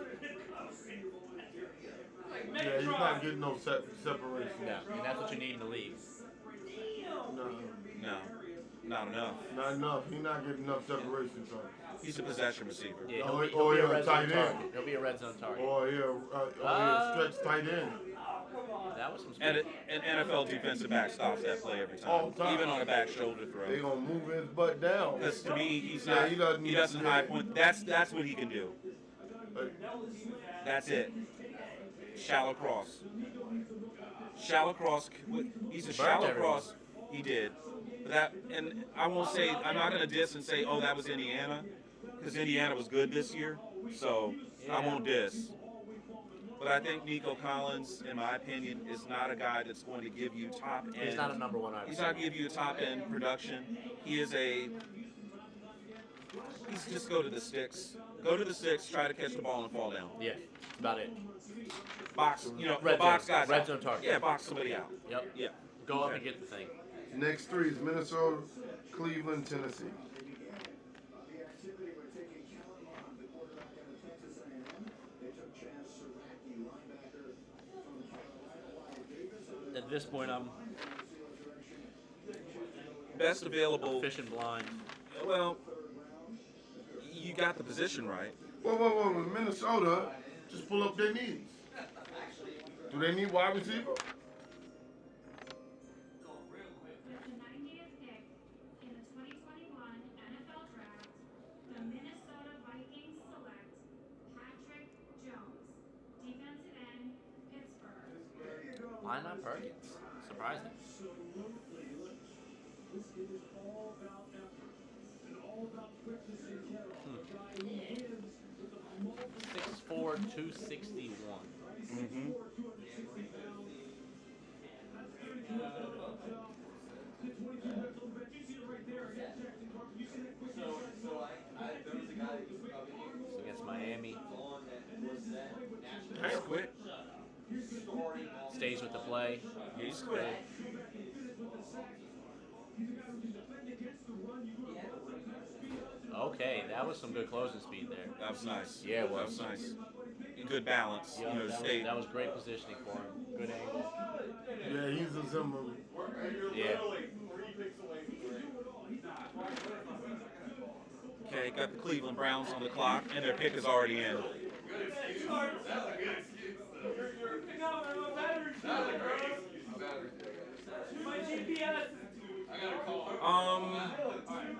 Yeah, he's not getting no separation. No, and that's what you need in the league. No, No, not enough. not enough. He's not getting enough separation from. He's a possession receiver. Yeah, Oh, he'll be yeah, a red tight zone end. target. He'll be a red zone target. Or stretch tight end. That was some speed. And an NFL defensive back stops that play every All time, the time. even on a back shoulder throw. They gonna move his butt down. Because to me, he's Yeah, not. he He doesn't- doesn't high point. That's what he can do. That's it. Shallow cross. Shallow cross. He's a Burnt shallow everyone. cross. He did. But that, and I won't say. I'm not gonna diss and say, oh, that was Indiana, because Indiana was good this year. So I won't diss. But I think Nico Collins, in my opinion, is not a guy that's going to give you top end. He's not a number one. He's not going to give you a top end production. He's just go to the sticks. Go to the sticks, try to catch the ball and fall down. Yeah, that's about it. Box, Red box zone. guys Red out. zone target. Yeah, box somebody out. Yep. Yeah. Go up Okay. and get the thing. Next three is Minnesota, Cleveland, Tennessee. At this point, I'm Best available. fishing blind. Well, you got the position right. Whoa. With Minnesota, just pull up their needs. Do they need wide receiver? With the 90th pick in the 2021 NFL Draft, the Minnesota Vikings select Patrick Jones, defensive end, Pittsburgh. Why not Perkins? Surprising. This is all about effort and all about quickness and carry. A guy who wins with the multiple 6'4", 261. Mm-hmm. 'Cause against Miami, He's quick. stays with the play. He's quick. Okay, that was some good closing speed there. That was nice. Yeah, it That was. was nice. Good balance. Yeah, You know, stay. that was great positioning for him. Good angle. Yeah, he's a similar. Yeah. Okay, got the Cleveland Browns on the clock, and their pick is already in.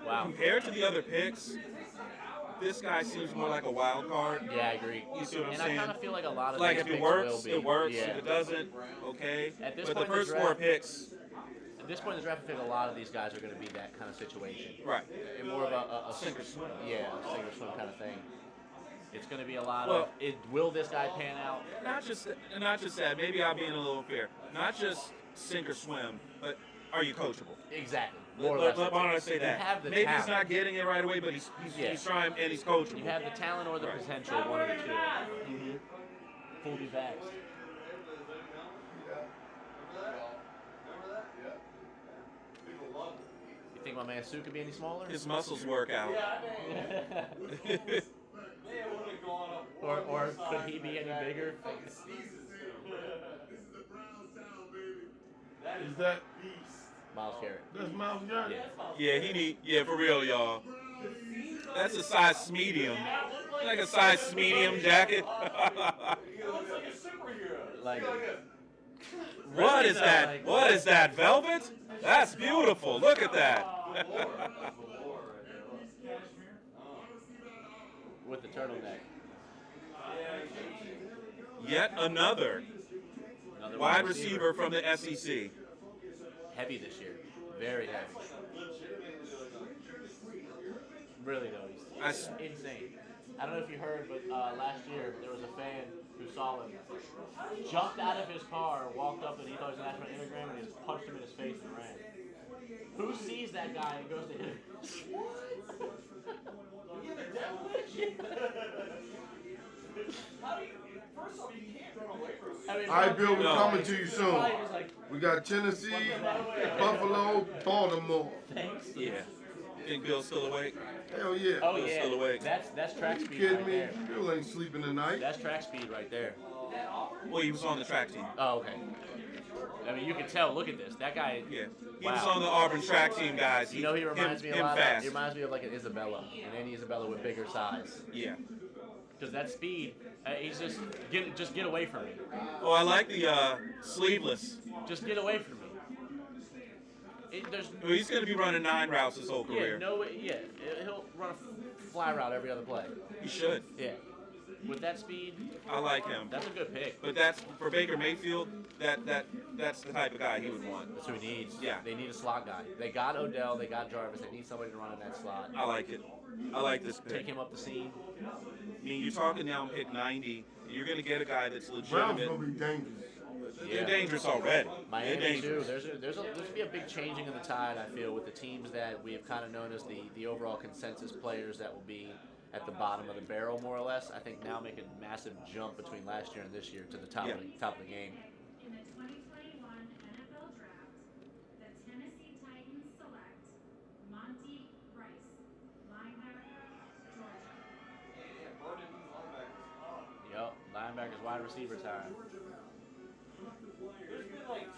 Wow. Compared to the other picks, this guy seems more like a wild card. Yeah, I agree. You see what I'm And saying? I kind of feel like a lot of Like these if it picks works, will be. it works. Yeah. If it doesn't, okay. At this But the point in the first four draft- picks, At this point in the draft, I think a lot of these guys are going to be that kind of situation. right? And more of a Sink or swim. Yeah, a sink or swim kind of thing. It's going to be a lot Well- of, will this guy pan out? Not just that. Maybe I'm being a little fair. Not just sink or swim, but are you coachable? Exactly. More or Why less. don't I say You that? have the Maybe talent. he's not getting it right away, but he's Yeah. trying and he's coachable. You have the talent or the Right. potential, one of the two. Mhm. Full be vaxxed. think my man Sue could be any smaller? His muscles work out. or could he be any bigger? Is that Miles Garrett. that's Miles Garrett? Yeah, for real, y'all. That's a size medium. Like a size medium jacket. Like, What is that? What is that? Velvet? That's beautiful. Look at that. with the turtleneck. Yet another wide receiver from the SEC. Heavy this year. Very heavy. Really though, he's insane. I don't know if you heard, but last year there was a fan who saw him, jumped out of his car, walked up, and he thought he was an national immigrant, and he just punched him in his face and ran. Who sees that guy and goes to him? How do you? First off, you can't run away from it. I mean, All right, Bill, we're No. coming to you soon. We got Tennessee, Buffalo, Baltimore. Thanks. Yeah. You think Bill's still awake? Hell yeah. Oh Bill's yeah, still awake. that's track You speed kidding right me? there. Bill ain't sleeping tonight. That's track speed right there. Well, he was on the track team. Oh, okay. I mean, you can tell. Look at this. That guy. Yeah. He Wow. was on the Auburn track team, guys. You know, he reminds me a him lot. fast. He reminds me of like an Isabella, an Andy Isabella with bigger size. Yeah. Because that speed, he's just get away from me. Oh, I like the sleeveless. Just get away from me. There's Well, he's going to be running 9 routes his whole yeah, career. no way. Yeah, he'll run a fly route every other play. He should. Yeah. With that speed, I like him. that's a good pick. But that's for Baker Mayfield. That's the type of guy he would want. That's who he needs. Yeah. They need a slot guy. They got Odell. They got Jarvis. They need somebody to run in that slot. I like it. I like this Take pick. him up the seam. I mean, you're talking now pick 90. You're going to get a guy that's Brown's legitimate. gonna be dangerous. They're dangerous already. They're Miami too. dangerous. There's going to be a big changing of the tide. I feel with the teams that we've kind of known as the overall consensus players that will be at the bottom of the barrel, more or less. I think now make a massive jump between last year and this year to the top Yeah. top of the game. In the 2021 NFL Draft, the Tennessee Titans select Monty Rice, linebacker, Georgia. Yep, linebackers, wide receiver time.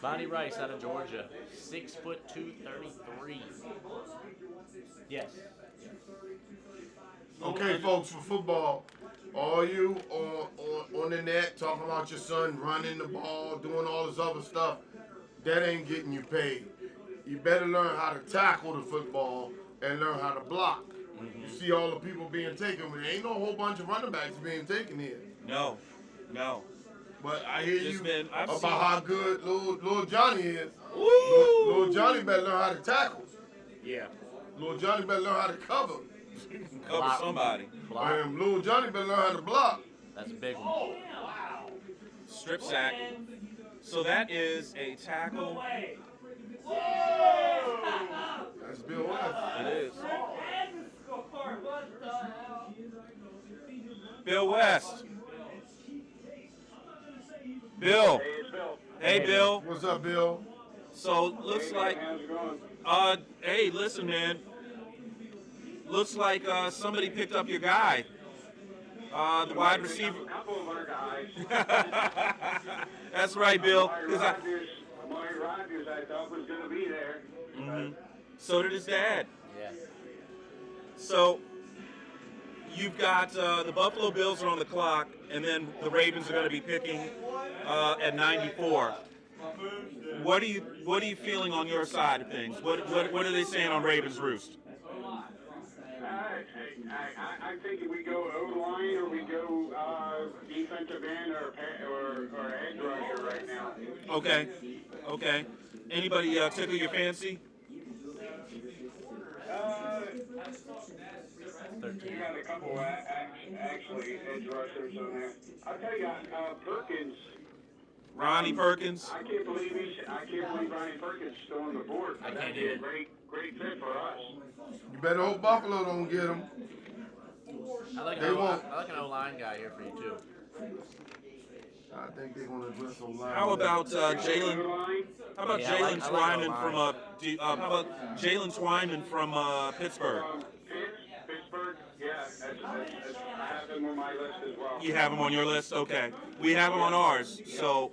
Bonnie Rice out of Georgia, 6'2", 233. Yes. Okay, folks, for football, all you on the net talking about your son running the ball, doing all this other stuff, that ain't getting you paid. You better learn how to tackle the football and learn how to block. You see all the people being taken, but there ain't no whole bunch of running backs being taken here. No. But I hear There's you been- I've about seen- how good little Johnny is. Woo! Little Johnny better learn how to tackle. Yeah. Little Johnny better learn how to cover. Cover somebody. And little Johnny better learn how to block. That's a big one. Strip sack. So that is a tackle. That's Bill West. It is. Bill West. Bill. Hey, it's Bill. Hey, Bill. What's up, Bill? So looks like, How's it going? hey, listen, man. Looks like somebody picked up your guy. The wide receiver. A couple of our guys. That's right, Bill. Amari Rodgers, I thought was going to be there. So did his dad. Yeah. So you've got the Buffalo Bills are on the clock, and then the Ravens are going to be picking at 94. What are you feeling on your side of things? What are they saying on Ravens Roost? I think if we go O-line or we go defensive end or edge rusher right now. Okay. Anybody tickle your fancy? We got a couple actually edge rushers on there. I'll tell you, Perkins. Ronnie Perkins. I can't believe Ronnie Perkins is still on the board. I can't That'd be either. a great fit for us. You better hope Buffalo don't get him. I like They an won't. O-line guy here for you too. I think they're gonna address the line. How about Jalen? How about Yeah, I Jalen like Twyman O-line. from how about Jalen Twyman from Pittsburgh? Pittsburgh, yeah, I have him on my list as well. You have him on your list? Okay. We have him on ours. So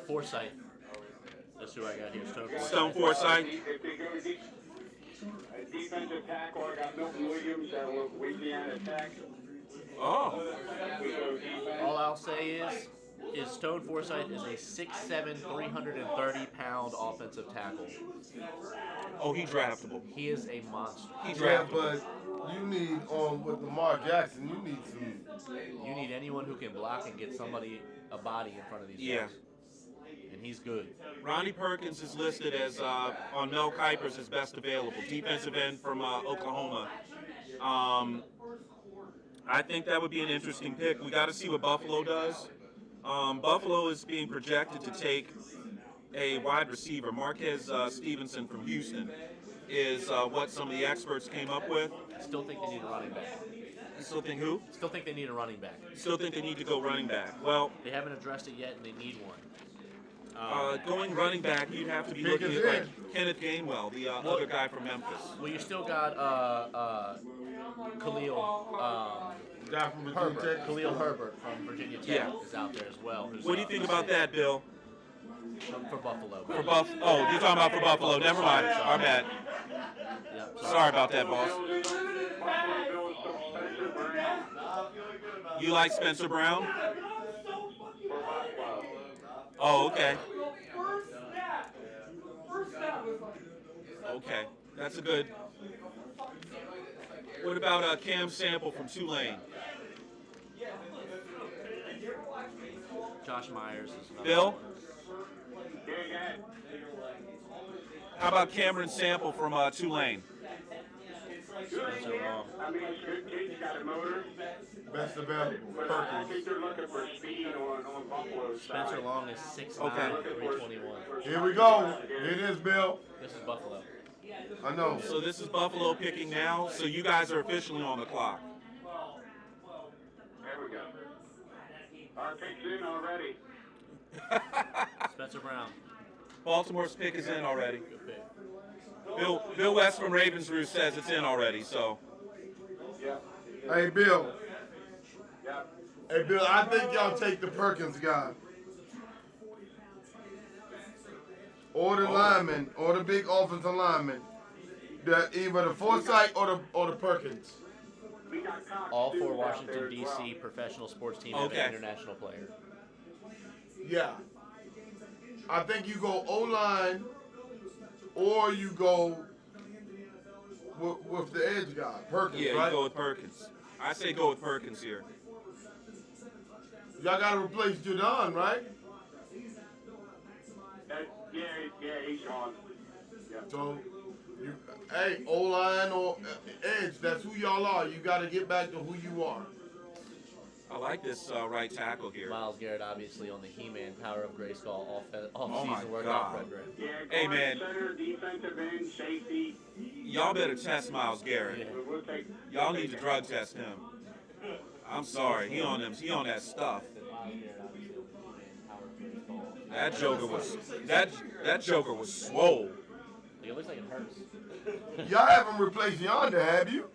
Forsyth. That's who I got here. Stone Forsyth. If they go defensive tackle, I got Milton Williams at Louisiana Tech. Oh. All I'll say is Stone Forsyth is a 6'7", 330-pound offensive tackle. Oh, he's draftable. He is a monster. He's Yeah, draftable. but you need with Lamar Jackson, you need some. You need anyone who can block and get somebody a body in front of these Yeah. guys. And he's good. Ronnie Perkins is listed as on Mel Kiper's as best available defensive end from Oklahoma. I think that would be an interesting pick. We got to see what Buffalo does. Buffalo is being projected to take a wide receiver. Marquez Stevenson from Houston is what some of the experts came up with. Still think they need a running back. You still think who? Still think they need a running back. Still think they need to go running back. Well, They haven't addressed it yet, and they need one. going running back, you'd have to be looking at like Kenneth Gainwell, the other guy from Memphis. Well, you still got Khalil Guy from Virginia Herbert. Tech. Khalil Herbert from Virginia Tech Yeah. is out there as well. who's, What do you think about that, Bill? For Buffalo. For Oh, you're talking about for Buffalo. Never mind. Our bad. Yeah, Sorry about that, boss. You like Spencer Brown? Oh, okay. Okay, that's a good. What about Cam Sample from Tulane? Josh Myers is another Bill? one. How about Cameron Sample from Tulane? Spencer Long. I mean, he's a good kid. He's got a motor. Best available. But I think they're looking for speed on Buffalo's side. Spencer Long is 6'9", Okay. 321. Here we go. Here it is, Bill. This is Buffalo. I know. So this is Buffalo picking now. So you guys are officially on the clock. There we go. Our pick's in already. Spencer Brown. Baltimore's pick is in already. Good pick. Bill West from Ravens Roost says it's in already. So Yeah. Hey, Bill. Yeah. Hey, Bill, I think y'all take the Perkins guy. Or the lineman, or the big offensive lineman. Either the Forsyth or the Perkins. We got Cox All too four out there Washington, as well. D.C. professional sports team have Okay. an international player. Yeah. I think you go O-line or you go with the edge guy, Perkins, yeah, right? you go with Perkins. I say go with Perkins here. Y'all got to replace Judon, right? Yeah, he's gone. Yeah. So, hey, O-line or edge, that's who y'all are. You got to get back to who you are. I like this right tackle here. Miles Garrett, obviously, on the He-Man Power of Grayskull my off-season workout God. program. Yeah, Hey, guard, man. center, defensive end, safety. Y'all better test Miles Garrett. We'll take. Y'all need to drug test him. I'm sorry, he on that stuff. That Joker was swole. It looks like it hurts. Y'all haven't replaced Yonder, have you?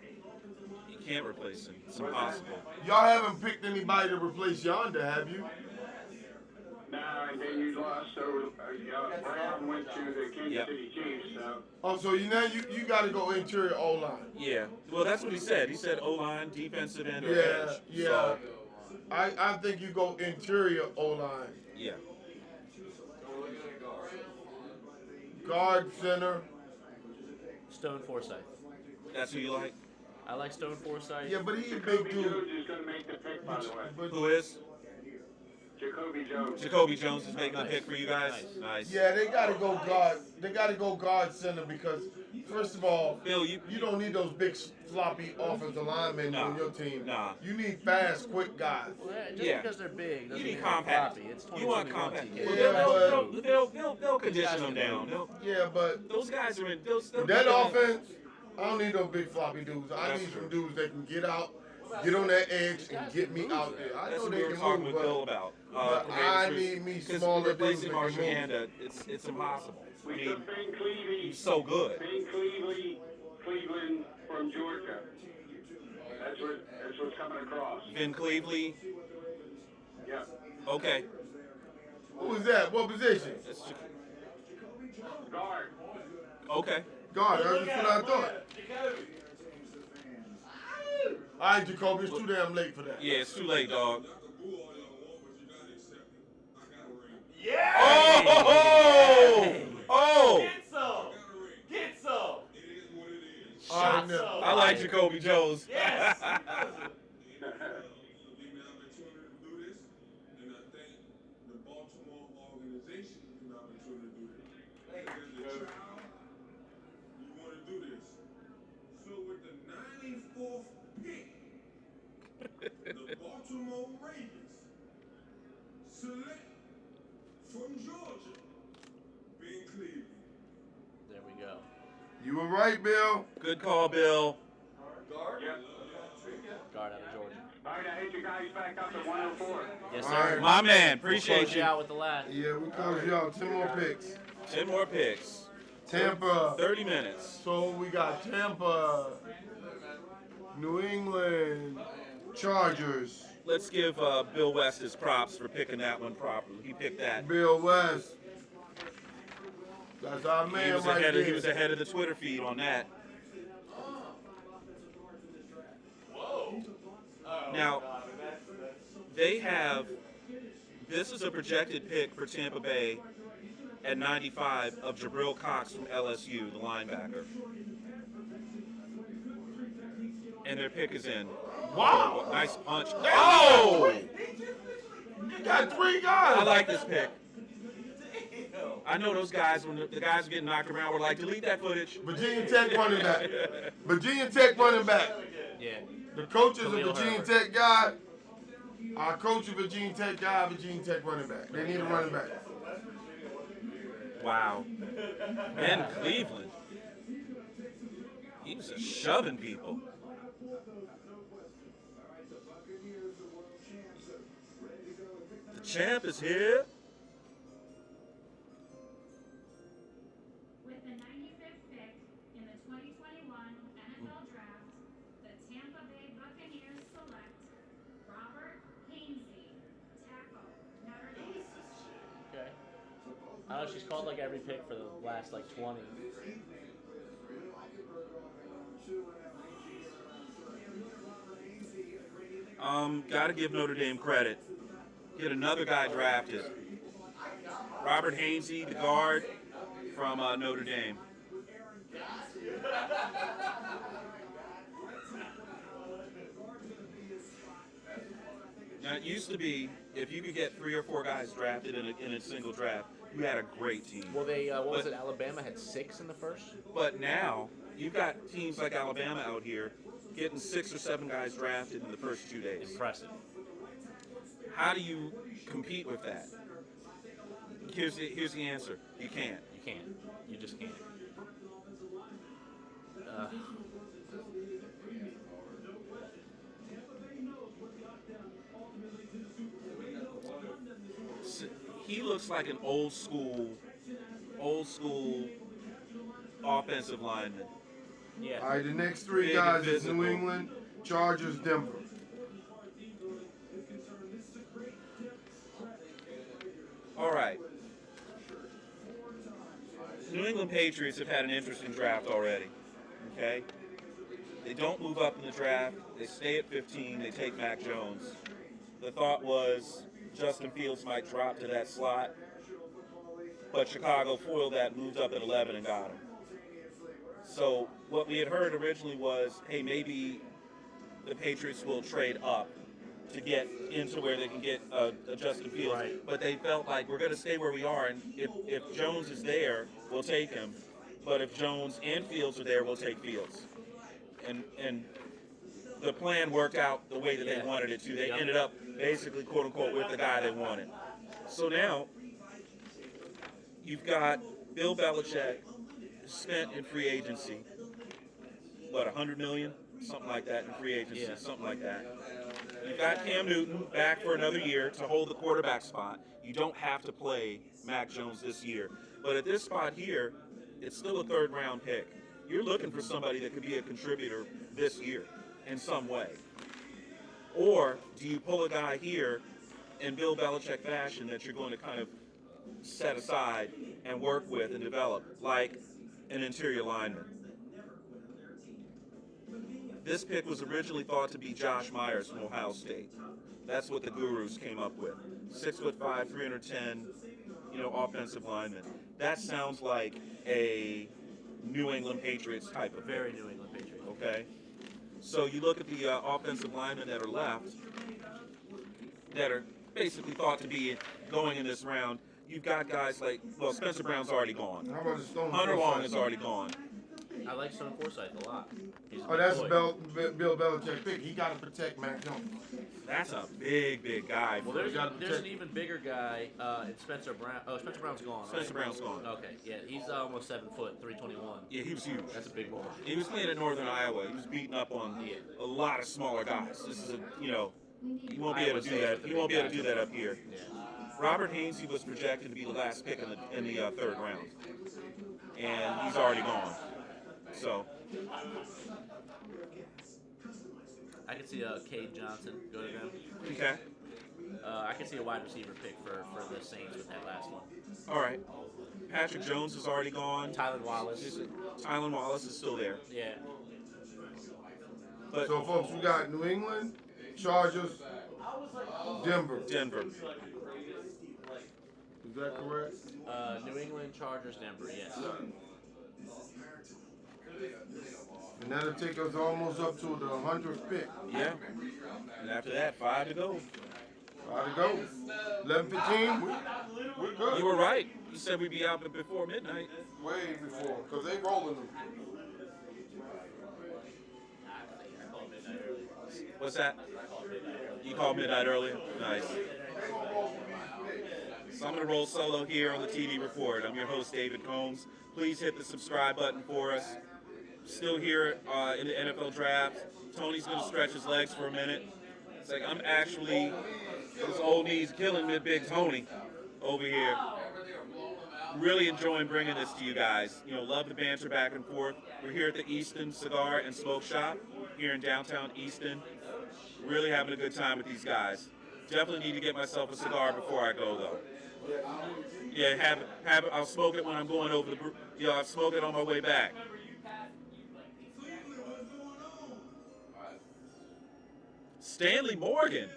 You can't replace him. It's impossible. Y'all haven't picked anybody to replace Yonder, have you? No, and then you lost, so Brown went to the Kansas Yep. City Chiefs. So Oh, so you got to go interior O-line. Yeah. Well, that's what he said. He said O-line, defensive end, or Yeah, edge. yeah. So, I think you go interior O-line. yeah. Guard, center. Stone Forsyth. That's who you like? I like Stone Forsyth. Yeah, but he's a big Jacoby dude. Jones is going to make the pick, by the way. But, Who is? Jacoby Jones. Jacoby Jones is making a pick for you guys. Nice. yeah, they got to go guard. They got to go guard center because, first of all, Bill, you don't need those big floppy offensive linemen Nah. on your team. Nah. You need fast, quick guys. Well, just Yeah. because they're big doesn't You need mean they're compact. floppy. It's You want 2021 compact. TK. Yeah, They'll condition them down. Yeah, but Those guys are in. Those that offense, I don't need those big floppy dudes. I That's need some true. dudes that can get out get on that edge and get me out there. I That's know what they we were can talking move, with but, Bill about. but I need me because smaller dudes replacing that Marshall can move. Yanda, it's impossible. I mean, Ben Cleveland. he's so good. Ben Cleveland from Georgia. That's what's coming across. Ben Cleveland. Yeah. Okay. Who is that? What position? That's Guard. okay. God, that's what I thought. All right, Jacoby, it's too damn late for that. Yeah, it's too late, dog. Yeah! Oh! Oh! Get some! Get some! All right, I like Jacoby Jones. Yes! The Baltimore Ravens select from Georgia, Ben Cleveland. There we go. You were right, Bill. Good call, Bill. Guard? Yep. Guard out of Georgia. All right, I hit you guys back up to 104. Yes, All sir. right. My man, We'll appreciate close you out with the last. Yeah, we close you out. 10 more picks. 10 more picks. Tampa. 30 minutes. So we got Tampa, New England, Chargers. Let's give Bill West his props for picking that one properly. He picked that. Bill West. That's our man He was, right there. he was ahead of the Twitter feed on that. Now, they have, this is a projected pick for Tampa Bay at 95 of Jabril Cox from LSU, the linebacker. And their pick is in. Wow. Oh, nice punch. Oh! You got 3 guys. I like this pick. I know those guys, when the guys are getting knocked around, we're like, delete that footage. Virginia Tech running back. Virginia Tech running back. Yeah. The coaches of Khalil Virginia Herbert. Tech guy, our coach of Virginia Tech guy, Virginia Tech running back. They need a running back. Wow. Ben Cleveland. He was just shoving people. The champ is here. With the 95th pick in the 2021 NFL Draft, the Tampa Bay Buccaneers select Robert Hainsey, tackle, Notre Dame. Okay. I know she's called like every pick for the last like 20. Got to give Notre Dame credit. Get another guy drafted. Robert Hainsey, the guard from Notre Dame. Now, it used to be, if you could get 3 or 4 guys drafted in a single draft, you had a great team. Well, they, what was it, Alabama had 6 in the first? But now, you've got teams like Alabama out here getting 6 or 7 guys drafted in the first 2 days. Impressive. How do you compete with that? Here's the answer. You can't. You can't. You just can't. He looks like an old school offensive lineman. Yeah. All right, the next 3 Big guys and is New visible. England, Chargers, Denver. All right. New England Patriots have had an interesting draft already. Okay? They don't move up in the draft. They stay at 15. They take Mac Jones. The thought was Justin Fields might drop to that slot, but Chicago foiled that, moved up at 11 and got him. So what we had heard originally was, hey, maybe the Patriots will trade up to get into where they can get a Justin Fields. Right. But they felt like we're going to stay where we are, and if Jones is there, we'll take him. But if Jones and Fields are there, we'll take Fields. And the plan worked out the way that they wanted it to. They ended up basically, quote unquote, with the guy they wanted. So now you've got Bill Belichick spent in free agency, what, $100 million? something like that in free agency, Yeah. something like that. You've got Cam Newton back for another year to hold the quarterback spot. You don't have to play Mac Jones this year. But at this spot here, it's still a third-round pick. You're looking for somebody that could be a contributor this year in some way. Or do you pull a guy here in Bill Belichick fashion that you're going to kind of set aside and work with and develop, like an interior lineman? This pick was originally thought to be Josh Myers from Ohio State. That's what the gurus came up with. 6'5", 310, offensive lineman. That sounds like a New England Patriots type of pick. Very New England Patriots. Okay. So you look at the offensive linemen that are left, that are basically thought to be going in this round. You've got guys like, Spencer Brown's already gone. How about Stone Hunter Forsythe? Long is already gone. I like Stone Forsythe a lot. He's a Oh, big that's boy. Bill Belichick pick. He got to protect Mac Jones. That's a big guy. Well, there's an even bigger guy in Spencer Brown. Oh, Spencer Brown's gone. Right? Spencer Brown's gone. Okay, yeah, he's almost 7 foot, 321. Yeah, he was huge. That's a big boy. He was playing at Northern Iowa. He was beating up on a lot of smaller guys. This is he won't be able to do that. He won't be able to do that up here. Yeah. Robert Hainsey was projected to be the last pick in the third round, and he's already gone. So I could see Cade Johnson go to them. okay, I could see a wide receiver pick for the Saints with that last one. all right. Patrick Jones is already gone. Tylan Wallace. Tylan Wallace is still there. Yeah. But So, folks, we got New England, Chargers, Denver. Denver. Is that correct? New England, Chargers, Denver. Yes. And that'll take us almost up to the 100th pick. Yeah. And after that, 5 to go. 5 to go. 11:15. We're good. You were right. You said we'd be out before midnight. Way before, because they rolling them. What's that? You called midnight earlier? Nice. So I'm going to roll solo here on the TD Report. I'm your host, David Combs. Please hit the subscribe button for us. Still here in the NFL draft. Tony's going to stretch his legs for a minute. It's like I'm actually, his old knees killing me, Big Tony over here. Really enjoying bringing this to you guys. Love the banter back and forth. We're here at the Easton Cigar and Smoke Shop here in downtown Easton. Really having a good time with these guys. Definitely need to get myself a cigar before I go though. Yeah, have it. I'll smoke it when I'm going over the. I'll smoke it on my way back. Stanley Morgan,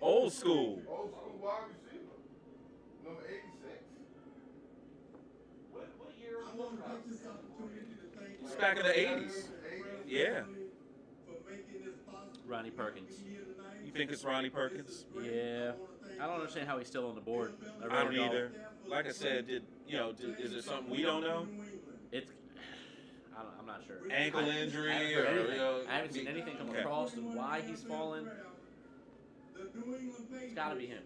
old school. Old school wide receiver. Number 86. It's back in the 80s. Yeah. Ronnie Perkins. You think it's Ronnie Perkins? Yeah. I don't understand how he's still on the board. I don't either. Like I said, is there something we don't know? I'm not sure. Ankle injury I haven't seen anything come across and why he's fallen. It's got to be him.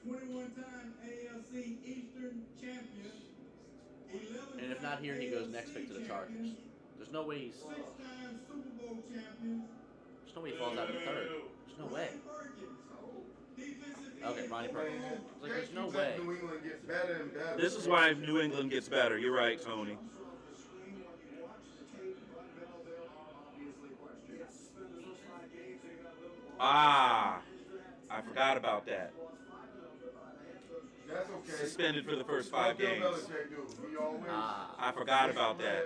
21-time AFC Eastern champion. And if not here, he goes next pick to the Chargers. There's no way he's. 6-time Super Bowl champions. There's no way he falls out of the third. There's no way. Okay, Ronnie Perkins. It's like, there's no way. New England gets better and better. This is why New England gets better. You're right, Tony. I forgot about that. That's okay. Suspended for the first 5 games. He always. I forgot about that.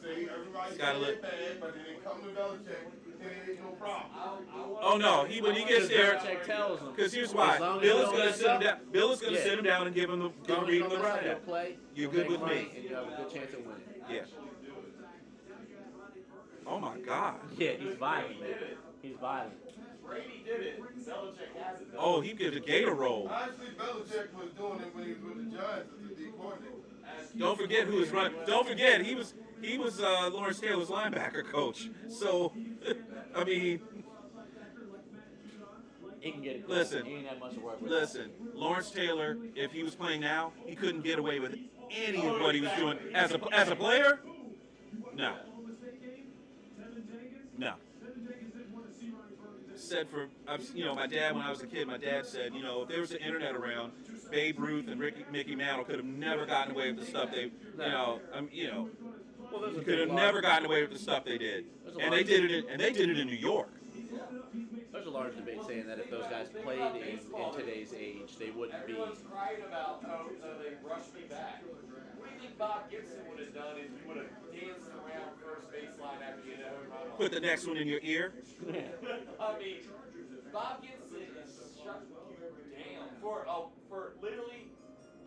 Everybody's gotta look. bad, but then they come to Belichick, it ain't no problem. Oh no, when he gets there, Belichick tells him. because here's why. As long as Bill you is don't going to mess sit him up. down. Bill is going to Yeah. sit him down and give him the read him the right You'll out. play. You're You'll good make with me. money, and you have a good chance of winning. Yeah. Oh my God. Yeah, he's violent, man. He's violent. Brady did it. Belichick has it. Oh, he did a gator roll. Honestly, Belichick was doing it when he was with the Giants as the D coordinator. Don't forget who was running. Don't forget he was Lawrence Taylor's linebacker coach. So, I mean, He can get it. Listen. He ain't had much to work with. listen, Lawrence Taylor, if he was playing now, he couldn't get away with any of what he was doing as a player. No. No. Said for, my dad, when I was a kid, my dad said, if there was the internet around, Babe Ruth and Mickey Mantle could have never gotten away with the stuff they, could have never gotten away with the stuff they did. And they did it in New York. There's a large debate saying that if those guys played in today's age, they wouldn't be. Everyone's crying about, they rushed me back. What do you think Bob Gibson would have done if he would have danced around first baseline after you hit a home run? Put the next one in your ear. I mean, Bob Gibson is shut you down for literally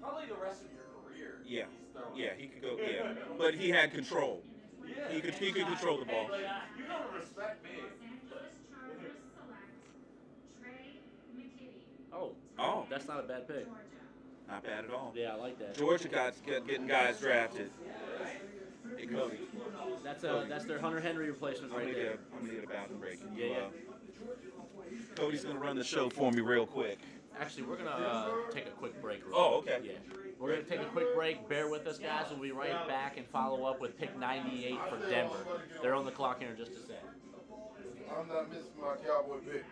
probably the rest of your career. Yeah. Yeah, he could go. Yeah, but he had control. Yeah. He could control the ball. You gotta respect me. Oh, that's not a bad pick. Not bad at all. Yeah, I like that. Georgia getting guys drafted. Hey, Cody. That's their Hunter Henry replacement right there. I'm gonna get a bathroom break. Yeah. Cody's gonna run the show for me real quick. Actually, we're gonna take a quick break. Oh, okay. Yeah. We're gonna take a quick break. Bear with us, guys. We'll be right back and follow up with pick 98 for Denver. They're on the clock here in just a sec. I'm not missing my Cowboy pick.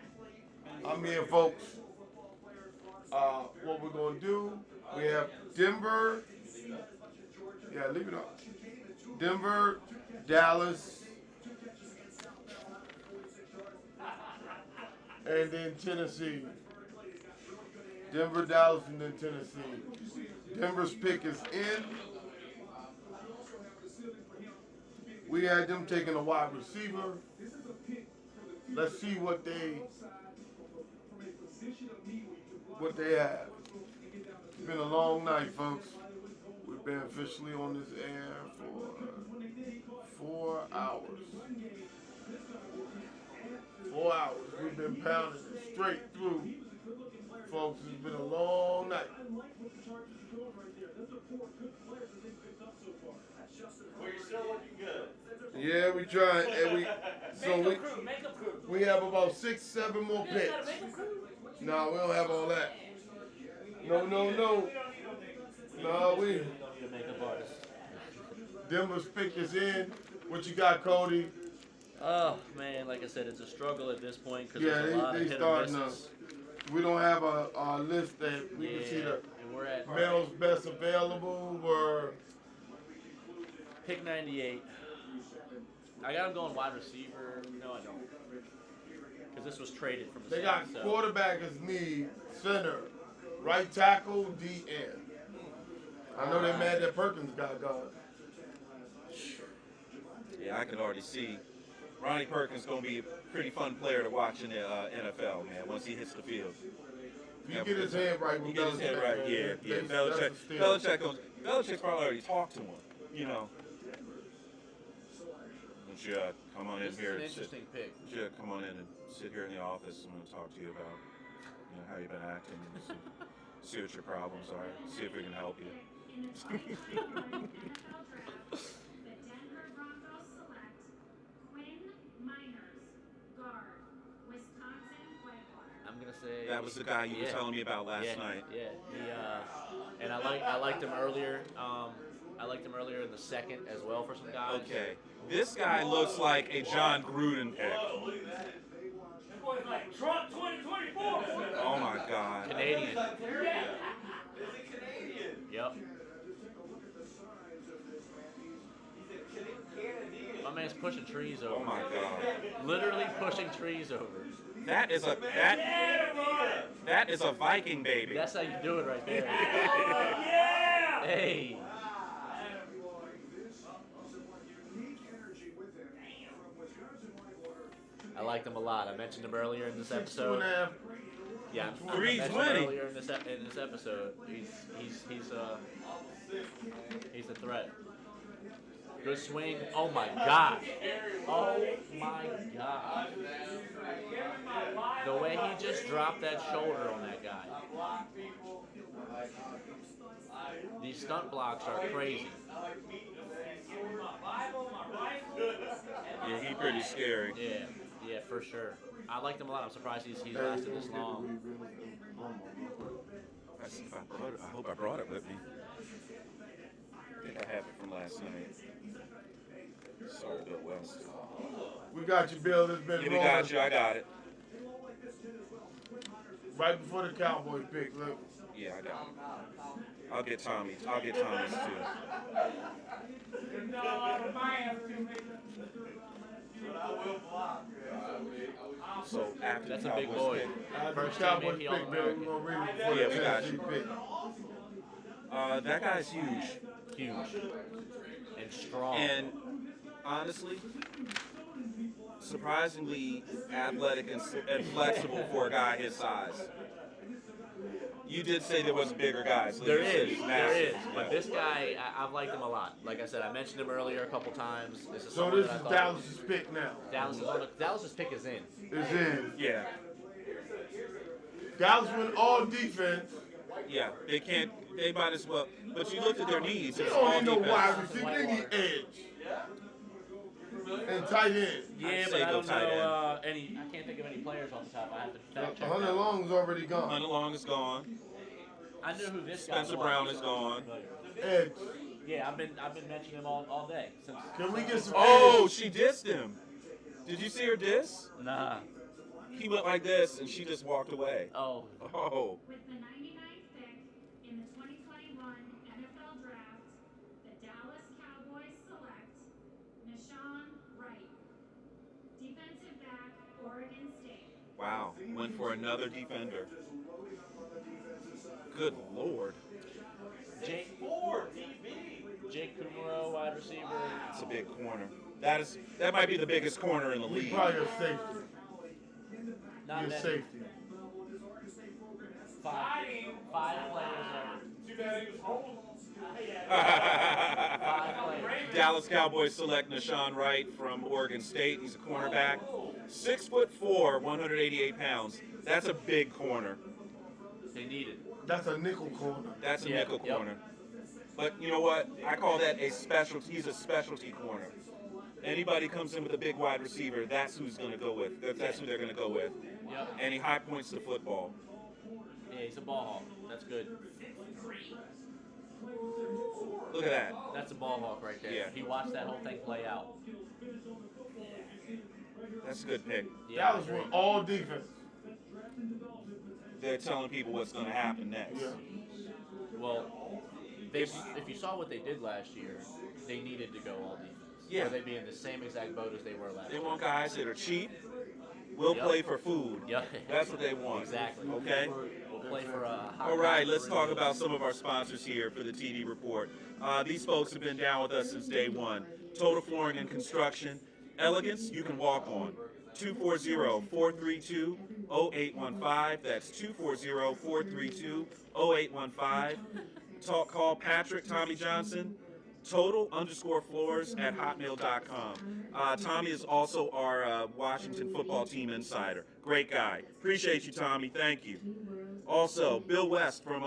I'm here, folks. What we're gonna do? We have Denver. Yeah, leave it up. Denver, Dallas, and then Tennessee. Denver, Dallas, and then Tennessee. Denver's pick is in. We had them taking a wide receiver. Let's see what they have. It's been a long night, folks. We've been officially on this air for 4 hours. 4 hours. We've been pounding it straight through. Folks, it's been a long night. Well, you're still looking good. Yeah, we trying, and we have about 6, 7 more picks. No, we don't have all that. No. No, we. Denver's pick is in. What you got, Cody? Oh man, like I said, it's a struggle at this point because there's a lot they of hit or starting misses. us. We don't have a list that we can see the and we're at males best available were. Pick 98. I got him going wide receiver. No, I don't. Because this was traded from the They got Saints, so. quarterback as need, center, right tackle, DN. I know they're mad that Perkins got gone. Yeah, I can already see Ronnie Perkins gonna be a pretty fun player to watch in the NFL, man. Once he hits the field. He get his head right. He get his head right. Man. Yeah. Belichick's probably already talked to him. Come on in This here. is an interesting pick. Come on in and sit here in the office. I'm going to talk to you about how you've been acting. And see what your problems are. See if we can help you. I'm gonna say that was the guy you were telling me about last night. Yeah, and I liked him earlier. I liked him earlier in the second as well for some guys. Okay, this guy looks like a John Gruden pick. Trump 2024. Oh my God. Canadian. Is it Canadian? Yep. He's a Canadian. My man's pushing trees over. Oh my God. Literally pushing trees over. That is a Viking baby. That's how you do it right there. Yeah. Hey. I liked him a lot. I mentioned him earlier in this episode. 2.5. Yeah, I Three's mentioned him winning. earlier in this episode. He's a threat. Good swing. Oh my God. Oh my God. The way he just dropped that shoulder on that guy. These stunt blocks are crazy. Yeah, he's pretty scary. Yeah, for sure. I liked him a lot. I'm surprised he's lasted this long. I hope I brought it with me. I think I have it from last night. Sorry, Bill West. We got you, Bill. It's been Yeah, we rolling. got you. I got it. Right before the Cowboys pick, look. Yeah, I got it. I'll get Tommy's too. So after That's the a big Cowboys boy. pick- After the First Cowboys team pick, AP Bill, All-American. we're going to read it before Yeah, the we got Tennessee you. pick. That guy's huge. Huge. And strong. And honestly, surprisingly athletic and flexible for a guy his size. You did say there was bigger guys. There You said is, he's there massive. is. But this guy, I've liked him a lot. Like I said, I mentioned him earlier a couple times. This is So someone this that I is thought- Dallas's pick now. Dallas's pick is in. It's in. Yeah. Dallas went all defense. Yeah, they can't. They might as well. But you looked at their needs. They It's don't all need no defense. wide receiver. They need edge. And tight end. Yeah, I'd but say I go don't tight know any. I can't think of any players off the top. I have to fact check. Hunter that. Long's already gone. Hunter Long is gone. I knew who this guy Spencer was. Brown is gone. Edge. Yeah, I've been mentioning him all day. Since, Can we get some Oh, edge? she dissed him. Did you see her diss? Nah. He went like this, and she just walked away. Oh. Oh. With the 99th pick in the 2021 NFL Draft, the Dallas Cowboys select Nashawn Wright, defensive back, Oregon State. Wow. Went for another defender. Good Lord. Jake Kumaro, wide receiver. It's a big corner. That might be the biggest corner in the We league. probably a safety. Not You're many. safety. Five players there. Dallas Cowboys select Nashawn Wright from Oregon State. He's a cornerback. 6'4", 188 pounds. That's a big corner. They need it. That's a nickel corner. That's a Yeah, nickel yep. corner. But you know what? I call that a specialty. He's a specialty corner. Anybody comes in with a big wide receiver, that's who's going to go with. That's who they're going to go with. Yep. And he high points the football. Yeah, he's a ball hawk. That's good. Look at that. That's a ball hawk right there. Yeah. He watched that whole thing play out. That's a good pick. Yeah, Dallas went all defense. They're telling people what's going to happen next. Yeah. Well, if you saw what they did last year, they needed to go all defense. Yeah. Or they'd be in the same exact boat as they were last They year. want guys that are cheap, will Yep. play for food. Yep. That's what they want. Exactly. Okay? We'll play for a hot All right, dog let's for talk a- about some of our sponsors here for the TD Report. These folks have been down with us since day one. Total Flooring and Construction. Elegance, you can walk on. 240-432-0815. That's 240-432-0815. Call Patrick, Tommy Johnson. Total_floors@hotmail.com. Tommy is also our Washington football team insider. Great guy. Appreciate you, Tommy. Thank you. Also, Bill West from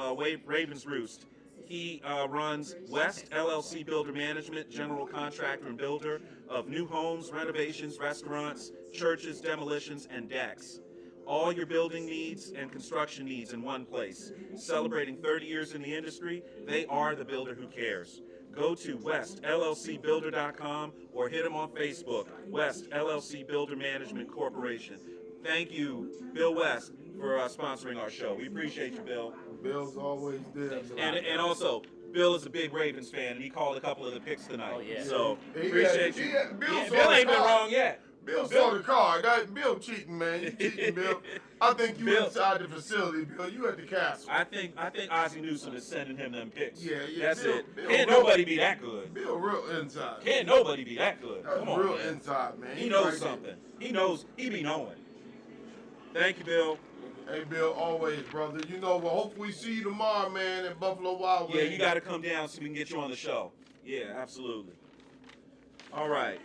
Ravens Roost. He runs West LLC Builder Management, general contractor and builder of new homes, renovations, restaurants, churches, demolitions, and decks. All your building needs and construction needs in one place. Celebrating 30 years in the industry, they are the builder who cares. Go to westllcbuilder.com or hit them on Facebook, West LLC Builder Management Corporation. Thank you, Bill West, for sponsoring our show. We appreciate you, Bill. Bill's always there. And also, Bill is a big Ravens fan, and he called a couple of the picks tonight. Oh, yeah. So, He appreciate had- you. he had- Bill Yeah, saw Bill the ain't been card. wrong yet. Bill saw the card. Bill cheating, man. You cheating, Bill. I think you Bill- inside the facility, Bill. You at the castle. I think Ozzie Newsome is sending him them picks. Yeah. That's Bill, it. Bill Can't real- nobody be that good. Bill real inside. Can't nobody be that good. That's Come on, real man. inside, man. He knows right there. something. He knows. He be knowing. Thank you, Bill. Hey, Bill, always, brother. You know, well, hopefully we see you tomorrow, man, at Buffalo Wild Yeah, Wings. you got to come down so we can get you on the show. Yeah, absolutely. All right.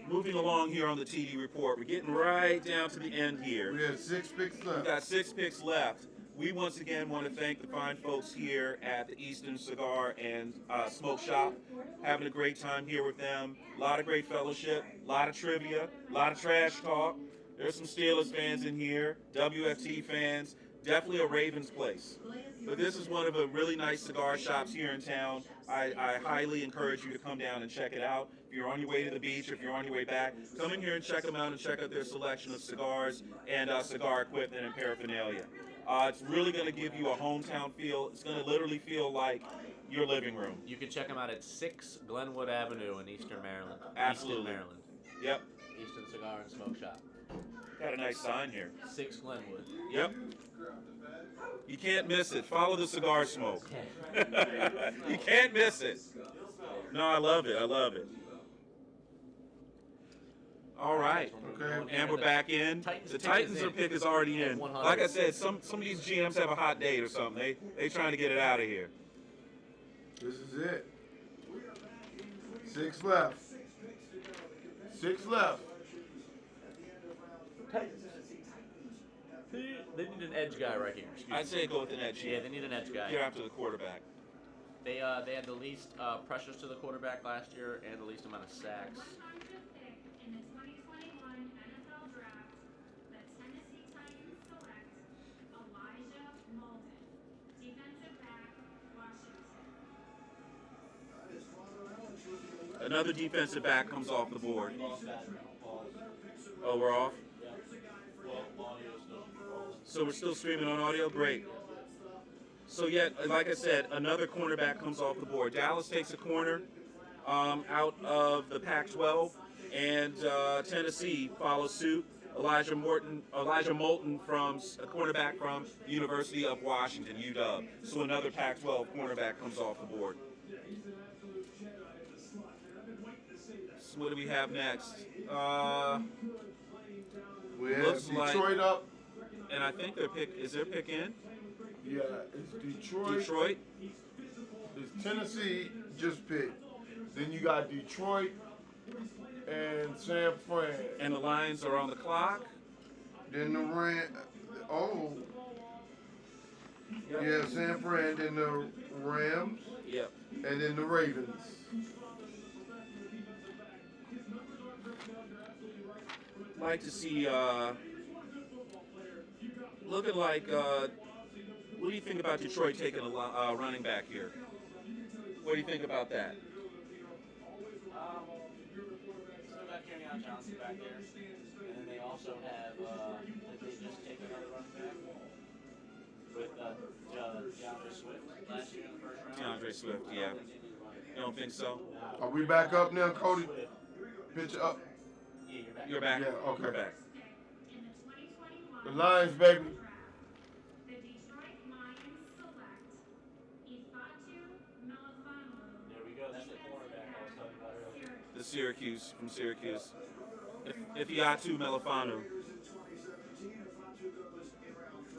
Moving along here on the TD Report, we're getting right down to the end here. We have 6 picks We left. got 6 picks left. We once again want to thank the fine folks here at the Eastern Cigar and Smoke Shop. Having a great time here with them. A lot of great fellowship, a lot of trivia, a lot of trash talk. There's some Steelers fans in here, WFT fans. Definitely a Ravens place. But this is one of the really nice cigar shops here in town. I highly encourage you to come down and check it out. If you're on your way to the beach, if you're on your way back, come in here and check them out and check out their selection of cigars and cigar equipment and paraphernalia. It's really going to give you a hometown feel. It's going to literally feel like your living room. You can check them out at 6 Glenwood Avenue in Eastern Maryland. Absolutely. Easton, Maryland. Yep. Easton Cigar and Smoke Shop. Got a nice sign here. 6 Glenwood. Yep. You can't miss it. Follow the cigar smoke. You can't miss it. No, I love it. I love it. All right. Okay. And we're back in. The Titans pick is already in. Like I said, some of these GMs have a hot date or something. They trying to get it out of here. This is it. 6 left. 6 left. They need an edge guy right here. I'd say go with an edge. Yeah, they need an edge guy. Get after the quarterback. They had the least pressures to the quarterback last year and the least amount of sacks. In the 2021 NFL Draft, the Tennessee Titans select Elijah Molden, defensive back, Washington. Another defensive back comes off the board. Oh, we're off? So we're still streaming on audio? Great. So yet, like I said, another cornerback comes off the board. Dallas takes a corner out of the Pac-12, and Tennessee follows suit. Elijah Moulton from a cornerback from the University of Washington, UW. So another Pac-12 cornerback comes off the board. So what do we have next? We have Looks Detroit like, up. And I think their pick is their pick in. Yeah, it's Detroit. Detroit. It's Tennessee just picked. Then you got Detroit and San Fran. And the Lions are on the clock. Then the Yep. yeah, San Fran. Then the Rams. Yep. And then the Ravens. Like to see, looking like, what do you think about Detroit taking a running back here? What do you think about that? Still got Kerryon Johnson back there. And then they also have, did they just take another running back? With DeAndre Swift last year in the first round? DeAndre Swift, yeah. You don't think so? Are we back up now, Cody? Pitch up. Yeah, You're back. Yeah, okay. You're back. The Lions, baby. The Detroit Lions select Ifatu Melifonwu. There we go. That's the cornerback I was talking about earlier. The Syracuse, from Syracuse. Ifeatu Melifonwu.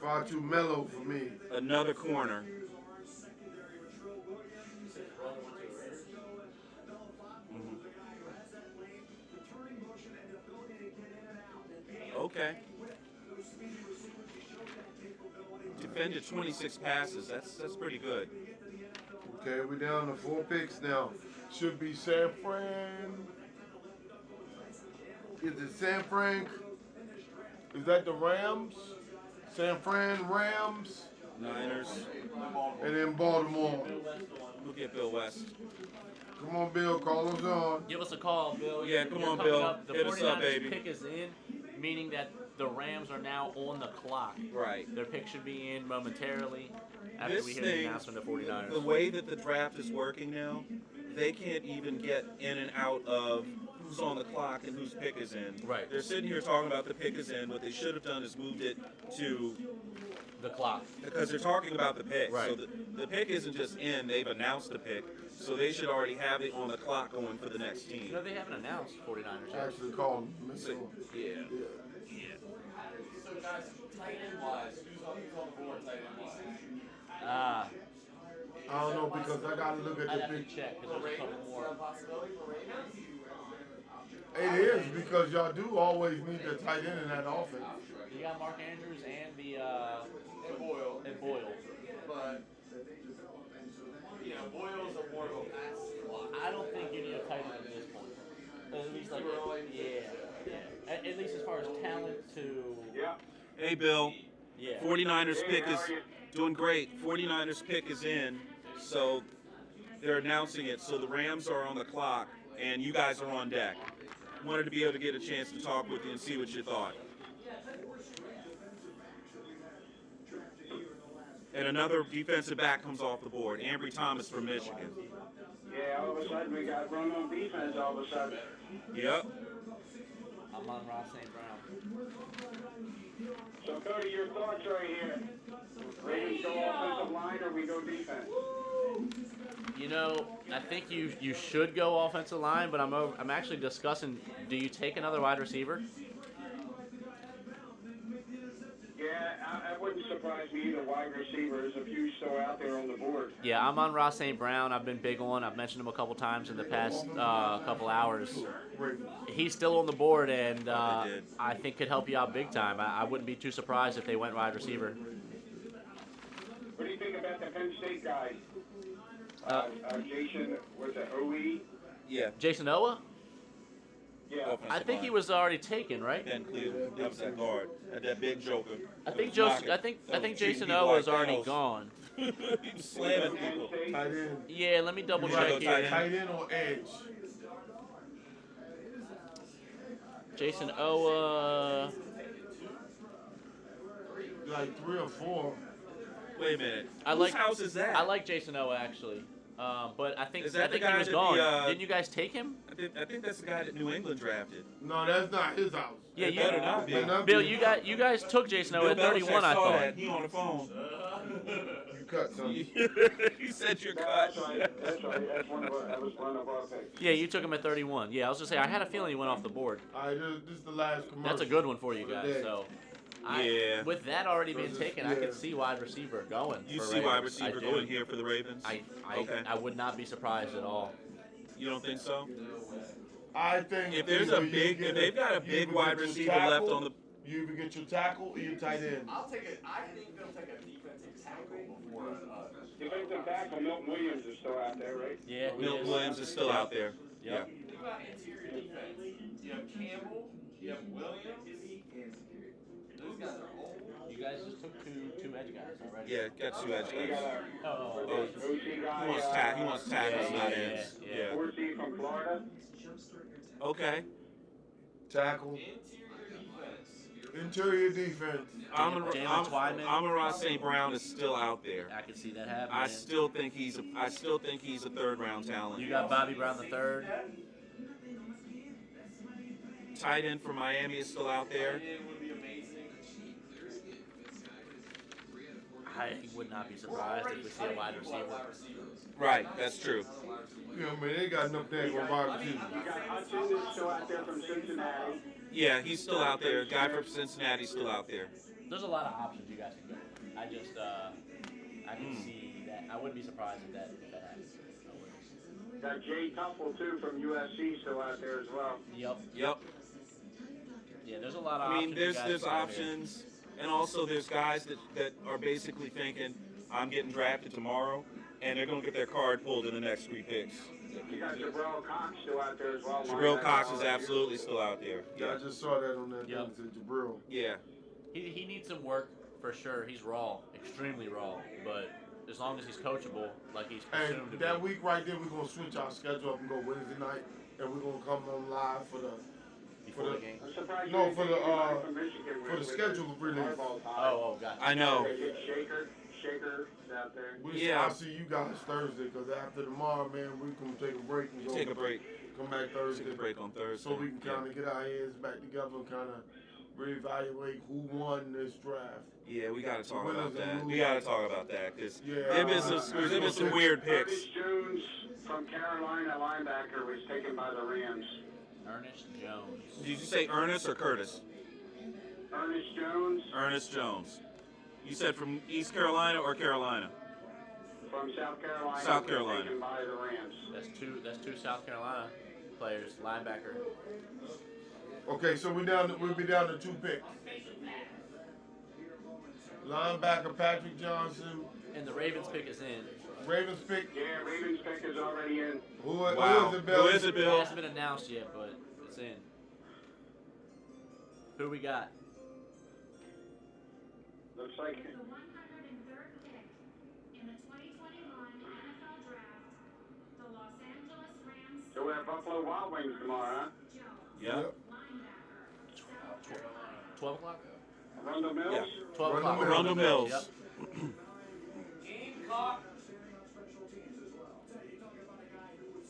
Far too mellow for me. Another corner. Okay. Defended 26 passes. That's pretty good. Okay, we're down to 4 picks now. Should be San Fran. Is it San Fran? Is that the Rams? San Fran Rams. Niners. And then Baltimore. We'll get Bill West. Come on, Bill. Call us on. Give us a call, Bill. Yeah, come You're on, coming Bill. Up. The Hit us up, 49ers baby. pick is in, meaning that the Rams are now on the clock. Right. Their pick should be in momentarily after This we hear the thing, announcement of 49ers. the way that the draft is working now, they can't even get in and out of who's on the clock and whose pick is in. Right. They're sitting here talking about the pick is in. What they should have done is moved it to the clock. Because they're talking about the pick. Right. So the pick isn't just in, they've announced the pick. So they should already have it on the clock going for the next team. No, they haven't announced 49ers yet. Actually called them. So, yeah. So guys, tight end wise, who's on the board tight end wise? I don't know because I got to look at I'd the have to pick. check because there's a couple more. It is because y'all do always need the tight end in that offense. You got Mark Andrews and the And Boyle. But you know, Boyle's a more of a pass block. I don't think you need a tight end at this point. At least like At least as far as talent to Hey, Bill. Yeah. 49ers pick is. Doing great. 49ers pick is in, so they're announcing it. So the Rams are on the clock, and you guys are on deck. Wanted to be able to get a chance to talk with you and see what you thought. And another defensive back comes off the board, Ambry Thomas from Michigan. Yeah, all of a sudden we got run on defense all of a sudden. Yep. I'm on Ross St. Brown. So Cody, your thoughts right here. Ravens go offensive line or we go defense? You know, I think you should go offensive line, but I'm actually discussing, do you take another wide receiver? Yeah, it wouldn't surprise me either. Wide receivers, a few still out there on the board. Yeah, I'm on Ross St. Brown. I've been big on. I've mentioned him a couple times in the past couple hours. He's still on the board, and I think could help you out big time. I wouldn't be too surprised if they went wide receiver. What do you think about the Penn State guy? Jason, was it OE? Yeah. Jason Owa? Yeah. I think he was already taken, right? Ben Cleveland, that was that guard, that big joker. I think Jason Owa is already gone. Slamming people. Tight end. Yeah, let me double check here. Tight end or edge? Jason Owa. Like 3 or 4. Wait a minute. Whose house is that? I like Jason Owa actually, but I think Is that the he guy was that gone. Didn't you guys take him? I think that's the guy that New England drafted. No, that's not his house. Yeah, It better not be. Bill, you guys took Jason Owa at Bill 31, Belichick I saw thought. that. He on the phone. You cut something. He said you're cut. That's right. That's right. That was one of our picks. Yeah, you took him at 31. Yeah, I was just saying I had a feeling he went off the board. All right, this is the last commercial. That's a good one for you for the guys. day. So, Yeah. with that already being just- taken, I could see wide receiver going. You for see wide Ravens. receiver I do. going here for the Ravens? Okay. I would not be surprised at all. You don't think so? I think If there's either a you big, get if they've got a you big either wide get your receiver tackle, left on the, you either get your tackle or your tight end. I think they'll take a defensive tackle before Defensive tackle Milton Williams is still out there, right? Yeah, he Milton is. Williams is still out there. Yeah. Yep. Think about interior defense. You have Campbell, you have Williams. Those guys are old. You guys just took two edge guys already. Yeah, got two edge We got guys. a Oh, OC guy. He wants tackles, not ends. yeah. Yeah. 4C from Florida. Okay. Tackle. Interior defense. Interior defense. Jalen Twyman. Amon-Ra St. Brown is still out there. I can see that happening. I still think he's a third round talent. You got Bobby Brown the third. Tight end for Miami is still out there. It would be amazing. I would not be surprised if we see a wide receiver. Right, that's true. You know, man, they got enough there for wide receiver. You got Hudson is still out there from Cincinnati. Yeah, he's still out there. Guy from Cincinnati's still out there. There's a lot of options you guys can go. I just, I can see that. I wouldn't be surprised if that happens. Got Jay Tuffle too from USC still out there as well. Yep. Yep. Yeah, there's a lot of I options. mean, there's you guys there's can go here. options, and also there's guys that are basically thinking, I'm getting drafted tomorrow, and they're gonna get their card pulled in the next 3 picks. You got Jabril Cox still out there as well. Jabril Cox is absolutely still out there. Yeah, I just saw that on that Yep. thing. It said Jabril. Yeah. He needs some work for sure. He's raw, extremely raw, but as long as he's coachable, like he's presumed to And be. that week right there, we're gonna switch our schedule up and go Wednesday night, and we're gonna come on live for the Before the game. I'm surprised No, you for didn't the, take anybody from Michigan for the with schedule release. hardball tie. Oh, gotcha. I know. They get Shaker out there. Yeah. I'll see you guys Thursday, because after tomorrow, man, we can take a break and go. Take a break. Come back Thursday. Take a break on Thursday. So we can Yeah. kind of get our heads back together and kind of reevaluate who won this draft. Yeah, we gotta talk Winners about and that. losers. We gotta talk about that because Yeah. there been some weird picks. Curtis Jones from Carolina linebacker was taken by the Rams. Ernest Jones. Did you say Ernest or Curtis? Ernest Jones Ernest Jones. You said from East Carolina or Carolina? from South Carolina. South was Carolina. Taken by the Rams. That's two South Carolina players, linebacker. Okay, so we'll be down to 2 picks. Linebacker Patrick Johnson. And the Ravens pick is in. Ravens pick. Yeah, Ravens pick is already in. Who Wow. is it, Bill? Who is it, It Bill? hasn't been announced yet, but it's in. Who we got? Looks like The 103rd pick So we're at Buffalo Wild Wings tomorrow, huh? Yep. 12 o'clock? Arundel Mills? Yeah. 12 o'clock. Arundel Mills. Yep. Gamecock.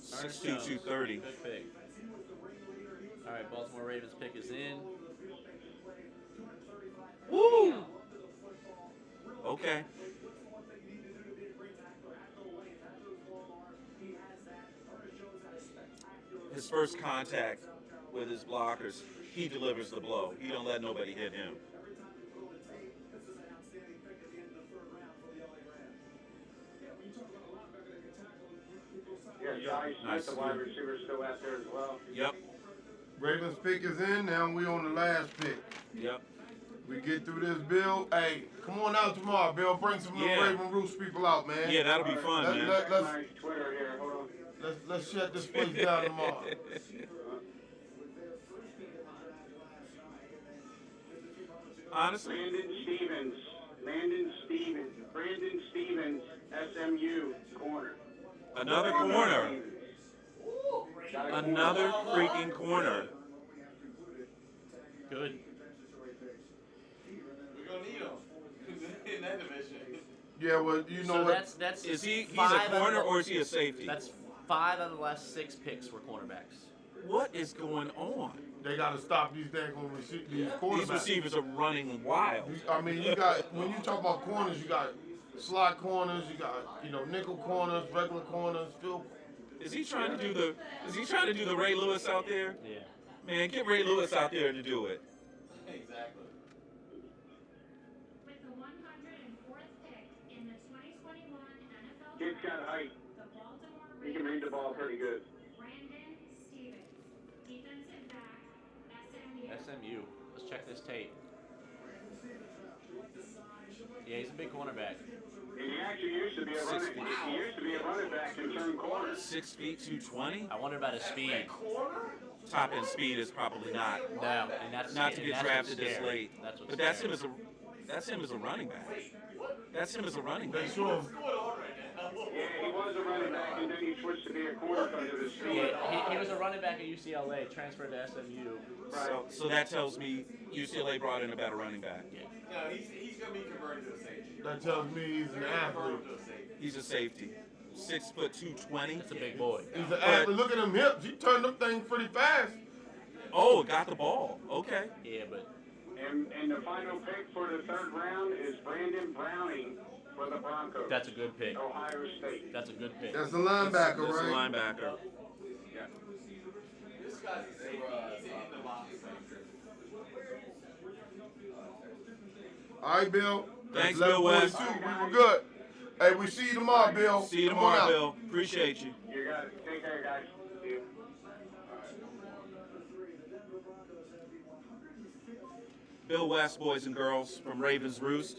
6'2", 230. Good pick. All right, Baltimore Ravens pick is in. Woo! Okay. His first contact with his blockers, he delivers the blow. He don't let nobody hit him. Yeah, Johnny Smith, Nice. the wide receiver, still out there as well. Yep. Ravens pick is in. Now we on the last pick. Yep. We get through this, Bill. Hey, come on out tomorrow, Bill. Bring some little Yeah. Raven Roost people out, man. Yeah, that'll be fun, man. Nice Twitter here. Hold on. Let's shut this place down tomorrow. Honestly, Brandon Stevens, SMU corner. another corner. Another freaking corner. Good. We're gonna need him in that division. Yeah, well, you know So what? that's Is he's a five out corner of- or is he a safety? That's 5 out of the last 6 picks were cornerbacks. What is going on? They got to stop these these quarterbacks. These receivers are running wild. I mean, you got when you talk about corners, you got slot corners, you got nickel corners, regular corners, field. Is he trying to do the? Is he trying to do the Ray Lewis out there? Yeah. Man, get Ray Lewis out there to do it. Exactly. With the 104th pick in the 2021 NFL Kid's Draft, got height. the Baltimore He can read the ball pretty good. Brandon Stevens, defensive back, SMU. SMU. Let's check this tape. Yeah, he's a big cornerback. And he actually used to be a running back and turned corner. 6 feet 220. I wonder about his speed. Top end speed is probably not. No, and that's Not to and get that's what's drafted this scary. late. That's what's But that's scary. him as a running back. That's him as a running back. They show him. Yeah, he was a running back and then he switched to be a corner because of his speed. Yeah, he was a running back at UCLA, transferred to SMU. So that tells me UCLA brought in a better running back. No, he's gonna be converted to a safety. That tells me he's an athlete. He's a safety. 6 foot 220. That's a big boy. He's an athlete. Look at them hips. He turned them things pretty fast. Oh, got the ball. Okay. Yeah, but And the final pick for the third round is Brandon Browning for the Broncos. that's a good pick. Ohio State. That's a good pick. That's a linebacker, That's a right? linebacker. This guy's a safety. He's in the box. All right, Bill. Thanks, That's Bill West. 11:42. We were good. Hey, we see you tomorrow, Bill. See you Come on tomorrow, out. Bill. Appreciate you. You got it. Take care, guys. See you. Bill West, boys and girls, from Ravens Roost,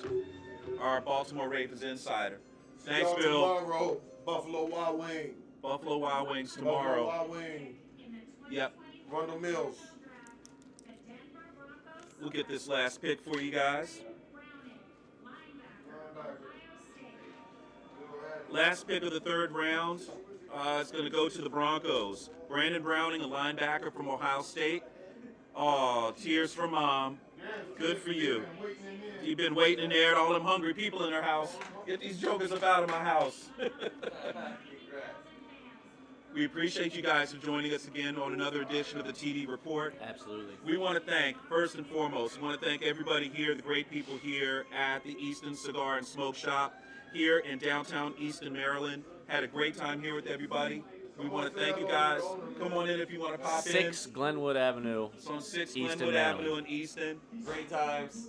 our Baltimore Ravens insider. Thanks, See y'all Bill. Tomorrow, Buffalo Wild Wing. Buffalo Wild Wings Buffalo tomorrow. Wild Wing. Yep. Arundel Mills. We'll get this last pick for you guys. Last pick of the third round. It's going to go to the Broncos. Brandon Browning, a linebacker from Ohio State. Oh, tears for mom. Good for you. You've been waiting in there, all them hungry people in their house. Get these jokers up out of my house. We appreciate you guys for joining us again on another edition of the TD Report. Absolutely. We want to thank, first and foremost, we want to thank everybody here, the great people here at the Easton Cigar and Smoke Shop here in downtown Easton, Maryland. Had a great time here with everybody. We want to thank you guys. Come on in if you want to pop in. 6 Glenwood Avenue. It's on 6 Easton, Glenwood Maryland. Avenue in Easton. Great times.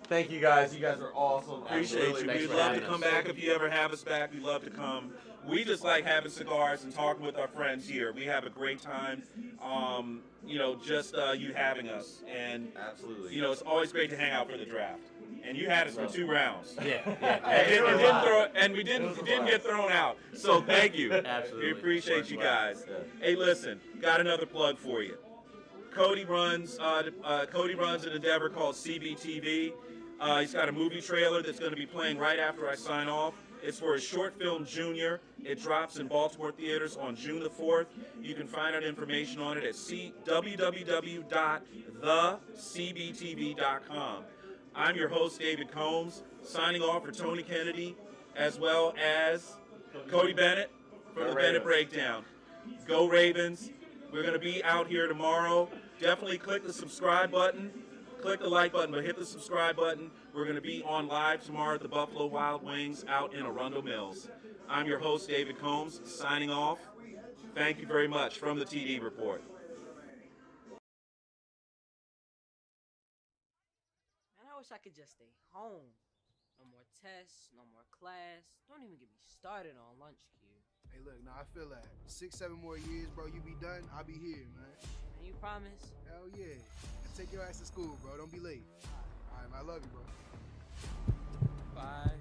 Thank you guys. You guys are awesome. Appreciate Absolutely. you. Thanks We'd for love to having come us. back if you ever have us back. We'd love to come. We just like having cigars and talking with our friends here. We have a great time, just you having us. And, Absolutely. it's always great to hang out for the draft. And you had us for 2 rounds. Yeah. And we didn't get thrown out. So thank you. Absolutely. We appreciate you guys. Hey, listen, got another plug for you. Cody runs an endeavor called CBTV. He's got a movie trailer that's going to be playing right after I sign off. It's for his short film Junior. It drops in Baltimore theaters on June the 4th. You can find out information on it at www.thecbtv.com. I'm your host, David Combs, signing off for Tony Kennedy, as well as Cody Bennett for the Bennett Breakdown. Go Ravens. We're going to be out here tomorrow. Definitely click the subscribe button. Click the like button, but hit the subscribe button. We're going to be on live tomorrow at the Buffalo Wild Wings out in Arundel Mills. I'm your host, David Combs, signing off. Thank you very much from the TD Report. Man, I wish I could just stay home. No more tests, no more class. Don't even get me started on lunch queue. Hey, look, nah, I feel that. 6-7 more years, bro. You be done, I'll be here, man. And you promise? Hell yeah. And take your ass to school, bro. Don't be late. All right, man, I love you, bro. Bye.